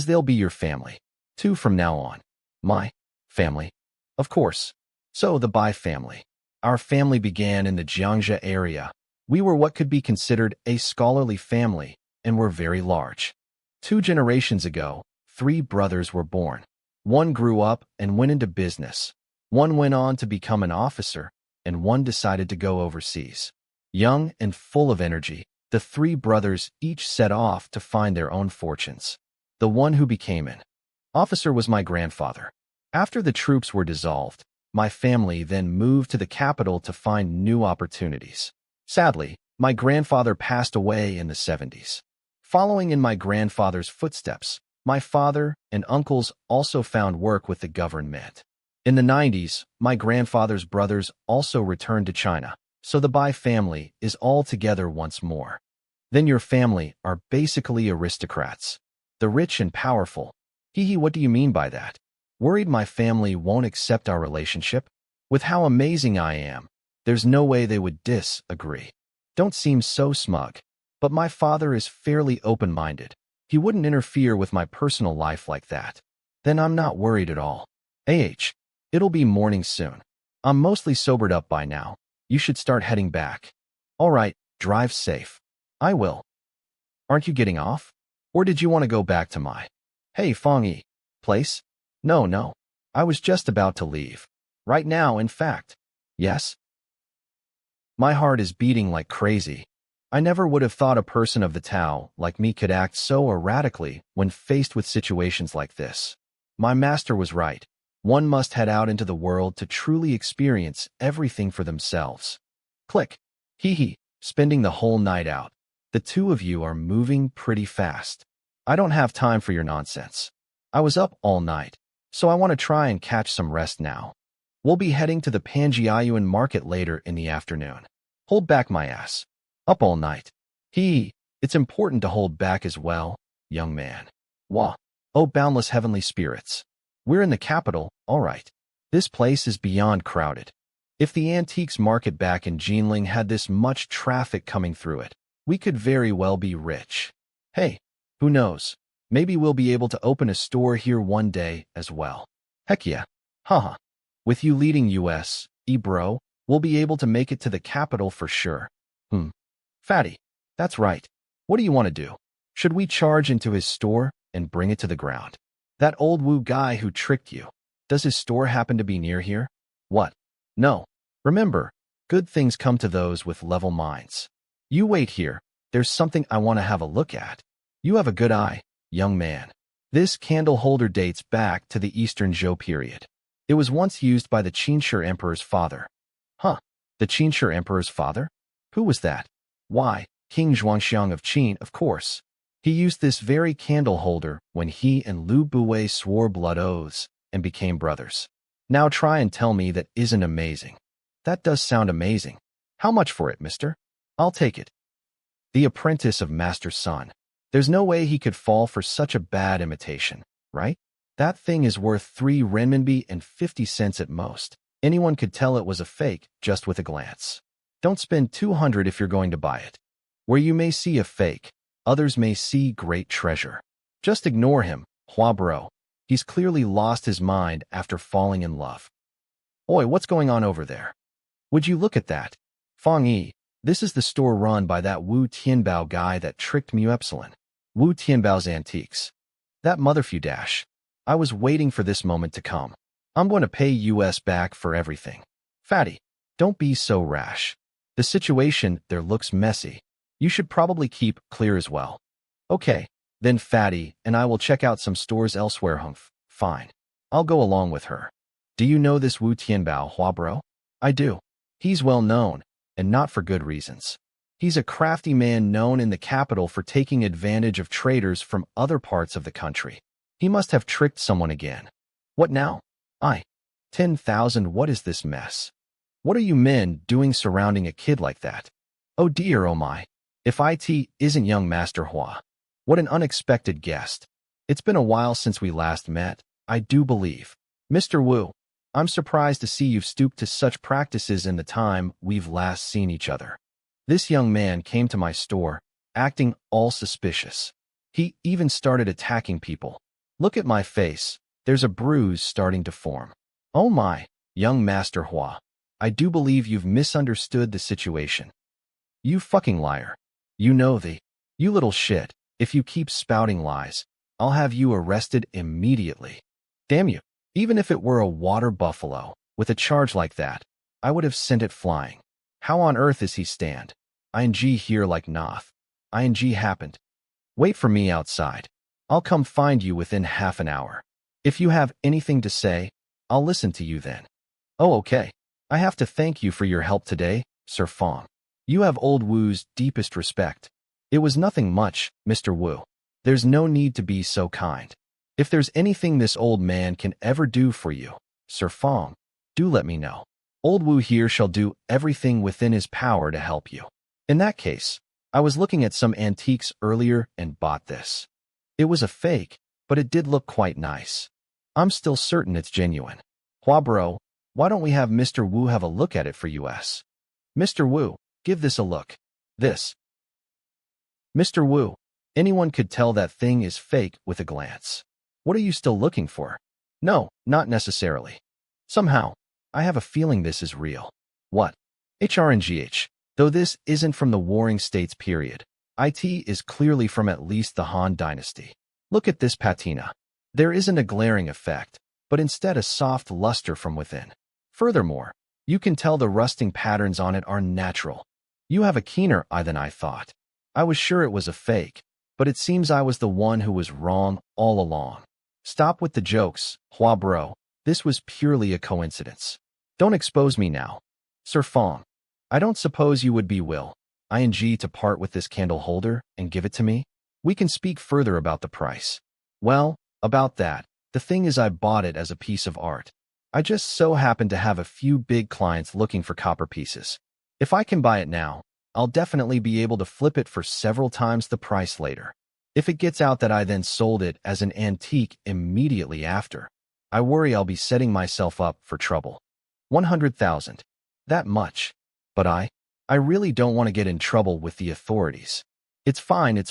they'll be your family, too, from now on. My family. Of course. So the Bai family. Our family began in the Jiangxia area. We were what could be considered a scholarly family, and were very large. 2 generations ago, 3 brothers were born. One grew up and went into business. One went on to become an officer, and one decided to go overseas. Young and full of energy, the 3 brothers each set off to find their own fortunes. The one who became an officer was my grandfather. After the troops were dissolved, my family then moved to the capital to find new opportunities. Sadly, my grandfather passed away in the 70s. Following in my grandfather's footsteps, my father and uncles also found work with the government. In the 90s, my grandfather's brothers also returned to China, so the Bai family is all together once more. Then your family are basically aristocrats. The rich and powerful. Hee, what do you mean by that? Worried my family won't accept our relationship? With how amazing I am, there's no way they would disagree. Don't seem so smug. But my father is fairly open-minded. He wouldn't interfere with my personal life like that. Then I'm not worried at all. It'll be morning soon. I'm mostly sobered up by now. You should start heading back. All right, drive safe. I will. Aren't you getting off? Or did you want to go back to my Fang Yi place? No. I was just about to leave. Right now, in fact. Yes? My heart is beating like crazy. I never would have thought a person of the Tao like me could act so erratically when faced with situations like this. My master was right. One must head out into the world to truly experience everything for themselves. Click. Spending the whole night out. The two of you are moving pretty fast. I don't have time for your nonsense. I was up all night, so I want to try and catch some rest now. We'll be heading to the Panjiayuan market later in the afternoon. Hold back my ass. Up all night. It's important to hold back as well, young man. Wah. Oh, boundless heavenly spirits. We're in the capital, all right. This place is beyond crowded. If the antiques market back in Jinling had this much traffic coming through it, we could very well be rich. Hey, who knows? Maybe we'll be able to open a store here one day as well. Heck yeah. Haha. With you leading US, bro, we'll be able to make it to the capital for sure. Fatty. That's right. What do you want to do? Should we charge into his store and bring it to the ground? That old Wu guy who tricked you. Does his store happen to be near here? What? No. Remember, good things come to those with level minds. You wait here. There's something I want to have a look at. You have a good eye, young man. This candle holder dates back to the Eastern Zhou period. It was once used by the Qinshi Emperor's father. Huh? The Qinshi Emperor's father? Who was that? Why, King Zhuangxiang of Qin, of course. He used this very candle holder when he and Lu Buwei swore blood oaths and became brothers. Now try and tell me that isn't amazing. That does sound amazing. How much for it, mister? I'll take it. The apprentice of Master's son. There's no way he could fall for such a bad imitation, right? That thing is worth 3 renminbi and 50 cents at most. Anyone could tell it was a fake just with a glance. Don't spend 200 if you're going to buy it. Where you may see a fake, others may see great treasure. Just ignore him, Hua bro. He's clearly lost his mind after falling in love. Oi, what's going on over there? Would you look at that? Fang Yi, this is the store run by that Wu Tianbao guy that tricked me Epsilon. Wu Tianbao's Antiques. That motherfu dash. I was waiting for this moment to come. I'm going to pay US back for everything. Fatty, don't be so rash. The situation there looks messy. You should probably keep clear as well. Okay, then Fatty and I will check out some stores elsewhere. Fine. I'll go along with her. Do you know this Wu Tianbao Hua bro? I do. He's well known, and not for good reasons. He's a crafty man known in the capital for taking advantage of traders from other parts of the country. He must have tricked someone again. What now? 10,000, what is this mess? What are you men doing surrounding a kid like that? Oh dear, oh my. If it isn't young Master Hua. What an unexpected guest. It's been a while since we last met, I do believe. Mr. Wu, I'm surprised to see you've stooped to such practices in the time we've last seen each other. This young man came to my store, acting all suspicious. He even started attacking people. Look at my face. There's a bruise starting to form. Oh my, young Master Hua. I do believe you've misunderstood the situation. You fucking liar. You know you little shit. If you keep spouting lies, I'll have you arrested immediately. Damn you. Even if it were a water buffalo, with a charge like that, I would have sent it flying. How on earth is he stand? ING here like Noth. ING happened. Wait for me outside. I'll come find you within half an hour. If you have anything to say, I'll listen to you then. Oh, okay. I have to thank you for your help today, Sir Fang. You have old Wu's deepest respect. It was nothing much, Mr. Wu. There's no need to be so kind. If there's anything this old man can ever do for you, Sir Fang, do let me know. Old Wu here shall do everything within his power to help you. In that case, I was looking at some antiques earlier and bought this. It was a fake, but it did look quite nice. I'm still certain it's genuine. Hua bro, why don't we have Mr. Wu have a look at it for us? Mr. Wu, give this a look. This. Mr. Wu, anyone could tell that thing is fake with a glance. What are you still looking for? No, not necessarily. Somehow, I have a feeling this is real. What? HRNGH. Though this isn't from the Warring States period, it is clearly from at least the Han Dynasty. Look at this patina. There isn't a glaring effect, but instead a soft luster from within. Furthermore, you can tell the rusting patterns on it are natural. You have a keener eye than I thought. I was sure it was a fake, but it seems I was the one who was wrong all along. Stop with the jokes, Hua bro. This was purely a coincidence. Don't expose me now. Sir Fang, I don't suppose you would be willing to part with this candle holder and give it to me? We can speak further about the price. Well, about that, the thing is I bought it as a piece of art. I just so happen to have a few big clients looking for copper pieces. If I can buy it now, I'll definitely be able to flip it for several times the price later. If it gets out that I then sold it as an antique immediately after, I worry I'll be setting myself up for trouble. 100,000. That much. But I really don't want to get in trouble with the authorities. It's fine.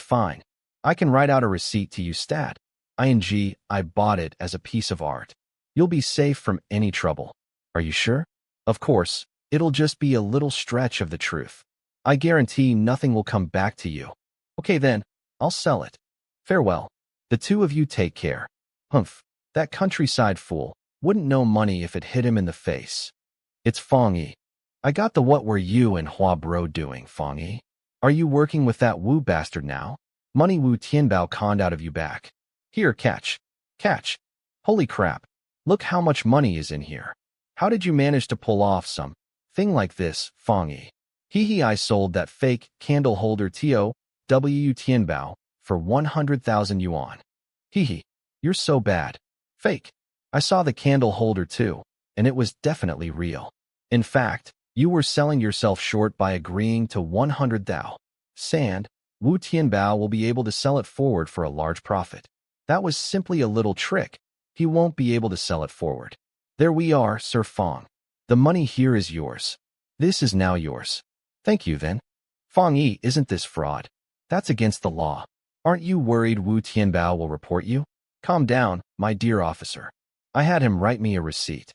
I can write out a receipt to you stat. I bought it as a piece of art. You'll be safe from any trouble. Are you sure? Of course, it'll just be a little stretch of the truth. I guarantee nothing will come back to you. Okay then, I'll sell it. Farewell. The two of you take care. Humph, that countryside fool wouldn't know money if it hit him in the face. It's Fang Yi. I got the what were you and Hua bro doing, Fang Yi? Are you working with that Wu bastard now? Money Wu Tianbao conned out of you back. Here, catch. Catch. Holy crap. Look how much money is in here. How did you manage to pull off some thing like this, Fang Yi? Hee I sold that fake candle holder TOW Tianbao for 100,000 yuan. Hee you're so bad. Fake. I saw the candle holder too, and it was definitely real. In fact, you were selling yourself short by agreeing to 100,000. Sand, Wu Tianbao will be able to sell it forward for a large profit. That was simply a little trick. He won't be able to sell it forward. There we are, Sir Fang. The money here is yours. This is now yours. Thank you then. Fang Yi, isn't this fraud? That's against the law. Aren't you worried Wu Tianbao will report you? Calm down, my dear officer. I had him write me a receipt.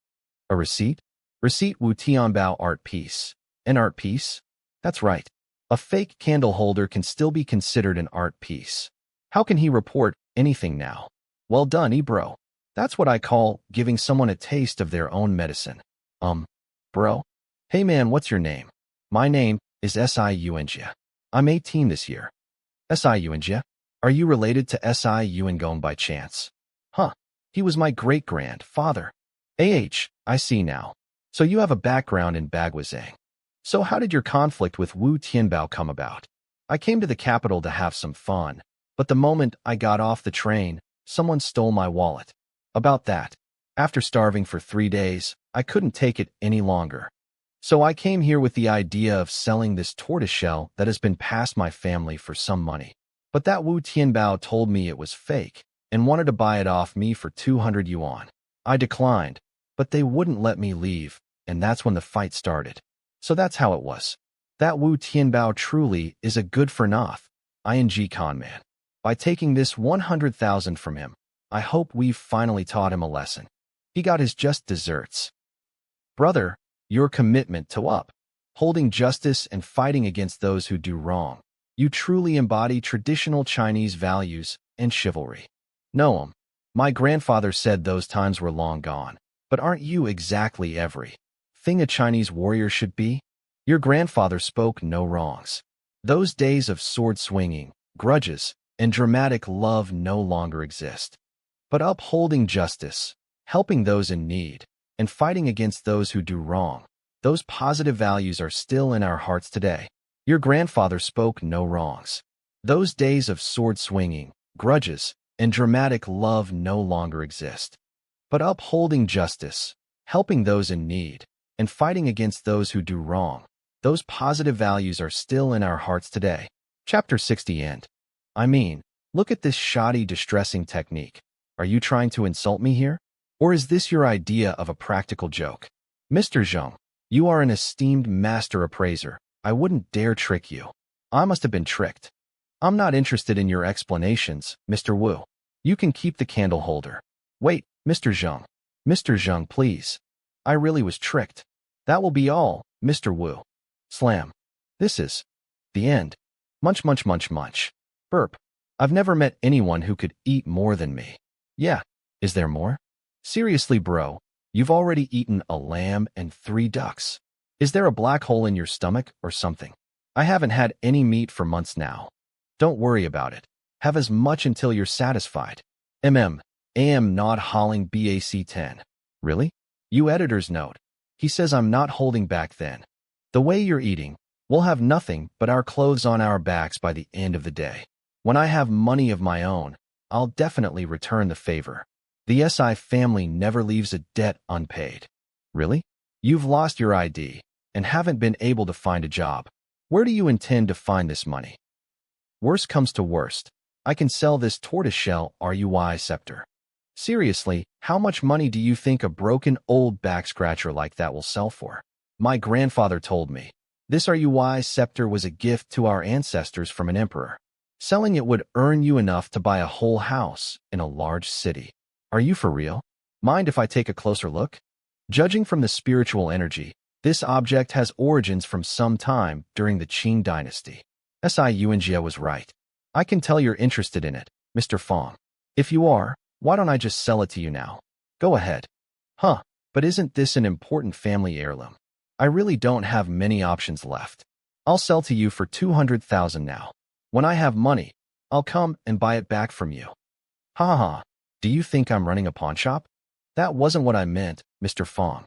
A receipt? Receipt Wu Tianbao art piece. An art piece? That's right. A fake candle holder can still be considered an art piece. How can he report anything now? Well done, bro. That's what I call giving someone a taste of their own medicine. Bro? Hey man, what's your name? My name is Si Yuanjia. I'm 18 this year. Si Yuanjia? Are you related to Si Yuangong by chance? Huh. He was my great-grandfather. I see now. So you have a background in Baguazhang. So how did your conflict with Wu Tianbao come about? I came to the capital to have some fun, but the moment I got off the train, someone stole my wallet. About that. After starving for 3 days, I couldn't take it any longer. So I came here with the idea of selling this tortoiseshell that has been past my family for some money. But that Wu Tianbao told me it was fake and wanted to buy it off me for 200 yuan. I declined, but they wouldn't let me leave, and that's when the fight started. So that's how it was. That Wu Tianbao truly is a good-for-nothing con man. By taking this 100,000 from him, I hope we've finally taught him a lesson. He got his just desserts. Brother, your commitment to upholding justice and fighting against those who do wrong. You truly embody traditional Chinese values and chivalry. Noam, my grandfather said those times were long gone, but aren't you exactly everything a Chinese warrior should be? Your grandfather spoke no wrongs. Those days of sword-swinging, grudges, and dramatic love no longer exist. But upholding justice, helping those in need, and fighting against those who do wrong, those positive values are still in our hearts today. Your grandfather spoke no wrongs. Those days of sword-swinging, grudges, and dramatic love no longer exist. But upholding justice, helping those in need, and fighting against those who do wrong, those positive values are still in our hearts today. Chapter 60 End. I mean, look at this shoddy, distressing technique. Are you trying to insult me here? Or is this your idea of a practical joke? Mr. Zheng, you are an esteemed master appraiser. I wouldn't dare trick you. I must have been tricked. I'm not interested in your explanations, Mr. Wu. You can keep the candle holder. Wait, Mr. Zheng. Mr. Zheng, please. I really was tricked. That will be all, Mr. Wu. Slam. This is the end. Munch, munch, munch, munch. Burp. I've never met anyone who could eat more than me. Yeah. Is there more? Seriously, bro. You've already eaten a lamb and 3 ducks. Is there a black hole in your stomach or something? I haven't had any meat for months now. Don't worry about it. Have as much until you're satisfied. AM not hauling BAC 10. Really? You editor's note. He says I'm not holding back then. The way you're eating, we'll have nothing but our clothes on our backs by the end of the day. When I have money of my own, I'll definitely return the favor. The SI family never leaves a debt unpaid. Really? You've lost your ID and haven't been able to find a job. Where do you intend to find this money? Worst comes to worst, I can sell this tortoiseshell RUI scepter. Seriously, how much money do you think a broken old back-scratcher like that will sell for? My grandfather told me, this RUI scepter was a gift to our ancestors from an emperor. Selling it would earn you enough to buy a whole house in a large city. Are you for real? Mind if I take a closer look? Judging from the spiritual energy, this object has origins from some time during the Qing dynasty. Yuanjia was right. I can tell you're interested in it, Mr. Fang. If you are, why don't I just sell it to you now? Go ahead. Huh, but isn't this an important family heirloom? I really don't have many options left. I'll sell to you for 200,000 now. When I have money, I'll come and buy it back from you. Ha ha ha. Do you think I'm running a pawn shop? That wasn't what I meant, Mr. Fang.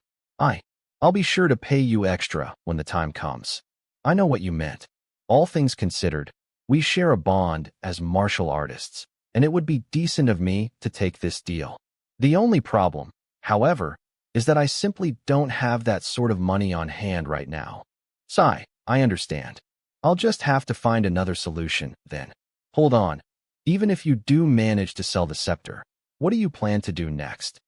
I'll be sure to pay you extra when the time comes. I know what you meant. All things considered, we share a bond as martial artists, and it would be decent of me to take this deal. The only problem, however, is that I simply don't have that sort of money on hand right now. Sigh, I understand. I'll just have to find another solution, then. Hold on. Even if you do manage to sell the scepter, what do you plan to do next?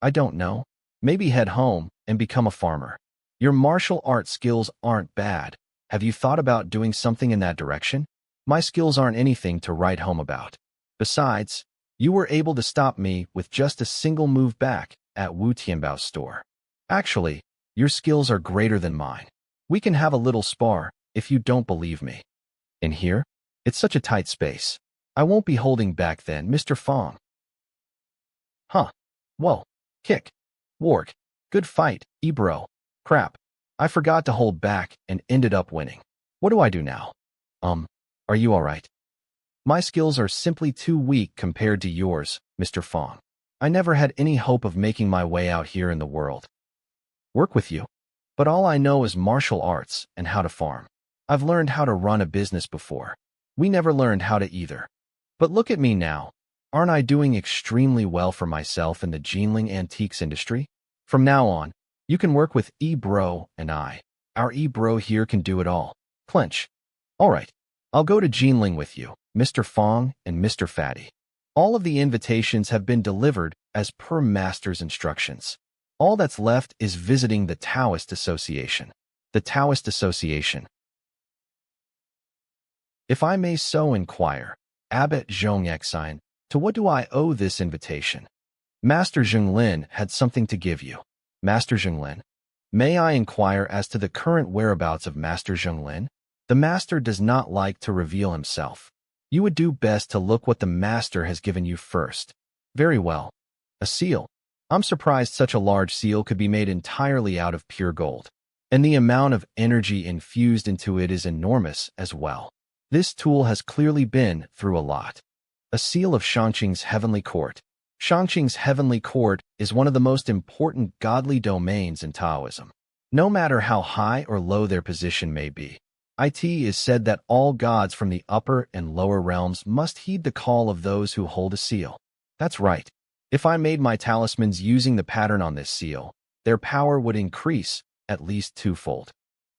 I don't know. Maybe head home and become a farmer. Your martial art skills aren't bad. Have you thought about doing something in that direction? My skills aren't anything to write home about. Besides, you were able to stop me with just a single move back at Wu Tianbao's store. Actually, your skills are greater than mine. We can have a little spar if you don't believe me. In here? It's such a tight space. I won't be holding back then, Mr. Fang. Huh. Whoa. Kick. Warg. Good fight, bro. Crap. I forgot to hold back and ended up winning. What do I do now? Are you alright? My skills are simply too weak compared to yours, Mr. Fang. I never had any hope of making my way out here in the world. Work with you. But all I know is martial arts and how to farm. I've learned how to run a business before. We never learned how to either. But look at me now. Aren't I doing extremely well for myself in the Jinling antiques industry? From now on, you can work with bro and I. Our bro here can do it all. Clench. Alright. I'll go to Jinling with you, Mr. Fang and Mr. Fatty. All of the invitations have been delivered as per Master's instructions. All that's left is visiting the Daoist Association. The Daoist Association. If I may so inquire, Abbot Zhongxin, to what do I owe this invitation? Master Zhenglin had something to give you. Master Zhenglin? May I inquire as to the current whereabouts of Master Zhenglin? The Master does not like to reveal himself. You would do best to look what the Master has given you first. Very well. A seal. I'm surprised such a large seal could be made entirely out of pure gold. And the amount of energy infused into it is enormous as well. This tool has clearly been through a lot. A seal of Shangqing's Heavenly Court. Shangqing's Heavenly Court is one of the most important godly domains in Taoism. No matter how high or low their position may be, It is said that all gods from the upper and lower realms must heed the call of those who hold a seal. That's right. If I made my talismans using the pattern on this seal, their power would increase at least twofold.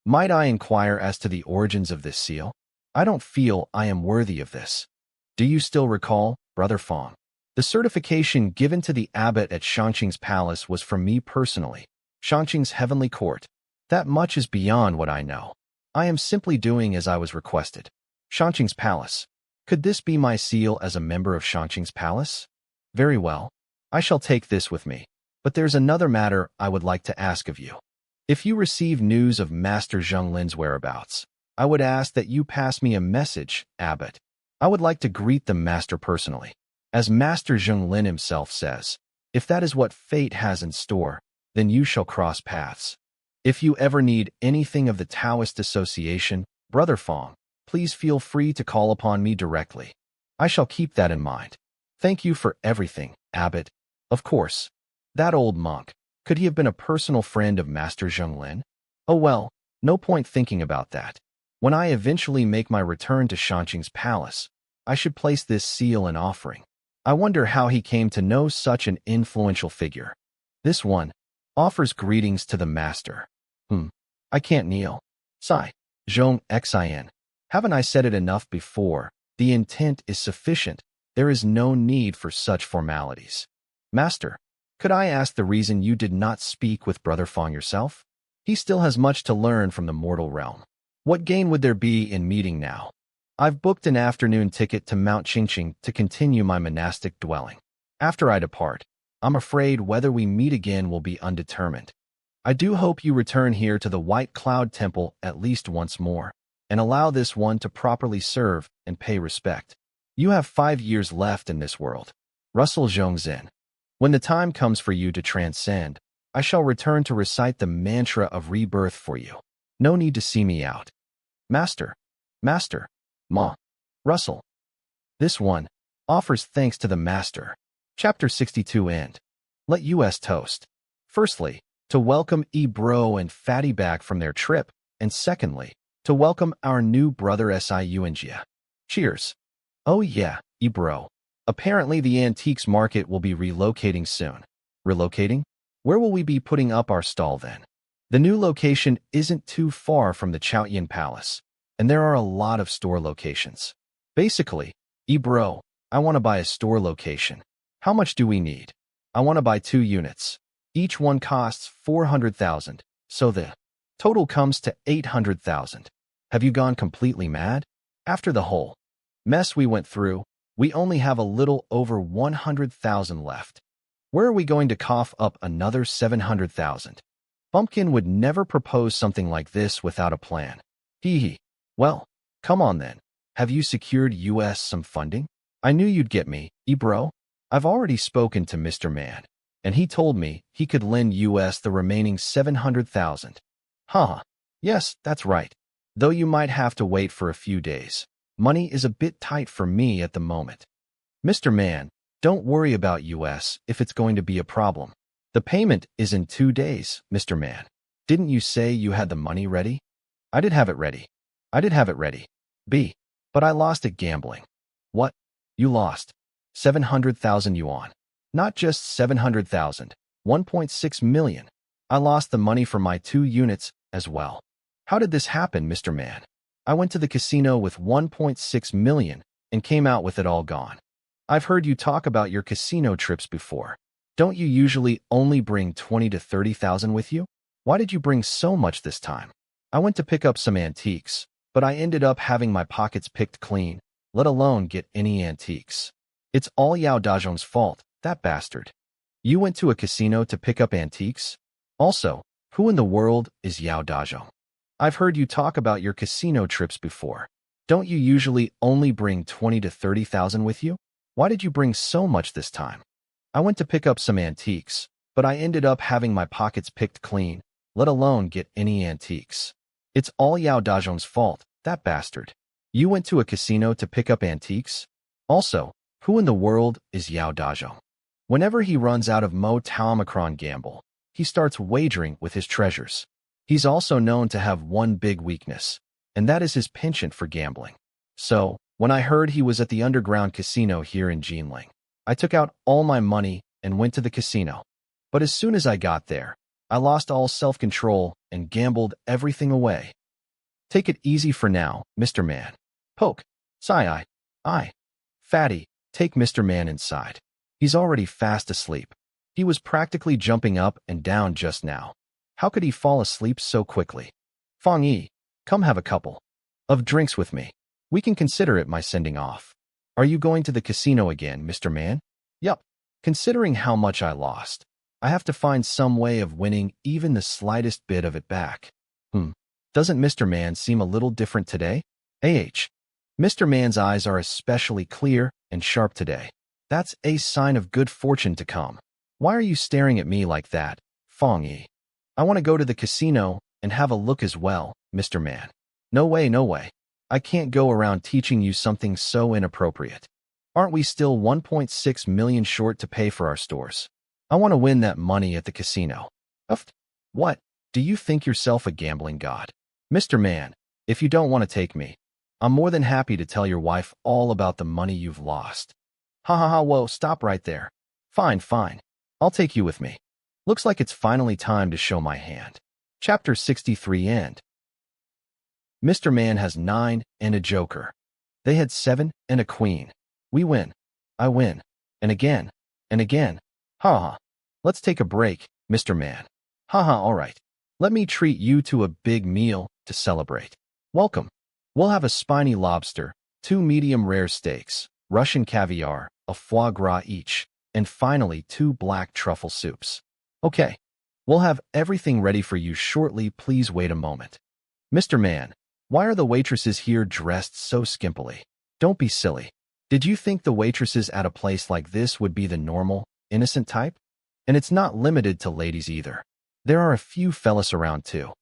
Might I inquire as to the origins of this seal? I don't feel I am worthy of this. Do you still recall, Brother Fang? The certification given to the abbot at Shén Cang's palace was from me personally. Shén Cang's heavenly court. That much is beyond what I know. I am simply doing as I was requested. Shén Cang's palace. Could this be my seal as a member of Shén Cang's palace? Very well. I shall take this with me. But there's another matter I would like to ask of you. If you receive news of Master Zheng Lin's whereabouts, I would ask that you pass me a message, Abbot. I would like to greet the Master personally. As Master Zheng Lin himself says, if that is what fate has in store, then you shall cross paths. If you ever need anything of the Daoist Association, Brother Fang, please feel free to call upon me directly. I shall keep that in mind. Thank you for everything, Abbot. Of course. That old monk, could he have been a personal friend of Master Zheng Lin? Oh well, no point thinking about that. When I eventually make my return to Shén Cang's palace, I should place this seal in offering. I wonder how he came to know such an influential figure. This one offers greetings to the master. I can't kneel. Sigh. Zhong Xin. Haven't I said it enough before? The intent is sufficient. There is no need for such formalities. Master, could I ask the reason you did not speak with Brother Fang yourself? He still has much to learn from the mortal realm. What gain would there be in meeting now? I've booked an afternoon ticket to Mount Qingqing to continue my monastic dwelling. After I depart, I'm afraid whether we meet again will be undetermined. I do hope you return here to the White Cloud Temple at least once more, and allow this one to properly serve and pay respect. You have 5 years left in this world. Russell Zhongzhen. When the time comes for you to transcend, I shall return to recite the mantra of rebirth for you. No need to see me out. Master. Ma. Russell. This one offers thanks to the Master. Chapter 62 End. Let us toast. Firstly, to welcome E-Bro and Fatty back from their trip, and secondly, to welcome our new brother Siungia. Cheers. Oh yeah, E-Bro. Apparently the antiques market will be relocating soon. Relocating? Where will we be putting up our stall then? The new location isn't too far from the Chaoyin Palace, and there are a lot of store locations. Basically, E-Bro, I want to buy a store location. How much do we need? I want to buy 2 units. Each one costs 400,000, so the total comes to 800,000. Have you gone completely mad? After the whole mess we went through, we only have a little over 100,000 left. Where are we going to cough up another 700,000? Bumpkin would never propose something like this without a plan. Hee. Well, come on then. Have you secured US some funding? I knew you'd get me, E-Bro. I've already spoken to Mr. Man, and he told me he could lend US the remaining 700,000. Huh. Yes, that's right. Though you might have to wait for a few days. Money is a bit tight for me at the moment. Mr. Man, don't worry about US if it's going to be a problem. The payment is in 2 days, Mr. Man. Didn't you say you had the money ready? I did have it ready. B. But I lost at gambling. What? You lost 700,000 yuan. Not just 700,000, 1.6 million. I lost the money for my 2 units as well. How did this happen, Mr. Man? I went to the casino with 1.6 million and came out with it all gone. I've heard you talk about your casino trips before. Don't you usually only bring 20 to 30,000 with you? Why did you bring so much this time? I went to pick up some antiques, but I ended up having my pockets picked clean, let alone get any antiques. It's all Yao Dazhong's fault, that bastard. You went to a casino to pick up antiques? Also, who in the world is Yao Dazhong? I've heard you talk about your casino trips before. Don't you usually only bring 20 to 30,000 with you? Why did you bring so much this time? I went to pick up some antiques, but I ended up having my pockets picked clean, let alone get any antiques. It's all Yao Dazhong's fault, that bastard. You went to a casino to pick up antiques? Also, who in the world is Yao Dazhong? Whenever he runs out of Mo Tao Omicron gamble, he starts wagering with his treasures. He's also known to have one big weakness. and that is his penchant for gambling. So, when I heard he was at the underground casino here in Jinling, I took out all my money and went to the casino. But as soon as I got there, I lost all self-control and gambled everything away. Take it easy for now, Mr. Man. Poke. Sigh. I. Fatty, take Mr. Man inside. He's already fast asleep. He was practically jumping up and down just now. How could he fall asleep so quickly? Fang Yi, come have a couple of drinks with me. We can consider it my sending off. Are you going to the casino again, Mr. Man? Yup. Considering how much I lost, I have to find some way of winning even the slightest bit of it back. Doesn't Mr. Man seem a little different today? Mr. Man's eyes are especially clear and sharp today. That's a sign of good fortune to come. Why are you staring at me like that, Fang Yi? I want to go to the casino and have a look as well, Mr. Man. No way, no way. I can't go around teaching you something so inappropriate. Aren't we still 1.6 million short to pay for our stores? I want to win that money at the casino. What? Do you think yourself a gambling god? Mr. Man, if you don't want to take me, I'm more than happy to tell your wife all about the money you've lost. Whoa, stop right there. Fine. I'll take you with me. Looks like it's finally time to show my hand. Chapter 63 End. Mr. Man has 9 and a joker. They had 7 and a queen. We win. I win. And again. Let's take a break, Mr. Man. Alright. Let me treat you to a big meal to celebrate. Welcome. We'll have a spiny lobster, 2 medium rare steaks, Russian caviar, a foie gras each, and finally 2 black truffle soups. Okay. We'll have everything ready for you shortly. Please wait a moment. Mr. Man, why are the waitresses here dressed so skimpily? Don't be silly. Did you think the waitresses at a place like this would be the normal, innocent type? And it's not limited to ladies either. There are a few fellas around too.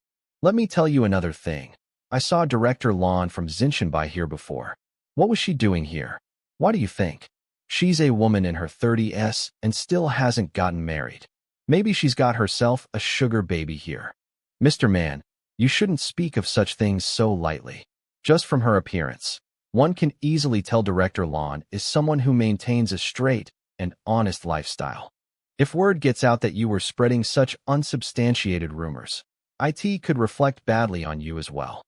Let me tell you another thing. I saw Director Lan from Zinshanbai here before. What was she doing here? Why do you think? She's a woman in her 30s and still hasn't gotten married. Maybe she's got herself a sugar baby here. Mr. Man, you shouldn't speak of such things so lightly. Just from her appearance, one can easily tell Director Lan is someone who maintains a straight and honest lifestyle. If word gets out that you were spreading such unsubstantiated rumors, it could reflect badly on you as well.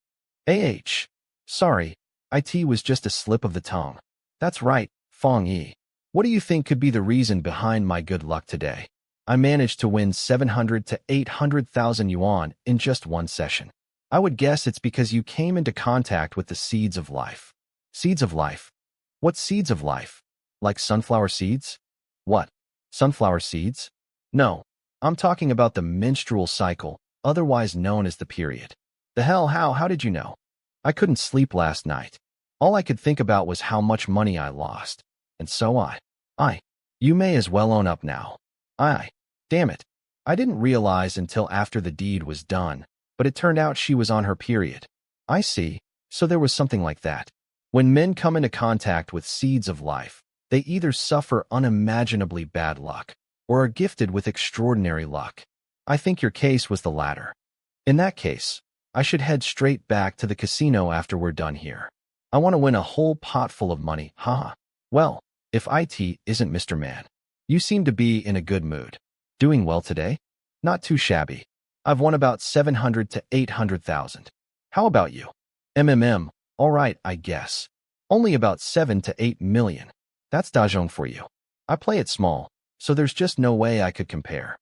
Sorry, it was just a slip of the tongue. That's right, Fang Yi. What do you think could be the reason behind my good luck today? I managed to win 700 to 800,000 yuan in just one session. I would guess it's because you came into contact with the seeds of life. Seeds of life? What seeds of life? Like sunflower seeds? What? Sunflower seeds? No, I'm talking about the menstrual cycle, otherwise known as the period. The hell, how did you know? I couldn't sleep last night. All I could think about was how much money I lost. And so you may as well own up now. Damn it. I didn't realize until after the deed was done, but it turned out she was on her period. I see, so there was something like that. When men come into contact with seeds of life, they either suffer unimaginably bad luck or are gifted with extraordinary luck. I think your case was the latter. In that case, I should head straight back to the casino after we're done here. I want to win a whole pot full of money, Well, if it isn't Mr. Man, you seem to be in a good mood. Doing well today? Not too shabby. I've won about 700 to 800,000. How about you? All right, I guess. Only about 7 to 8 million. That's Dajong for you. I play it small, so there's just no way I could compare.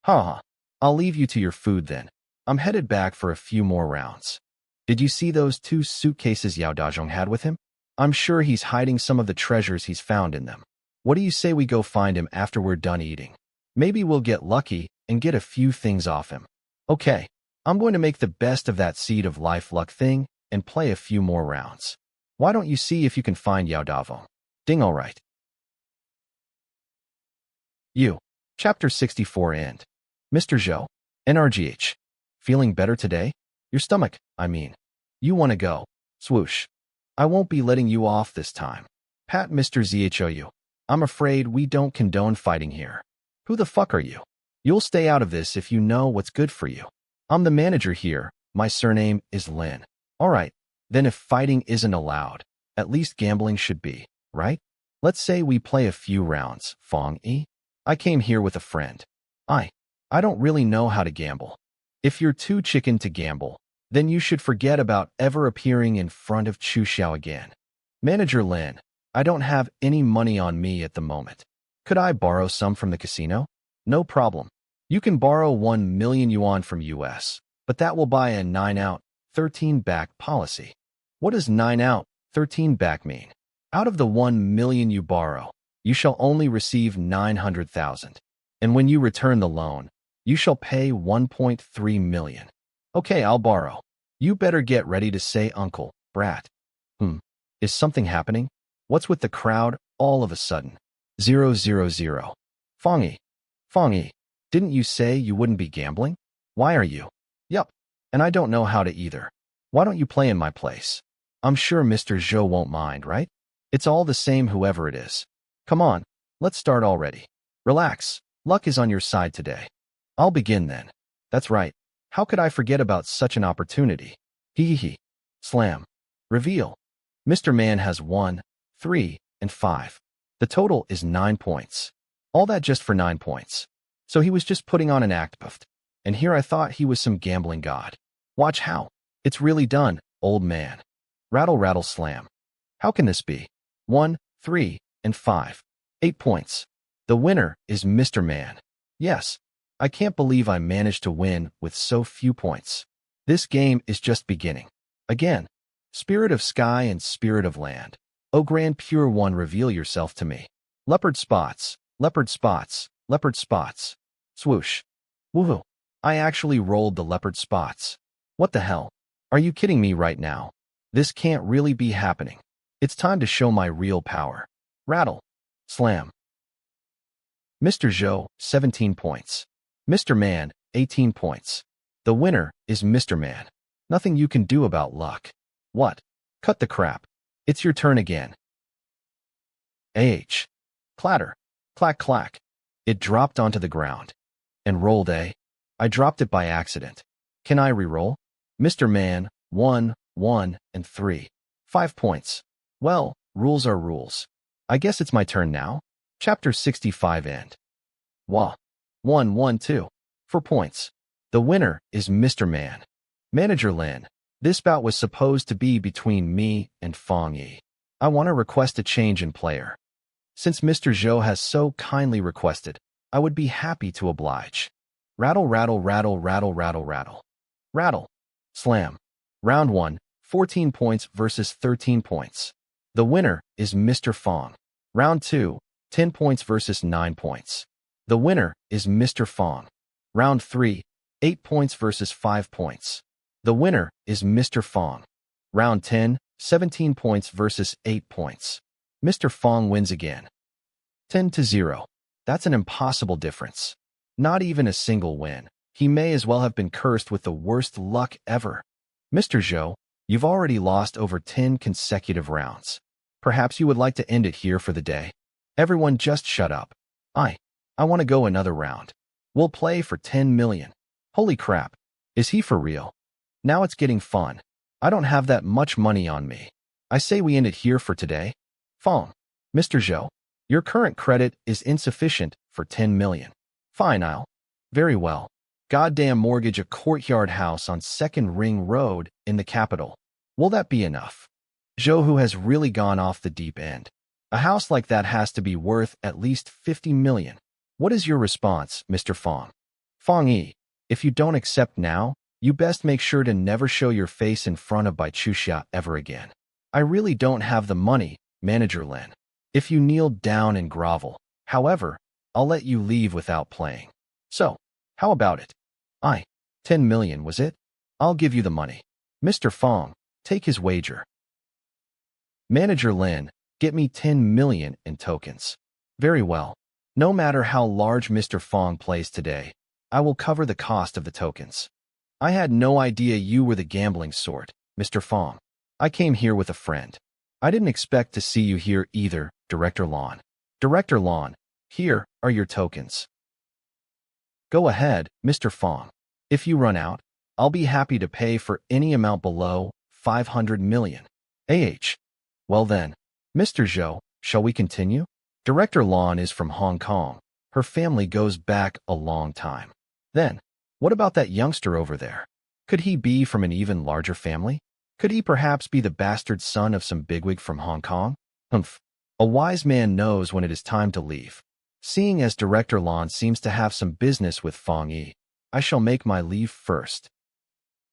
I'll leave you to your food then. I'm headed back for a few more rounds. Did you see those 2 suitcases Yao Dajong had with him? I'm sure he's hiding some of the treasures he's found in them. What do you say we go find him after we're done eating? Maybe we'll get lucky and get a few things off him. Okay, I'm going to make the best of that seed of life luck thing and play a few more rounds. Why don't you see if you can find Yao Davong? Ding, all right. Chapter 64 End. Mr. Zhou, NRGH. Feeling better today? Your stomach, I mean. You want to go. Swoosh. I won't be letting you off this time. Pat Mr. Zhou. I'm afraid we don't condone fighting here. Who the fuck are you? You'll stay out of this if you know what's good for you. I'm the manager here. My surname is Lin. All right, Then if fighting isn't allowed, at least gambling should be, right? Let's say we play a few rounds, Fang Yi. I came here with a friend. I don't really know how to gamble. If you're too chicken to gamble, then you should forget about ever appearing in front of Chu Xiao again. Manager Lin, I don't have any money on me at the moment. Could I borrow some from the casino? No problem. You can borrow 1 million yuan from US, but that will buy a 9 out, 13 back policy. What does 9 out, 13 back mean? Out of the 1 million you borrow, you shall only receive 900,000. And when you return the loan, you shall pay 1.3 million. Okay, I'll borrow. You better get ready to say uncle, brat. Is something happening? What's with the crowd all of a sudden? 000. Fang Yi, didn't you say you wouldn't be gambling? Why are you? Yup, and I don't know how to either. Why don't you play in my place? I'm sure Mr. Zhou won't mind, right? It's all the same whoever it is. Come on, let's start already. Relax, luck is on your side today. I'll begin then. That's right. How could I forget about such an opportunity? Hee. Slam. Reveal. Mr. Man has 1, 3, and 5. The total is 9 points. All that just for 9 points. So he was just putting on an act. And here I thought he was some gambling god. Watch how. It's really done, old man. Rattle, rattle, slam. How can this be? 1, 3, and 5. 8 points. The winner is Mr. Man. Yes. I can't believe I managed to win with so few points. This game is just beginning. Again. Spirit of sky and spirit of land. O grand pure one, reveal yourself to me. Leopard spots, leopard spots, leopard spots. Swoosh. Woohoo. I actually rolled the leopard spots. What the hell? Are you kidding me right now? This can't really be happening. It's time to show my real power. Rattle. Slam. Mr. Zhou, 17 points. Mr. Man, 18 points. The winner is Mr. Man. Nothing you can do about luck. What? Cut the crap. It's your turn again. Clatter. Clack, clack. It dropped onto the ground. And rolled I dropped it by accident. Can I re-roll? Mr. Man, 1, 1, and 3. 5 points. Well, rules are rules. I guess it's my turn now. Chapter 65 end. Wah. 1, 1, 2. 4 points. The winner is Mr. Man. Manager Lin. This bout was supposed to be between me and Fang Yi. I want to request a change in player. Since Mr. Zhou has so kindly requested, I would be happy to oblige. Rattle, rattle, rattle, rattle, rattle, rattle. Rattle. Slam. Round 1, 14 points versus 13 points. The winner is Mr. Fang. Round 2, 10 points versus 9 points. The winner is Mr. Fang. Round 3, 8 points versus 5 points. The winner is Mr. Fang. Round 10, 17 points versus 8 points. Mr. Fang wins again. 10-0. That's an impossible difference. Not even a single win. He may as well have been cursed with the worst luck ever. Mr. Zhou, you've already lost over 10 consecutive rounds. Perhaps you would like to end it here for the day. Everyone just shut up. I want to go another round. We'll play for 10 million. Holy crap. Is he for real? Now it's getting fun. I don't have that much money on me. I say we end it here for today. Fang. Mr. Zhou, your current credit is insufficient for 10 million. Fine, I'll. Very well. Goddamn mortgage a courtyard house on 2nd Ring Road in the capital. Will that be enough? Zhou, who has really gone off the deep end. A house like that has to be worth at least 50 million. What is your response, Mr. Fang? Fang Yi, if you don't accept now, you best make sure to never show your face in front of Bai Chuxia ever again. I really don't have the money, Manager Lin. If you kneel down and grovel, however, I'll let you leave without playing. So, how about it? 10 million, was it? I'll give you the money. Mr. Fang, take his wager. Manager Lin, get me 10 million in tokens. Very well. No matter how large Mr. Fang plays today, I will cover the cost of the tokens. I had no idea you were the gambling sort, Mr. Fang. I came here with a friend. I didn't expect to see you here either, Director Lon. Director Lon, here are your tokens. Go ahead, Mr. Fang. If you run out, I'll be happy to pay for any amount below 500 million. Well then, Mr. Zhou, shall we continue? Director Lan is from Hong Kong. Her family goes back a long time. Then, what about that youngster over there? Could he be from an even larger family? Could he perhaps be the bastard son of some bigwig from Hong Kong? Humph. A wise man knows when it is time to leave. Seeing as Director Lan seems to have some business with Fang Yi, I shall make my leave first.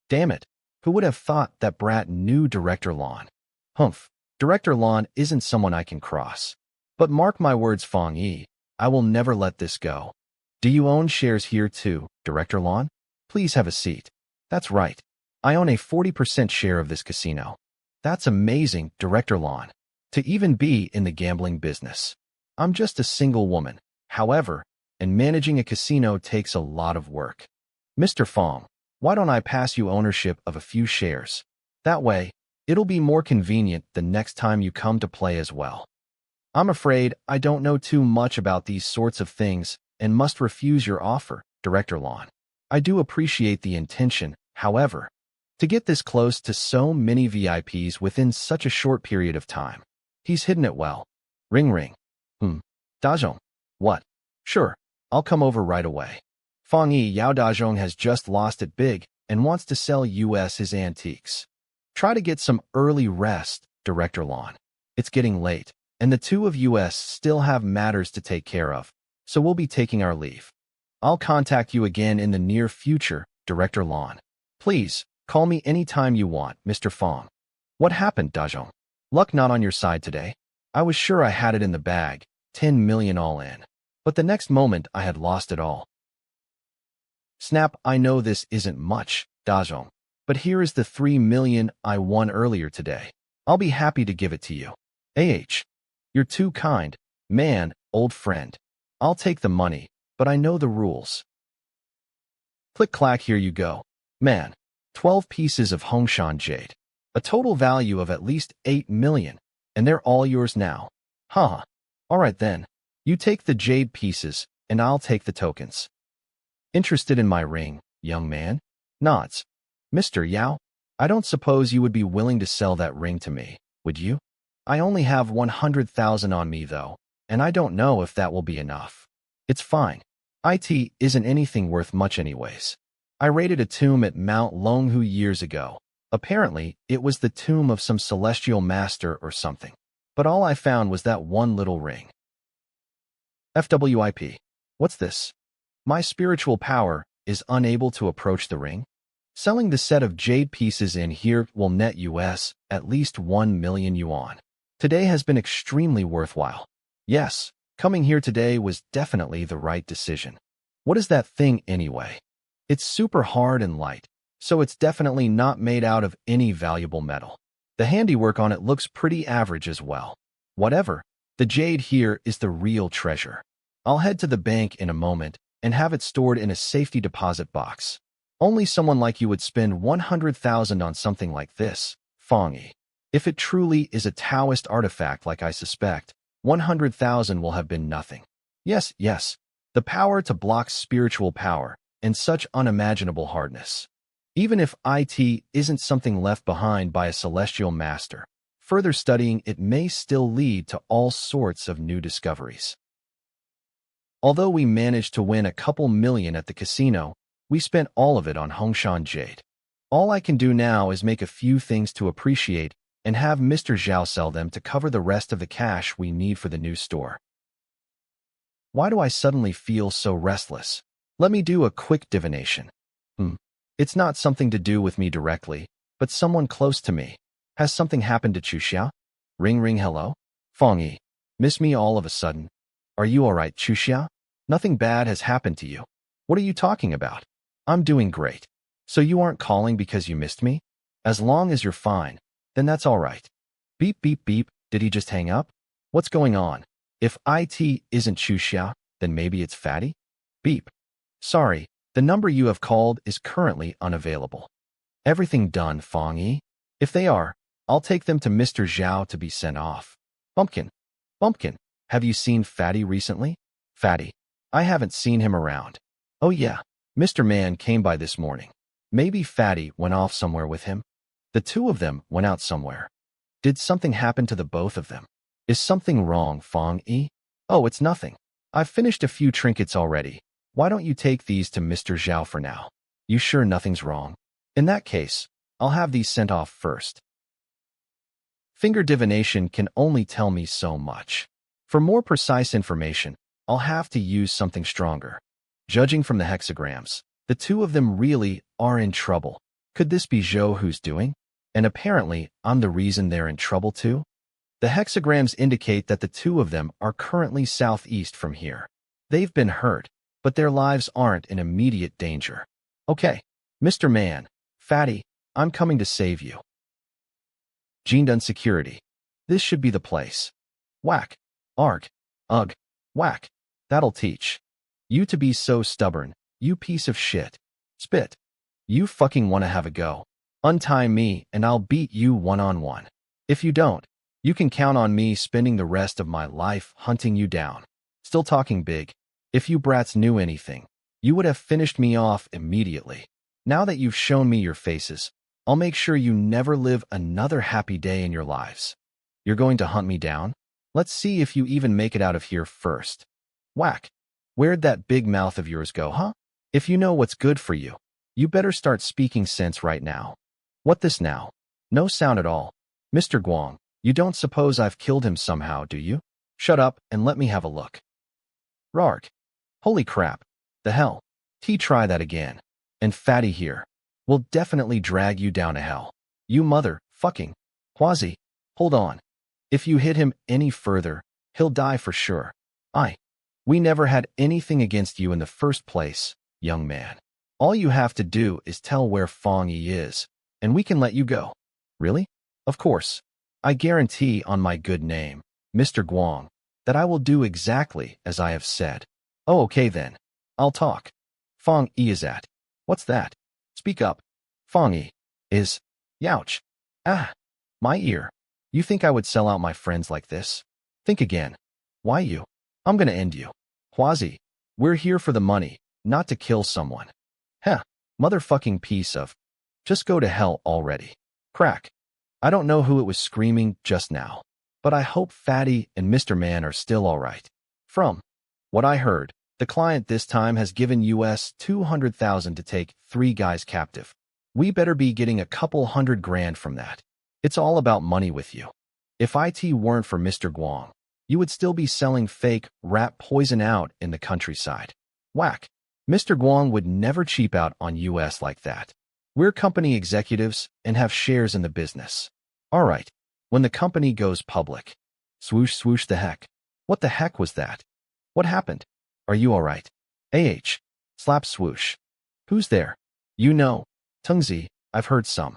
Damn it. Who would have thought that brat knew Director Lan? Humph. Director Lan isn't someone I can cross. But mark my words, Fang Yi, I will never let this go. Do you own shares here too, Director Lan? Please have a seat. That's right. I own a 40% share of this casino. That's amazing, Director Lan. To even be in the gambling business. I'm just a single woman, however, and managing a casino takes a lot of work. Mr. Fang, why don't I pass you ownership of a few shares? That way, it'll be more convenient the next time you come to play as well. I'm afraid I don't know too much about these sorts of things and must refuse your offer, Director Lan. I do appreciate the intention, however, to get this close to so many VIPs within such a short period of time. He's hidden it well. Ring ring. Dazhong. What? Sure, I'll come over right away. Fang Yi Yao Dazhong has just lost it big and wants to sell us his antiques. Try to get some early rest, Director Lan. It's getting late, and the two of us still have matters to take care of, so we'll be taking our leave. I'll contact you again in the near future, Director Lan. Please, call me anytime you want, Mr. Fang. What happened, Dazhong? Luck not on your side today? I was sure I had it in the bag, 10 million all in. But the next moment I had lost it all. Snap, I know this isn't much, Dazhong, but here is the 3 million I won earlier today. I'll be happy to give it to you. You're too kind, man, old friend. I'll take the money, but I know the rules. Click-clack, here you go. Man, 12 pieces of Hongshan jade. A total value of at least 8 million, and they're all yours now. Huh. All right then. You take the jade pieces, and I'll take the tokens. Interested in my ring, young man? Nods. Mr. Yao, I don't suppose you would be willing to sell that ring to me, would you? I only have 100,000 on me though, and I don't know if that will be enough. It's fine. IT isn't anything worth much anyways. I raided a tomb at Mount Longhu years ago. Apparently, it was the tomb of some celestial master or something. But all I found was that one little ring. FWIP. What's this? My spiritual power is unable to approach the ring? Selling the set of jade pieces in here will net us at least 1 million yuan. Today has been extremely worthwhile. Yes, coming here today was definitely the right decision. What is that thing anyway? It's super hard and light, so it's definitely not made out of any valuable metal. The handiwork on it looks pretty average as well. Whatever, the jade here is the real treasure. I'll head to the bank in a moment and have it stored in a safety deposit box. Only someone like you would spend 100,000 on something like this, Fang Yi. If it truly is a Daoist artifact like I suspect, 100,000 will have been nothing. Yes, the power to block spiritual power and such unimaginable hardness. Even if IT isn't something left behind by a celestial master, further studying it may still lead to all sorts of new discoveries. Although we managed to win a couple million at the casino, we spent all of it on Hongshan jade. All I can do now is make a few things to appreciate and have Mr. Zhao sell them to cover the rest of the cash we need for the new store. Why do I suddenly feel so restless? Let me do a quick divination. It's not something to do with me directly, but someone close to me. Has something happened to Chuxiao? Ring ring, hello? Fang Yi. Miss me all of a sudden. Are you alright, Chuxiao? Nothing bad has happened to you. What are you talking about? I'm doing great. So you aren't calling because you missed me? As long as you're fine, then that's alright. Beep beep beep, did he just hang up? What's going on? If IT isn't Chuxiao, then maybe it's Fatty? Beep. Sorry, the number you have called is currently unavailable. Everything done, Fang Yi? If they are, I'll take them to Mr. Zhao to be sent off. Bumpkin, have you seen Fatty recently? Fatty, I haven't seen him around. Oh yeah, Mr. Man came by this morning. Maybe Fatty went off somewhere with him. The two of them went out somewhere. Did something happen to the both of them? Is something wrong, Fang Yi? Oh, it's nothing. I've finished a few trinkets already. Why don't you take these to Mr. Zhao for now? You sure nothing's wrong? In that case, I'll have these sent off first. Finger divination can only tell me so much. For more precise information, I'll have to use something stronger. Judging from the hexagrams, the two of them really are in trouble. Could this be Zhou who's doing? And apparently, I'm the reason they're in trouble too? The hexagrams indicate that the two of them are currently southeast from here. They've been hurt, but their lives aren't in immediate danger. Okay, Mr. Man, Fatty, I'm coming to save you. Jindan Security. This should be the place. Whack. Arg. Ugh. Whack. That'll teach. You to be so stubborn, you piece of shit. Spit. You fucking wanna have a go. Untie me and I'll beat you one-on-one. If you don't, you can count on me spending the rest of my life hunting you down. Still talking big. If you brats knew anything, you would have finished me off immediately. Now that you've shown me your faces, I'll make sure you never live another happy day in your lives. You're going to hunt me down? Let's see if you even make it out of here first. Whack. Where'd that big mouth of yours go, huh? If you know what's good for you, you better start speaking sense right now. What this now? No sound at all. Mr. Guang, you don't suppose I've killed him somehow, do you? Shut up and let me have a look. Rark. Holy crap. The hell? Try that again. And Fatty here. Will definitely drag you down to hell. You mother fucking Quasi. Hold on. If you hit him any further, he'll die for sure. We never had anything against you in the first place, young man. All you have to do is tell where Fang Yi is, and we can let you go. Really? Of course. I guarantee on my good name, Mr. Guang, that I will do exactly as I have said. Oh, okay then. I'll talk. Fang Yi is at. What's that? Speak up. Fang Yi is. Youch. Ah. My ear. You think I would sell out my friends like this? Think again. Why you? I'm gonna end you. Quasi. We're here for the money, not to kill someone. Heh. Motherfucking piece of. Just go to hell already. Crack. I don't know who it was screaming just now, but I hope Fatty and Mr. Man are still alright. From what I heard, the client this time has given US $200,000 to take 3 guys captive. We better be getting a couple $100,000 from that. It's all about money with you. If IT weren't for Mr. Guang, you would still be selling fake rat poison out in the countryside. Whack. Mr. Guang would never cheap out on US like that. We're company executives and have shares in the business. All right. When the company goes public. Swoosh swoosh the heck. What the heck was that? What happened? Are you all right? Slap swoosh. Who's there? You know. Tungzi, I've heard some.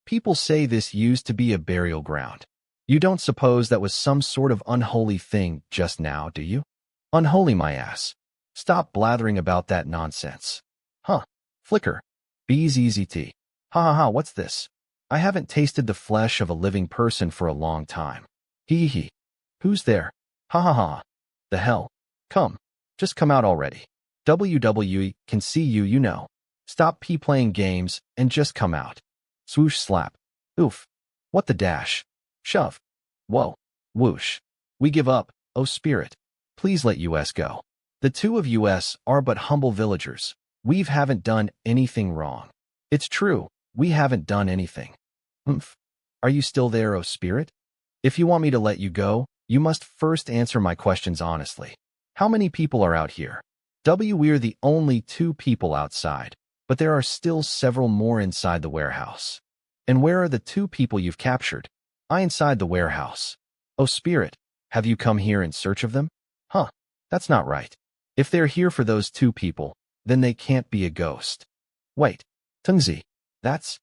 People say this used to be a burial ground. You don't suppose that was some sort of unholy thing just now, do you? Unholy my ass. Stop blathering about that nonsense. Huh. Flicker. BZZT. Ha ha ha, what's this? I haven't tasted the flesh of a living person for a long time. Hee hee. Who's there? Ha ha ha. The hell? Come. Just come out already. WWE can see you, you know. Stop playing games and just come out. Swoosh slap. Oof. What the dash? Shove. Whoa. Whoosh. We give up, oh spirit. Please let US go. The two of US are but humble villagers. We haven't done anything wrong. It's true, we haven't done anything. Are you still there, oh spirit? If you want me to let you go, you must first answer my questions honestly. How many people are out here? We're the only 2 people outside, but there are still several more inside the warehouse. And where are the 2 people you've captured? I inside the warehouse. Oh spirit, have you come here in search of them? Huh, that's not right. If they're here for those 2 people, then they can't be a ghost. Wait, Tungzi, that's...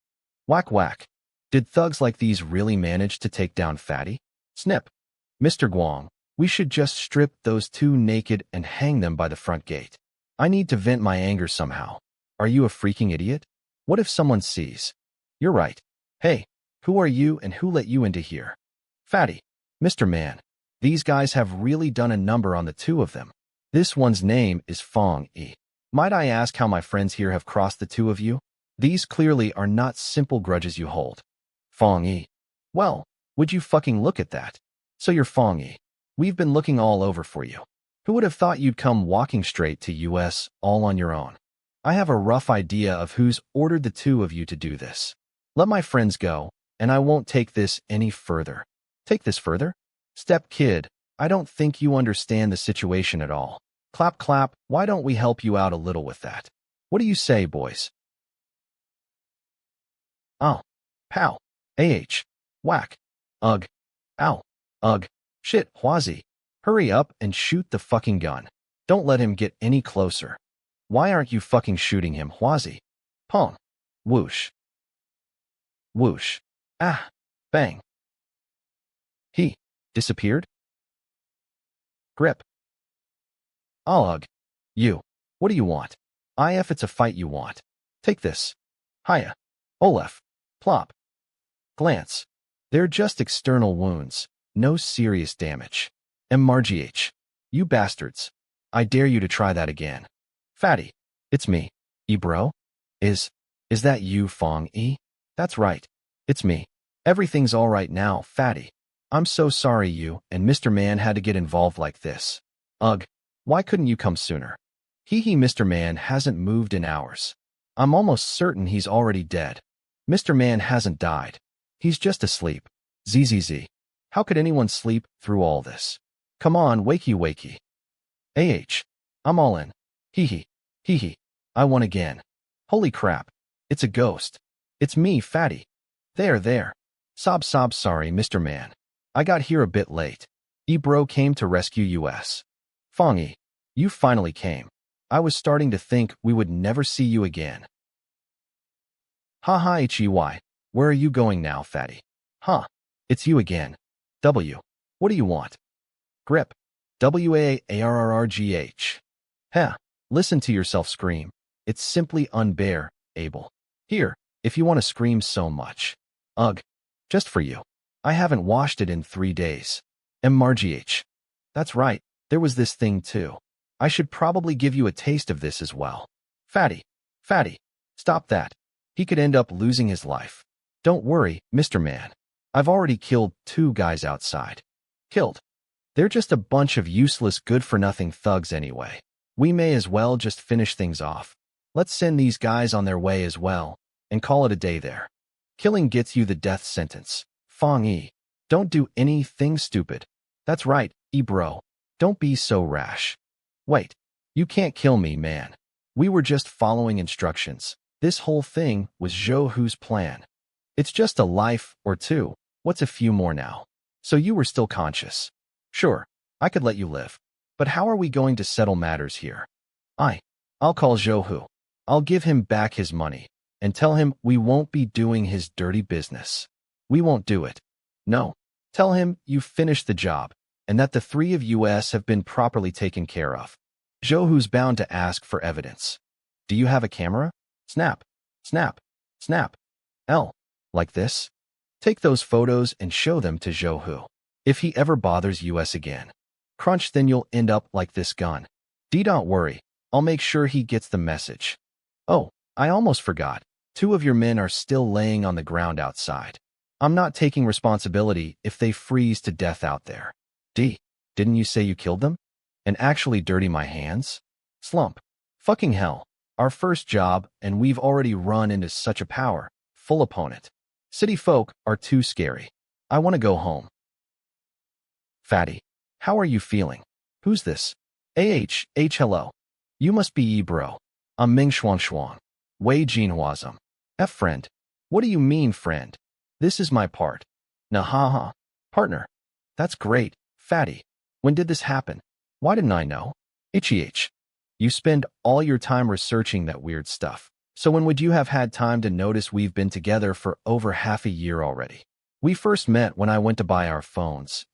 Whack whack. Did thugs like these really manage to take down Fatty? Snip. Mr. Guang, we should just strip those 2 naked and hang them by the front gate. I need to vent my anger somehow. Are you a freaking idiot? What if someone sees? You're right. Hey, who are you and who let you into here? Fatty. Mr. Man, these guys have really done a number on the 2 of them. This one's name is Fang Yi. Might I ask how my friends here have crossed the 2 of you? These clearly are not simple grudges you hold. Fang Yi. Well, would you fucking look at that? So you're Fang Yi. We've been looking all over for you. Who would have thought you'd come walking straight to US all on your own? I have a rough idea of who's ordered the two of you to do this. Let my friends go, and I won't take this any further. Take this further? Step kid, I don't think you understand the situation at all. Clap clap, why don't we help you out a little with that? What do you say, boys? Oh. Pow. Whack. Ugh. Ow. Ugh. Shit, Huazi. Hurry up and shoot the fucking gun. Don't let him get any closer. Why aren't you fucking shooting him, Huazi? Pong. Whoosh. Whoosh. Ah. Bang. He disappeared? Grip. Ugh. You. What do you want? If it's a fight you want. Take this. Hiya. Olaf. Plop. Glance. They're just external wounds. No serious damage. MRGH. You bastards. I dare you to try that again. Fatty. It's me. Bro? Is that you, Fang Yi? That's right. It's me. Everything's all right now, Fatty. I'm so sorry you and Mr. Man had to get involved like this. Ugh. Why couldn't you come sooner? Mr. Man hasn't moved in hours. I'm almost certain he's already dead. Mr. Man hasn't died. He's just asleep. ZZZ. How could anyone sleep through all this? Come on, wakey. I'm all in. Hee hee. I won again. Holy crap. It's a ghost. It's me, Fatty. There. Sob, sorry, Mr. Man. I got here a bit late. Bro came to rescue us. Fang Yi, you finally came. I was starting to think we would never see you again. Haha, HEY. Where are you going now, Fatty? Huh. It's you again. W. What do you want? Grip. WAARRGH. Heh. Listen to yourself scream. It's simply unbearable. Here, if you want to scream so much. Ugh. Just for you. I haven't washed it in 3 days. MRGH. That's right. There was this thing too. I should probably give you a taste of this as well. Fatty. Stop that. He could end up losing his life. Don't worry, Mr. Man. I've already killed 2 guys outside. Killed. They're just a bunch of useless good-for-nothing thugs anyway. We may as well just finish things off. Let's send these guys on their way as well, and call it a day there. Killing gets you the death sentence. Fang Yi. Don't do anything stupid. That's right, bro. Don't be so rash. Wait. You can't kill me, man. We were just following instructions. This whole thing was Zhou Hu's plan. It's just a life or 2. What's a few more now? So you were still conscious. Sure, I could let you live. But how are we going to settle matters here? I'll call Zhou Hu. I'll give him back his money and tell him we won't be doing his dirty business. We won't do it. No. Tell him you finished the job and that the 3 of us have been properly taken care of. Zhou Hu's bound to ask for evidence. Do you have a camera? Snap. L. Like this? Take those photos and show them to Zhou Hu. If he ever bothers us again. Crunch, then you'll end up like this gun. Don't worry. I'll make sure he gets the message. Oh, I almost forgot. 2 of your men are still laying on the ground outside. I'm not taking responsibility if they freeze to death out there. Didn't you say you killed them? And actually dirty my hands? Slump. Fucking hell. Our first job, and we've already run into such a powerful opponent. City folk are too scary. I want to go home. Fatty. How are you feeling? Who's this? Hello. You must be bro. I'm Ming Shuang. Wei Jinhuazum. Friend. What do you mean, friend? This is my part. Nah. Partner. That's great, Fatty. When did this happen? Why didn't I know? You spend all your time researching that weird stuff. So when would you have had time to notice we've been together for over half a year already? We first met when I went to buy our phones.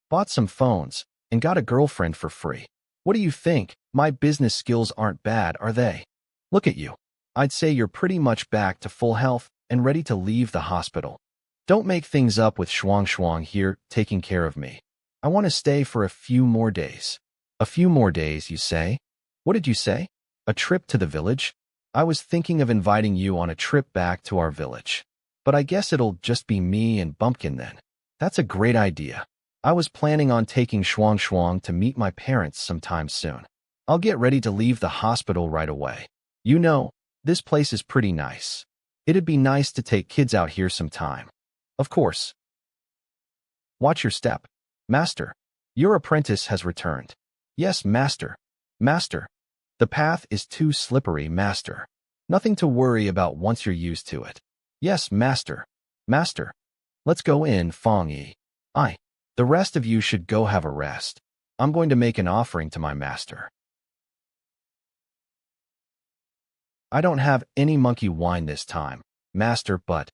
Bought some phones and got a girlfriend for free. What do you think? My business skills aren't bad, are they? Look at you. I'd say you're pretty much back to full health and ready to leave the hospital. Don't make things up with Shuang here taking care of me. I want to stay for a few more days. A few more days, you say? What did you say? A trip to the village? I was thinking of inviting you on a trip back to our village. But I guess it'll just be me and Bumpkin then. That's a great idea. I was planning on taking Shuang Shuang to meet my parents sometime soon. I'll get ready to leave the hospital right away. You know, this place is pretty nice. It'd be nice to take kids out here sometime. Of course. Watch your step. Master, your apprentice has returned. Yes, Master. Master. The path is too slippery, Master. Nothing to worry about once you're used to it. Yes, Master. Master. Let's go in, Fang Yi. The rest of you should go have a rest. I'm going to make an offering to my master. I don't have any monkey wine this time, Master, but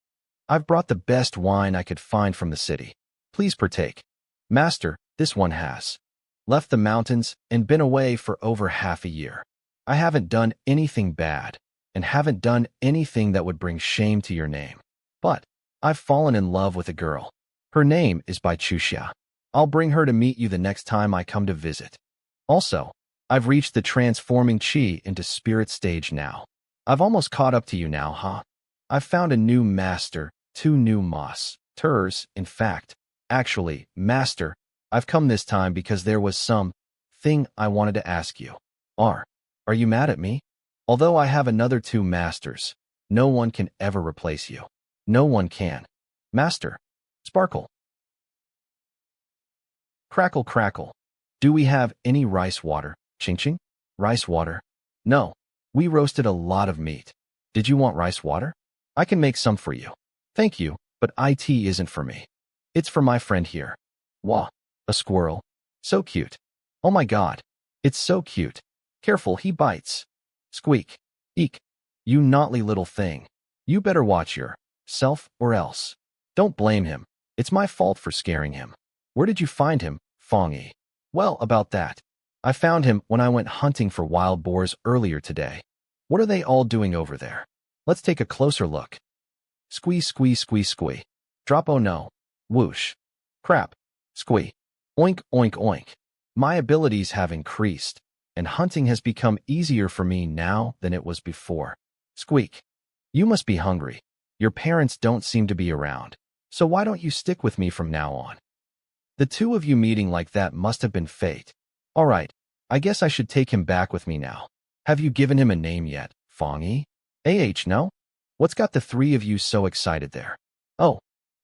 I've brought the best wine I could find from the city. Please partake. Master, this one has left the mountains and been away for over half a year. I haven't done anything bad and haven't done anything that would bring shame to your name. But I've fallen in love with a girl. Her name is Bai Chuxia. I'll bring her to meet you the next time I come to visit. Also, I've reached the transforming chi into spirit stage now. I've almost caught up to you now, huh? I've found a new master, 2 new masters, in fact. Actually, Master, I've come this time because there was something I wanted to ask you. Are you mad at me? Although I have another 2 masters, no one can ever replace you. No one can. Master. Sparkle. Crackle, crackle. Do we have any rice water? Ching ching? Rice water? No. We roasted a lot of meat. Did you want rice water? I can make some for you. Thank you, but it isn't for me. It's for my friend here. Wah, a squirrel. So cute. Oh my god. It's so cute. Careful, he bites. Squeak. Eek. You naughty little thing. You better watch yourself or else. Don't blame him. It's my fault for scaring him. Where did you find him, Fang Yi? Well, about that. I found him when I went hunting for wild boars earlier today. What are they all doing over there? Let's take a closer look. Squee, squee, squee, squee. Drop, oh no. Whoosh. Crap. Squee. Oink, oink, oink. My abilities have increased, and hunting has become easier for me now than it was before. Squeak. You must be hungry. Your parents don't seem to be around, so why don't you stick with me from now on? The 2 of you meeting like that must have been fate. All right, I guess I should take him back with me now. Have you given him a name yet, Fang Yi? No? What's got the 3 of you so excited there? Oh,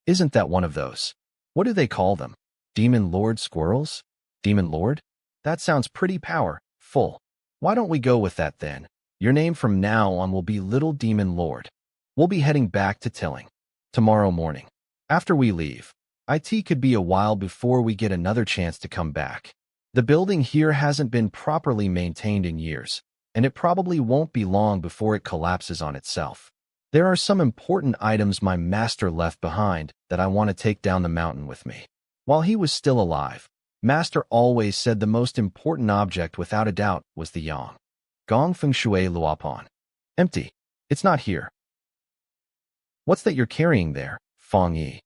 isn't that one of those? What do they call them? Demon Lord squirrels? Demon Lord? That sounds pretty powerful. Why don't we go with that then? Your name from now on will be Little Demon Lord. We'll be heading back to Tilling tomorrow morning. After we leave, it could be a while before we get another chance to come back. The building here hasn't been properly maintained in years, and it probably won't be long before it collapses on itself. There are some important items my master left behind that I want to take down the mountain with me. While he was still alive, Master always said the most important object without a doubt was the yang. Gong Feng Shui Luopan. Empty. It's not here. What's that you're carrying there, Fang Yi?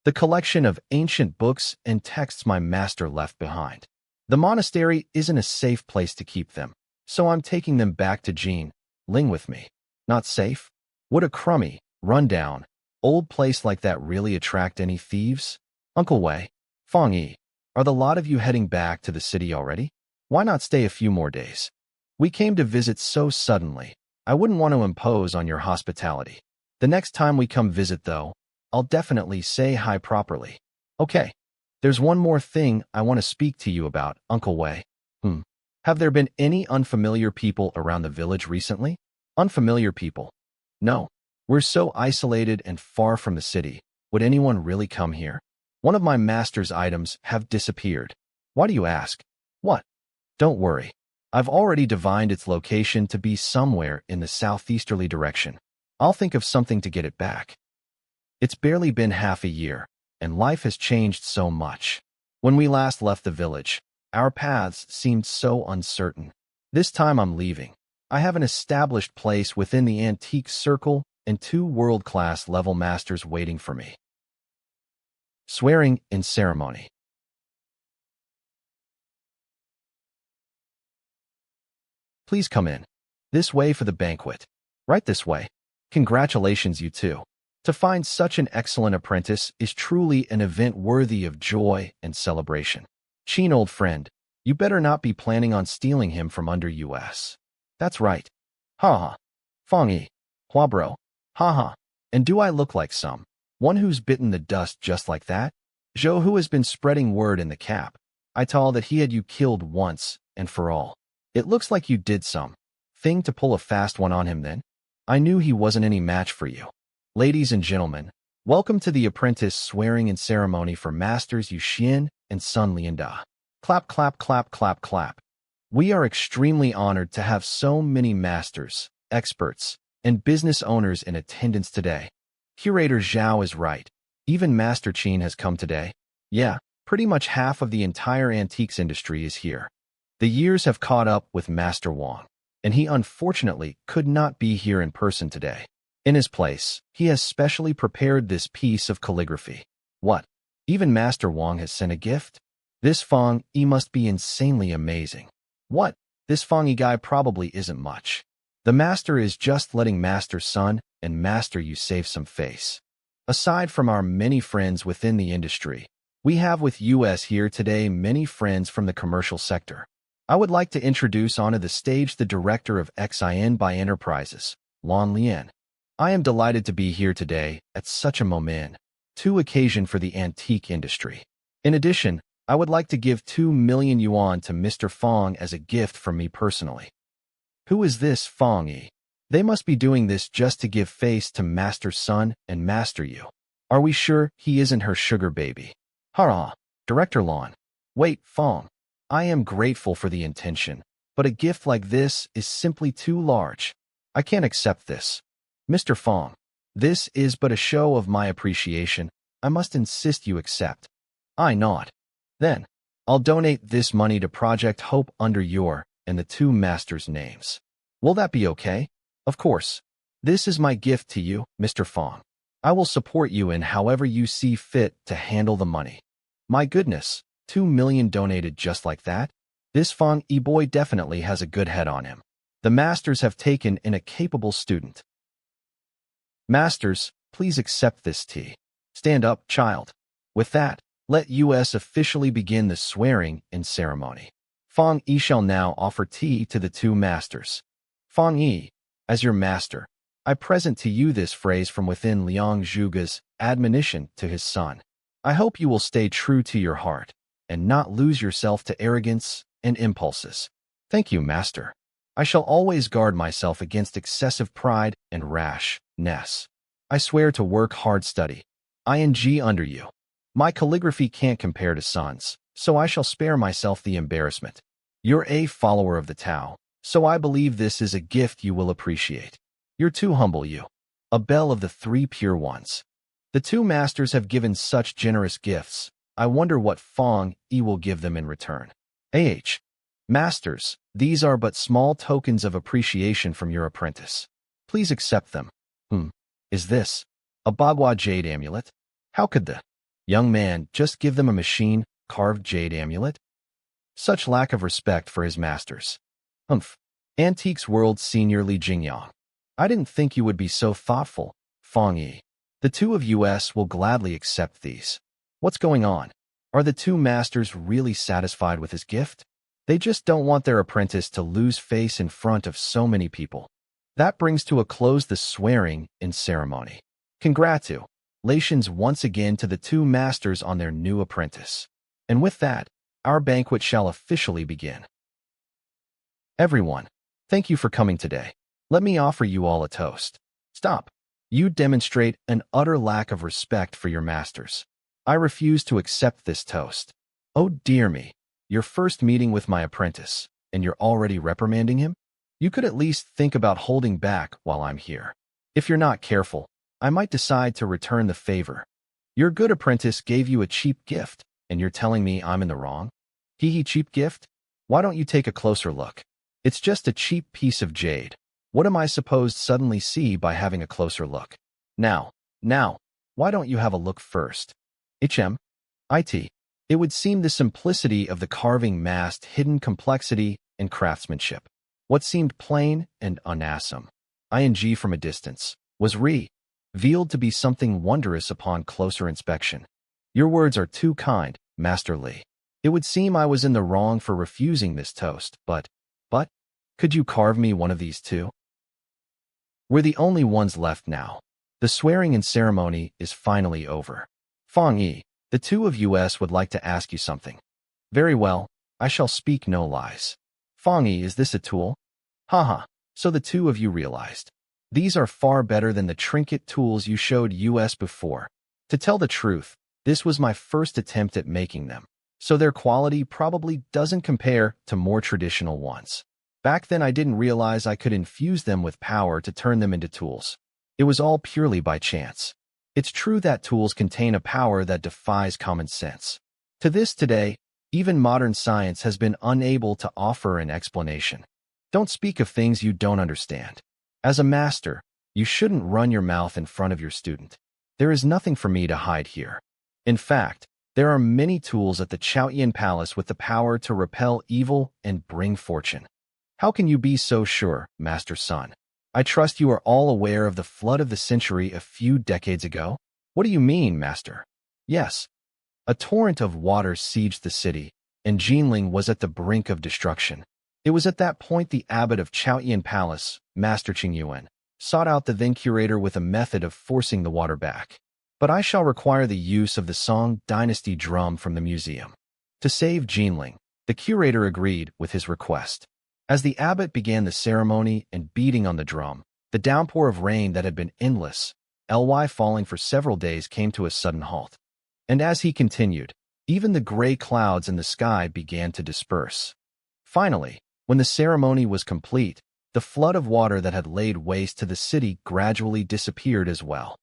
The collection of ancient books and texts my master left behind. The monastery isn't a safe place to keep them, so I'm taking them back to Jean Ling with me. Not safe? Would a crummy, run-down, old place like that really attract any thieves? Uncle Wei, Fang Yi, are the lot of you heading back to the city already? Why not stay a few more days? We came to visit so suddenly. I wouldn't want to impose on your hospitality. The next time we come visit, though, I'll definitely say hi properly. Okay. There's one more thing I want to speak to you about, Uncle Wei. Have there been any unfamiliar people around the village recently? Unfamiliar people? No. We're so isolated and far from the city. Would anyone really come here? One of my master's items have disappeared. Why do you ask? What? Don't worry. I've already divined its location to be somewhere in the southeasterly direction. I'll think of something to get it back. It's barely been half a year, and life has changed so much. When we last left the village, our paths seemed so uncertain. This time I'm leaving. I have an established place within the antique circle and 2 world-class level masters waiting for me. Swearing in ceremony. Please come in. This way for the banquet. Right this way. Congratulations, you two. To find such an excellent apprentice is truly an event worthy of joy and celebration. Sheen, old friend, you better not be planning on stealing him from under us. That's right. Ha ha. Fang Yi. Hua bro. Ha ha. And do I look like one who's bitten the dust just like that? Zhou, who has been spreading word in the cap, I tell that he had you killed once and for all. It looks like you did thing to pull a fast one on him then. I knew he wasn't any match for you. Ladies and gentlemen, welcome to the apprentice swearing-in ceremony for Masters Yu Xian and Sun Lianda. Clap, clap, clap, clap, clap. We are extremely honored to have so many masters, experts, and business owners in attendance today. Curator Zhao is right. Even Master Qin has come today. Yeah, pretty much half of the entire antiques industry is here. The years have caught up with Master Wang, and he unfortunately could not be here in person today. In his place, he has specially prepared this piece of calligraphy. What? Even Master Wang has sent a gift? This Fang Yi must be insanely amazing. What? This Fang Yi guy probably isn't much. The master is just letting Master Sun and Master Yu save some face. Aside from our many friends within the industry, we have with us here today many friends from the commercial sector. I would like to introduce onto the stage the director of XIN by Enterprises, Lan Lian. I am delighted to be here today at such a moment, occasion for the antique industry. In addition, I would like to give 2 million yuan to Mr. Fang as a gift from me personally. Who is this Fang Yi? They must be doing this just to give face to Master Sun and Master Yu. Are we sure he isn't her sugar baby? Hurrah! Director Lan. Wait, Fang. I am grateful for the intention, but a gift like this is simply too large. I can't accept this. Mr. Fang, this is but a show of my appreciation. I must insist you accept. I not. Then, I'll donate this money to Project Hope under your and the 2 masters' names. Will that be okay? Of course. This is my gift to you, Mr. Fang. I will support you in however you see fit to handle the money. My goodness, 2 million donated just like that? This Fang Yi boy definitely has a good head on him. The masters have taken in a capable student. Masters, please accept this tea. Stand up, child. With that, let us officially begin the swearing-in ceremony. Fang Yi shall now offer tea to the 2 masters. Fang Yi, as your master, I present to you this phrase from within Liang Zhuge's admonition to his son. I hope you will stay true to your heart and not lose yourself to arrogance and impulses. Thank you, master. I shall always guard myself against excessive pride and rashness. I swear to work hard study. ING under you. My calligraphy can't compare to Sun's, so I shall spare myself the embarrassment. You're a follower of the Tao, so I believe this is a gift you will appreciate. You're too humble, you. A belle of the 3 pure ones. The 2 masters have given such generous gifts. I wonder what Fang Yi will give them in return. Masters, these are but small tokens of appreciation from your apprentice. Please accept them. Is this a Bagua jade amulet? How could the young man just give them a machine-carved jade amulet? Such lack of respect for his masters. Antiques World Senior Li Jingyang. I didn't think you would be so thoughtful, Fang Yi. The 2 of us will gladly accept these. What's going on? Are the 2 masters really satisfied with his gift? They just don't want their apprentice to lose face in front of so many people. That brings to a close the swearing-in ceremony. Congratulations once again to the 2 masters on their new apprentice. And with that, our banquet shall officially begin. Everyone, thank you for coming today. Let me offer you all a toast. Stop. You demonstrate an utter lack of respect for your masters. I refuse to accept this toast. Oh dear me, your first meeting with my apprentice, and you're already reprimanding him? You could at least think about holding back while I'm here. If you're not careful, I might decide to return the favor. Your good apprentice gave you a cheap gift, and you're telling me I'm in the wrong? Cheap gift? Why don't you take a closer look? It's just a cheap piece of jade. What am I supposed to suddenly see by having a closer look? Now, why don't you have a look first? It would seem the simplicity of the carving masked hidden complexity and craftsmanship. What seemed plain and unassum, ing from a distance, was revealed to be something wondrous upon closer inspection. Your words are too kind, Master Li. It would seem I was in the wrong for refusing this toast, but, could you carve me one of these too? We're the only ones left now. The swearing-in ceremony is finally over. Fang Yi, the two of us would like to ask you something. Very well, I shall speak no lies. Fang Yi, is this a tool? Haha, so the two of you realized. These are far better than the trinket tools you showed us before. To tell the truth, this was my first attempt at making them, so their quality probably doesn't compare to more traditional ones. Back then I didn't realize I could infuse them with power to turn them into tools. It was all purely by chance. It's true that tools contain a power that defies common sense. To this day, even modern science has been unable to offer an explanation. Don't speak of things you don't understand. As a master, you shouldn't run your mouth in front of your student. There is nothing for me to hide here. In fact, there are many tools at the Chaoyan Palace with the power to repel evil and bring fortune. How can you be so sure, Master Sun? I trust you are all aware of the flood of the century a few decades ago? What do you mean, Master? Yes. A torrent of water sieged the city, and Jinling was at the brink of destruction. It was at that point the abbot of Chaoyan Palace, Master Qingyuan, sought out the then curator with a method of forcing the water back. But I shall require the use of the Song Dynasty drum from the museum. To save Jinling, the curator agreed with his request. As the abbot began the ceremony and beating on the drum, the downpour of rain that had been endless, falling for several days, came to a sudden halt. And as he continued, even the gray clouds in the sky began to disperse. Finally, when the ceremony was complete, the flood of water that had laid waste to the city gradually disappeared as well.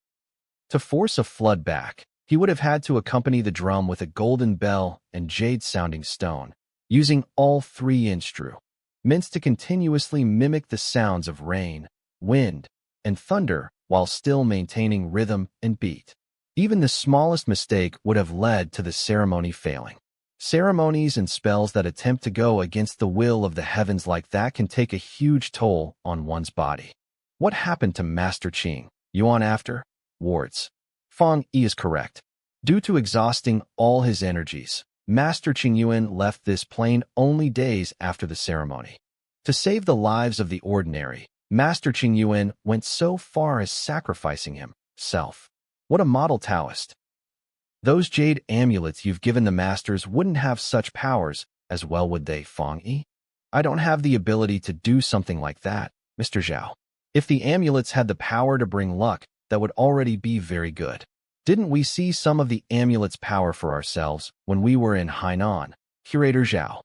To force a flood back, he would have had to accompany the drum with a golden bell and jade-sounding stone, using all three instruments to continuously mimic the sounds of rain, wind, and thunder while still maintaining rhythm and beat. Even the smallest mistake would have led to the ceremony failing. Ceremonies and spells that attempt to go against the will of the heavens like that can take a huge toll on one's body. What happened to Master Qing Yuan afterwards? Fang Yi is correct. Due to exhausting all his energies, Master Qingyuan left this plane only days after the ceremony. To save the lives of the ordinary, Master Qingyuan went so far as sacrificing himself. What a model Taoist. Those jade amulets you've given the masters wouldn't have such powers, as well would they, Fang Yi? I don't have the ability to do something like that, Mr. Zhao. If the amulets had the power to bring luck, that would already be very good. Didn't we see some of the amulets' power for ourselves when we were in Hainan? Curator Zhao.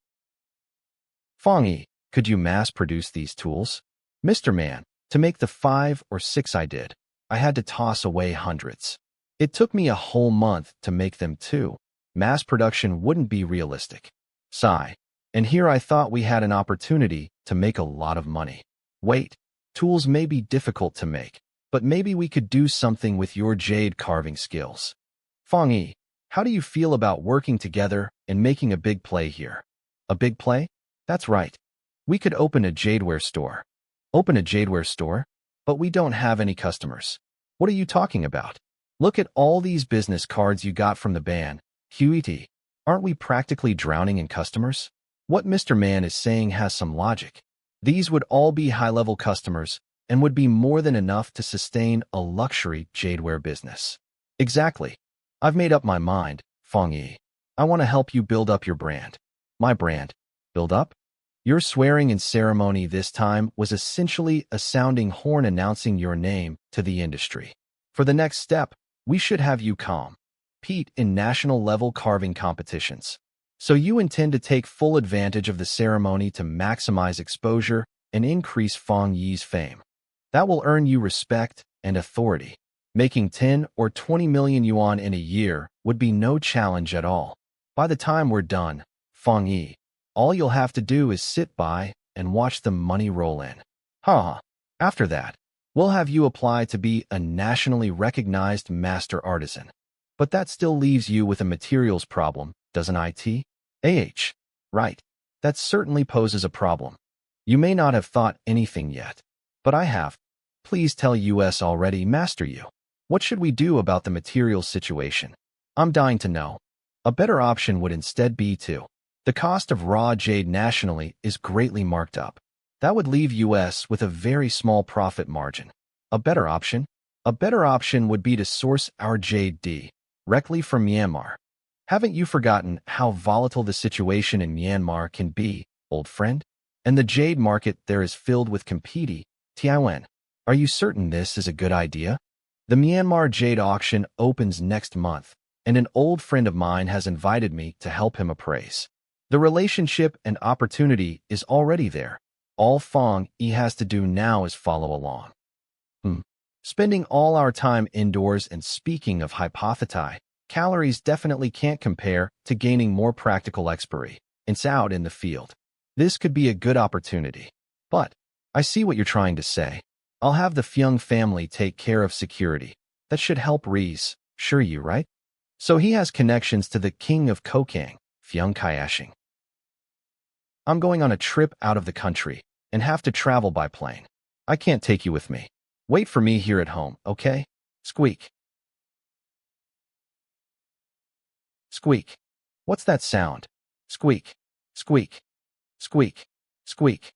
Fang Yi, could you mass-produce these tools? Mr. Man, to make the 5 or 6 I did, I had to toss away hundreds. It took me a whole month to make them too. Mass production wouldn't be realistic. Sigh. And here I thought we had an opportunity to make a lot of money. Wait, tools may be difficult to make, but maybe we could do something with your jade carving skills. Fang Yi, how do you feel about working together and making a big play here? A big play? That's right. We could open a jadeware store. Open a jadeware store? But we don't have any customers. What are you talking about? Look at all these business cards you got from the ban. QET. Aren't we practically drowning in customers? What Mr. Man is saying has some logic. These would all be high-level customers and would be more than enough to sustain a luxury jadeware business. Exactly. I've made up my mind, Fang Yi. I want to help you build up your brand. My brand. Build up? Your swearing in ceremony this time was essentially a sounding horn announcing your name to the industry. For the next step, we should have you compete in national-level carving competitions. So you intend to take full advantage of the ceremony to maximize exposure and increase Fang Yi's fame. That will earn you respect and authority. Making 10 or 20 million yuan in a year would be no challenge at all. By the time we're done, Fang Yi, all you'll have to do is sit by and watch the money roll in. After that, we'll have you apply to be a nationally recognized master artisan. But that still leaves you with a materials problem, doesn't it? Right. That certainly poses a problem. You may not have thought anything yet, but I have. Please tell us already, Master you. What should we do about the material situation? I'm dying to know. A better option would instead be to. The cost of raw jade nationally is greatly marked up. That would leave US with a very small profit margin. A better option? A better option would be to source our jade directly from Myanmar. Haven't you forgotten how volatile the situation in Myanmar can be, old friend? And the jade market there is filled with competing Tiawen. Are you certain this is a good idea? The Myanmar jade auction opens next month, and an old friend of mine has invited me to help him appraise. The relationship and opportunity is already there. All Fang Yi has to do now is follow along. Spending all our time indoors and speaking of hypothesi, calories definitely can't compare to gaining more practical experience out in the field. This could be a good opportunity. But I see what you're trying to say. I'll have the Fyung family take care of security. That should help Reese, sure you, right? So he has connections to the king of Kokang, Fyung Kayashing. I'm going on a trip out of the country and have to travel by plane. I can't take you with me. Wait for me here at home, okay? Squeak. Squeak. What's that sound? Squeak. Squeak. Squeak. Squeak.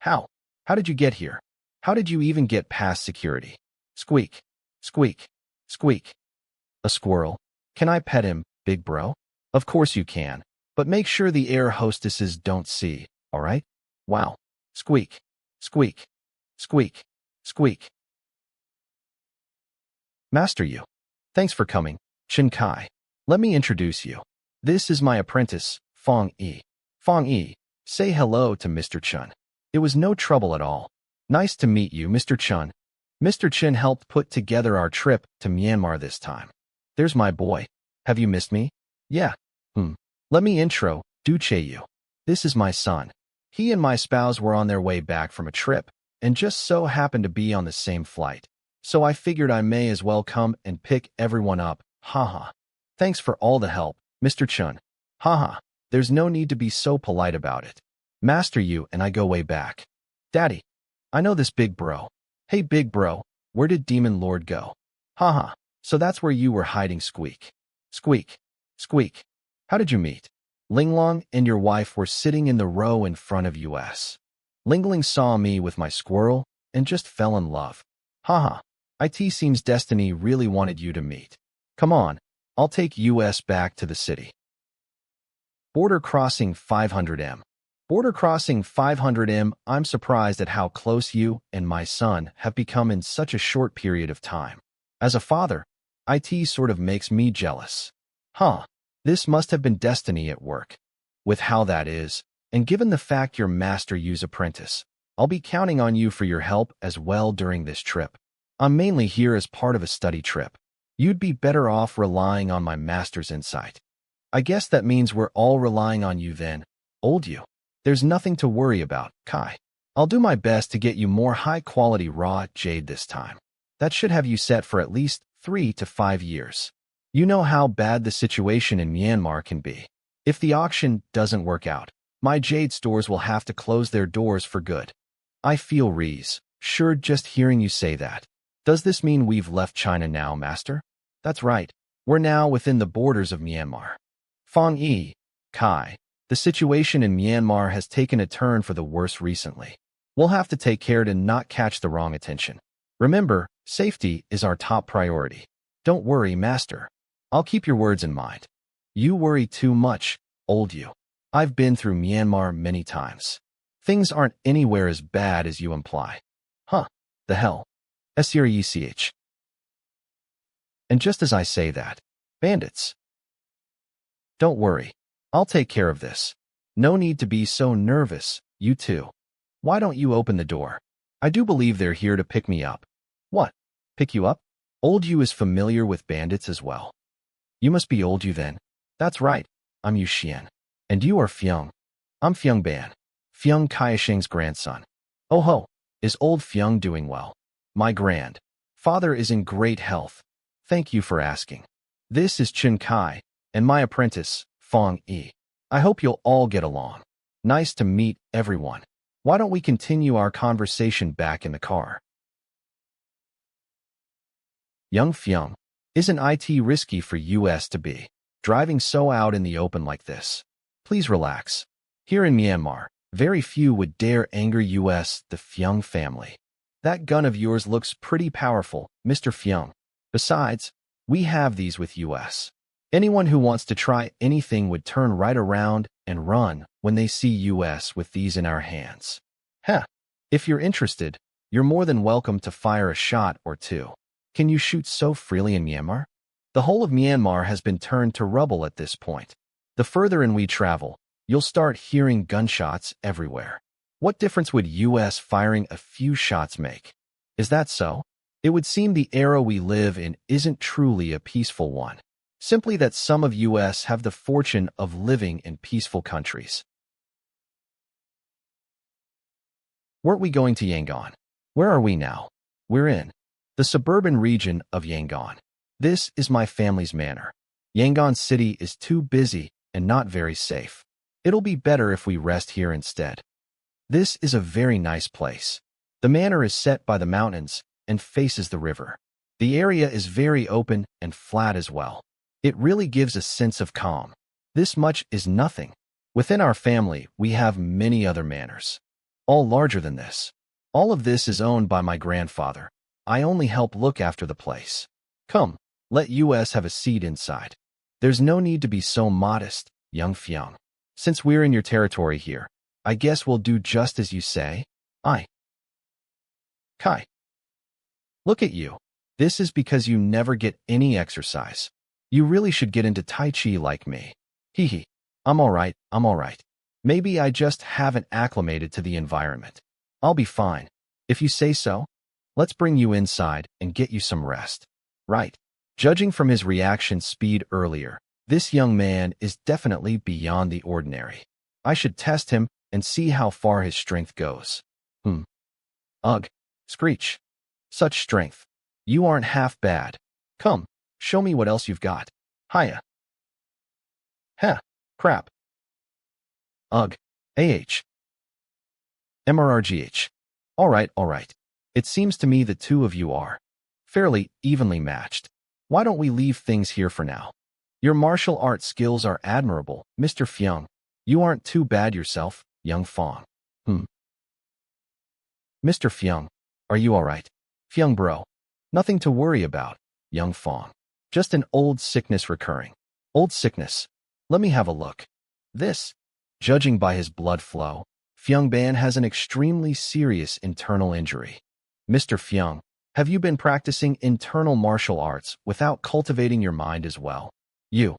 How? How did you get here? How did you even get past security? Squeak. Squeak. Squeak. A squirrel. Can I pet him, big bro? Of course you can, but make sure the air hostesses don't see, all right? Wow. Squeak. Squeak. Squeak. Squeak. Master Yu. Thanks for coming, Shén Cáng. Let me introduce you. This is my apprentice, Fang Yi. Fang Yi, say hello to Mr. Chen. It was no trouble at all. Nice to meet you, Mr. Chen. Mr. Chen helped put together our trip to Myanmar this time. There's my boy. Have you missed me? Yeah. Let me intro, Duce Yu. This is my son. He and my spouse were on their way back from a trip, and just so happened to be on the same flight. So I figured I may as well come and pick everyone up, haha. Thanks for all the help, Mr. Chen. Haha, there's no need to be so polite about it. Master Yu and I go way back. Daddy, I know this big bro. Hey big bro, where did Demon Lord go? Haha, so that's where you were hiding, Squeak. Squeak. Squeak. How did you meet? Linglong and your wife were sitting in the row in front of US. Lingling saw me with my squirrel and just fell in love. Haha. It seems destiny really wanted you to meet. Come on, I'll take US back to the city. Border crossing 500M. Border crossing 500M, I'm surprised at how close you and my son have become in such a short period of time. As a father, it sort of makes me jealous. This must have been destiny at work. With how that is, and given the fact you're Master Yu's apprentice, I'll be counting on you for your help as well during this trip. I'm mainly here as part of a study trip. You'd be better off relying on my master's insight. I guess that means we're all relying on you then, old you. There's nothing to worry about, Kai. I'll do my best to get you more high-quality raw jade this time. That should have you set for at least 3 to 5 years. You know how bad the situation in Myanmar can be. If the auction doesn't work out, my jade stores will have to close their doors for good. I feel sure just hearing you say that. Does this mean we've left China now, Master? That's right. We're now within the borders of Myanmar. Fang Yi, Kai, the situation in Myanmar has taken a turn for the worse recently. We'll have to take care to not catch the wrong attention. Remember, safety is our top priority. Don't worry, Master. I'll keep your words in mind. You worry too much, old you. I've been through Myanmar many times. Things aren't anywhere as bad as you imply. The hell? SRECH. And just as I say that, bandits. Don't worry. I'll take care of this. No need to be so nervous, you two. Why don't you open the door? I do believe they're here to pick me up. What? Pick you up? Old you is familiar with bandits as well. You must be old you then. That's right. I'm Yu Xian. And you are Fyung. I'm Fyung Ban, Fyung Kayashing's grandson. Oh ho, is old Fyung doing well? My grandfather is in great health. Thank you for asking. This is Shén Cáng, and my apprentice, Fang Yi. I hope you'll all get along. Nice to meet everyone. Why don't we continue our conversation back in the car? Young Fyung, isn't it risky for US to be driving so out in the open like this? Please relax. Here in Myanmar, very few would dare anger US, the Fyung family. That gun of yours looks pretty powerful, Mr. Fyung. Besides, we have these with US. Anyone who wants to try anything would turn right around and run when they see US with these in our hands. Heh. If you're interested, you're more than welcome to fire a shot or two. Can you shoot so freely in Myanmar? The whole of Myanmar has been turned to rubble at this point. The further in we travel, you'll start hearing gunshots everywhere. What difference would US firing a few shots make? Is that so? It would seem the era we live in isn't truly a peaceful one. Simply that some of US have the fortune of living in peaceful countries. Weren't we going to Yangon? Where are we now? We're in the suburban region of Yangon. This is my family's manor. Yangon City is too busy and not very safe. It'll be better if we rest here instead. This is a very nice place. The manor is set by the mountains and faces the river. The area is very open and flat as well. It really gives a sense of calm. This much is nothing. Within our family, we have many other manors, all larger than this. All of this is owned by my grandfather. I only help look after the place. Come, let US have a seat inside. There's no need to be so modest, young Fyung. Since we're in your territory here, I guess we'll do just as you say. Kai. Look at you. This is because you never get any exercise. You really should get into Tai Chi like me. Hee. I'm alright. Maybe I just haven't acclimated to the environment. I'll be fine. If you say so, let's bring you inside and get you some rest. Right. Judging from his reaction speed earlier, this young man is definitely beyond the ordinary. I should test him and see how far his strength goes. Ugh. Screech. Such strength. You aren't half bad. Come, show me what else you've got. Hiya. Heh. Crap. Ugh. MRRGH. Alright. It seems to me the two of you are fairly evenly matched. Why don't we leave things here for now? Your martial arts skills are admirable, Mr. Fyung. You aren't too bad yourself, young Fong. Mr. Fyung, are you alright? Fyung bro. Nothing to worry about, young Fong. Just an old sickness recurring. Old sickness. Let me have a look. This, judging by his blood flow, Fyung Ban has an extremely serious internal injury. Mr. Fyung, have you been practicing internal martial arts without cultivating your mind as well? You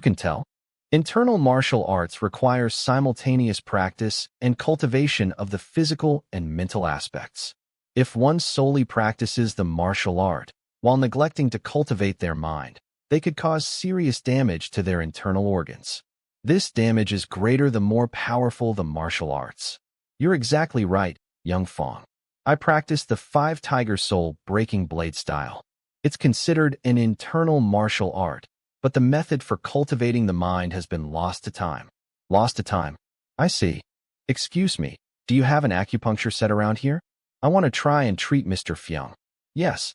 can tell. Internal martial arts requires simultaneous practice and cultivation of the physical and mental aspects. If one solely practices the martial art, while neglecting to cultivate their mind, they could cause serious damage to their internal organs. This damage is greater the more powerful the martial arts. You're exactly right, young Fong. I practice the 5 Tiger Soul breaking blade style. It's considered an internal martial art, but the method for cultivating the mind has been lost to time. Lost to time. I see. Excuse me, do you have an acupuncture set around here? I want to try and treat Mr. Fyung. Yes.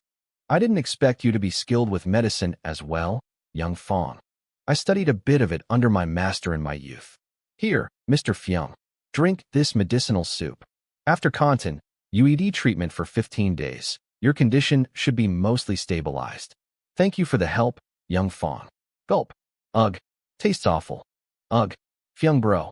I didn't expect you to be skilled with medicine as well, young Fong. I studied a bit of it under my master in my youth. Here, Mr. Fyung, drink this medicinal soup. After Kantan, UED treatment for 15 days. Your condition should be mostly stabilized. Thank you for the help, young Fong. Gulp. Ugh. Tastes awful. Ugh. Fyung bro.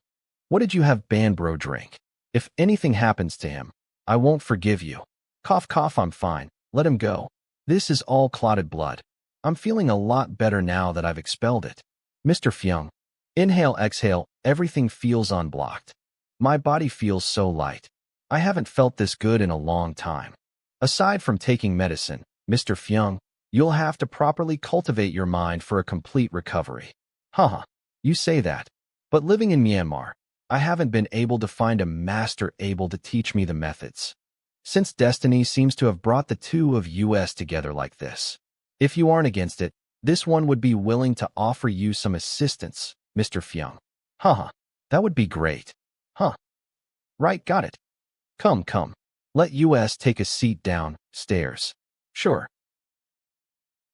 What did you have Ban bro drink? If anything happens to him, I won't forgive you. Cough cough, I'm fine. Let him go. This is all clotted blood. I'm feeling a lot better now that I've expelled it. Mr. Fyung. Inhale, exhale, everything feels unblocked. My body feels so light. I haven't felt this good in a long time. Aside from taking medicine, Mr. Fyung, you'll have to properly cultivate your mind for a complete recovery. Haha, you say that. But living in Myanmar, I haven't been able to find a master able to teach me the methods. Since destiny seems to have brought the two of us together like this. If you aren't against it, this one would be willing to offer you some assistance, Mr. Fyung. Haha, that would be great. Huh. Right, got it. Come. Let us take a seat downstairs. Sure.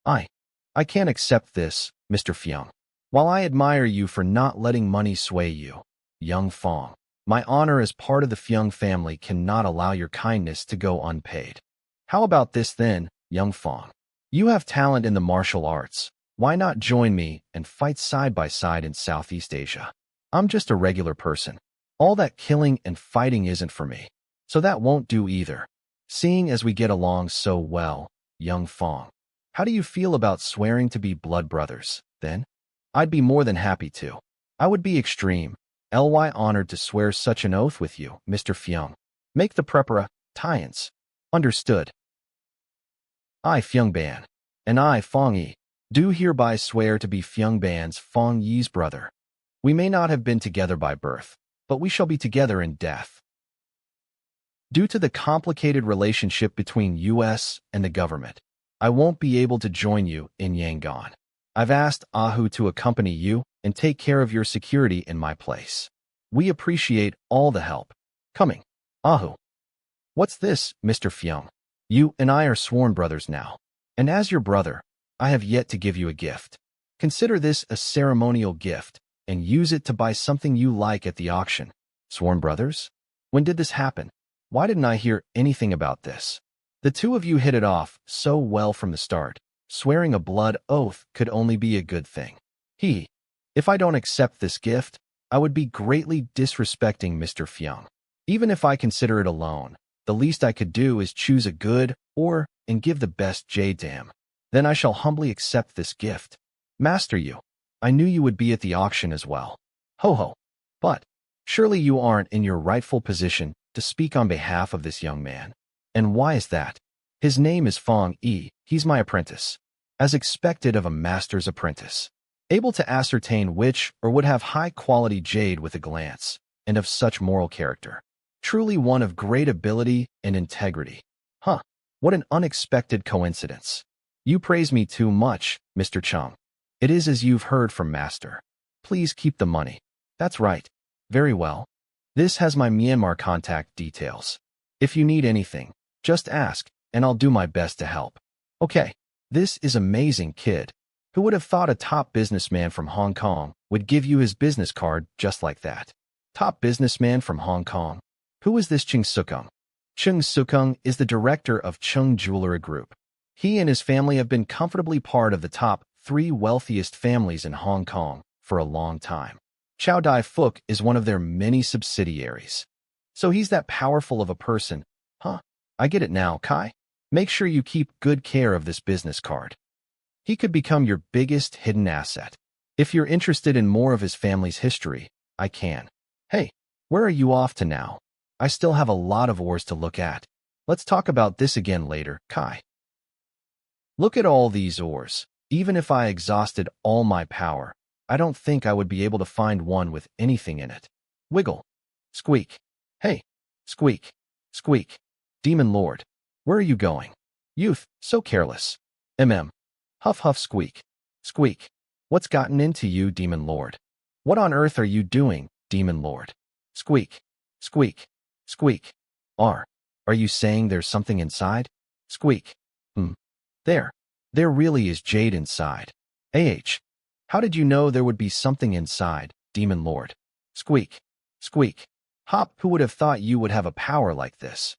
I, I can't accept this, Mr. Fyung. While I admire you for not letting money sway you, young Fong, my honor as part of the Fyung family cannot allow your kindness to go unpaid. How about this then, young Fong? You have talent in the martial arts. Why not join me and fight side by side in Southeast Asia? I'm just a regular person. All that killing and fighting isn't for me. So that won't do either. Seeing as we get along so well, young Fong, how do you feel about swearing to be blood brothers, then? I'd be more than happy to. I would be extreme, honored to swear such an oath with you, Mr. Fyung. Make the preparations. Understood. I, Fyung Ban, and I, Fang Yi, do hereby swear to be Fyung Ban's Fang Yi's brother. We may not have been together by birth, but we shall be together in death. Due to the complicated relationship between U.S. and the government, I won't be able to join you in Yangon. I've asked Ahu to accompany you and take care of your security in my place. We appreciate all the help. Coming. Ahu. What's this, Mr. Fyung? You and I are sworn brothers now. And as your brother, I have yet to give you a gift. Consider this a ceremonial gift and use it to buy something you like at the auction. Sworn brothers? When did this happen? Why didn't I hear anything about this? The two of you hit it off so well from the start. Swearing a blood oath could only be a good thing. If I don't accept this gift, I would be greatly disrespecting Mr. Fyung. Even if I consider it a loan, the least I could do is choose a good and give the best J-Dam. Then I shall humbly accept this gift. Master you. I knew you would be at the auction as well. Ho ho. But surely you aren't in your rightful position to speak on behalf of this young man. And why is that? His name is Fang Yi. He's my apprentice. As expected of a master's apprentice. Able to ascertain which would have high-quality jade with a glance, and of such moral character. Truly one of great ability and integrity. What an unexpected coincidence. You praise me too much, Mr. Chung. It is as you've heard from Master. Please keep the money. That's right. Very well. This has my Myanmar contact details. If you need anything, just ask, and I'll do my best to help. Okay. This is amazing, kid. Who would have thought a top businessman from Hong Kong would give you his business card just like that? Top businessman from Hong Kong? Who is this Chung Sukung? Chung Sukung is the director of Chung Jewelry Group. He and his family have been comfortably part of the top 3 wealthiest families in Hong Kong for a long time. Chow Dai Fook is one of their many subsidiaries. So he's that powerful of a person. I get it now, Kai. Make sure you keep good care of this business card. He could become your biggest hidden asset. If you're interested in more of his family's history, I can. Hey, where are you off to now? I still have a lot of ores to look at. Let's talk about this again later, Kai. Look at all these ores. Even if I exhausted all my power, I don't think I would be able to find one with anything in it. Wiggle. Squeak. Hey. Squeak. Squeak. Demon Lord. Where are you going? Youth, so careless. Huff huff squeak. Squeak. What's gotten into you, Demon Lord? What on earth are you doing, Demon Lord? Squeak. Squeak. Squeak. Are you saying there's something inside? Squeak. There really is jade inside. How did you know there would be something inside, Demon Lord? Squeak. Squeak. Hop, who would have thought you would have a power like this?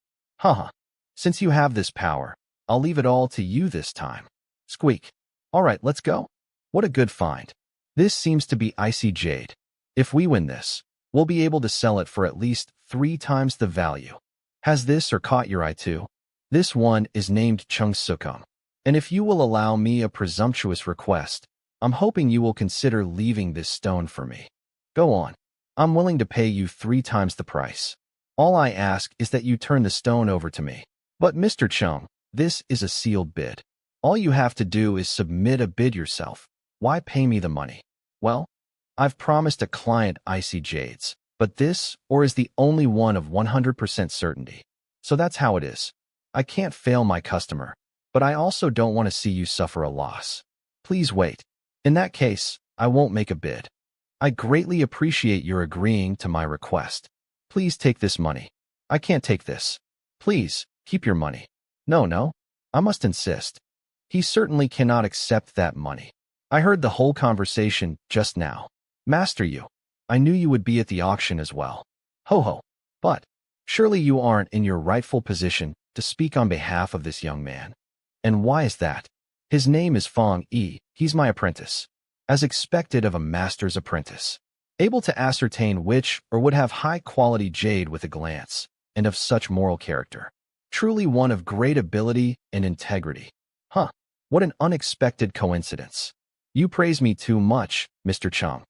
Since you have this power, I'll leave it all to you this time. Squeak. All right, let's go. What a good find. This seems to be icy jade. If we win this, we'll be able to sell it for at least 3 times the value. Has this caught your eye too? This one is named Chung Sukung. And if you will allow me a presumptuous request, I'm hoping you will consider leaving this stone for me. Go on. I'm willing to pay you 3 times the price. All I ask is that you turn the stone over to me. But Mr. Chung, this is a sealed bid. All you have to do is submit a bid yourself. Why pay me the money? Well, I've promised a client icy jades, but this is the only one of 100% certainty. So that's how it is. I can't fail my customer, but I also don't want to see you suffer a loss. Please wait. In that case, I won't make a bid. I greatly appreciate your agreeing to my request. Please take this money. I can't take this. Please, keep your money. No, I must insist. He certainly cannot accept that money. I heard the whole conversation just now. Master you. I knew you would be at the auction as well. Ho ho. But surely you aren't in your rightful position to speak on behalf of this young man. And why is that? His name is Fang Yi. He's my apprentice. As expected of a master's apprentice. Able to ascertain which or would have high-quality jade with a glance, and of such moral character. Truly one of great ability and integrity. Huh, what an unexpected coincidence. You praise me too much, Mr. Cang.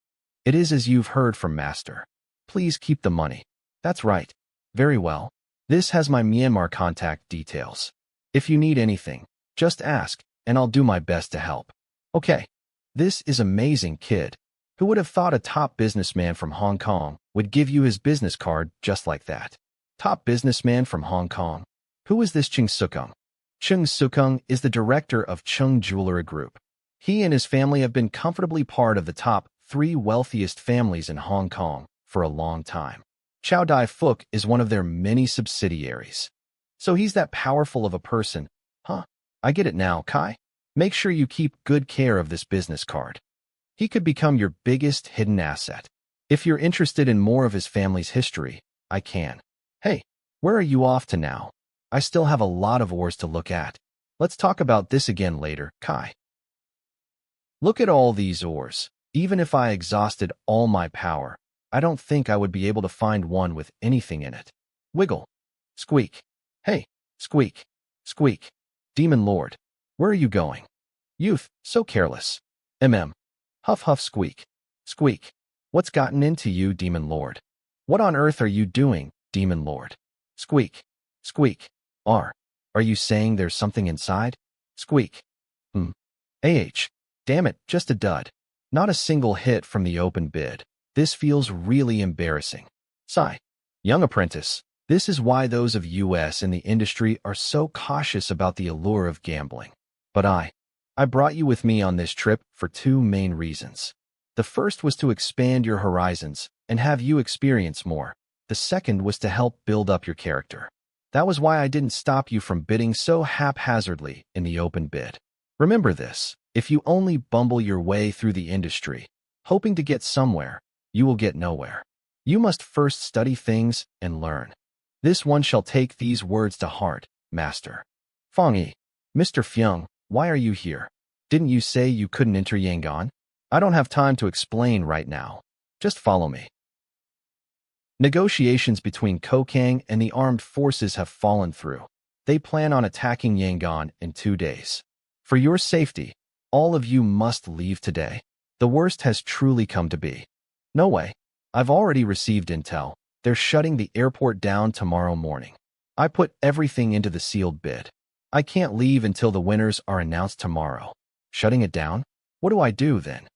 It is as you've heard from Master. Please keep the money. That's right. Very well. This has my Myanmar contact details. If you need anything, just ask, and I'll do my best to help. Okay. This is amazing, kid. Who would have thought a top businessman from Hong Kong would give you his business card just like that? Top businessman from Hong Kong. Who is this Cheng Sukung? Cheng Sukung is the director of Cheng Jewelry Group. He and his family have been comfortably part of the top 3 wealthiest families in Hong Kong for a long time. Chow Dai Fook is one of their many subsidiaries. So he's that powerful of a person. Huh, I get it now, Kai. Make sure you keep good care of this business card. He could become your biggest hidden asset. If you're interested in more of his family's history, I can. Hey, where are you off to now? I still have a lot of ores to look at. Let's talk about this again later, Kai. Look at all these ores. Even if I exhausted all my power, I don't think I would be able to find one with anything in it. Wiggle. Squeak. Hey, squeak. Squeak. Demon Lord. Where are you going? Youth, so careless. Huff huff squeak. Squeak. What's gotten into you, Demon Lord? What on earth are you doing, Demon Lord? Squeak. Squeak. Are you saying there's something inside? Squeak. Damn it, just a dud. Not a single hit from the open bid. This feels really embarrassing. Sigh. Young apprentice, this is why those of US in the industry are so cautious about the allure of gambling. But I brought you with me on this trip for 2 main reasons. The first was to expand your horizons and have you experience more. The second was to help build up your character. That was why I didn't stop you from bidding so haphazardly in the open bid. Remember this, if you only bumble your way through the industry, hoping to get somewhere, you will get nowhere. You must first study things and learn. This one shall take these words to heart, Master. Fang Yi. Mr. Fyung, why are you here? Didn't you say you couldn't enter Yangon? I don't have time to explain right now. Just follow me. Negotiations between Kokang and the armed forces have fallen through. They plan on attacking Yangon in 2 days. For your safety, all of you must leave today. The worst has truly come to be. No way. I've already received intel. They're shutting the airport down tomorrow morning. I put everything into the sealed bid. I can't leave until the winners are announced tomorrow. Shutting it down? What do I do then?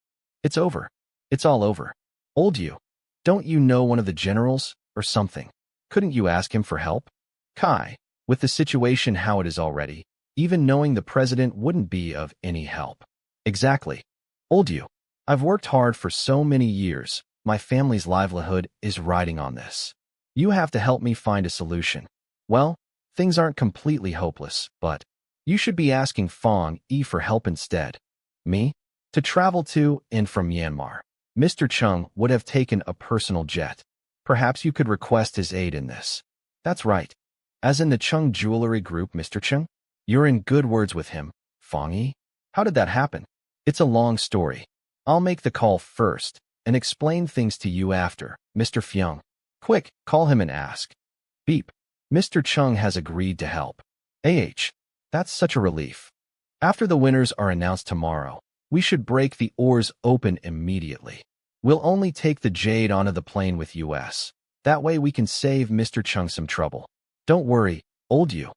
It's over. It's all over. Old you. Don't you know one of the generals or something? Couldn't you ask him for help? Kai, with the situation how it is already, even knowing the president wouldn't be of any help. Exactly. Old you. I've worked hard for so many years. My family's livelihood is riding on this. You have to help me find a solution. Well, things aren't completely hopeless, but you should be asking Fang Yi for help instead. Me? To travel to and from Myanmar. Mr. Chung would have taken a personal jet. Perhaps you could request his aid in this. That's right. As in the Chung Jewelry Group, Mr. Chung? You're in good words with him, Fang Yi? How did that happen? It's a long story. I'll make the call first and explain things to you after, Mr. Fyung. Quick, call him and ask. Beep. Mr. Chung has agreed to help. That's such a relief. After the winners are announced tomorrow, we should break the ores open immediately. We'll only take the jade onto the plane with US. That way we can save Mr. Chung some trouble. Don't worry, old you.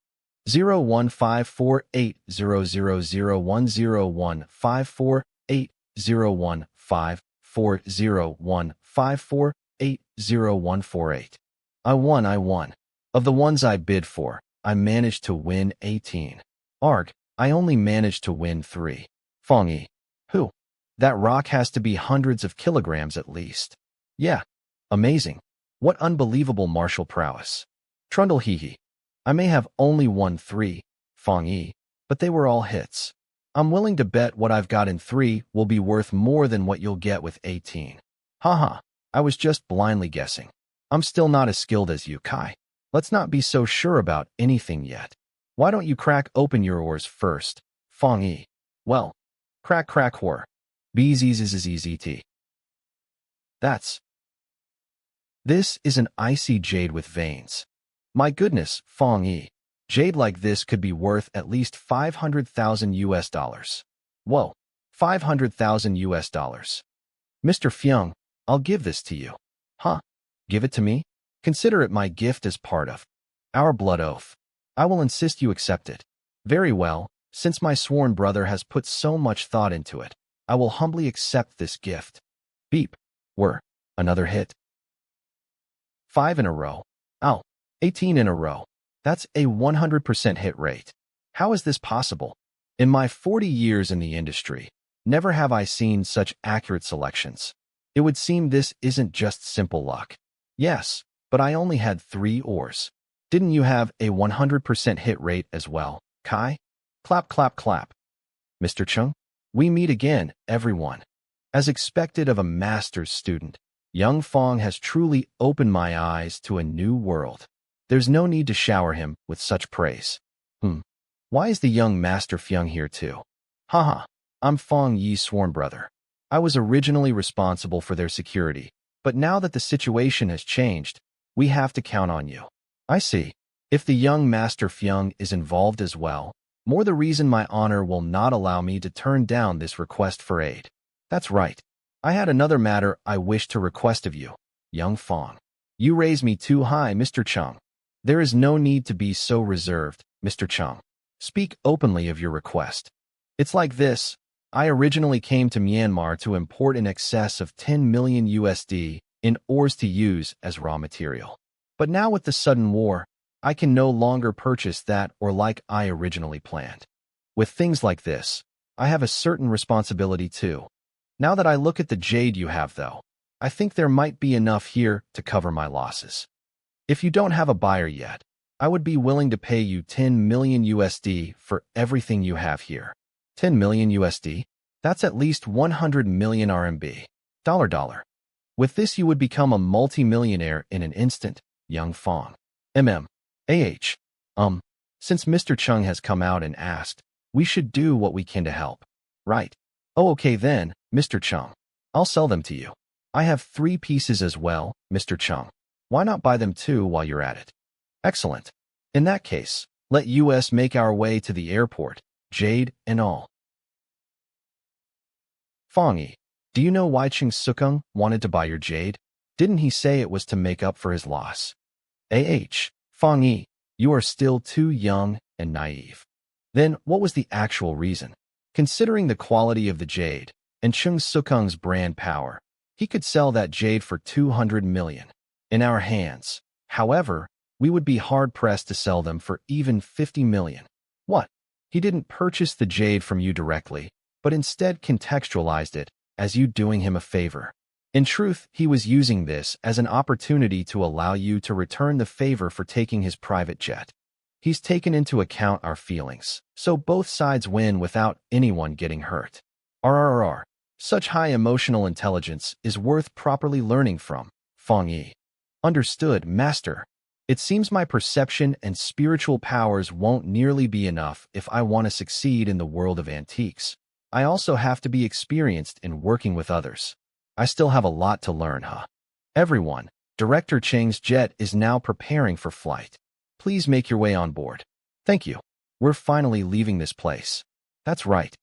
0154800101540154015480148. I won. Of the ones I bid for, I managed to win 18. Arg, I only managed to win 3. Fang Yi. Who? That rock has to be hundreds of kilograms at least. Yeah. Amazing. What unbelievable martial prowess. Trundle hee hee. I may have only won 3, Fang Yi, but they were all hits. I'm willing to bet what I've got in 3 will be worth more than what you'll get with 18. Haha, I was just blindly guessing. I'm still not as skilled as you, Kai. Let's not be so sure about anything yet. Why don't you crack open your ores first, Fang Yi? Well, crack whore. BZZZZT. This is an icy jade with veins. My goodness, Fang Yi. Jade like this could be worth at least 500,000 US dollars. Whoa, 500,000 US dollars. Mr. Fyung, I'll give this to you. Huh? Give it to me? Consider it my gift as part of our blood oath. I will insist you accept it. Very well, since my sworn brother has put so much thought into it, I will humbly accept this gift. Beep. Another hit. 5 in a row. Ow. 18 in a row. That's a 100% hit rate. How is this possible? In my 40 years in the industry, never have I seen such accurate selections. It would seem this isn't just simple luck. Yes, but I only had 3 ores. Didn't you have a 100% hit rate as well, Kai? Clap, clap, clap. Mr. Chung, we meet again, everyone. As expected of a master's student, young Fang has truly opened my eyes to a new world. There's no need to shower him with such praise. Why is the young Master Fyung here too? Haha, I'm Fang Yi's sworn brother. I was originally responsible for their security, but now that the situation has changed, we have to count on you. I see. If the young Master Fyung is involved as well, more the reason my honor will not allow me to turn down this request for aid. That's right. I had another matter I wish to request of you, young Fang. You raise me too high, Mr. Chung. There is no need to be so reserved, Mr. Chung. Speak openly of your request. It's like this. I originally came to Myanmar to import in excess of 10 million USD in ores to use as raw material. But now with the sudden war, I can no longer purchase that or like I originally planned. With things like this, I have a certain responsibility too. Now that I look at the jade you have though, I think there might be enough here to cover my losses. If you don't have a buyer yet, I would be willing to pay you 10 million USD for everything you have here. 10 million USD? That's at least 100 million RMB. Dollar. With this you would become a multi-millionaire in an instant, young Fang. Since Mr. Chung has come out and asked, we should do what we can to help. Right. Oh, okay then, Mr. Chung. I'll sell them to you. I have 3 pieces as well, Mr. Chung. Why not buy them too while you're at it? Excellent. In that case, let us make our way to the airport, jade and all. Fang Yi, do you know why Ching Sukung wanted to buy your jade? Didn't he say it was to make up for his loss? Fang Yi, you are still too young and naive. Then what was the actual reason? Considering the quality of the jade and Ching Sukung's brand power, he could sell that jade for 200 million. In our hands, however, we would be hard-pressed to sell them for even 50 million. What? He didn't purchase the jade from you directly, but instead contextualized it as you doing him a favor. In truth, he was using this as an opportunity to allow you to return the favor for taking his private jet. He's taken into account our feelings, so both sides win without anyone getting hurt. RRR. Such high emotional intelligence is worth properly learning from, Fang Yi. Understood, Master. It seems my perception and spiritual powers won't nearly be enough if I want to succeed in the world of antiques. I also have to be experienced in working with others. I still have a lot to learn, huh? Everyone, Director Cheng's jet is now preparing for flight. Please make your way on board. Thank you. We're finally leaving this place. That's right.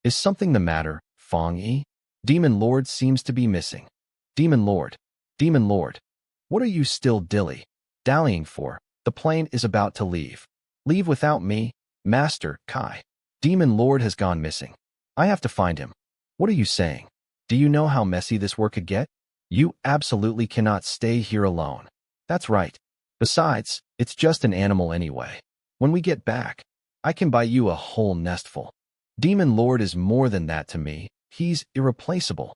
Is something the matter, Fang Yi? Demon Lord seems to be missing. Demon Lord. What are you still dallying for? The plane is about to leave. Leave without me, Master Kai. Demon Lord has gone missing. I have to find him. What are you saying? Do you know how messy this work could get? You absolutely cannot stay here alone. That's right. Besides, it's just an animal anyway. When we get back, I can buy you a whole nestful. Demon Lord is more than that to me. He's irreplaceable.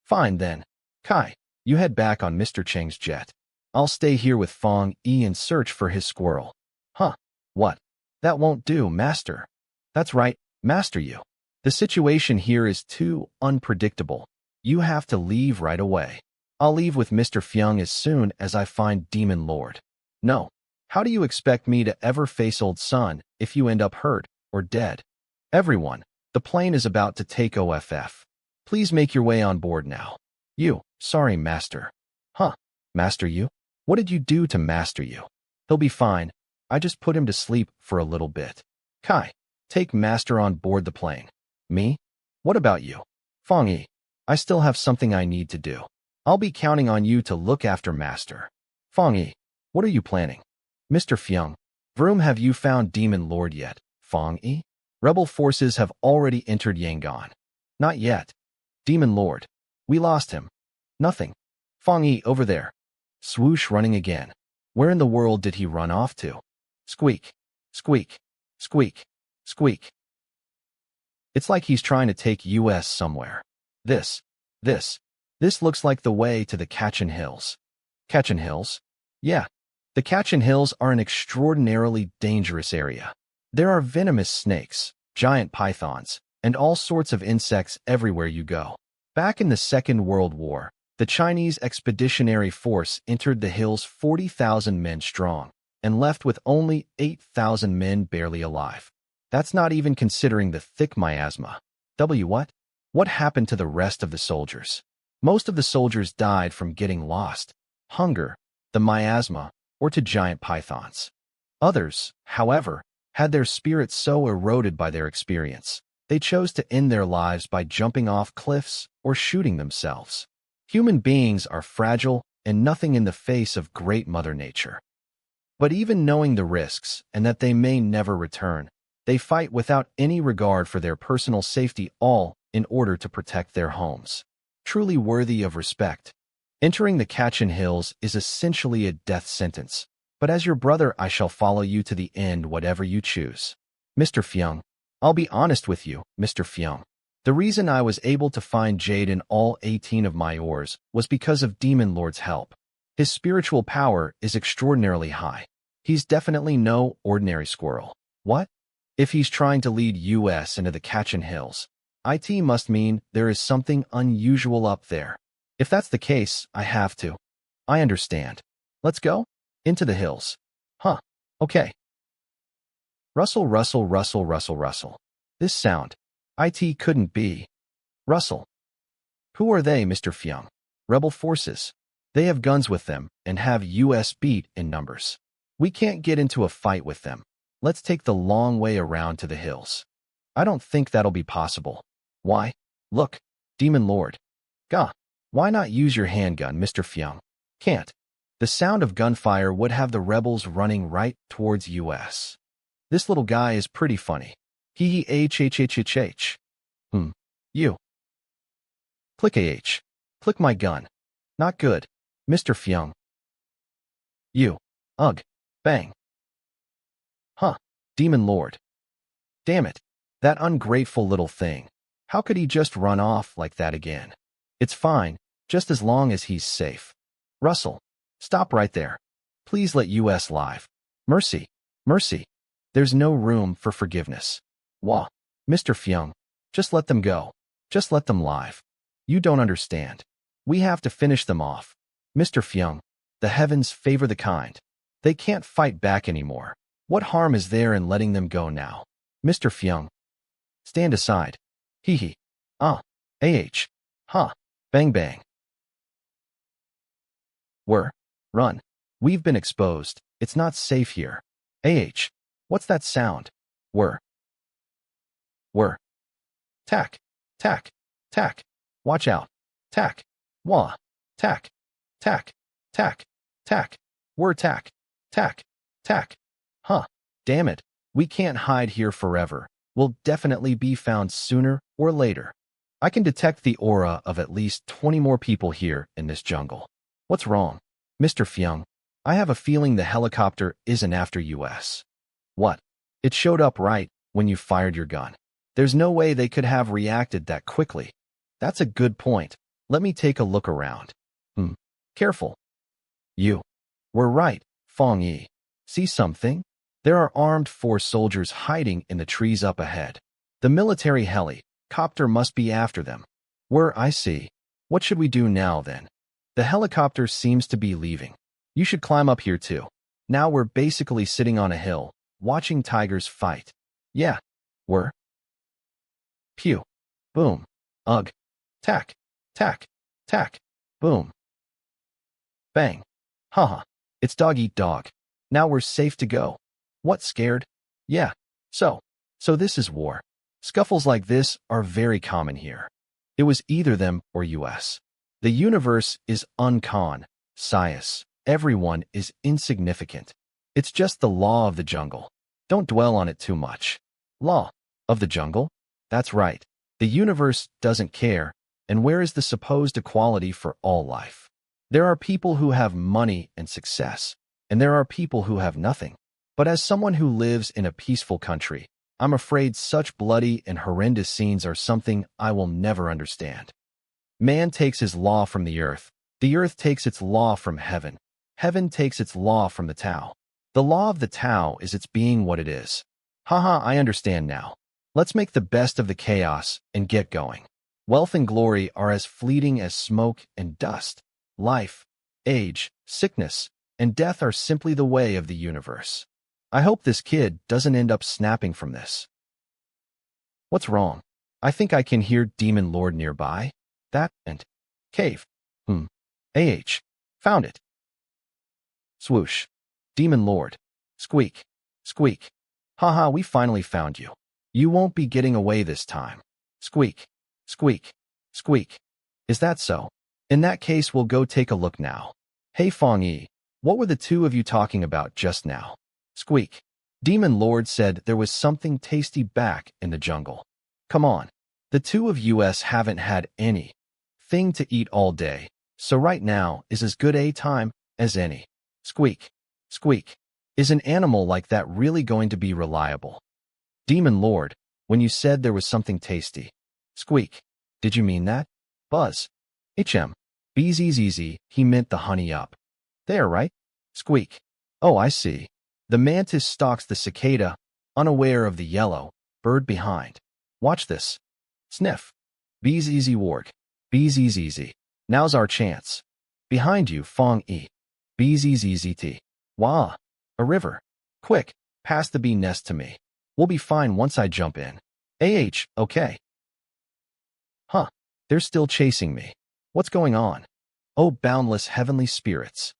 Fine then. Kai, you head back on Mr. Cheng's jet. I'll stay here with Fang Yi and search for his squirrel. Huh? What? That won't do, Master. That's right, Master Yu. The situation here is too unpredictable. You have to leave right away. I'll leave with Mr. Fyung as soon as I find Demon Lord. No. How do you expect me to ever face Old Sun if you end up hurt or dead? Everyone, the plane is about to take OFF. Please make your way on board now. You, sorry, Master. Huh, Master Yu? What did you do to Master Yu? He'll be fine. I just put him to sleep for a little bit. Kai, take Master on board the plane. Me? What about you? Fang Yi, I still have something I need to do. I'll be counting on you to look after Master. Fang Yi, what are you planning? Mr. Fyung, Vroom, have you found Demon Lord yet? Fang Yi? Rebel forces have already entered Yangon. Not yet. Demon Lord. We lost him. Nothing. Fang Yi, over there. Swoosh, running again. Where in the world did he run off to? Squeak. Squeak. Squeak. Squeak. It's like he's trying to take US somewhere. This looks like the way to the Kachin Hills. Kachin Hills? Yeah. The Kachin Hills are an extraordinarily dangerous area. There are venomous snakes, giant pythons, and all sorts of insects everywhere you go. Back in the Second World War, the Chinese Expeditionary Force entered the hills 40,000 men strong and left with only 8,000 men barely alive. That's not even considering the thick miasma. What? What happened to the rest of the soldiers? Most of the soldiers died from getting lost, hunger, the miasma, or to giant pythons. Others, however, had their spirits so eroded by their experience, they chose to end their lives by jumping off cliffs or shooting themselves. Human beings are fragile and nothing in the face of great Mother Nature. But even knowing the risks and that they may never return, they fight without any regard for their personal safety, all in order to protect their homes. Truly worthy of respect. Entering the Kachin Hills is essentially a death sentence, but as your brother I shall follow you to the end whatever you choose. Mr. Fyung, I'll be honest with you, Mr. Fyung. The reason I was able to find Jade in all 18 of my ores was because of Demon Lord's help. His spiritual power is extraordinarily high. He's definitely no ordinary squirrel. What? If he's trying to lead US into the Kachin Hills, it must mean there is something unusual up there. If that's the case, I have to. I understand. Let's go? Into the hills. Huh. Okay. Rustle, rustle, rustle, rustle, rustle. This sound. It couldn't be. Rustle. Who are they, Mr. Fyung? Rebel forces. They have guns with them and have US beat in numbers. We can't get into a fight with them. Let's take the long way around to the hills. I don't think that'll be possible. Why? Look. Demon Lord. Gah. Why not use your handgun, Mr. Fyung? Can't. The sound of gunfire would have the rebels running right towards US. This little guy is pretty funny. Hee hh. You. Click AH. Click my gun. Not good. Mr. Fyung. You. Ugh. Bang. Huh. Demon Lord. Damn it. That ungrateful little thing. How could he just run off like that again? It's fine, just as long as he's safe. Russell. Stop right there. Please let US live. Mercy. Mercy. There's no room for forgiveness. Wah. Mr. Fyung. Just let them go. Just let them live. You don't understand. We have to finish them off. Mr. Fyung. The heavens favor the kind. They can't fight back anymore. What harm is there in letting them go now? Mr. Fyung. Stand aside. Hee hee. Ah. Ha. Bang bang. Run. We've been exposed. It's not safe here. What's that sound? Tack. Tack. Tack. Watch out. Tack. Wah. Tack. Tack. Tack. Tack. Tack. Tack. Tack. Huh. Damn it. We can't hide here forever. We'll definitely be found sooner or later. I can detect the aura of at least 20 more people here in this jungle. What's wrong? Mr. Fyung, I have a feeling the helicopter isn't after US. What? It showed up right when you fired your gun. There's no way they could have reacted that quickly. That's a good point. Let me take a look around. Careful. You. We're right, Fang Yi. See something? There are armed 4 soldiers hiding in the trees up ahead. The military helicopter must be after them. I see. What should we do now then? The helicopter seems to be leaving. You should climb up here too. Now we're basically sitting on a hill, watching tigers fight. Yeah. We're. Pew. Boom. Ugh. Tack. Tack. Tack. Boom. Bang. Haha. It's dog eat dog. Now we're safe to go. What, scared? Yeah. So this is war. Scuffles like this are very common here. It was either them or us. The universe is unconscious. Everyone is insignificant. It's just the law of the jungle. Don't dwell on it too much. Law of the jungle? That's right. The universe doesn't care. And where is the supposed equality for all life? There are people who have money and success, and there are people who have nothing. But as someone who lives in a peaceful country, I'm afraid such bloody and horrendous scenes are something I will never understand. Man takes his law from the earth takes its law from heaven takes its law from the Tao. The law of the Tao is its being what it is. Haha, I understand now. Let's make the best of the chaos and get going. Wealth and glory are as fleeting as smoke and dust. Life, age, sickness, and death are simply the way of the universe. I hope this kid doesn't end up snapping from this. What's wrong? I think I can hear Demon Lord nearby. That and cave. Found it. Swoosh. Demon Lord. Squeak. Squeak. Haha, we finally found you. You won't be getting away this time. Squeak. Squeak. Squeak. Is that so? In that case, we'll go take a look now. Hey Fang Yi, what were the two of you talking about just now? Squeak. Demon Lord said there was something tasty back in the jungle. Come on. The two of us haven't had anything to eat all day, so right now is as good a time as any. Squeak. Squeak. Is an animal like that really going to be reliable? Demon Lord, when you said there was something tasty. Squeak. Did you mean that? Buzz. BZZZ, he meant the honey up. There, right? Squeak. Oh, I see. The mantis stalks the cicada, unaware of the yellow bird behind. Watch this. Sniff. BZZ warg. BZZZ. Now's our chance. Behind you, Fang Yi. BZZZT. Wah. A river. Quick, pass the bee nest to me. We'll be fine once I jump in. Okay. Huh. They're still chasing me. What's going on? Oh, boundless heavenly spirits.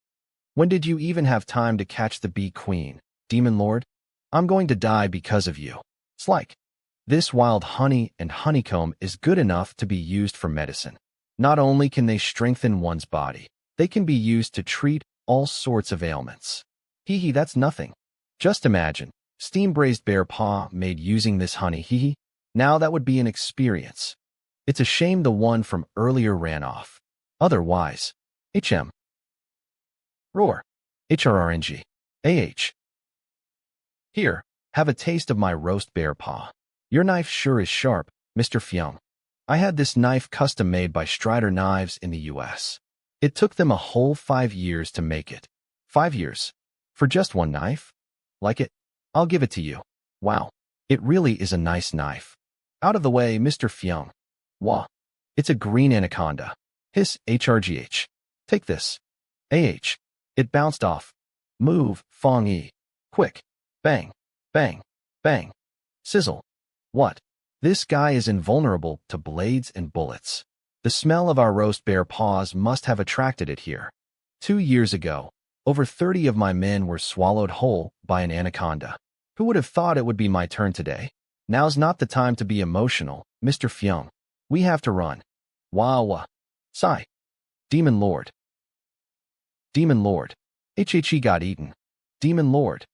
When did you even have time to catch the bee queen, Demon Lord? I'm going to die because of you. It's like this wild honey and honeycomb is good enough to be used for medicine. Not only can they strengthen one's body, they can be used to treat all sorts of ailments. Hee, that's nothing. Just imagine, steam-braised bear paw made using this honey, Now that would be an experience. It's a shame the one from earlier ran off. Otherwise, Roar. HRRNG. Here, have a taste of my roast bear paw. Your knife sure is sharp, Mr. Fyung. I had this knife custom made by Strider Knives in the US. It took them a whole 5 years to make it. 5 years? For just one knife? Like it? I'll give it to you. Wow. It really is a nice knife. Out of the way, Mr. Fyung. Wah. It's a green anaconda. Hiss, HRGH. Take this. It bounced off. Move, Fang Yi. Quick. Bang. Bang. Bang. Sizzle. What? This guy is invulnerable to blades and bullets. The smell of our roast bear paws must have attracted it here. 2 years ago, over 30 of my men were swallowed whole by an anaconda. Who would have thought it would be my turn today? Now's not the time to be emotional, Mr. Fyung. We have to run. Wah. Sigh. Demon Lord. Demon Lord. HHE got eaten. Demon Lord.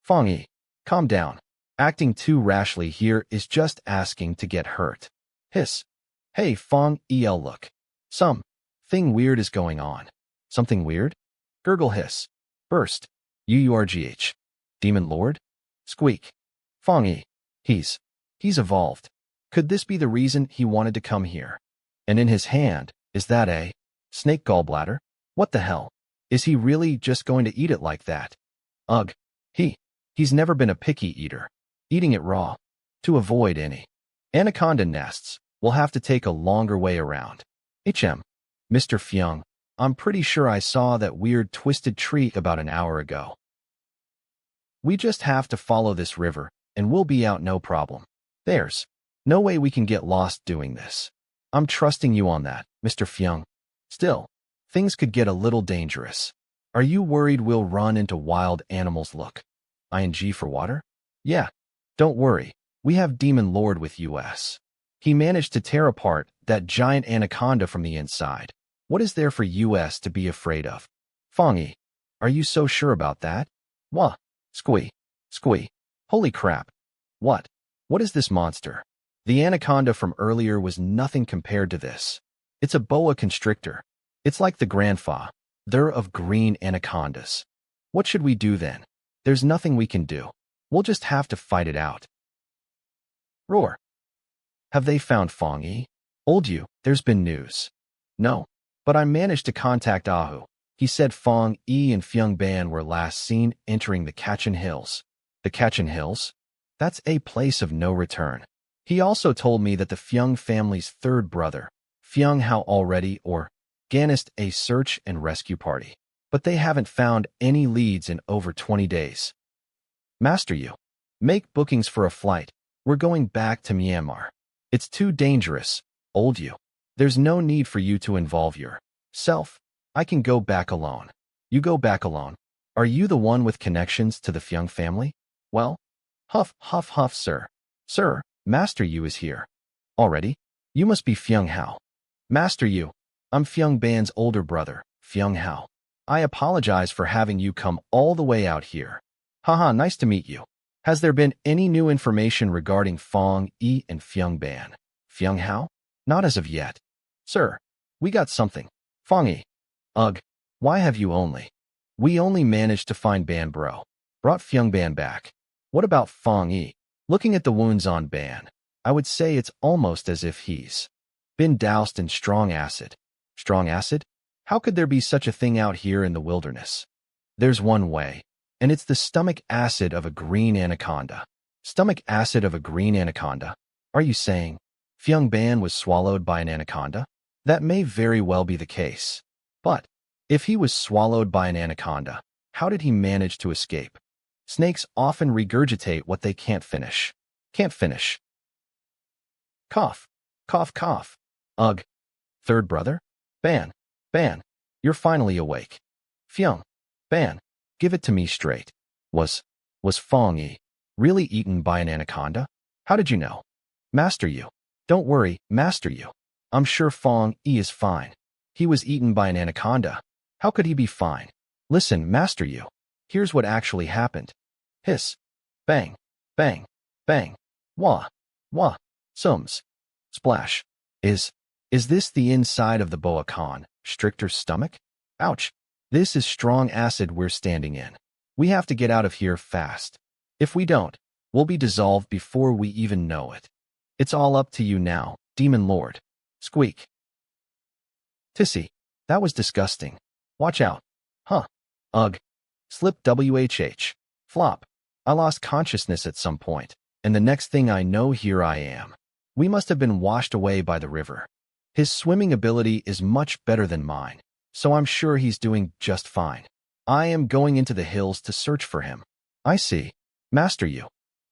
Fang Yi, calm down. Acting too rashly here is just asking to get hurt. Hiss. Hey, Fang El, look. Something weird is going on. Something weird? Gurgle hiss. Burst. UURGH. Demon Lord? Squeak. Fang Yi. He's evolved. Could this be the reason he wanted to come here? And in his hand, is that a snake gallbladder? What the hell? Is he really just going to eat it like that? Ugh. He's never been a picky eater, eating it raw. To avoid any anaconda nests, we'll have to take a longer way around. Mr. Fyung, I'm pretty sure I saw that weird twisted tree about an hour ago. We just have to follow this river, and we'll be out no problem. There's no way we can get lost doing this. I'm trusting you on that, Mr. Fyung. Still, things could get a little dangerous. Are you worried we'll run into wild animals? Look. ING for water? Yeah. Don't worry. We have Demon Lord with us. He managed to tear apart that giant anaconda from the inside. What is there for us to be afraid of? Fang Yi, are you so sure about that? Wah. Squee. Squee. Holy crap. What? What is this monster? The anaconda from earlier was nothing compared to this. It's a boa constrictor. It's like the grandfather of green anacondas. What should we do then? There's nothing we can do. We'll just have to fight it out. Roar. Have they found Fang Yi? Old you, there's been news. No, but I managed to contact Ahu. He said Fang Yi and Fyung Ban were last seen entering the Kachin Hills. The Kachin Hills? That's a place of no return. He also told me that the Fyung family's third brother, Fyung Hao, already organized a search and rescue party. But they haven't found any leads in over 20 days. Master Yu, make bookings for a flight. We're going back to Myanmar. It's too dangerous, old you. There's no need for you to involve yourself. I can go back alone. You go back alone. Are you the one with connections to the Fyung family? Well, huff, huff, huff, sir. Sir, Master Yu is here. Already? You must be Fyung Hao. Master Yu, I'm Fyung Ban's older brother, Fyung Hao. I apologize for having you come all the way out here. Haha, nice to meet you. Has there been any new information regarding Fang Yi and Fyung Ban? Fyung Hao? Not as of yet. Sir, we got something. Fang Yi. Ugh, why have you only? We only managed to find Ban bro. Brought Fyung Ban back. What about Fang Yi? Looking at the wounds on Ban, I would say it's almost as if he's been doused in strong acid. Strong acid? How could there be such a thing out here in the wilderness? There's one way, and it's the stomach acid of a green anaconda. Stomach acid of a green anaconda? Are you saying Fyung Ban was swallowed by an anaconda? That may very well be the case. But if he was swallowed by an anaconda, how did he manage to escape? Snakes often regurgitate what they can't finish. Can't finish. Cough. Cough, cough. Ugh. Third brother? Ban. Ban. You're finally awake. Fyung. Ban. Give it to me straight. Was Fang Yi really eaten by an anaconda? How did you know? Master Yu. Don't worry, Master Yu. I'm sure Fang Yi is fine. He was eaten by an anaconda. How could he be fine? Listen, Master Yu. Here's what actually happened. Hiss. Bang. Bang. Bang. Wah. Wah. Sums. Splash. Is this the inside of the boa constrictor's stomach? Ouch. This is strong acid we're standing in. We have to get out of here fast. If we don't, we'll be dissolved before we even know it. It's all up to you now, Demon Lord. Squeak. Tissy. That was disgusting. Watch out. Huh. Ugh. Slip WHH. Flop. I lost consciousness at some point, and the next thing I know, here I am. We must have been washed away by the river. His swimming ability is much better than mine, so I'm sure he's doing just fine. I am going into the hills to search for him. I see. Master Yu.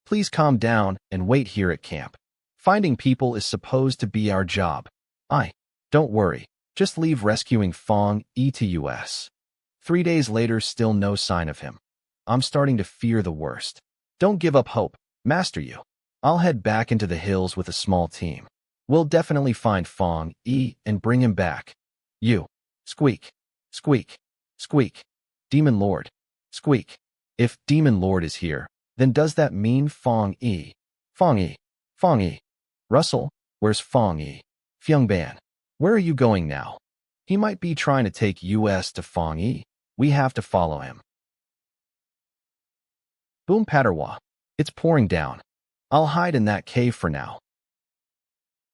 Please calm down and wait here at camp. Finding people is supposed to be our job. Don't worry. Just leave rescuing Fang Yi to us. 3 days later, still no sign of him. I'm starting to fear the worst. Don't give up hope, Master Yu. I'll head back into the hills with a small team. We'll definitely find Fang Yi and bring him back. You. Squeak. Squeak. Squeak. Demon Lord. Squeak. If Demon Lord is here, then does that mean Fang Yi? Fang Yi. Fang Yi. Russell, where's Fang Yi? Fyung Ban. Where are you going now? He might be trying to take us to Fang Yi. We have to follow him. Boom Paterwa. It's pouring down. I'll hide in that cave for now.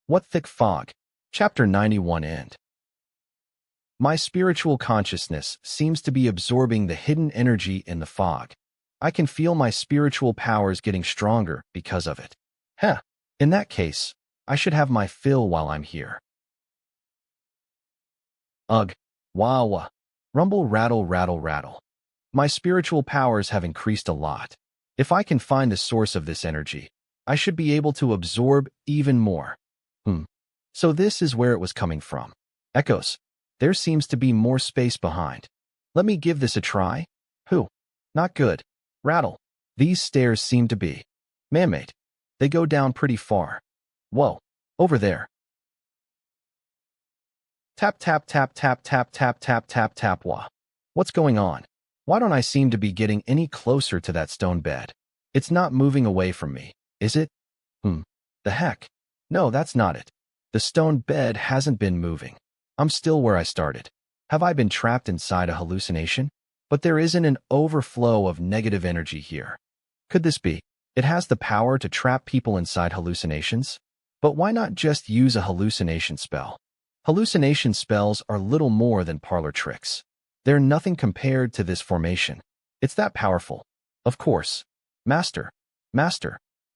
What thick fog. Chapter 91 end. My spiritual consciousness seems to be absorbing the hidden energy in the fog. I can feel my spiritual powers getting stronger because of it. Heh. In that case, I should have my fill while I'm here. Ugh. Wah wah. Rumble rattle rattle rattle. My spiritual powers have increased a lot. If I can find the source of this energy, I should be able to absorb even more. So this is where it was coming from. Echoes. There seems to be more space behind. Let me give this a try. Not good. Rattle. These stairs seem to be man-made. They go down pretty far. Whoa. Over there. Tap tap tap tap tap tap tap tap tap wah. What's going on? Why don't I seem to be getting any closer to that stone bed? It's not moving away from me, is it? The heck? No, that's not it. The stone bed hasn't been moving. I'm still where I started. Have I been trapped inside a hallucination? But there isn't an overflow of negative energy here. Could this be? It has the power to trap people inside hallucinations? But why not just use a hallucination spell? Hallucination spells are little more than parlor tricks. They're nothing compared to this formation. It's that powerful. Of course. Master,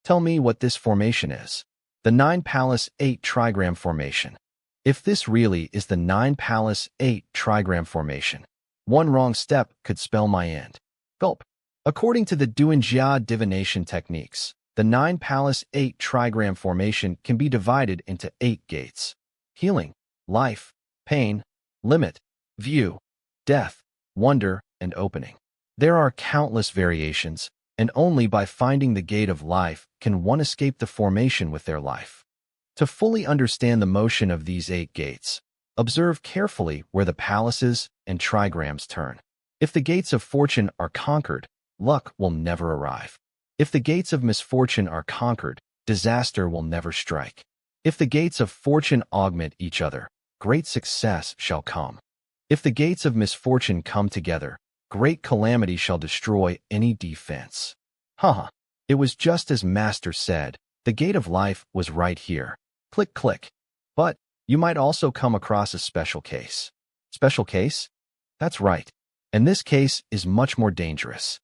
tell me what this formation is. The 9 Palace 8 Trigram Formation. If this really is the 9 Palace 8 Trigram Formation, one wrong step could spell my end. Gulp. According to the Duanjia divination techniques, the 9 Palace 8 Trigram Formation can be divided into 8 gates. Healing, life, pain, limit, view, death, wonder, and opening. There are countless variations, and only by finding the gate of life can one escape the formation with their life. To fully understand the motion of these 8 gates, observe carefully where the palaces and trigrams turn. If the gates of fortune are conquered, luck will never arrive. If the gates of misfortune are conquered, disaster will never strike. If the gates of fortune augment each other, great success shall come. If the gates of misfortune come together, great calamity shall destroy any defense. It was just as Master said. The gate of life was right here. Click, click. But you might also come across a special case. Special case? That's right. And this case is much more dangerous.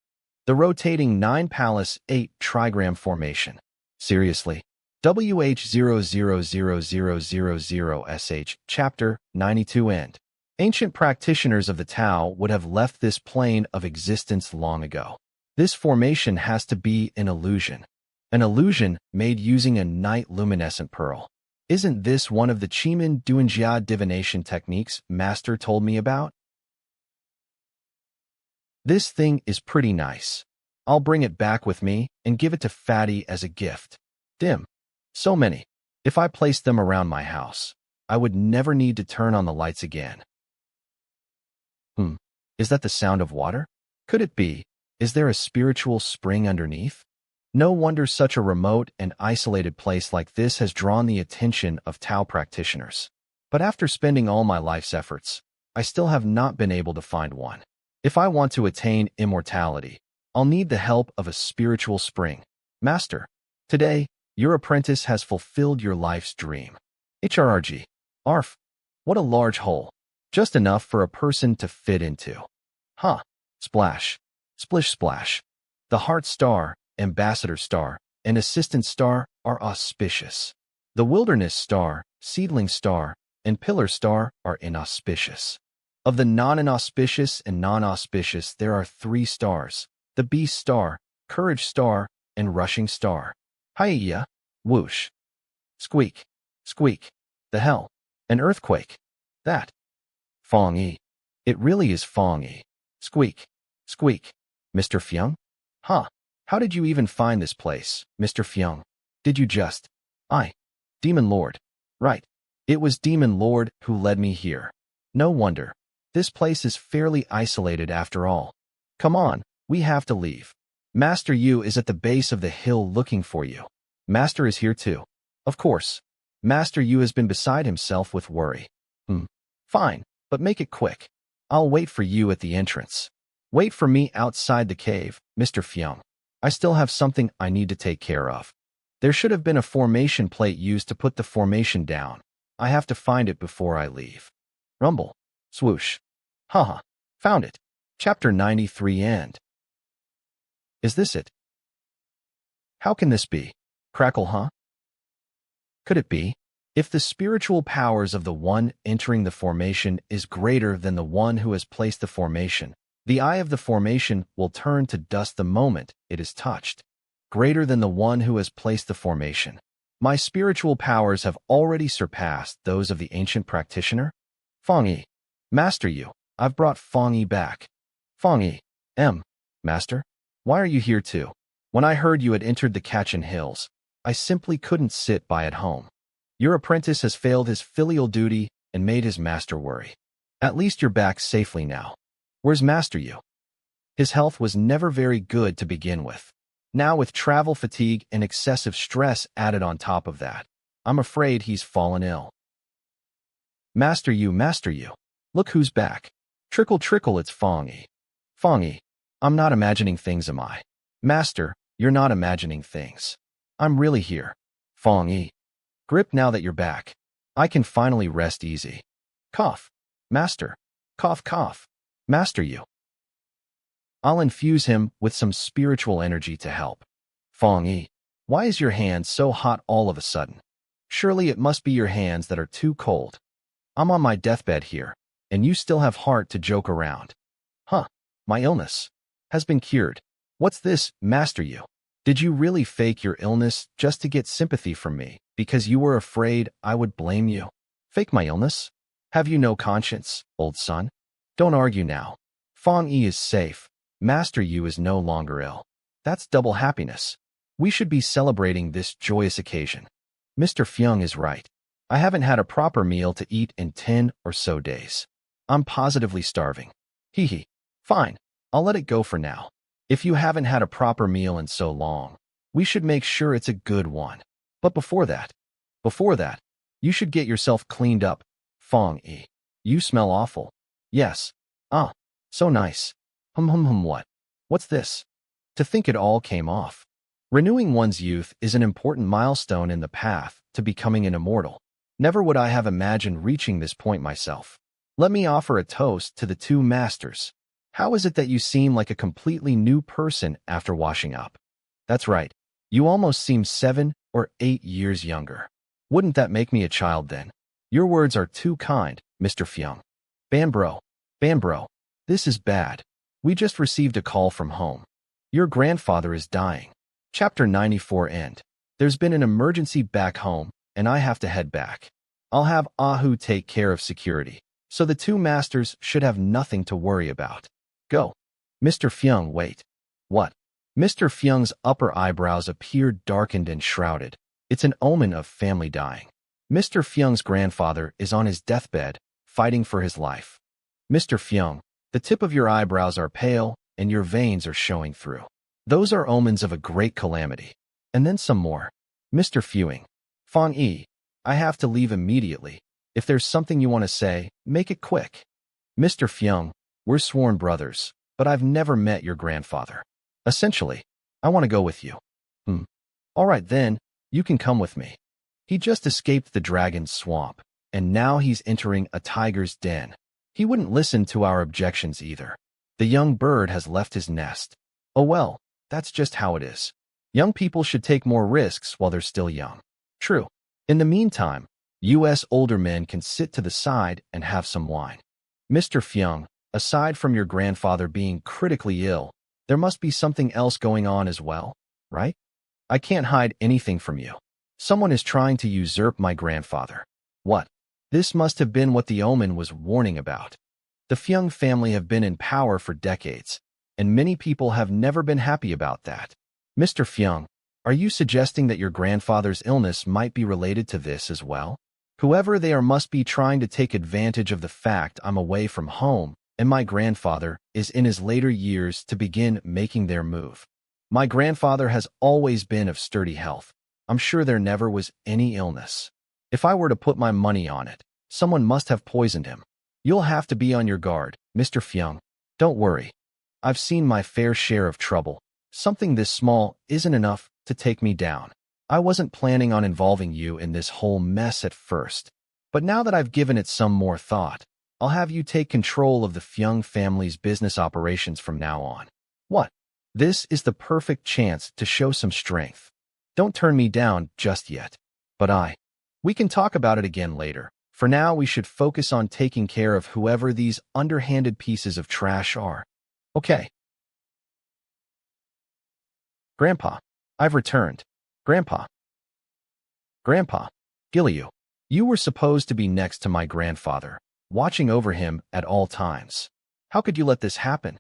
The rotating 9 Palace 8 Trigram Formation. Seriously. WH000000SH Chapter 92 End. Ancient practitioners of the Tao would have left this plane of existence long ago. This formation has to be an illusion. An illusion made using a night luminescent pearl. Isn't this one of the Chimin Duanjia divination techniques Master told me about? This thing is pretty nice. I'll bring it back with me and give it to Fatty as a gift. Dim. So many. If I placed them around my house, I would never need to turn on the lights again. Is that the sound of water? Could it be? Is there a spiritual spring underneath? No wonder such a remote and isolated place like this has drawn the attention of Tao practitioners. But after spending all my life's efforts, I still have not been able to find one. If I want to attain immortality, I'll need the help of a spiritual spring. Master, today, your apprentice has fulfilled your life's dream. HRRG. Arf. What a large hole. Just enough for a person to fit into. Splash. Splish splash. The Heart Star, Ambassador Star, and Assistant Star are auspicious. The Wilderness Star, Seedling Star, and Pillar Star are inauspicious. Of the non-inauspicious and non-auspicious, there are 3 stars: the Beast Star, Courage Star, and Rushing Star. Hiya, whoosh. Squeak, squeak. The hell? An earthquake. That. Fang Yi. It really is Fang Yi. Squeak, squeak. Mr. Fyung? How did you even find this place, Mr. Fyung? Did you just... Demon Lord. Right. It was Demon Lord who led me here. No wonder. This place is fairly isolated after all. Come on, we have to leave. Master Yu is at the base of the hill looking for you. Master is here too. Of course. Master Yu has been beside himself with worry. Fine, but make it quick. I'll wait for you at the entrance. Wait for me outside the cave, Mr. Fyung. I still have something I need to take care of. There should have been a formation plate used to put the formation down. I have to find it before I leave. Rumble. Swoosh. Found it. Chapter 93 End. Is this it? How can this be? Crackle, huh? Could it be? If the spiritual powers of the one entering the formation is greater than the one who has placed the formation, the eye of the formation will turn to dust the moment it is touched. Greater than the one who has placed the formation. My spiritual powers have already surpassed those of the ancient practitioner? Fang Yi. Master you. I've brought Fang Yi back. Fang Yi. Master? Why are you here too? When I heard you had entered the Kachin Hills, I simply couldn't sit by at home. Your apprentice has failed his filial duty and made his master worry. At least you're back safely now. Where's Master you? His health was never very good to begin with. Now with travel fatigue and excessive stress added on top of that, I'm afraid he's fallen ill. Master you. Look who's back. Trickle, trickle, it's Fang Yi. Fang Yi, I'm not imagining things, am I? Master, you're not imagining things. I'm really here. Fang Yi. Grip now that you're back. I can finally rest easy. Cough. Master. Cough, cough. Master you. I'll infuse him with some spiritual energy to help. Fang Yi, why is your hand so hot all of a sudden? Surely it must be your hands that are too cold. I'm on my deathbed here, and you still have heart to joke around. Huh, my illness has been cured. What's this, Master you? Did you really fake your illness just to get sympathy from me because you were afraid I would blame you? Fake my illness? Have you no conscience, old son? Don't argue now. Fang Yi is safe. Master you is no longer ill. That's double happiness. We should be celebrating this joyous occasion. Mr. Fyung is right. I haven't had a proper meal to eat in 10 or so days. I'm positively starving. Hee hee. Fine. I'll let it go for now. If you haven't had a proper meal in so long, we should make sure it's a good one. But before that, you should get yourself cleaned up. Fang Yi, you smell awful. Yes. Ah, so nice. What? What's this? To think it all came off. Renewing one's youth is an important milestone in the path to becoming an immortal. Never would I have imagined reaching this point myself. Let me offer a toast to the two masters. How is it that you seem like a completely new person after washing up? That's right. You almost seem 7 or 8 years younger. Wouldn't that make me a child then? Your words are too kind, Mr. Fyung. Banbro, this is bad. We just received a call from home. Your grandfather is dying. Chapter 94 end. There's been an emergency back home, and I have to head back. I'll have Ahu take care of security, so the two masters should have nothing to worry about. Go. Mr. Fyung, wait. What? Mr. Fyung's upper eyebrows appeared darkened and shrouded. It's an omen of family dying. Mr. Fyung's grandfather is on his deathbed, fighting for his life. Mr. Fyung, the tip of your eyebrows are pale, and your veins are showing through. Those are omens of a great calamity. And then some more. Mr. Fyung. Fang Yi, I have to leave immediately. If there's something you want to say, make it quick. Mr. Fyung, we're sworn brothers, but I've never met your grandfather. Essentially, I want to go with you. All right then, you can come with me. He just escaped the dragon's swamp, and now he's entering a tiger's den. He wouldn't listen to our objections either. The young bird has left his nest. Oh well, that's just how it is. Young people should take more risks while they're still young. True. In the meantime, U.S. older men can sit to the side and have some wine. Mr. Fyung, aside from your grandfather being critically ill, there must be something else going on as well, right? I can't hide anything from you. Someone is trying to usurp my grandfather. What? This must have been what the omen was warning about. The Fyung family have been in power for decades, and many people have never been happy about that. Mr. Fyung, are you suggesting that your grandfather's illness might be related to this as well? Whoever they are must be trying to take advantage of the fact I'm away from home and my grandfather is in his later years to begin making their move. My grandfather has always been of sturdy health. I'm sure there never was any illness. If I were to put my money on it, someone must have poisoned him. You'll have to be on your guard, Mr. Fyung. Don't worry. I've seen my fair share of trouble. Something this small isn't enough to take me down. I wasn't planning on involving you in this whole mess at first, but now that I've given it some more thought, I'll have you take control of the Fyung family's business operations from now on. What? This is the perfect chance to show some strength. Don't turn me down just yet. But we can talk about it again later. For now, we should focus on taking care of whoever these underhanded pieces of trash are. Okay. Grandpa, I've returned. Grandpa. Grandpa, Gilliu, you were supposed to be next to my grandfather, watching over him at all times. How could you let this happen?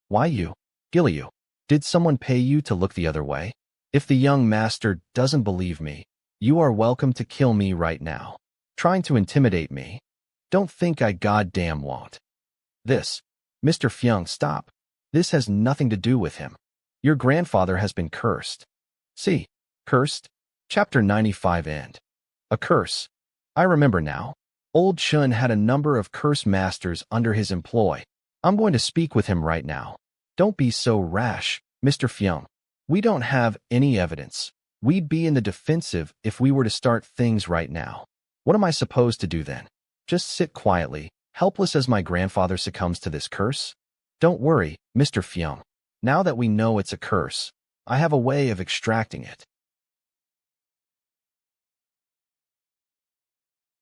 Why you? Gilliu, did someone pay you to look the other way? If the young master doesn't believe me, you are welcome to kill me right now. Trying to intimidate me? Don't think I goddamn won't. This. Mr. Fyung, stop. This has nothing to do with him. Your grandfather has been cursed. See, cursed? Chapter 95 end. A curse. I remember now. Old Shun had a number of curse masters under his employ. I'm going to speak with him right now. Don't be so rash, Mr. Fyung. We don't have any evidence. We'd be in the defensive if we were to start things right now. What am I supposed to do then? Just sit quietly, helpless as my grandfather succumbs to this curse? Don't worry, Mr. Fyung. Now that we know it's a curse, I have a way of extracting it.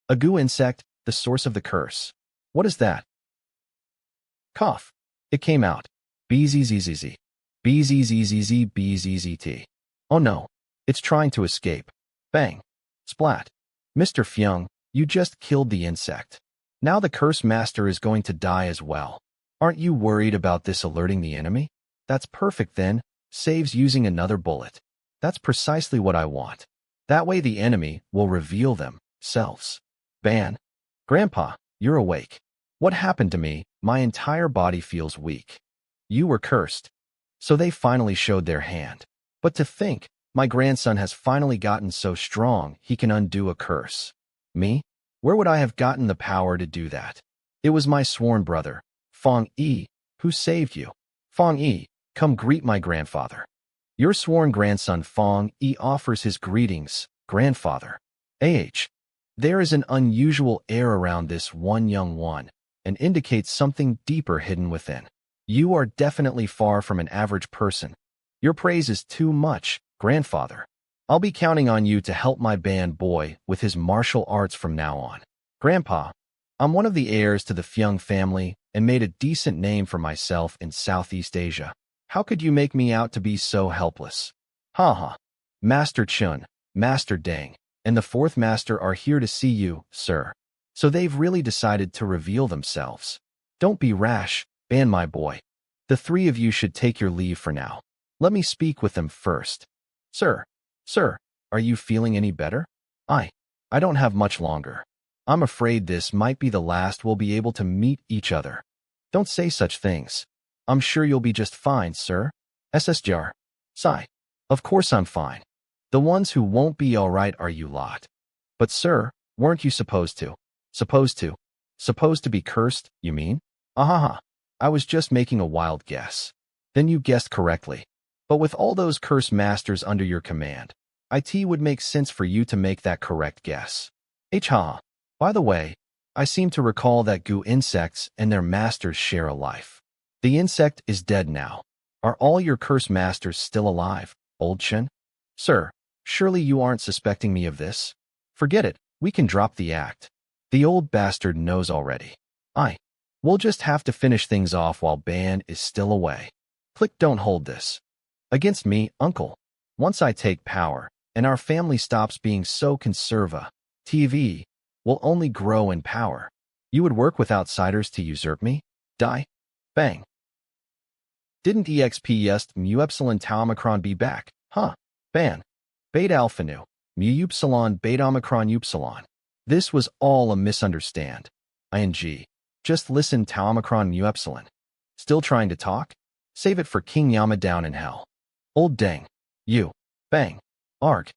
A goo insect, the source of the curse. What is that? Cough. It came out. BZZZZ. BZZZZ BZZT. Oh no. It's trying to escape. Bang. Splat. Mr. Fyung, you just killed the insect. Now the curse master is going to die as well. Aren't you worried about this alerting the enemy? That's perfect then. Saves using another bullet. That's precisely what I want. That way the enemy will reveal themselves. Ban. Grandpa, you're awake. What happened to me? My entire body feels weak. You were cursed. So they finally showed their hand. But to think, my grandson has finally gotten so strong he can undo a curse. Me? Where would I have gotten the power to do that? It was my sworn brother, Fang Yi, who saved you. Fang Yi, come greet my grandfather. Your sworn grandson Fang Yi offers his greetings, grandfather. There is an unusual air around this one young one, and indicates something deeper hidden within. You are definitely far from an average person. Your praise is too much, grandfather. I'll be counting on you to help my band boy with his martial arts from now on. Grandpa, I'm one of the heirs to the Fyung family and made a decent name for myself in Southeast Asia. How could you make me out to be so helpless? Ha. Master Chun, Master Deng, and the fourth master are here to see you, sir. So they've really decided to reveal themselves. Don't be rash, Ban my boy. The three of you should take your leave for now. Let me speak with them first. Sir, are you feeling any better? I don't have much longer. I'm afraid this might be the last we'll be able to meet each other. Don't say such things. I'm sure you'll be just fine, sir. SSJR. Sigh. Of course I'm fine. The ones who won't be all right are you lot. But sir, weren't you supposed to? Supposed to be cursed, you mean? Ahaha. I was just making a wild guess. Then you guessed correctly. But with all those curse masters under your command, it would make sense for you to make that correct guess. Ha. By the way, I seem to recall that goo insects and their masters share a life. The insect is dead now. Are all your curse masters still alive, old Shen? Sir, surely you aren't suspecting me of this? Forget it, we can drop the act. The old bastard knows already. We'll just have to finish things off while Ban is still away. Click don't hold this against me, uncle. Once I take power, and our family stops being so TV will only grow in power. You would work with outsiders to usurp me? Die? Bang. Didn't EXP Yest Mu Epsilon Tau Omicron be back? Huh. Ban. Beta Alpha Nu. Mu Upsilon Beta Omicron Upsilon. This was all a misunderstand. ING. Just listen Tau Omicron Mu Epsilon. Still trying to talk? Save it for King Yama down in hell. Old Deng. You. Bang. Arg.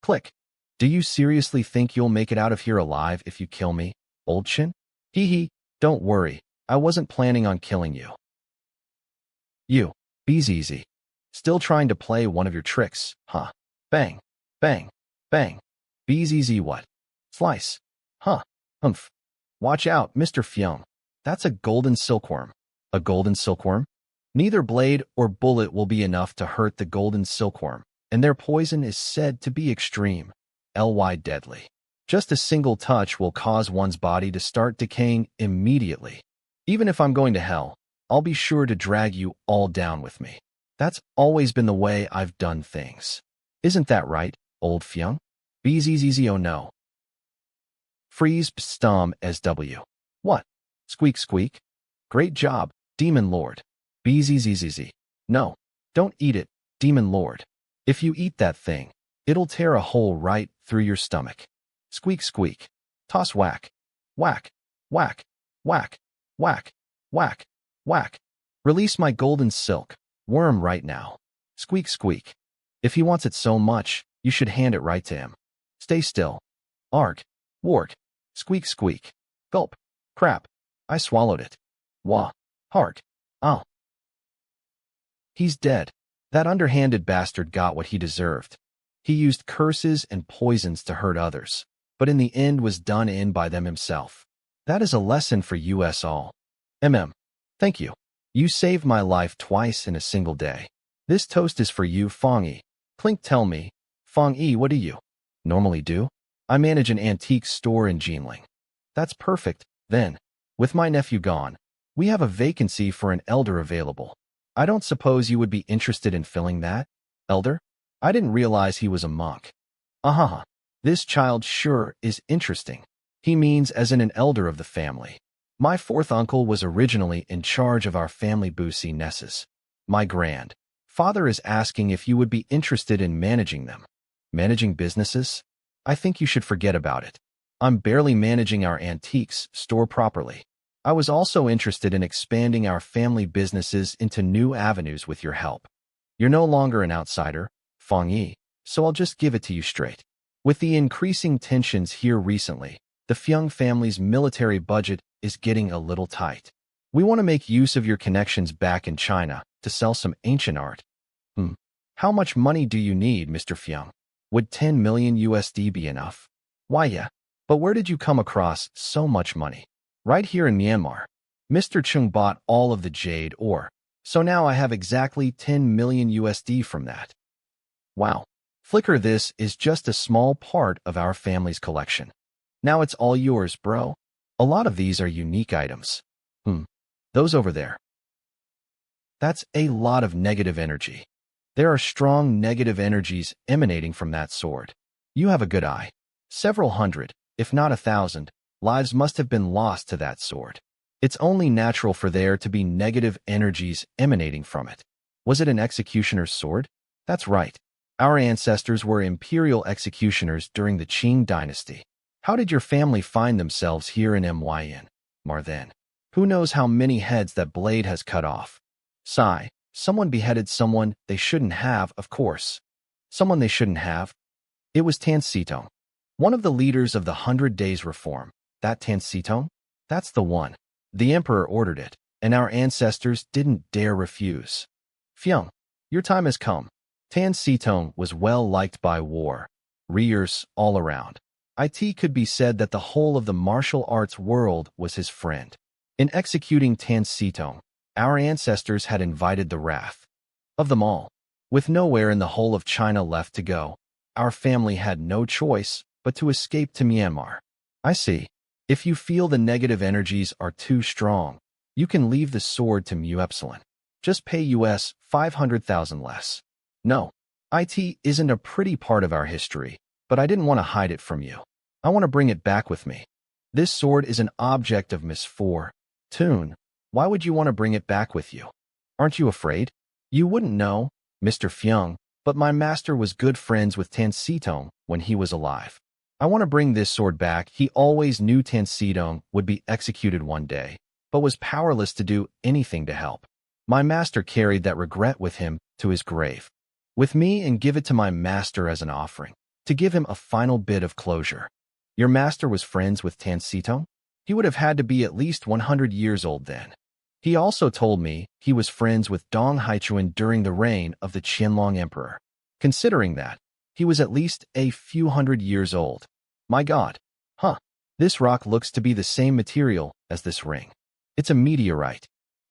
Click. Do you seriously think you'll make it out of here alive if you kill me, old Shin? Hee. Don't worry. I wasn't planning on killing you. You. BZZ. Still trying to play one of your tricks, huh? Bang. Bang. Bang. BZZ what? Slice. Huh. Humph. Watch out, Mr. Fyung. That's a golden silkworm. A golden silkworm? Neither blade or bullet will be enough to hurt the golden silkworm, and their poison is said to be extreme, deadly. Just a single touch will cause one's body to start decaying immediately. Even if I'm going to hell, I'll be sure to drag you all down with me. That's always been the way I've done things. Isn't that right, old Fyung? Bzzz, oh no. Freeze stom SW. What? Squeak squeak? Great job, Demon Lord. Bzzz. No, don't eat it, Demon Lord. If you eat that thing, it'll tear a hole right through your stomach. Squeak squeak. Toss whack. Whack. Whack. Whack. Whack. Whack. Whack. Release my golden silk worm right now. Squeak squeak. If he wants it so much, you should hand it right to him. Stay still. Arg. Warg. Squeak squeak. Gulp. Crap. I swallowed it. Wah. Hark. Oh. He's dead. That underhanded bastard got what he deserved. He used curses and poisons to hurt others, but in the end was done in by them himself. That is a lesson for us all. Thank you. You saved my life twice in a single day. This toast is for you, Fang Yi. Clink, tell me, Fang Yi, what do you normally do? I manage an antique store in Jinling. That's perfect, then. With my nephew gone, we have a vacancy for an elder available. I don't suppose you would be interested in filling that? Elder? I didn't realize he was a monk. This child sure is interesting. He means as in an elder of the family. My fourth uncle was originally in charge of our family Busi Nesses. My grandfather is asking if you would be interested in managing them. Managing businesses? I think you should forget about it. I'm barely managing our antiques store properly. I was also interested in expanding our family businesses into new avenues with your help. You're no longer an outsider, Fang Yi, so I'll just give it to you straight. With the increasing tensions here recently, the Fyung family's military budget is getting a little tight. We want to make use of your connections back in China to sell some ancient art. How much money do you need, Mr. Fyung? Would 10 million USD be enough? Why, yeah. But where did you come across so much money? Right here in Myanmar. Mr. Chung bought all of the jade ore, so now I have exactly 10 million USD from that. Wow. Flicker, this is just a small part of our family's collection. Now it's all yours, bro. A lot of these are unique items. Those over there. That's a lot of negative energy. There are strong negative energies emanating from that sword. You have a good eye. Several hundred, if not 1,000, lives must have been lost to that sword. It's only natural for there to be negative energies emanating from it. Was it an executioner's sword? That's right. Our ancestors were imperial executioners during the Qing dynasty. How did your family find themselves here in Myanmar then? Who knows how many heads that blade has cut off? Sigh. Someone beheaded someone they shouldn't have, of course. Someone they shouldn't have? It was Tan Sitong, one of the leaders of the 100 Days Reform. That Tan Sitong? That's the one. The emperor ordered it, and our ancestors didn't dare refuse. Fyung, your time has come. Tan Sitong was well liked by warriors all around. It could be said that the whole of the martial arts world was his friend. In executing Tan Sitong, our ancestors had invited the wrath of them all. With nowhere in the whole of China left to go, our family had no choice but to escape to Myanmar. I see. If you feel the negative energies are too strong, you can leave the sword to Mu Epsilon. Just pay US 500,000 less. No, it isn't a pretty part of our history, but I didn't want to hide it from you. I want to bring it back with me. This sword is an object of misfortune. Why would you want to bring it back with you? Aren't you afraid? You wouldn't know, Mr. Fyung, but my master was good friends with Tan Sitong when he was alive. I want to bring this sword back. He always knew Tan Sitong would be executed one day, but was powerless to do anything to help. My master carried that regret with him to his grave, with me, and give it to my master as an offering, to give him a final bit of closure. Your master was friends with Tan Sitong? He would have had to be at least 100 years old then. He also told me he was friends with Dong Haichuan during the reign of the Qianlong Emperor. Considering that, he was at least a few hundred years old. My God. This rock looks to be the same material as this ring. It's a meteorite.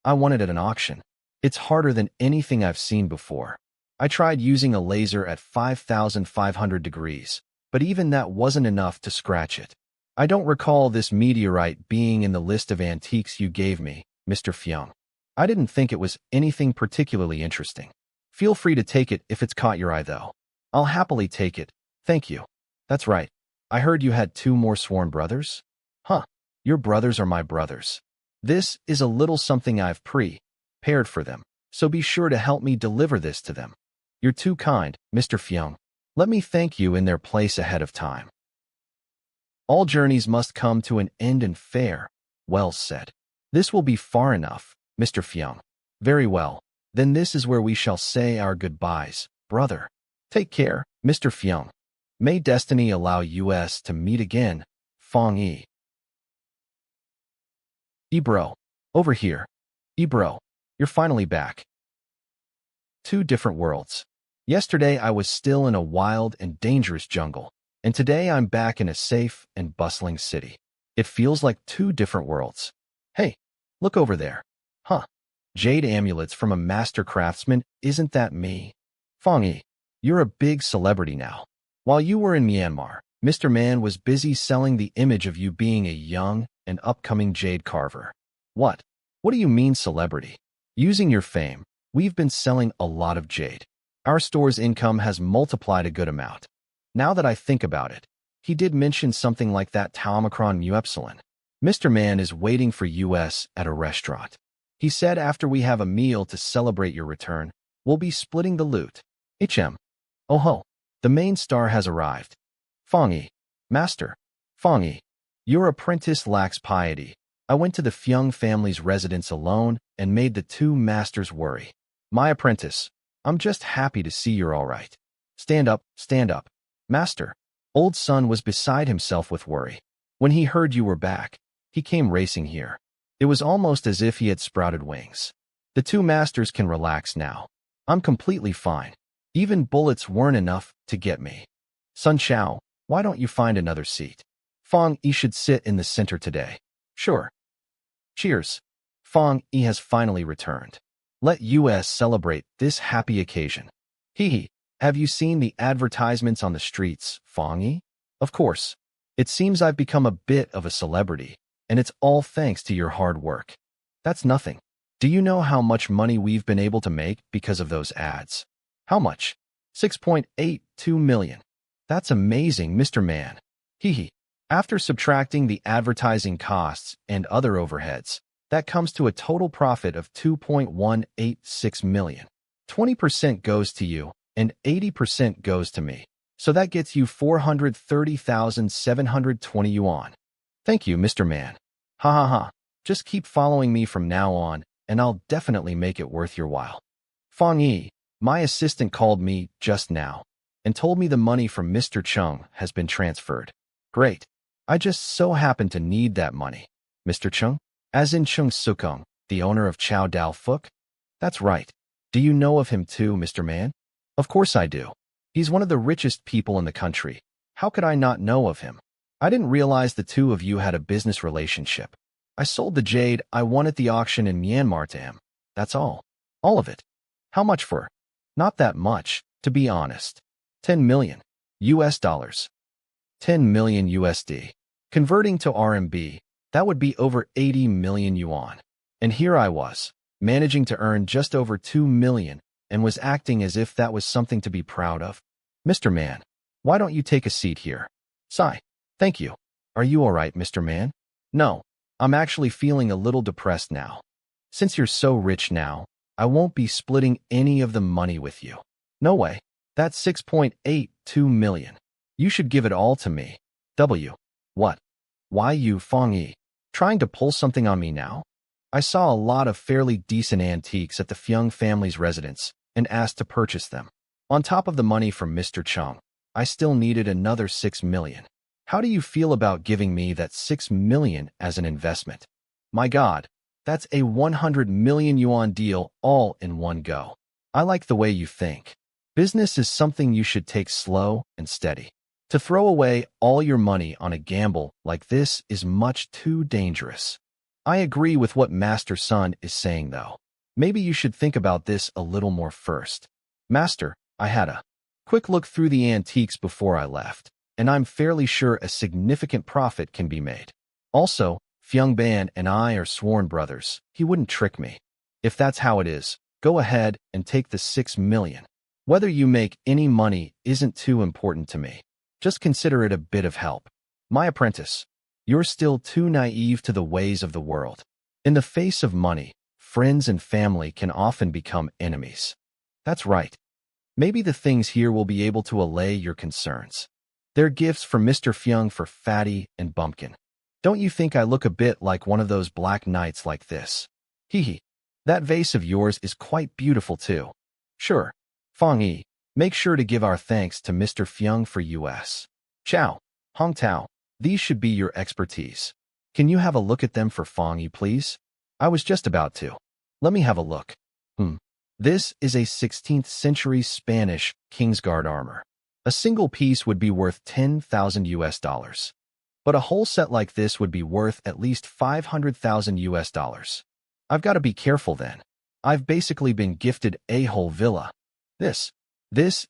I won it at an auction. It's harder than anything I've seen before. I tried using a laser at 5,500 degrees, but even that wasn't enough to scratch it. I don't recall this meteorite being in the list of antiques you gave me, Mr. Fyung. I didn't think it was anything particularly interesting. Feel free to take it if it's caught your eye, though. I'll happily take it, thank you. That's right. I heard you had 2 more sworn brothers? Huh. Your brothers are my brothers. This is a little something I've prepared for them, so be sure to help me deliver this to them. You're too kind, Mr. Fyung. Let me thank you in their place ahead of time. All journeys must come to an end and fair. Well said. This will be far enough, Mr. Fyung. Very well. Then this is where we shall say our goodbyes, brother. Take care, Mr. Fyung. May destiny allow us to meet again, Fang Yi. Bro, over here. Bro, you're finally back. 2 different worlds. Yesterday I was still in a wild and dangerous jungle, and today I'm back in a safe and bustling city. It feels like 2 different worlds. Hey, look over there. Huh. Jade amulets from a master craftsman, isn't that me? Fang Yi, you're a big celebrity now. While you were in Myanmar, Mr. Man was busy selling the image of you being a young and upcoming jade carver. What? What do you mean celebrity? Using your fame, we've been selling a lot of jade. Our store's income has multiplied a good amount. Now that I think about it, he did mention something like that to Omicron Mu Epsilon. Mr. Man is waiting for us at a restaurant. He said after we have a meal to celebrate your return, we'll be splitting the loot. Oh ho, the main star has arrived. Fang Yi, Master. Fang Yi, your apprentice lacks piety. I went to the Fyung family's residence alone and made the 2 masters worry. My apprentice, I'm just happy to see you're all right. Stand up, Master. Old Son was beside himself with worry. When he heard you were back, he came racing here. It was almost as if he had sprouted wings. The 2 masters can relax now. I'm completely fine. Even bullets weren't enough to get me. Sun Chao, why don't you find another seat? Fang Yi should sit in the center today. Sure. Cheers. Fang Yi has finally returned. Let us celebrate this happy occasion. Hee. Have you seen the advertisements on the streets, Fang Yi? Of course. It seems I've become a bit of a celebrity, and it's all thanks to your hard work. That's nothing. Do you know how much money we've been able to make because of those ads? How much? 6.82 million. That's amazing, Mr. Man. Hee. After subtracting the advertising costs and other overheads, that comes to a total profit of 2.186 million. 20% goes to you, and 80% goes to me. So that gets you 430,720 yuan. Thank you, Mr. Man. Ha ha ha. Just keep following me from now on, and I'll definitely make it worth your while. Fang Yi, my assistant called me just now and told me the money from Mr. Chung has been transferred. Great. I just so happen to need that money. Mr. Chung? As in Chung Sukong, the owner of Chow Dao Phuc? That's right. Do you know of him too, Mr. Man? Of course I do. He's one of the richest people in the country. How could I not know of him? I didn't realize the 2 of you had a business relationship. I sold the jade I won at the auction in Myanmar to him. That's all. All of it. How much for? Not that much, to be honest. 10 million US dollars. 10 million USD. Converting to RMB, that would be over 80 million yuan. And here I was, managing to earn just over 2 million, and was acting as if that was something to be proud of. Mr. Man, why don't you take a seat here? Sigh. Thank you. Are you all right, Mr. Man? No, I'm actually feeling a little depressed now. Since you're so rich now, I won't be splitting any of the money with you. No way. That's 6.82 million. You should give it all to me. What? Why you, Fang Yi? Trying to pull something on me now? I saw a lot of fairly decent antiques at the Fyung family's residence and asked to purchase them. On top of the money from Mr. Chung, I still needed another 6 million. How do you feel about giving me that 6 million as an investment? My God, that's a 100 million yuan deal all in one go. I like the way you think. Business is something you should take slow and steady. To throw away all your money on a gamble like this is much too dangerous. I agree with what Master Sun is saying though. Maybe you should think about this a little more first. Master, I had a quick look through the antiques before I left, and I'm fairly sure a significant profit can be made. Also, Fyung Ban and I are sworn brothers. He wouldn't trick me. If that's how it is, go ahead and take the 6 million. Whether you make any money isn't too important to me. Just consider it a bit of help. My apprentice, you're still too naive to the ways of the world. In the face of money, friends and family can often become enemies. That's right. Maybe the things here will be able to allay your concerns. They're gifts from Mr. Fyung for Fatty and Bumpkin. Don't you think I look a bit like one of those black knights like this? Hee hee. That vase of yours is quite beautiful too. Sure. Fang Yi, make sure to give our thanks to Mr. Fyung for US. Chow, Hong Tao, these should be your expertise. Can you have a look at them for Fang Yi, please? I was just about to. Let me have a look. This is a 16th century Spanish Kingsguard armor. A single piece would be worth 10,000 US dollars. But a whole set like this would be worth at least 500,000 US dollars. I've got to be careful then. I've basically been gifted a whole villa. This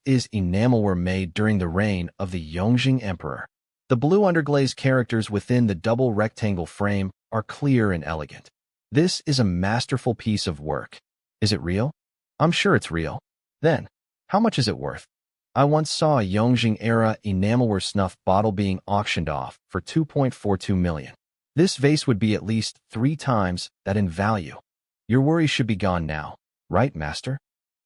is enamelware made during the reign of the Yongjing Emperor. The blue underglaze characters within the double rectangle frame are clear and elegant. This is a masterful piece of work. Is it real? I'm sure it's real. Then, how much is it worth? I once saw a Yongjing-era enamelware snuff bottle being auctioned off for 2.42 million. This vase would be at least 3 times that in value. Your worries should be gone now, right, Master?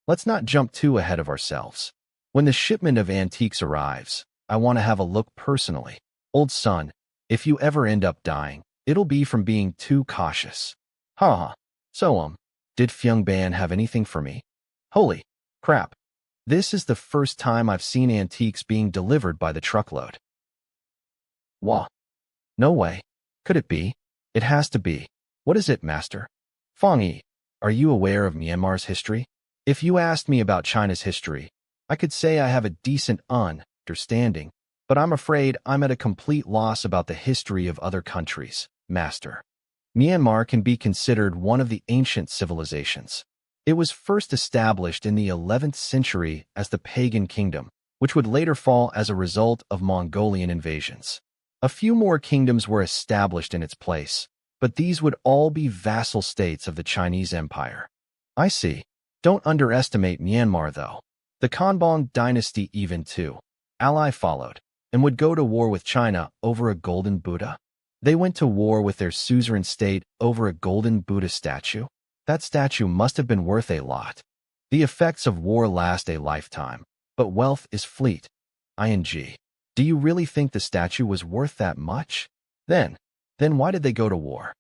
Let's not jump too ahead of ourselves. When the shipment of antiques arrives, I want to have a look personally. Old son, if you ever end up dying, it'll be from being too cautious. Ha. So, did Fyung Ban have anything for me? Holy crap. This is the first time I've seen antiques being delivered by the truckload. Wah. No way. Could it be? It has to be. What is it, Master? Fang Yi, are you aware of Myanmar's history? If you asked me about China's history, I could say I have a decent understanding, but I'm afraid I'm at a complete loss about the history of other countries, Master. Myanmar can be considered one of the ancient civilizations. It was first established in the 11th century as the pagan kingdom, which would later fall as a result of Mongolian invasions. A few more kingdoms were established in its place, but these would all be vassal states of the Chinese Empire. I see. Don't underestimate Myanmar, though. The Konbong dynasty even too. Ally followed, and would go to war with China over a golden Buddha. They went to war with their suzerain state over a golden Buddha statue. That statue must have been worth a lot. The effects of war last a lifetime, but wealth is fleet. ING. Do you really think the statue was worth that much? Then why did they go to war?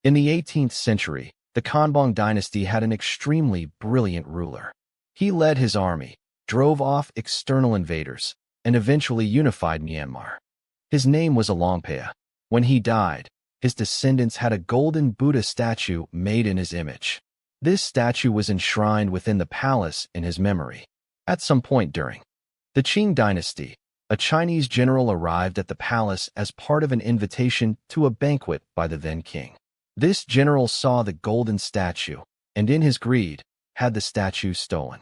In the 18th century, the Konbong dynasty had an extremely brilliant ruler. He led his army, drove off external invaders, and eventually unified Myanmar. His name was Alongpaya. When he died, his descendants had a golden Buddha statue made in his image. This statue was enshrined within the palace in his memory. At some point during the Qing dynasty, a Chinese general arrived at the palace as part of an invitation to a banquet by the then king. This general saw the golden statue, and in his greed, had the statue stolen.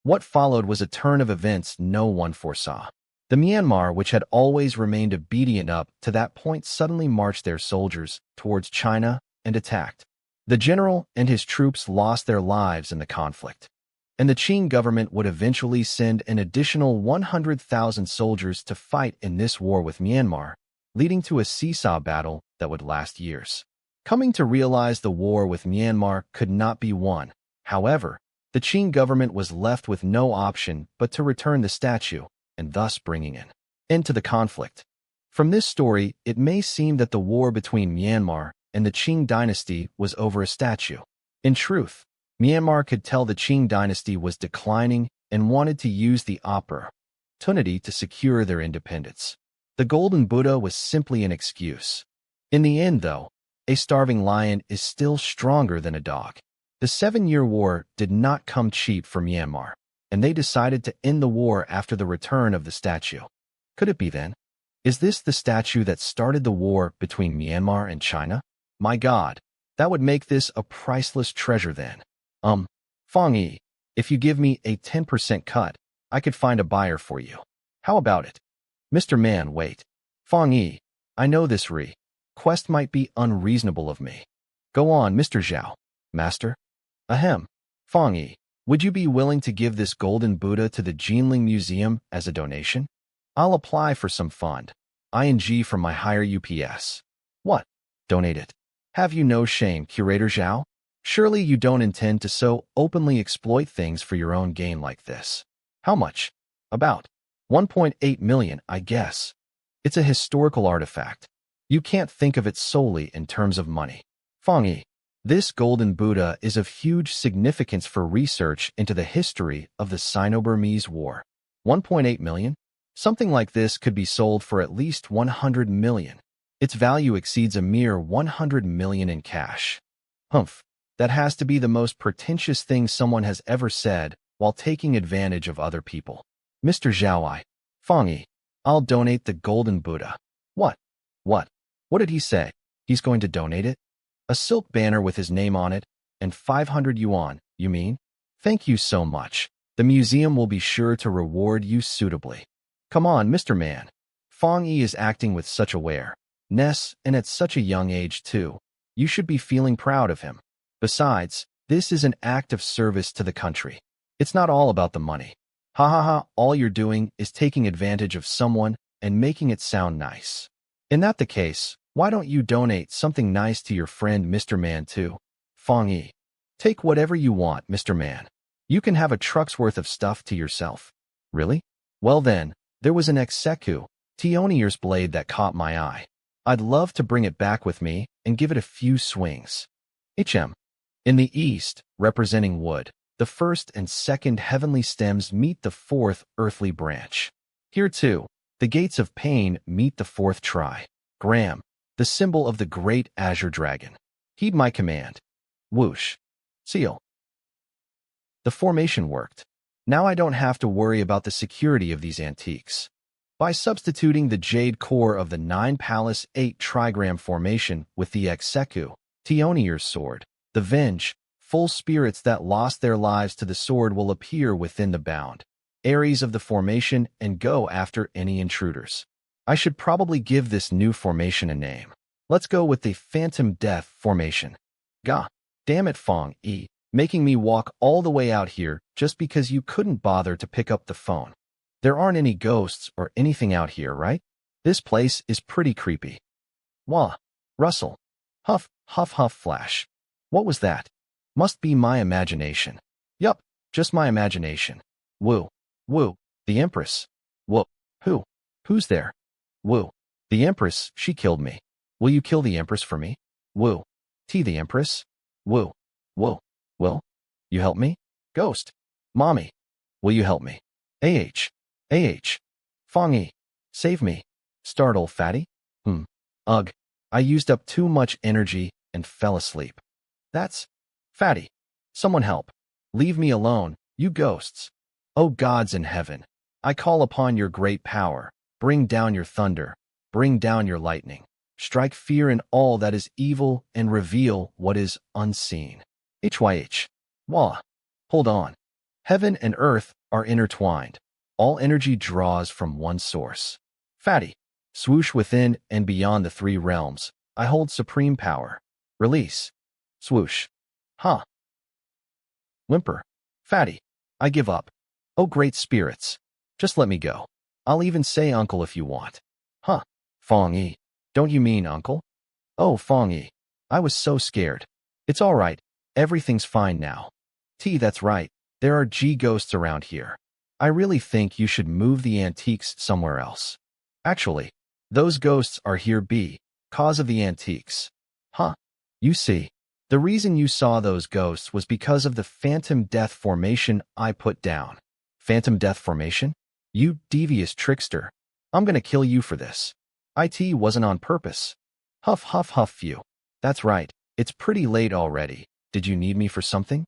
What followed was a turn of events no one foresaw. The Myanmar, which had always remained obedient up to that point, suddenly marched their soldiers towards China and attacked. The general and his troops lost their lives in the conflict, and the Qing government would eventually send an additional 100,000 soldiers to fight in this war with Myanmar, leading to a seesaw battle that would last years. Coming to realize the war with Myanmar could not be won, however, the Qing government was left with no option but to return the statue, and thus bringing an end to the conflict. From this story, it may seem that the war between Myanmar and the Qing dynasty was over a statue. In truth, Myanmar could tell the Qing dynasty was declining and wanted to use the opportunity to secure their independence. The golden Buddha was simply an excuse. In the end, though, a starving lion is still stronger than a dog. The 7-Year War did not come cheap for Myanmar, and they decided to end the war after the return of the statue. Could it be then? Is this the statue that started the war between Myanmar and China? My God, that would make this a priceless treasure then. Fang Yi, if you give me a 10% cut, I could find a buyer for you. How about it? Mr. Man, wait. Fang Yi, I know this request might be unreasonable of me. Go on, Mr. Zhao. Master? Ahem. Fang Yi, would you be willing to give this golden Buddha to the Jinling Museum as a donation? I'll apply for some fund. ING from my higher UPS. What? Donate it. Have you no shame, Curator Zhao? Surely you don't intend to so openly exploit things for your own gain like this. How much? About 1.8 million, I guess. It's a historical artifact. You can't think of it solely in terms of money. Fang Yi, this golden Buddha is of huge significance for research into the history of the Sino-Burmese War. 1.8 million? Something like this could be sold for at least 100 million. Its value exceeds a mere 100 million in cash. Humph, that has to be the most pretentious thing someone has ever said while taking advantage of other people. Mr. Zhao, Fang Yi, I'll donate the golden Buddha. What? What? What did he say? He's going to donate it? A silk banner with his name on it, and 500 yuan, you mean? Thank you so much. The museum will be sure to reward you suitably. Come on, Mr. Man. Fang Yi is acting with such awareness, and at such a young age, too. You should be feeling proud of him. Besides, this is an act of service to the country. It's not all about the money. Ha ha ha, all you're doing is taking advantage of someone and making it sound nice. In that the case, why don't you donate something nice to your friend Mr. Man too? Fang Yi, take whatever you want, Mr. Man. You can have a truck's worth of stuff to yourself. Really? Well then, there was an Execu Tionier's blade that caught my eye. I'd love to bring it back with me and give it a few swings. In the east, representing wood, the first and second heavenly stems meet the fourth earthly branch. Here too, the gates of pain meet the fourth trigram, the symbol of the great azure dragon. Heed my command. Whoosh. Seal. The formation worked. Now I don't have to worry about the security of these antiques. By substituting the jade core of the 9 Palace 8 trigram formation with the Execu Tionier's sword, the vengeful spirits that lost their lives to the sword will appear within the bound areas of the formation and go after any intruders. I should probably give this new formation a name. Let's go with the Phantom Death formation. Gah, damn it, Fang Yi, making me walk all the way out here just because you couldn't bother to pick up the phone. There aren't any ghosts or anything out here, right? This place is pretty creepy. Wah, rustle, huff, huff, huff, flash. What was that? Must be my imagination. Yup, just my imagination. Woo, woo, the Empress. Whoa, who? Who's there? Woo, the Empress, she killed me. Will you kill the Empress for me? Woo, the Empress? Woo, whoa, will you help me? Ghost, mommy, will you help me? Fang Yi, save me. Startle, fatty? Ugh, I used up too much energy and fell asleep. That's fatty. Someone help. Leave me alone, you ghosts. O gods in heaven, I call upon your great power. Bring down your thunder. Bring down your lightning. Strike fear in all that is evil and reveal what is unseen. Wah. Hold on. Heaven and earth are intertwined. All energy draws from one source. Fatty. Swoosh within and beyond the 3 realms. I hold supreme power. Release. Swoosh. Ha. Whimper. Fatty. I give up. Oh great spirits. Just let me go. I'll even say uncle if you want. Huh. Fang Yi. Don't you mean uncle? Oh, Fang Yi. I was so scared. It's all right. Everything's fine now. That's right. There are ghosts around here. I really think you should move the antiques somewhere else. Actually, those ghosts are here because of the antiques. Huh. You see, the reason you saw those ghosts was because of the Phantom Death formation I put down. Phantom Death formation? You devious trickster. I'm gonna kill you for this. It wasn't on purpose. Huff, huff, huff you. That's right. It's pretty late already. Did you need me for something?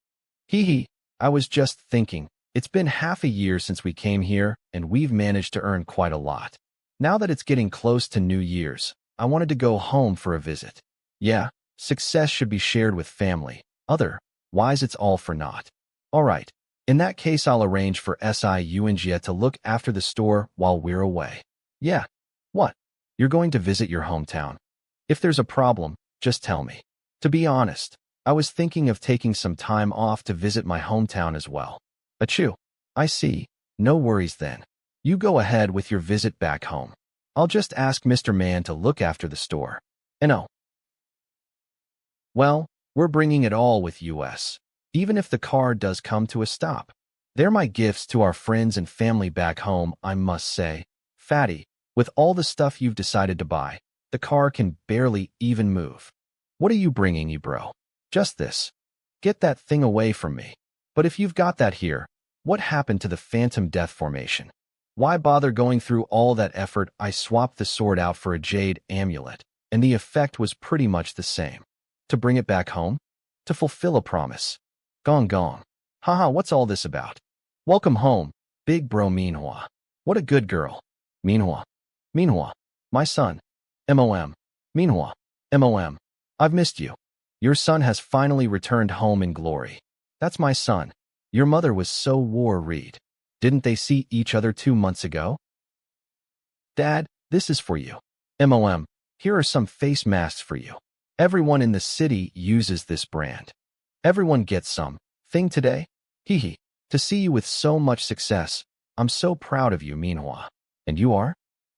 Hee hee. I was just thinking. It's been half a year since we came here, and we've managed to earn quite a lot. Now that it's getting close to New Year's, I wanted to go home for a visit. Yeah, success should be shared with family. Other Why's it's all for naught? Alright, in that case I'll arrange for Siungia to look after the store while we're away. Yeah. What? You're going to visit your hometown? If there's a problem, just tell me. To be honest, I was thinking of taking some time off to visit my hometown as well. Achoo. I see. No worries then. You go ahead with your visit back home. I'll just ask Mr. Man to look after the store. Oh. Well, we're bringing it all with us. Even if the car does come to a stop. They're my gifts to our friends and family back home, I must say. Fatty, with all the stuff you've decided to buy, the car can barely even move. What are you bringing, you bro? Just this. Get that thing away from me. But if you've got that here, what happened to the Phantom Death formation? Why bother going through all that effort? I swapped the sword out for a jade amulet, and the effect was pretty much the same. To bring it back home? To fulfill a promise. Gong gong. Haha, what's all this about? Welcome home, big bro Manhua. What a good girl. Manhua. Manhua. My son. MOM. Manhua. MOM. I've missed you. Your son has finally returned home in glory. That's my son. Your mother was so worried. Didn't they see each other 2 months ago? Dad, this is for you. MOM. Here are some face masks for you. Everyone in the city uses this brand. Everyone gets some. Thing today? Hee hee. To see you with so much success. I'm so proud of you, Manhua. And you are?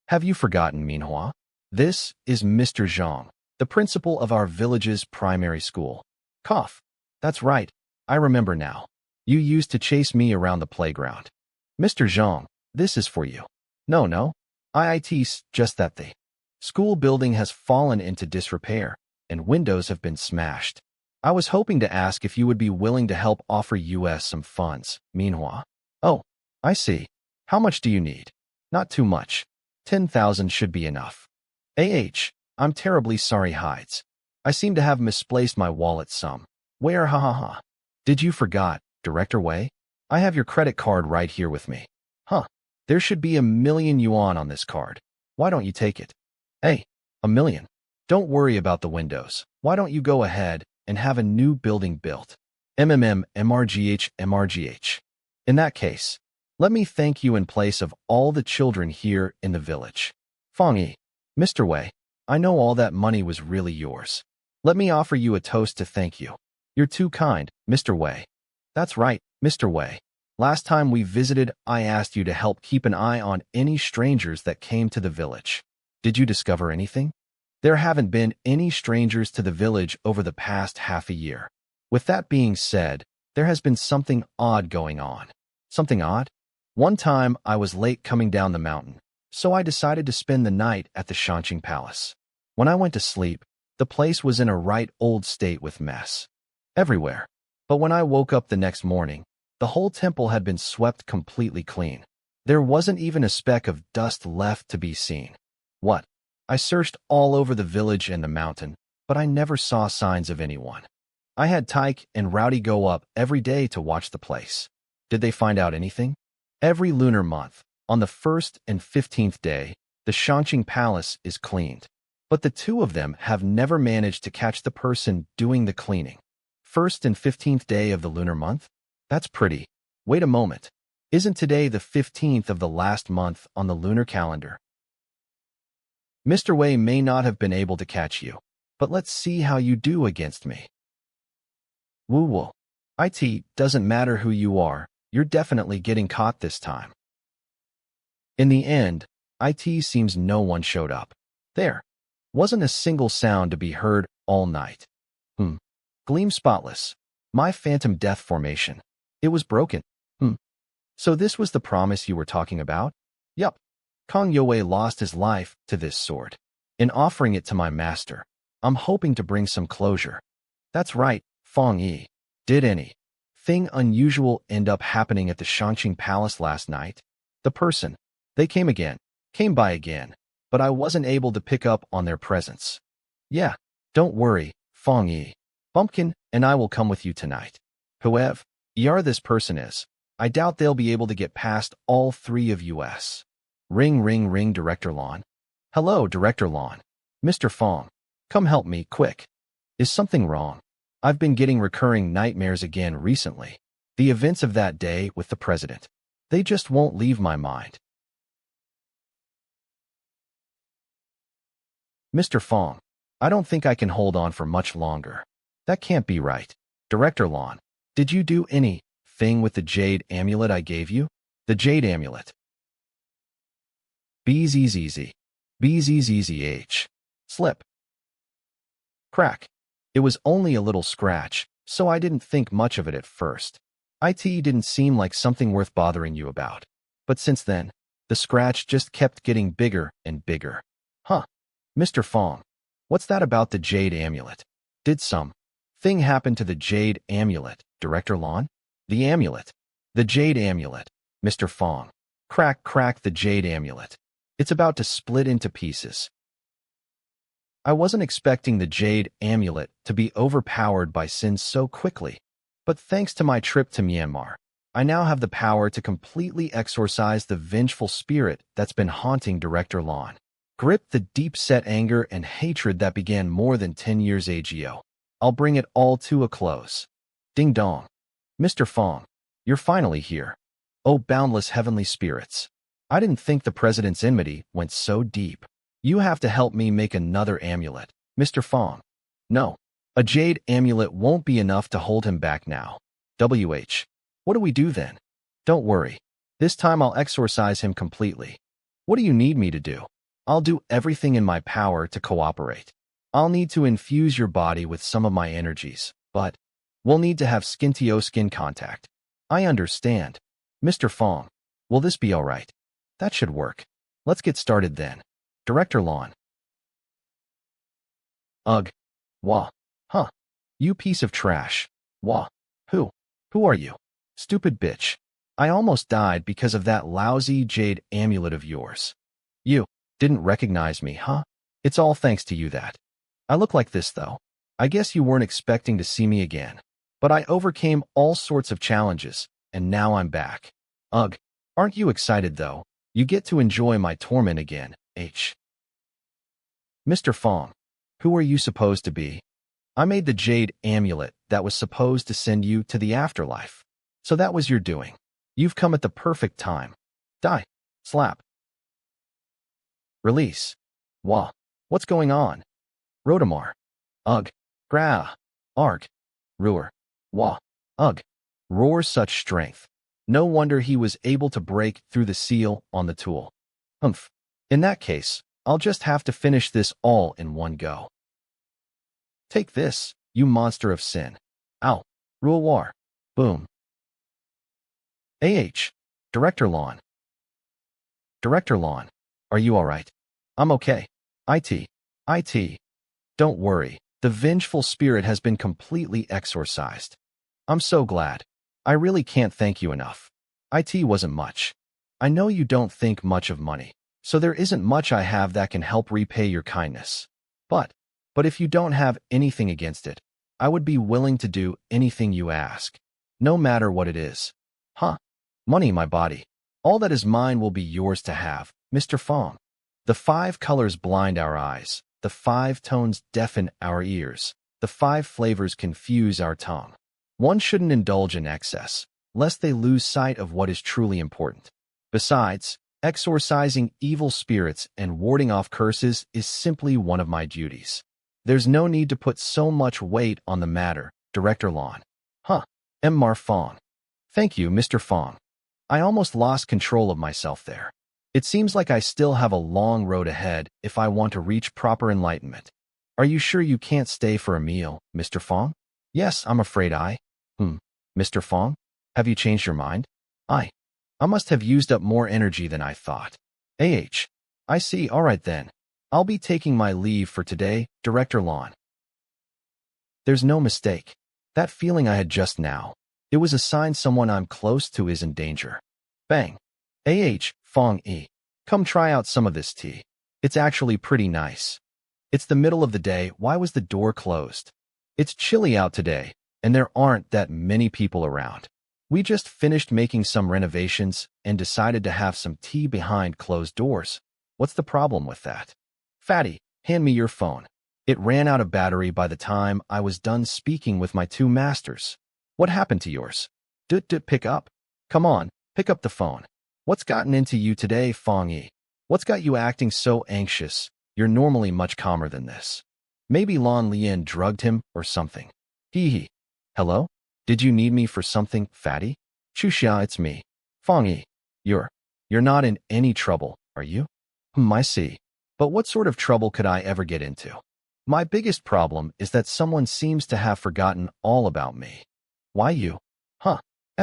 Have you forgotten, Manhua? This is Mr. Zhang, the principal of our village's primary school. Cough. That's right. I remember now. You used to chase me around the playground. Mr. Zhang, this is for you. No. IIT's just that the school building has fallen into disrepair, and windows have been smashed. I was hoping to ask if you would be willing to help offer us some funds, Manhua. Oh, I see. How much do you need? Not too much. 10,000 should be enough. I'm terribly sorry, Hides. I seem to have misplaced my wallet some. Where, ha. Did you forgot, Director Wei? I have your credit card right here with me. Huh. There should be 1,000,000 yuan on this card. Why don't you take it? Hey, 1,000,000. Don't worry about the windows. Why don't you go ahead and have a new building built? MRGH. In that case, let me thank you in place of all the children here in the village. Fang Yi, Mr. Wei, I know all that money was really yours. Let me offer you a toast to thank you. You're too kind, Mr. Wei. That's right, Mr. Wei. Last time we visited, I asked you to help keep an eye on any strangers that came to the village. Did you discover anything? There haven't been any strangers to the village over the past half a year. With that being said, there has been something odd going on. Something odd? One time, I was late coming down the mountain, so I decided to spend the night at the Shén Cáng Palace. When I went to sleep, the place was in a right old state with mess everywhere. But when I woke up the next morning, the whole temple had been swept completely clean. There wasn't even a speck of dust left to be seen. What? I searched all over the village and the mountain, but I never saw signs of anyone. I had Tyke and Rowdy go up every day to watch the place. Did they find out anything? Every lunar month, on the 1st and 15th day, the Shén Cáng Palace is cleaned. But the two of them have never managed to catch the person doing the cleaning. 1st and 15th day of the lunar month? That's pretty. Wait a moment. Isn't today the 15th of the last month on the lunar calendar? Mr. Wei may not have been able to catch you, but let's see how you do against me. Woo-woo. It doesn't matter who you are, you're definitely getting caught this time. In the end, it seems no one showed up. There wasn't a single sound to be heard all night. Gleam spotless. My phantom death formation. It was broken. So this was the promise you were talking about? Yup. Kang Youwei lost his life to this sword. In offering it to my master, I'm hoping to bring some closure. That's right, Fang Yi. Did anything unusual end up happening at the Shén Cáng Palace last night? The person. They came by again, but I wasn't able to pick up on their presence. Yeah, don't worry, Fang Yi. Bumpkin and I will come with you tonight. Whoever this person is, I doubt they'll be able to get past all three of us. Ring, ring, ring, Director Lon. Hello, Director Lon. Mr. Fong, come help me, quick. Is something wrong? I've been getting recurring nightmares again recently. The events of that day with the president. They just won't leave my mind. Mr. Fang, I don't think I can hold on for much longer. That can't be right. Director Lon, did you do anything with the jade amulet I gave you? The jade amulet. BZZZ. BZZZH. Slip. Crack. It was only a little scratch, so I didn't think much of it at first. It didn't seem like something worth bothering you about. But since then, the scratch just kept getting bigger and bigger. Huh. Mr. Fang, what's that about the jade amulet? Did some thing happen to the jade amulet, Director Lon? The amulet. The jade amulet, Mr. Fang. Crack the jade amulet. It's about to split into pieces. I wasn't expecting the jade amulet to be overpowered by sin so quickly, but thanks to my trip to Myanmar, I now have the power to completely exorcise the vengeful spirit that's been haunting Director Lon. Grip the deep-set anger and hatred that began more than 10 years ago. I'll bring it all to a close. Ding dong. Mr. Fang, you're finally here. Oh, boundless heavenly spirits. I didn't think the president's enmity went so deep. You have to help me make another amulet, Mr. Fang. No, a jade amulet won't be enough to hold him back now. What do we do then? Don't worry. This time I'll exorcise him completely. What do you need me to do? I'll do everything in my power to cooperate. I'll need to infuse your body with some of my energies, but we'll need to have skin-to-skin contact. I understand. Mr. Fang, will this be all right? That should work. Let's get started then. Director Lon. Ugh. Wah. Huh. You piece of trash. Wah. Who? Who are you? Stupid bitch. I almost died because of that lousy jade amulet of yours. You didn't recognize me, huh? It's all thanks to you that I look like this, though. I guess you weren't expecting to see me again. But I overcame all sorts of challenges, and now I'm back. Ugh. Aren't you excited, though? You get to enjoy my torment again, Mr. Fang, who are you supposed to be? I made the jade amulet that was supposed to send you to the afterlife. So that was your doing. You've come at the perfect time. Die. Slap. Release. Wah. What's going on? Rotamar. Ugh. Gra. Arg. Ruer. Wah. Ugh. Roar such strength. No wonder he was able to break through the seal on the tool. Humph. In that case, I'll just have to finish this all in one go. Take this, you monster of sin. Ow. Rule war. Boom. Director Lon. Director Lon, are you alright? I'm okay. It. Don't worry, the vengeful spirit has been completely exorcised. I'm so glad. I really can't thank you enough. It wasn't much. I know you don't think much of money, so there isn't much I have that can help repay your kindness. But if you don't have anything against it, I would be willing to do anything you ask, no matter what it is. Huh? Money, my body. All that is mine will be yours to have, Mr. Fang. The 5 colors blind our eyes, the 5 tones deafen our ears, the 5 flavors confuse our tongue. One shouldn't indulge in excess, lest they lose sight of what is truly important. Besides, exorcising evil spirits and warding off curses is simply one of my duties. There's no need to put so much weight on the matter, Director Lon. Huh. Mr. Fang. Thank you, Mr. Fang. I almost lost control of myself there. It seems like I still have a long road ahead if I want to reach proper enlightenment. Are you sure you can't stay for a meal, Mr. Fang? Yes, I'm afraid Mr. Fang? Have you changed your mind? I must have used up more energy than I thought. I see, alright then. I'll be taking my leave for today, Director Lon. There's no mistake. That feeling I had just now, it was a sign someone I'm close to is in danger. Bang. Fang Yi. Come try out some of this tea. It's actually pretty nice. It's the middle of the day, why was the door closed? It's chilly out today, and there aren't that many people around. We just finished making some renovations and decided to have some tea behind closed doors. What's the problem with that? Fatty, hand me your phone. It ran out of battery by the time I was done speaking with my two masters. What happened to yours? Pick up. Come on, pick up the phone. What's gotten into you today, Fang Yi? What's got you acting so anxious? You're normally much calmer than this. Maybe Lan Lian drugged him or something. Hee hee. Hello? Did you need me for something, fatty? Chuxia, it's me. Fang Yi. You're not in any trouble, are you? I see. But what sort of trouble could I ever get into? My biggest problem is that someone seems to have forgotten all about me. Why you?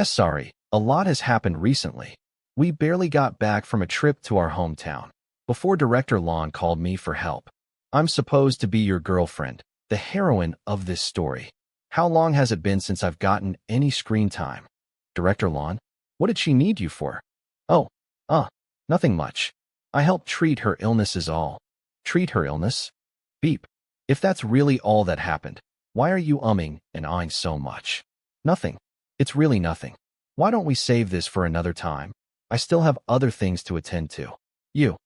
Sorry, a lot has happened recently. We barely got back from a trip to our hometown before Director Lan called me for help. I'm supposed to be your girlfriend, the heroine of this story. How long has it been since I've gotten any screen time? Director Lan? What did she need you for? Nothing much. I helped treat her illness is all. Treat her illness? Beep. If that's really all that happened, why are you umming and ahhing so much? Nothing. It's really nothing. Why don't we save this for another time? I still have other things to attend to. You.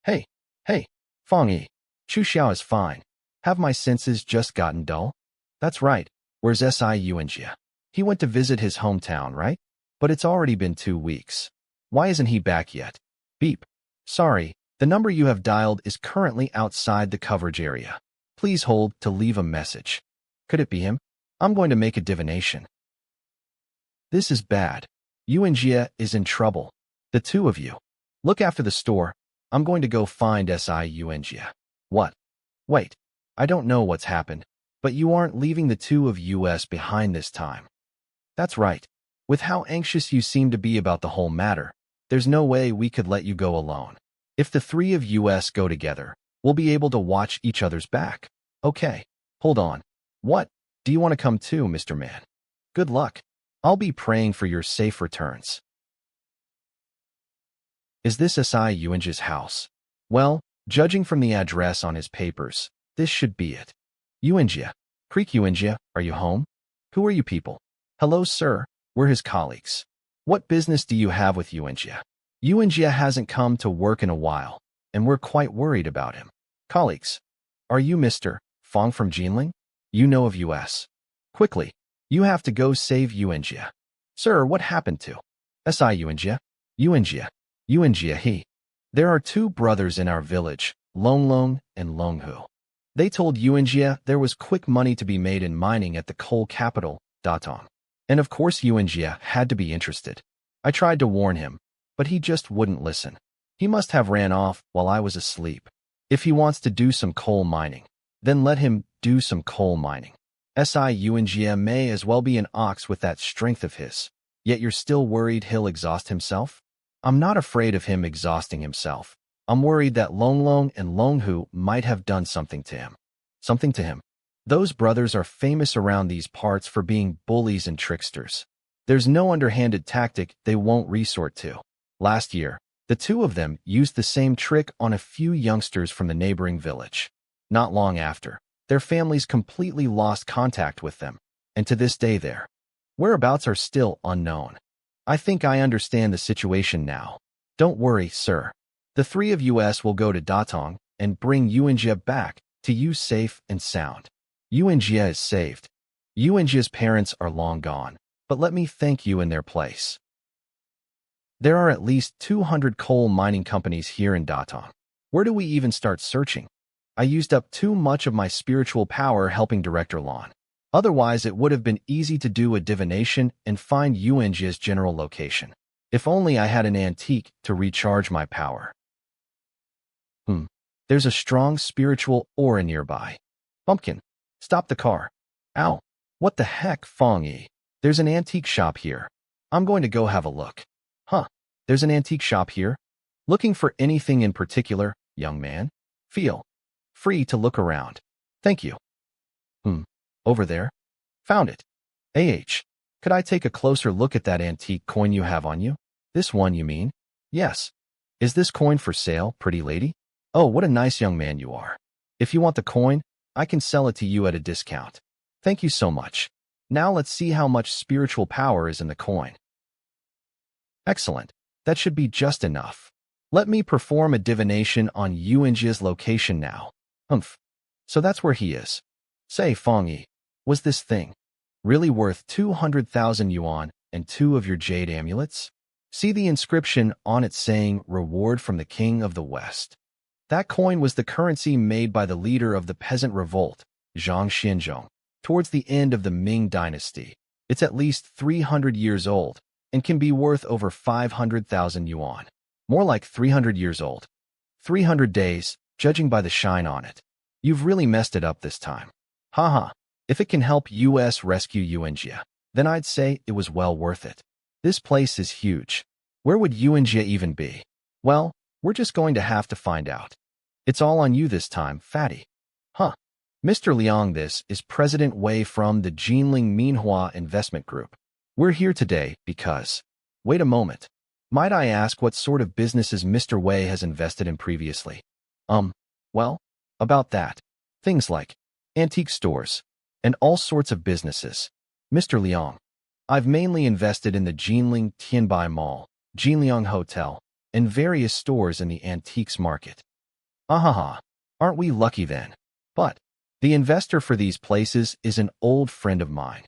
Hey, Fang Yi. Chu Xiao is fine. Have my senses just gotten dull? That's right. Where's Siunjia? He went to visit his hometown, right? But it's already been 2 weeks. Why isn't he back yet? Beep. Sorry, the number you have dialed is currently outside the coverage area. Please hold to leave a message. Could it be him? I'm going to make a divination. This is bad. Yuanjia is in trouble. The two of you. Look after the store. I'm going to go find Siunjia. What? Wait. I don't know what's happened, but you aren't leaving the two of us behind this time. That's right. With how anxious you seem to be about the whole matter, there's no way we could let you go alone. If the three of us go together, we'll be able to watch each other's back. Okay. Hold on. What? Do you want to come too, Mr. Man? Good luck. I'll be praying for your safe returns. Is this Siunjia's house? Well, judging from the address on his papers, this should be it. Yuanjia. Creek Yuanjia, are you home? Who are you people? Hello, sir. We're his colleagues. What business do you have with Yuanjia? Yuanjia hasn't come to work in a while, and we're quite worried about him. Colleagues. Are you Mr. Fang from Jinling? You know of us. Quickly. You have to go save Yuanjia. Sir, what happened to Yuanjia? Yuanjia he. There are 2 brothers in our village, Longlong and Longhu. They told Yuanjia there was quick money to be made in mining at the coal capital, Datong. And of course Yuanjia had to be interested. I tried to warn him, but he just wouldn't listen. He must have ran off while I was asleep. If he wants to do some coal mining, then let him do some coal mining. Yuanjia may as well be an ox with that strength of his. Yet you're still worried he'll exhaust himself? I'm not afraid of him exhausting himself. I'm worried that Longlong and Longhu might have done something to him. Something to him. Those brothers are famous around these parts for being bullies and tricksters. There's no underhanded tactic they won't resort to. Last year, the 2 of them used the same trick on a few youngsters from the neighboring village. Not long after, their families completely lost contact with them, and to this day their whereabouts are still unknown. I think I understand the situation now. Don't worry, sir. The 3 of us will go to Datong and bring Yuanjia back to you safe and sound. Yuanjia is saved. Yuanjia's parents are long gone, but let me thank you in their place. There are at least 200 coal mining companies here in Datong. Where do we even start searching? I used up too much of my spiritual power helping Director Lan. Otherwise, it would have been easy to do a divination and find Yuanjia's general location. If only I had an antique to recharge my power. There's a strong spiritual aura nearby. Bumpkin, stop the car. Ow. What the heck, Fang Yi? There's an antique shop here. I'm going to go have a look. There's an antique shop here? Looking for anything in particular, young man? Feel free to look around. Thank you. Over there? Found it. Could I take a closer look at that antique coin you have on you? This one, you mean? Yes. Is this coin for sale, pretty lady? Oh, what a nice young man you are. If you want the coin, I can sell it to you at a discount. Thank you so much. Now let's see how much spiritual power is in the coin. Excellent. That should be just enough. Let me perform a divination on Yuanjia's location now. So that's where he is. Say, Fang Yi, was this thing really worth 200,000 yuan and 2 of your jade amulets? See the inscription on it saying, Reward from the King of the West. That coin was the currency made by the leader of the peasant revolt, Zhang Xinzhong, towards the end of the Ming dynasty. It's at least 300 years old and can be worth over 500,000 yuan. More like 300 years old. 300 days, judging by the shine on it. You've really messed it up this time. Haha. If it can help US rescue Yuanjia, then I'd say it was well worth it. This place is huge. Where would Yuanjia even be? Well, we're just going to have to find out. It's all on you this time, fatty. Huh. Mr. Liang, this is President Wei from the Jinling Manhua Investment Group. We're here today because... Wait a moment. Might I ask what sort of businesses Mr. Wei has invested in previously? Well, about that. Things like antique stores and all sorts of businesses. Mr. Liang, I've mainly invested in the Jinling Tianbai Mall, Jinliang Hotel, and various stores in the antiques market. Ahaha, aren't we lucky then? But the investor for these places is an old friend of mine.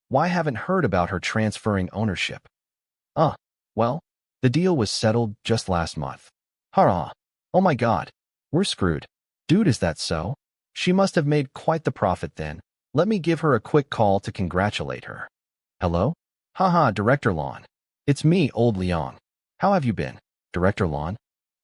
Why haven't heard about her transferring ownership? Well, the deal was settled just last month. Hurrah! Oh my god, we're screwed. Dude, is that so? She must have made quite the profit then. Let me give her a quick call to congratulate her. Hello? Haha, Director Lon. It's me, Old Liang. How have you been, Director Lon?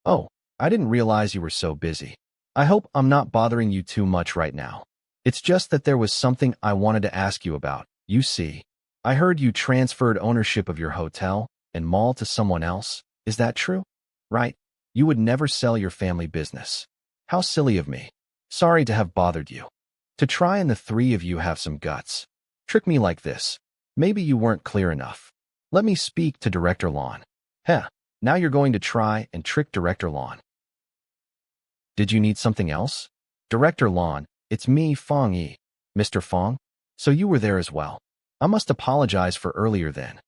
Oh, I didn't realize you were so busy. I hope I'm not bothering you too much right now. It's just that there was something I wanted to ask you about. You see, I heard you transferred ownership of your hotel and mall to someone else. Is that true? Right? You would never sell your family business. How silly of me. Sorry to have bothered you. To try and the three of you have some guts. Trick me like this. Maybe you weren't clear enough. Let me speak to Director Lon. Heh, now you're going to try and trick Director Lon. Did you need something else? Director Lon, it's me, Fang Yi. Mr. Fang? So you were there as well. I must apologize for earlier then.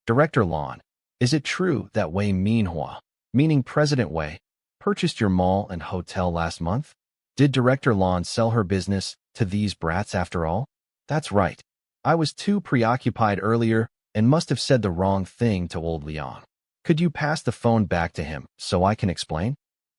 Director Lon, is it true that Wei Manhua, meaning President Wei, purchased your mall and hotel last month? Did Director Lon sell her business to these brats after all? That's right. I was too preoccupied earlier and must have said the wrong thing to old Liang. Could you pass the phone back to him so I can explain?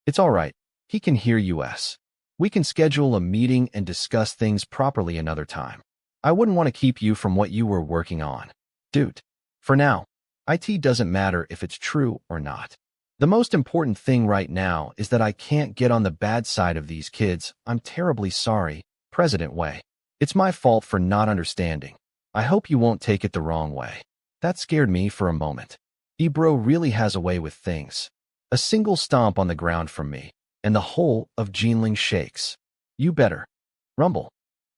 It's all right. He can hear us. We can schedule a meeting and discuss things properly another time. I wouldn't want to keep you from what you were working on. Dude, for now, IT doesn't matter if it's true or not. The most important thing right now is that I can't get on the bad side of these kids. I'm terribly sorry, President Wei. It's my fault for not understanding. I hope you won't take it the wrong way. That scared me for a moment. Ebro really has a way with things. A single stomp on the ground from me, and the whole of Jinling shakes. You better. Rumble.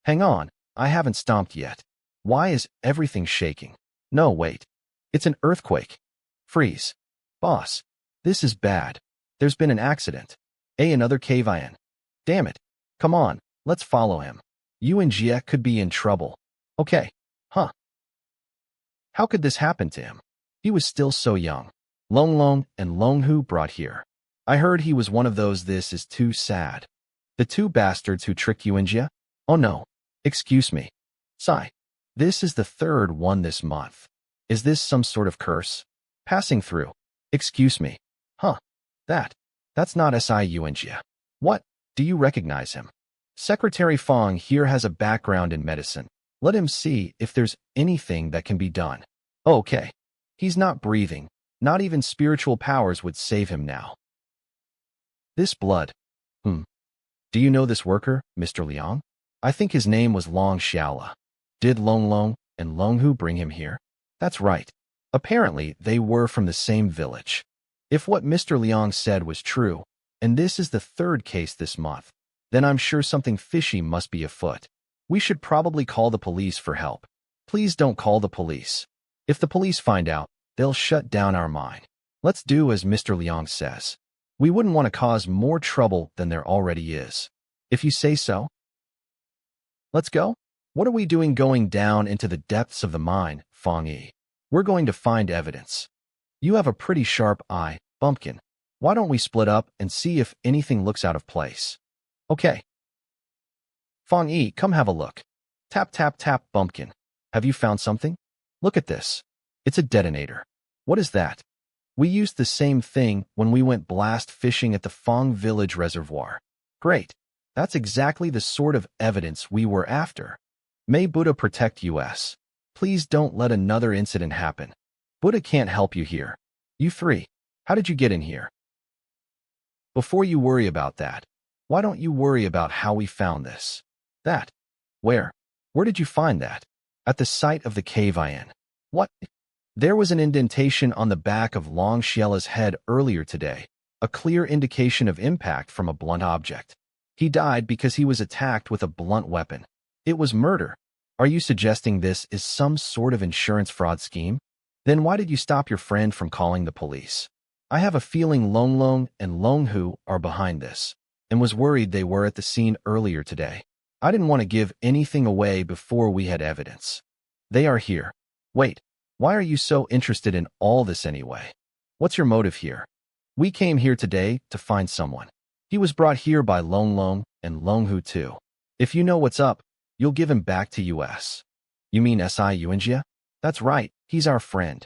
Hang on, I haven't stomped yet. Why is everything shaking? No, wait. It's an earthquake. Freeze. Boss. This is bad. There's been an accident. Another cave in. Damn it. Come on, let's follow him. You and Jia could be in trouble. Okay. Huh. How could this happen to him? He was still so young. Long Long and Long Hu brought here. I heard he was one of those. This is too sad. The two bastards who tricked you and Jia? Oh no. Excuse me. Sigh. This is the third one this month. Is this some sort of curse? Passing through. Excuse me. Huh. That's not SIU and Jia. What? Do you recognize him? Secretary Fang here has a background in medicine. Let him see if there's anything that can be done. Okay. He's not breathing. Not even spiritual powers would save him now. This blood. Do you know this worker, Mr. Liang? I think his name was Long Xiaola. Did Long Long and Long Hu bring him here? That's right. Apparently, they were from the same village. If what Mr. Liang said was true, and this is the third case this month, then I'm sure something fishy must be afoot. We should probably call the police for help. Please don't call the police. If the police find out, they'll shut down our mine. Let's do as Mr. Liang says. We wouldn't want to cause more trouble than there already is. If you say so. Let's go. What are we doing going down into the depths of the mine, Fang Yi? We're going to find evidence. You have a pretty sharp eye, Bumpkin. Why don't we split up and see if anything looks out of place? Okay. Fang Yi, come have a look. Tap, tap, tap, bumpkin. Have you found something? Look at this. It's a detonator. What is that? We used the same thing when we went blast fishing at the Fang Village Reservoir. Great. That's exactly the sort of evidence we were after. May Buddha protect us. Please don't let another incident happen. Buddha can't help you here. You three, how did you get in here? Before you worry about that, why don't you worry about how we found this? That. Where? Where did you find that? At the site of the cave I in. What? There was an indentation on the back of Long Xiela's head earlier today, a clear indication of impact from a blunt object. He died because he was attacked with a blunt weapon. It was murder. Are you suggesting this is some sort of insurance fraud scheme? Then why did you stop your friend from calling the police? I have a feeling Long Long and Long Hu are behind this, and was worried they were at the scene earlier today. I didn't want to give anything away before we had evidence. They are here. Wait, why are you so interested in all this anyway? What's your motive here? We came here today to find someone. He was brought here by Long Long and Long Hu too. If you know what's up, you'll give him back to us. You mean S.I. Yuanjia? That's right, he's our friend.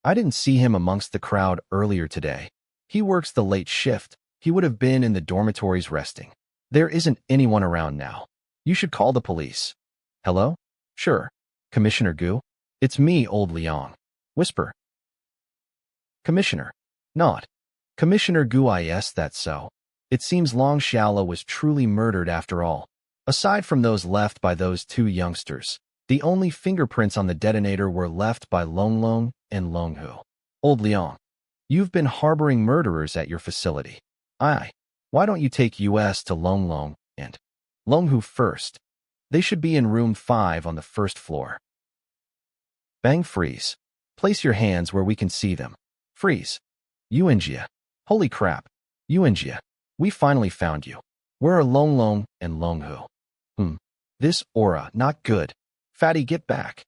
I didn't see him amongst the crowd earlier today. He works the late shift. He would have been in the dormitories resting. There isn't anyone around now. You should call the police. Hello? Sure. Commissioner Gu? It's me, Old Liang. Whisper. Commissioner. Not. Commissioner Gu, yes, that's so. It seems Long Xiala was truly murdered after all. Aside from those left by those two youngsters, the only fingerprints on the detonator were left by Long Long and Long Hu. Old Liang, you've been harboring murderers at your facility. Aye. Why don't you take us to Long Long and Long Hu first? They should be in room 5 on the first floor. Bang, freeze. Place your hands where we can see them. Freeze. Yuanjia. Holy crap. Yuanjia. We finally found you. Where are Long Long and Long Hu? This aura, not good. Fatty, get back.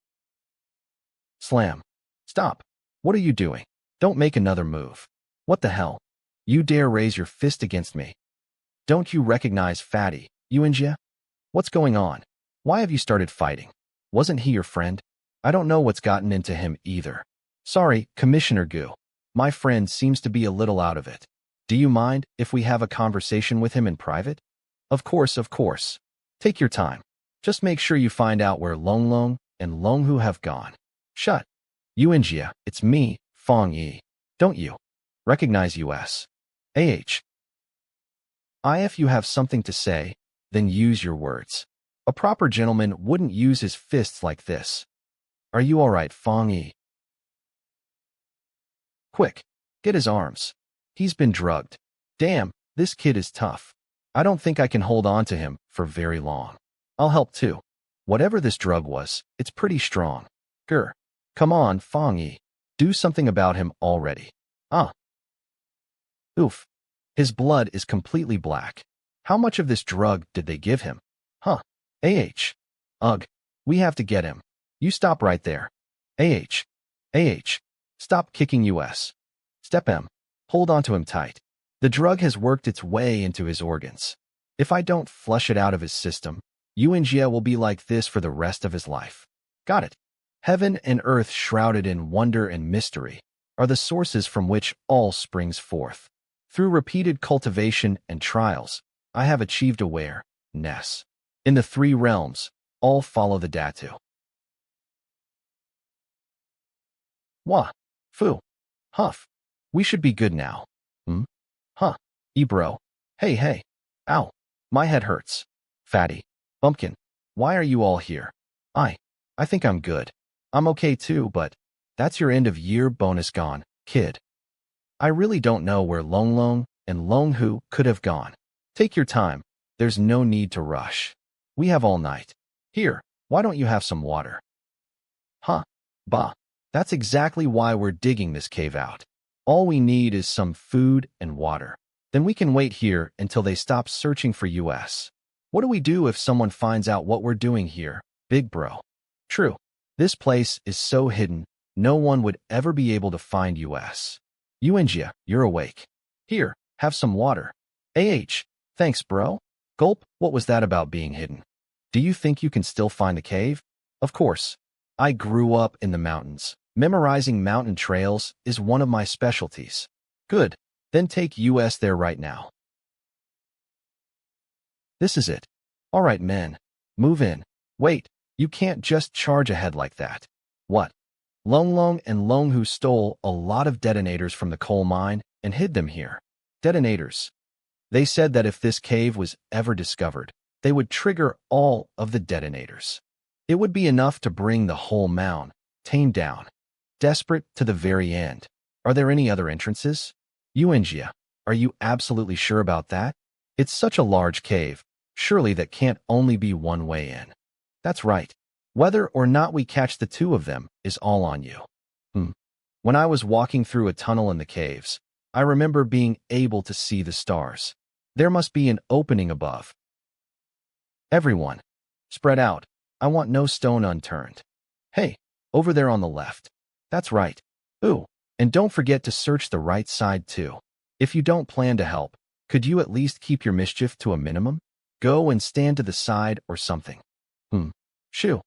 Slam. Stop. What are you doing? Don't make another move. What the hell? You dare raise your fist against me? Don't you recognize Fatty, Yuanjia? What's going on? Why have you started fighting? Wasn't he your friend? I don't know what's gotten into him either. Sorry, Commissioner Gu. My friend seems to be a little out of it. Do you mind if we have a conversation with him in private? Of course, of course. Take your time. Just make sure you find out where Long Long and Long Hu have gone. Shut. Yuanjia, it's me, Fang Yi. Don't you recognize us? If you have something to say, then use your words. A proper gentleman wouldn't use his fists like this. Are you all right, Fang Yi? Quick, get his arms. He's been drugged. Damn, this kid is tough. I don't think I can hold on to him for very long. I'll help too. Whatever this drug was, it's pretty strong. Grr. Come on, Fang Yi. Do something about him already. Oof. His blood is completely black. How much of this drug did they give him? Ugh. We have to get him. You stop right there. Stop kicking us. Step M. Hold on to him tight. The drug has worked its way into his organs. If I don't flush it out of his system, Yuanjia will be like this for the rest of his life. Got it. Heaven and earth shrouded in wonder and mystery are the sources from which all springs forth. Through repeated cultivation and trials, I have achieved awareness. In the 3 realms, all follow the Datu. Wah. Fu. Huff. We should be good now. Bro. Hey. Ow. My head hurts. Fatty. Bumpkin. Why are you all here? I think I'm good. I'm okay too, but that's your end of year bonus gone, kid. I really don't know where Long Long and Long Hu could have gone. Take your time. There's no need to rush. We have all night. Here, why don't you have some water? Bah. That's exactly why we're digging this cave out. All we need is some food and water. Then we can wait here until they stop searching for us. What do we do if someone finds out what we're doing here, big bro? True. This place is so hidden, no one would ever be able to find us. Yuanjia, you're awake. Here, have some water. Thanks, bro. Gulp, what was that about being hidden? Do you think you can still find the cave? Of course. I grew up in the mountains. Memorizing mountain trails is one of my specialties. Good. Then take US there right now. This is it. All right, men. Move in. Wait, you can't just charge ahead like that. What? Long Long and Long Hu stole a lot of detonators from the coal mine and hid them here. Detonators. They said that if this cave was ever discovered, they would trigger all of the detonators. It would be enough to bring the whole mountain down. Desperate to the very end. Are there any other entrances? Yuanjia, are you absolutely sure about that? It's such a large cave. Surely that can't only be one way in. That's right. Whether or not we catch the two of them is all on you. When I was walking through a tunnel in the caves, I remember being able to see the stars. There must be an opening above. Everyone, spread out. I want no stone unturned. Hey, over there on the left. That's right. Ooh, and don't forget to search the right side too. If you don't plan to help, could you at least keep your mischief to a minimum? Go and stand to the side or something. Shoo.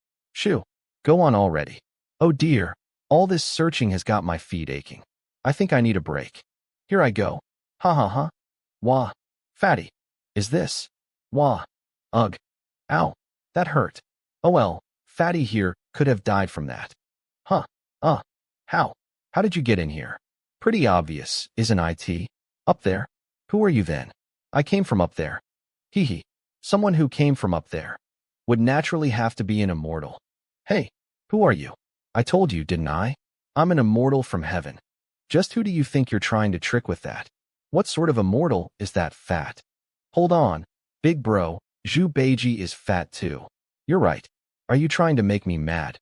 Go on already. Oh dear, all this searching has got my feet aching. I think I need a break. Here I go. Ha. Wah. Fatty. Is this? Wah. Ugh. Ow. That hurt. Oh well, Fatty here could have died from that. Huh. How? How did you get in here? Pretty obvious, isn't it? Up there? Who are you then? I came from up there. Hee. Someone who came from up there would naturally have to be an immortal. Hey, who are you? I told you, didn't I? I'm an immortal from heaven. Just who do you think you're trying to trick with that? What sort of immortal is that fat? Hold on, big bro, Zhu Beiji is fat too. You're right. Are you trying to make me mad?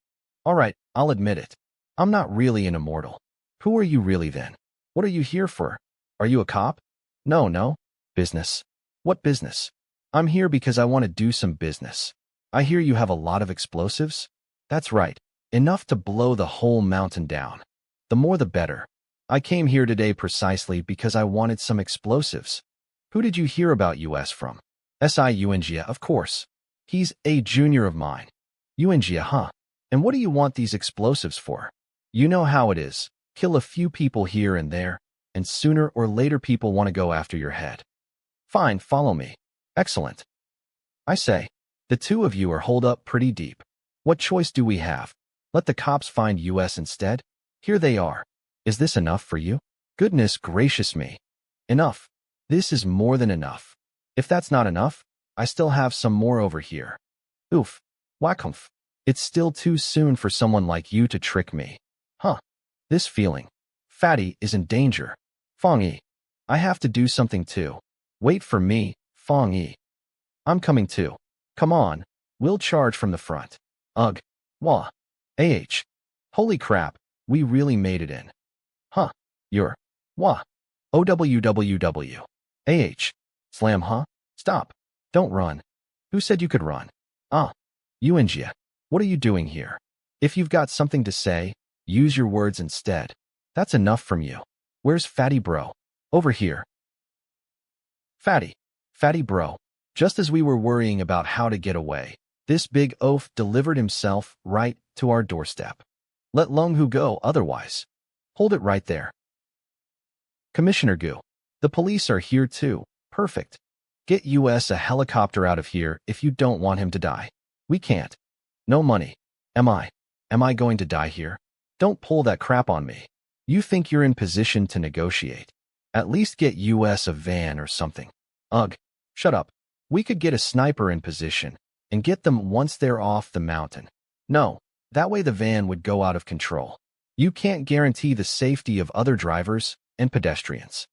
All right, I'll admit it. I'm not really an immortal. Who are you really then? What are you here for? Are you a cop? No. Business. What business? I'm here because I want to do some business. I hear you have a lot of explosives? That's right. Enough to blow the whole mountain down. The more the better. I came here today precisely because I wanted some explosives. Who did you hear about US from? S.I. Yuanjia, of course. He's a junior of mine. Yuanjia, huh? And what do you want these explosives for? You know how it is. Kill a few people here and there, and sooner or later people want to go after your head. Fine, follow me. Excellent. I say, the two of you are holed up pretty deep. What choice do we have? Let the cops find US instead? Here they are. Is this enough for you? Goodness gracious me. Enough. This is more than enough. If that's not enough, I still have some more over here. Oof. Whackhumph. It's still too soon for someone like you to trick me. Huh. This feeling. Fatty is in danger. Fang Yi. I have to do something too. Wait for me, Fang Yi. I'm coming too. Come on. We'll charge from the front. Ugh. Wah. Holy crap. We really made it in. Huh. You're. Wah. OWWW. Slam, huh? Stop. Don't run. Who said you could run? Yuanjia. What are you doing here? If you've got something to say, use your words instead. That's enough from you. Where's Fatty bro? Over here. Fatty bro. Just as we were worrying about how to get away, this big oaf delivered himself right to our doorstep. Let Longhu go otherwise. Hold it right there. Commissioner Gu. The police are here too. Perfect. Get US a helicopter out of here if you don't want him to die. We can't. No money. Am I going to die here? Don't pull that crap on me. You think you're in position to negotiate. At least get US a van or something. Ugh. Shut up. We could get a sniper in position and get them once they're off the mountain. No, that way the van would go out of control. You can't guarantee the safety of other drivers and pedestrians.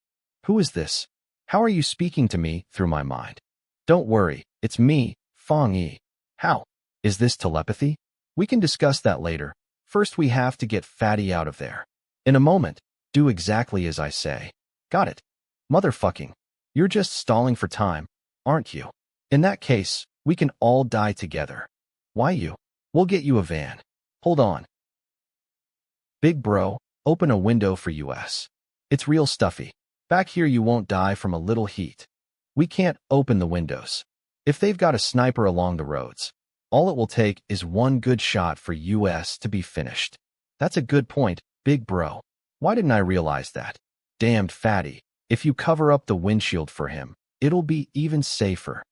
Who is this? How are you speaking to me through my mind? Don't worry, it's me, Fang Yi. How? Is this telepathy? We can discuss that later. First we have to get Fatty out of there. In a moment, do exactly as I say. Got it. Motherfucking. You're just stalling for time, aren't you? In that case, we can all die together. Why you? We'll get you a van. Hold on. Big bro, open a window for US. It's real stuffy. Back here you won't die from a little heat. We can't open the windows. If they've got a sniper along the roads, all it will take is one good shot for US to be finished. That's a good point, big bro. Why didn't I realize that? Damned fatty. If you cover up the windshield for him, it'll be even safer.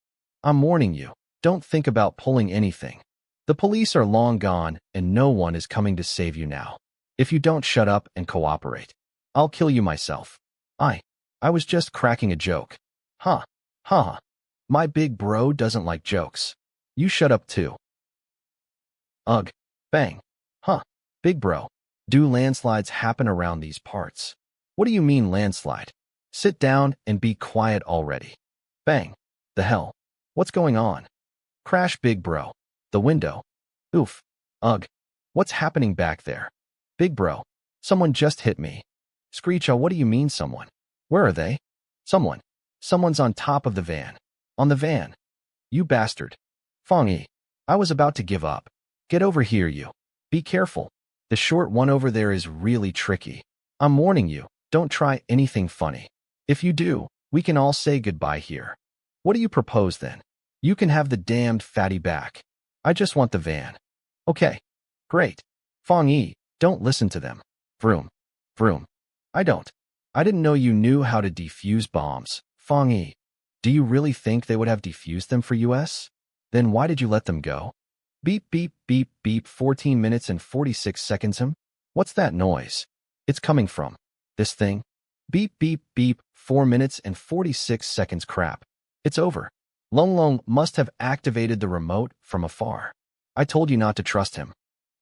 I'm warning you, don't think about pulling anything. The police are long gone and no one is coming to save you now. If you don't shut up and cooperate, I'll kill you myself. I was just cracking a joke. Huh. Huh. My big bro doesn't like jokes. You shut up too. Ugh. Bang. Huh. Big bro. Do landslides happen around these parts? What do you mean landslide? Sit down and be quiet already. Bang. The hell? What's going on? Crash big bro. The window. Oof. Ugh. What's happening back there? Big bro. Someone just hit me. Screech, what do you mean someone? Where are they? Someone's on top of the van. On the van. You bastard. Fang Yi. I was about to give up. Get over here, you. Be careful. The short one over there is really tricky. I'm warning you, don't try anything funny. If you do, we can all say goodbye here. What do you propose then? You can have the damned fatty back. I just want the van. Okay. Great. Fang Yi, don't listen to them. Vroom. Vroom. I didn't know you knew how to defuse bombs. Fang Yi, do you really think they would have defused them for US? Then why did you let them go? Beep, beep, beep, beep, 14 minutes and 46 seconds. What's that noise? It's coming from this thing. Beep, beep, beep, 4 minutes and 46 seconds. Crap. It's over. Long Long must have activated the remote from afar. I told you not to trust him.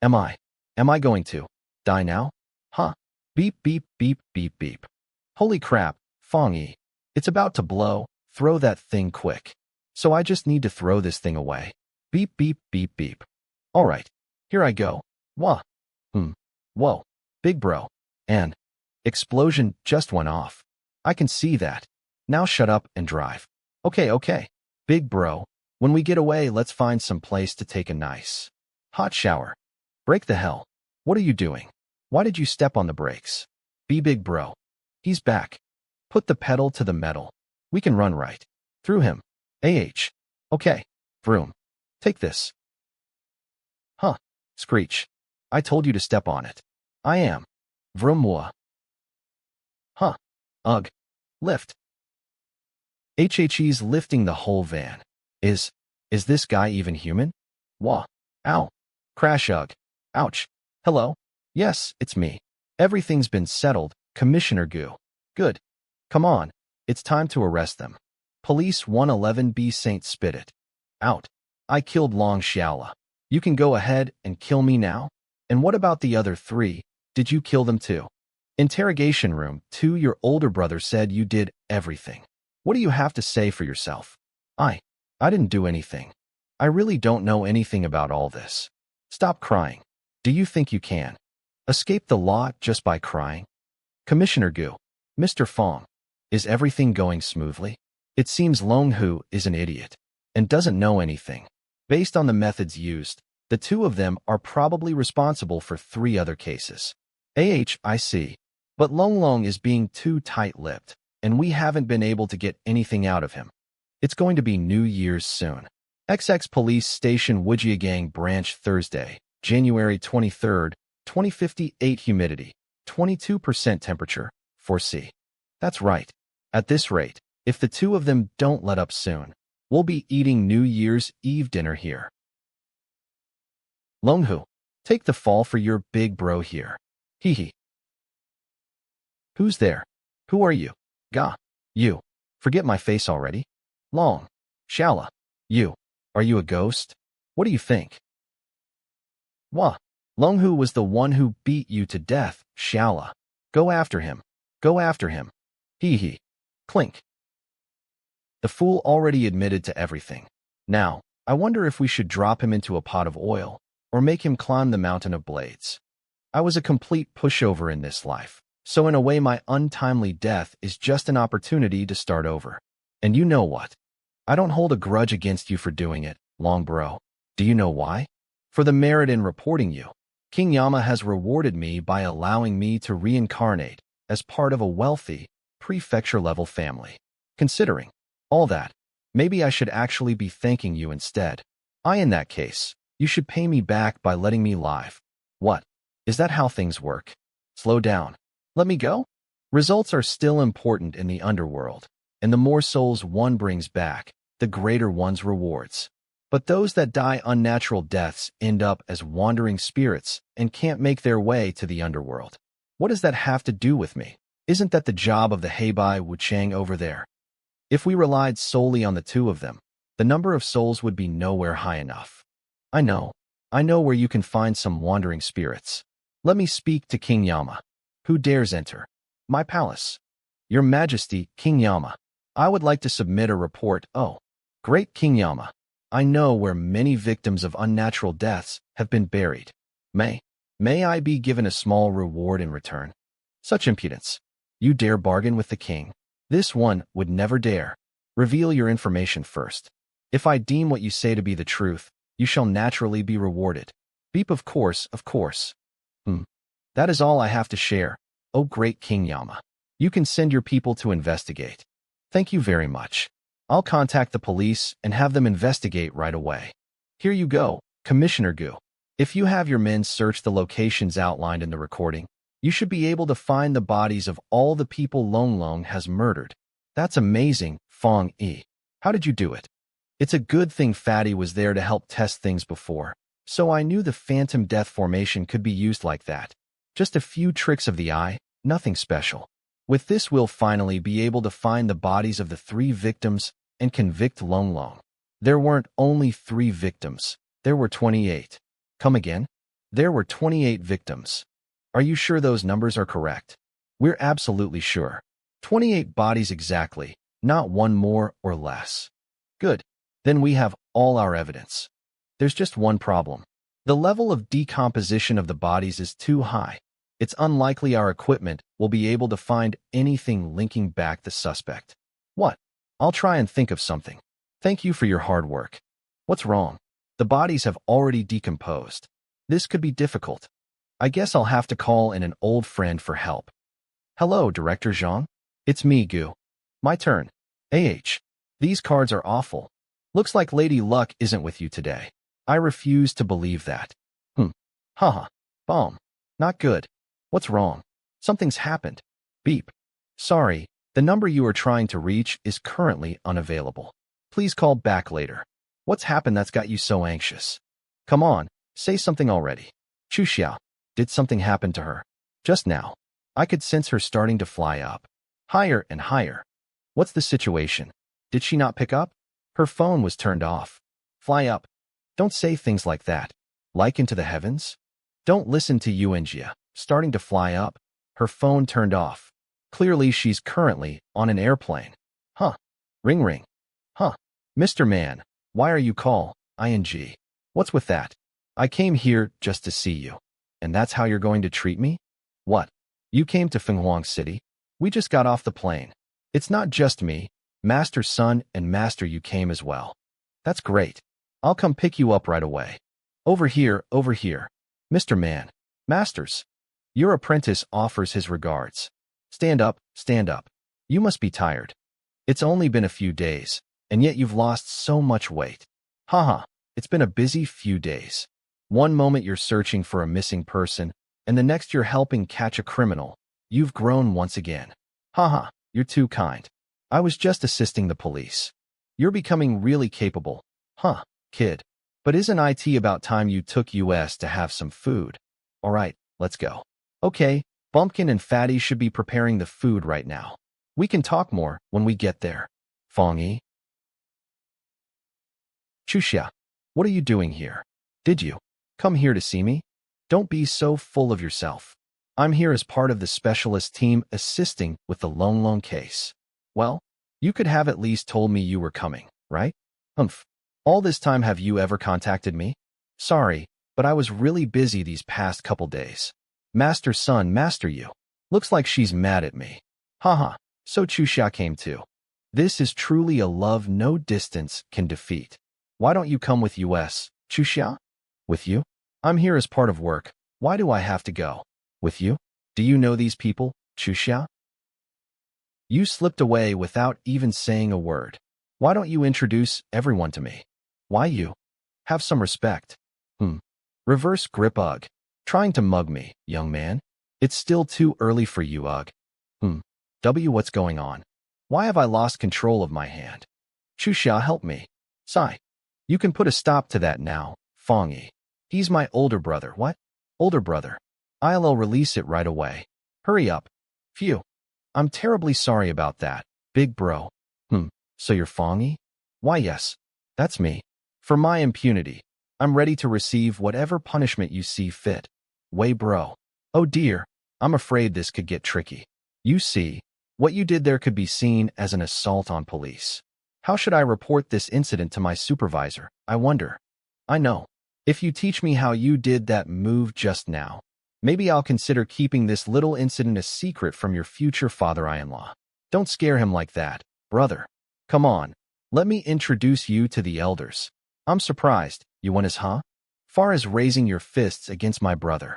Am I going to die now? Huh? Beep, beep, beep, beep, beep. Holy crap, Fang Yi. It's about to blow. Throw that thing quick. So I just need to throw this thing away. Beep, beep, beep, beep. All right. Here I go. Wah. Whoa. Big bro. And explosion just went off. I can see that. Now shut up and drive. Okay. Big bro. When we get away, let's find some place to take a nice hot shower. Break the hell. What are you doing? Why did you step on the brakes? Be big bro. He's back. Put the pedal to the metal. We can run right through him. Okay. Vroom. Take this. Huh. Screech. I told you to step on it. I am. Vroomwa. Huh. Ugh. Lift. He's lifting the whole van. Is this guy even human? Wah. Ow. Crash. Ugh. Ouch. Hello? Yes, it's me. Everything's been settled, Commissioner Gu. Good. Come on. It's time to arrest them. Police 111B Saint Spit it out. I killed Long Xiaola. You can go ahead and kill me now? And what about the other 3? Did you kill them too? Interrogation room 2. Your older brother said you did everything. What do you have to say for yourself? I didn't do anything. I really don't know anything about all this. Stop crying. Do you think you can escape the law just by crying? Commissioner Gu. Mr. Fong. Is everything going smoothly? It seems Long Hu is an idiot and doesn't know anything. Based on the methods used, the 2 of them are probably responsible for 3 other cases. I see. But Long Long is being too tight-lipped, and we haven't been able to get anything out of him. It's going to be New Year's soon. XX Police Station Wujiagang Branch Thursday, January 23rd, 2058. Humidity, 22% temperature, 4C. That's right. At this rate, if the 2 of them don't let up soon, we'll be eating New Year's Eve dinner here. Long Hu, take the fall for your big bro here. Hee. Who's there? Who are you? Ga. You. Forget my face already. Long. Xiaola. You. Are you a ghost? What do you think? Wah. Long Hu was the one who beat you to death, Xiaola. Go after him. Go after him. Hee. Clink. The fool already admitted to everything. Now, I wonder if we should drop him into a pot of oil, or make him climb the mountain of blades. I was a complete pushover in this life, so in a way my untimely death is just an opportunity to start over. And you know what? I don't hold a grudge against you for doing it, Long Bro. Do you know why? For the merit in reporting you. King Yama has rewarded me by allowing me to reincarnate as part of a wealthy, prefecture-level family. Considering all that, Maybe I should actually be thanking you instead. In that case, you should pay me back by letting me live. What? Is that how things work? Slow down. Let me go? Results are still important in the underworld, and the more souls one brings back, the greater one's rewards. But those that die unnatural deaths end up as wandering spirits and can't make their way to the underworld. What does that have to do with me? Isn't that the job of the Heibai Wuchang over there? If we relied solely on the two of them, the number of souls would be nowhere high enough. I know where you can find some wandering spirits. Let me speak to King Yama. Who dares enter my palace? Your Majesty, King Yama. I would like to submit a report. Oh, great King Yama. I know where many victims of unnatural deaths have been buried. May I be given a small reward in return? Such impudence. You dare bargain with the king? This one would never dare. Reveal your information first. If I deem what you say to be the truth, you shall naturally be rewarded. Beep, of course. That is all I have to share. Oh, great King Yama. You can send your people to investigate. Thank you very much. I'll contact the police and have them investigate right away. Here you go, Commissioner Gu. If you have your men search the locations outlined in the recording, you should be able to find the bodies of all the people Long Long has murdered. That's amazing, Fang Yi. How did you do it? It's a good thing Fatty was there to help test things before, so I knew the phantom death formation could be used like that. Just a few tricks of the eye, nothing special. With this, we'll finally be able to find the bodies of the 3 victims and convict Long Long. There weren't only 3 victims. There were 28. Come again? There were 28 victims. Are you sure those numbers are correct? We're absolutely sure. 28 bodies exactly, not one more or less. Good. Then we have all our evidence. There's just one problem. The level of decomposition of the bodies is too high. It's unlikely our equipment will be able to find anything linking back the suspect. What? I'll try and think of something. Thank you for your hard work. What's wrong? The bodies have already decomposed. This could be difficult. I guess I'll have to call in an old friend for help. Hello, Director Zhang. It's me, Gu. My turn. These cards are awful. Looks like Lady Luck isn't with you today. I refuse to believe that. Haha. Bomb. Not good. What's wrong? Something's happened. Beep. Sorry, the number you are trying to reach is currently unavailable. Please call back later. What's happened that's got you so anxious? Come on, say something already. Chuxia, did something happen to her? Just now. I could sense her starting to fly up. Higher and higher. What's the situation? Did she not pick up? Her phone was turned off. Fly up. Don't say things like that. Like into the heavens? Don't listen to Yuanjia. Starting to fly up. Her phone turned off. Clearly she's currently on an airplane. Ring ring. Mr. Man, why are you call? ING. What's with that? I came here just to see you. And that's how you're going to treat me? What? You came to Fenghuang City? We just got off the plane. It's not just me. Master Sun and Master Yu came as well. That's great. I'll come pick you up right away. Over here. Mr. Man. Masters. Your apprentice offers his regards. Stand up. You must be tired. It's only been a few days, and yet you've lost so much weight. It's been a busy few days. One moment you're searching for a missing person, and the next you're helping catch a criminal. You've grown once again. You're too kind. I was just assisting the police. You're becoming really capable. Kid. But isn't it about time you took us to have some food? All right, let's go. Okay, Bumpkin and Fatty should be preparing the food right now. We can talk more when we get there. Fang Yi. Chuxia, what are you doing here? Did you come here to see me? Don't be so full of yourself. I'm here as part of the specialist team assisting with the Long Long case. Well, you could have at least told me you were coming, right? All this time have you ever contacted me? Sorry, but I was really busy these past couple days. Master Sun, Master Yu. Looks like she's mad at me. So Chuxia came too. This is truly a love no distance can defeat. Why don't you come with us, Chuxia? With you? I'm here as part of work. Why do I have to go? With you? Do you know these people, Chuxia? You slipped away without even saying a word. Why don't you introduce everyone to me? Why you? Have some respect. Reverse grip ugh. Trying to mug me, young man? It's still too early for you ugh. What's going on? Why have I lost control of my hand? Chuxia, help me. Sigh. You can put a stop to that now, Fang Yi. He's my older brother. What? Older brother. I'll release it right away. Hurry up. Phew. I'm terribly sorry about that, big bro. So you're Fang Yi? Why yes. That's me. For my impunity, I'm ready to receive whatever punishment you see fit. Way bro. Oh dear, I'm afraid this could get tricky. You see, what you did there could be seen as an assault on police. How should I report this incident to my supervisor, I wonder? I know. If you teach me how you did that move just now, maybe I'll consider keeping this little incident a secret from your future father-in-law. Don't scare him like that, brother. Come on, let me introduce you to the elders. I'm surprised, you want us, huh? Far as raising your fists against my brother.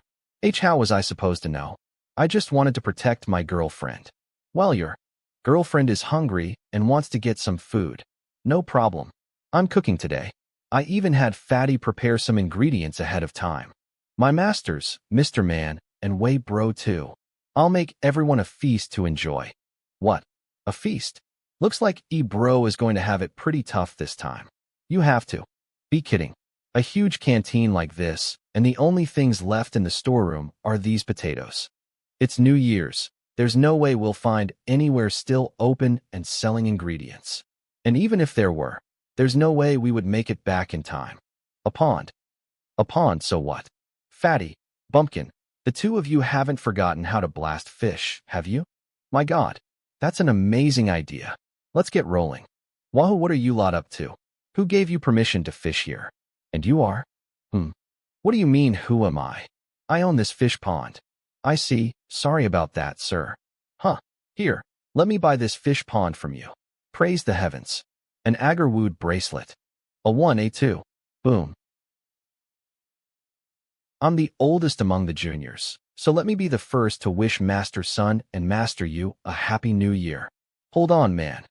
How was I supposed to know? I just wanted to protect my girlfriend. Well, your girlfriend is hungry and wants to get some food. No problem. I'm cooking today. I even had Fatty prepare some ingredients ahead of time. My masters, Mr. Man, and Wei Bro too. I'll make everyone a feast to enjoy. What? A feast? Looks like Bro is going to have it pretty tough this time. You have to. Be kidding. A huge canteen like this, and the only things left in the storeroom are these potatoes. It's New Year's. There's no way we'll find anywhere still open and selling ingredients. And even if there were, there's no way we would make it back in time. A pond. A pond, so what? Fatty, Bumpkin, the two of you haven't forgotten how to blast fish, have you? My God, that's an amazing idea. Let's get rolling. Wahoo, what are you lot up to? Who gave you permission to fish here? And you are? What do you mean, who am I? I own this fish pond. I see. Sorry about that, sir. Here, let me buy this fish pond from you. Praise the heavens. An Agarwood bracelet. A 1A2. Boom. I'm the oldest among the juniors, so let me be the first to wish Master Sun and Master Yu a happy new year. Hold on, man.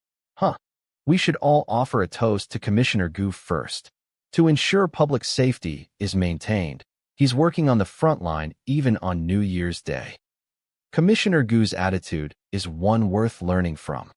We should all offer a toast to Commissioner Gu first. To ensure public safety is maintained, he's working on the front line even on New Year's Day. Commissioner Gu's attitude is one worth learning from.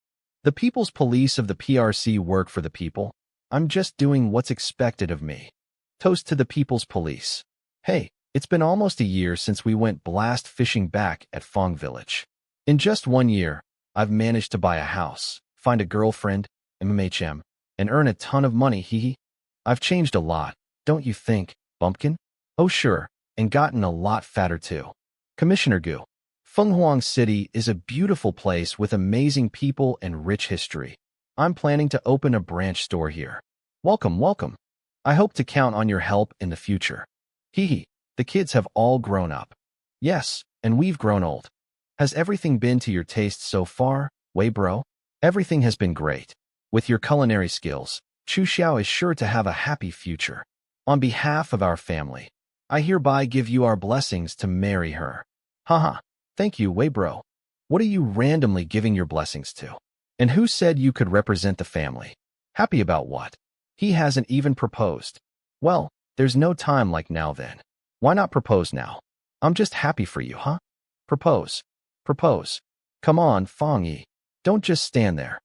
The People's Police of the PRC work for the people. I'm just doing what's expected of me. Toast to the People's Police. Hey, it's been almost a year since we went blast fishing back at Fong Village. In just 1 year, I've managed to buy a house, find a girlfriend, MMHM, and earn a ton of money, hee. I've changed a lot, don't you think, Bumpkin? Oh sure, and gotten a lot fatter too. Commissioner Gu. Fenghuang City is a beautiful place with amazing people and rich history. I'm planning to open a branch store here. Welcome, welcome. I hope to count on your help in the future. Hee, the kids have all grown up. Yes, and we've grown old. Has everything been to your taste so far, Wei Bro? Everything has been great. With your culinary skills, Chu Xiao is sure to have a happy future. On behalf of our family, I hereby give you our blessings to marry her. Haha, thank you, Wei Bro. What are you randomly giving your blessings to? And who said you could represent the family? Happy about what? He hasn't even proposed. Well, there's no time like now then. Why not propose now? I'm just happy for you, huh? Propose. Propose. Come on, Fang Yi. Don't just stand there.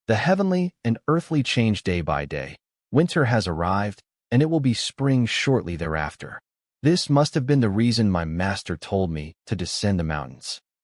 The heavenly and earthly change day by day. Winter has arrived, and it will be spring shortly thereafter. This must have been the reason my master told me to descend the mountains.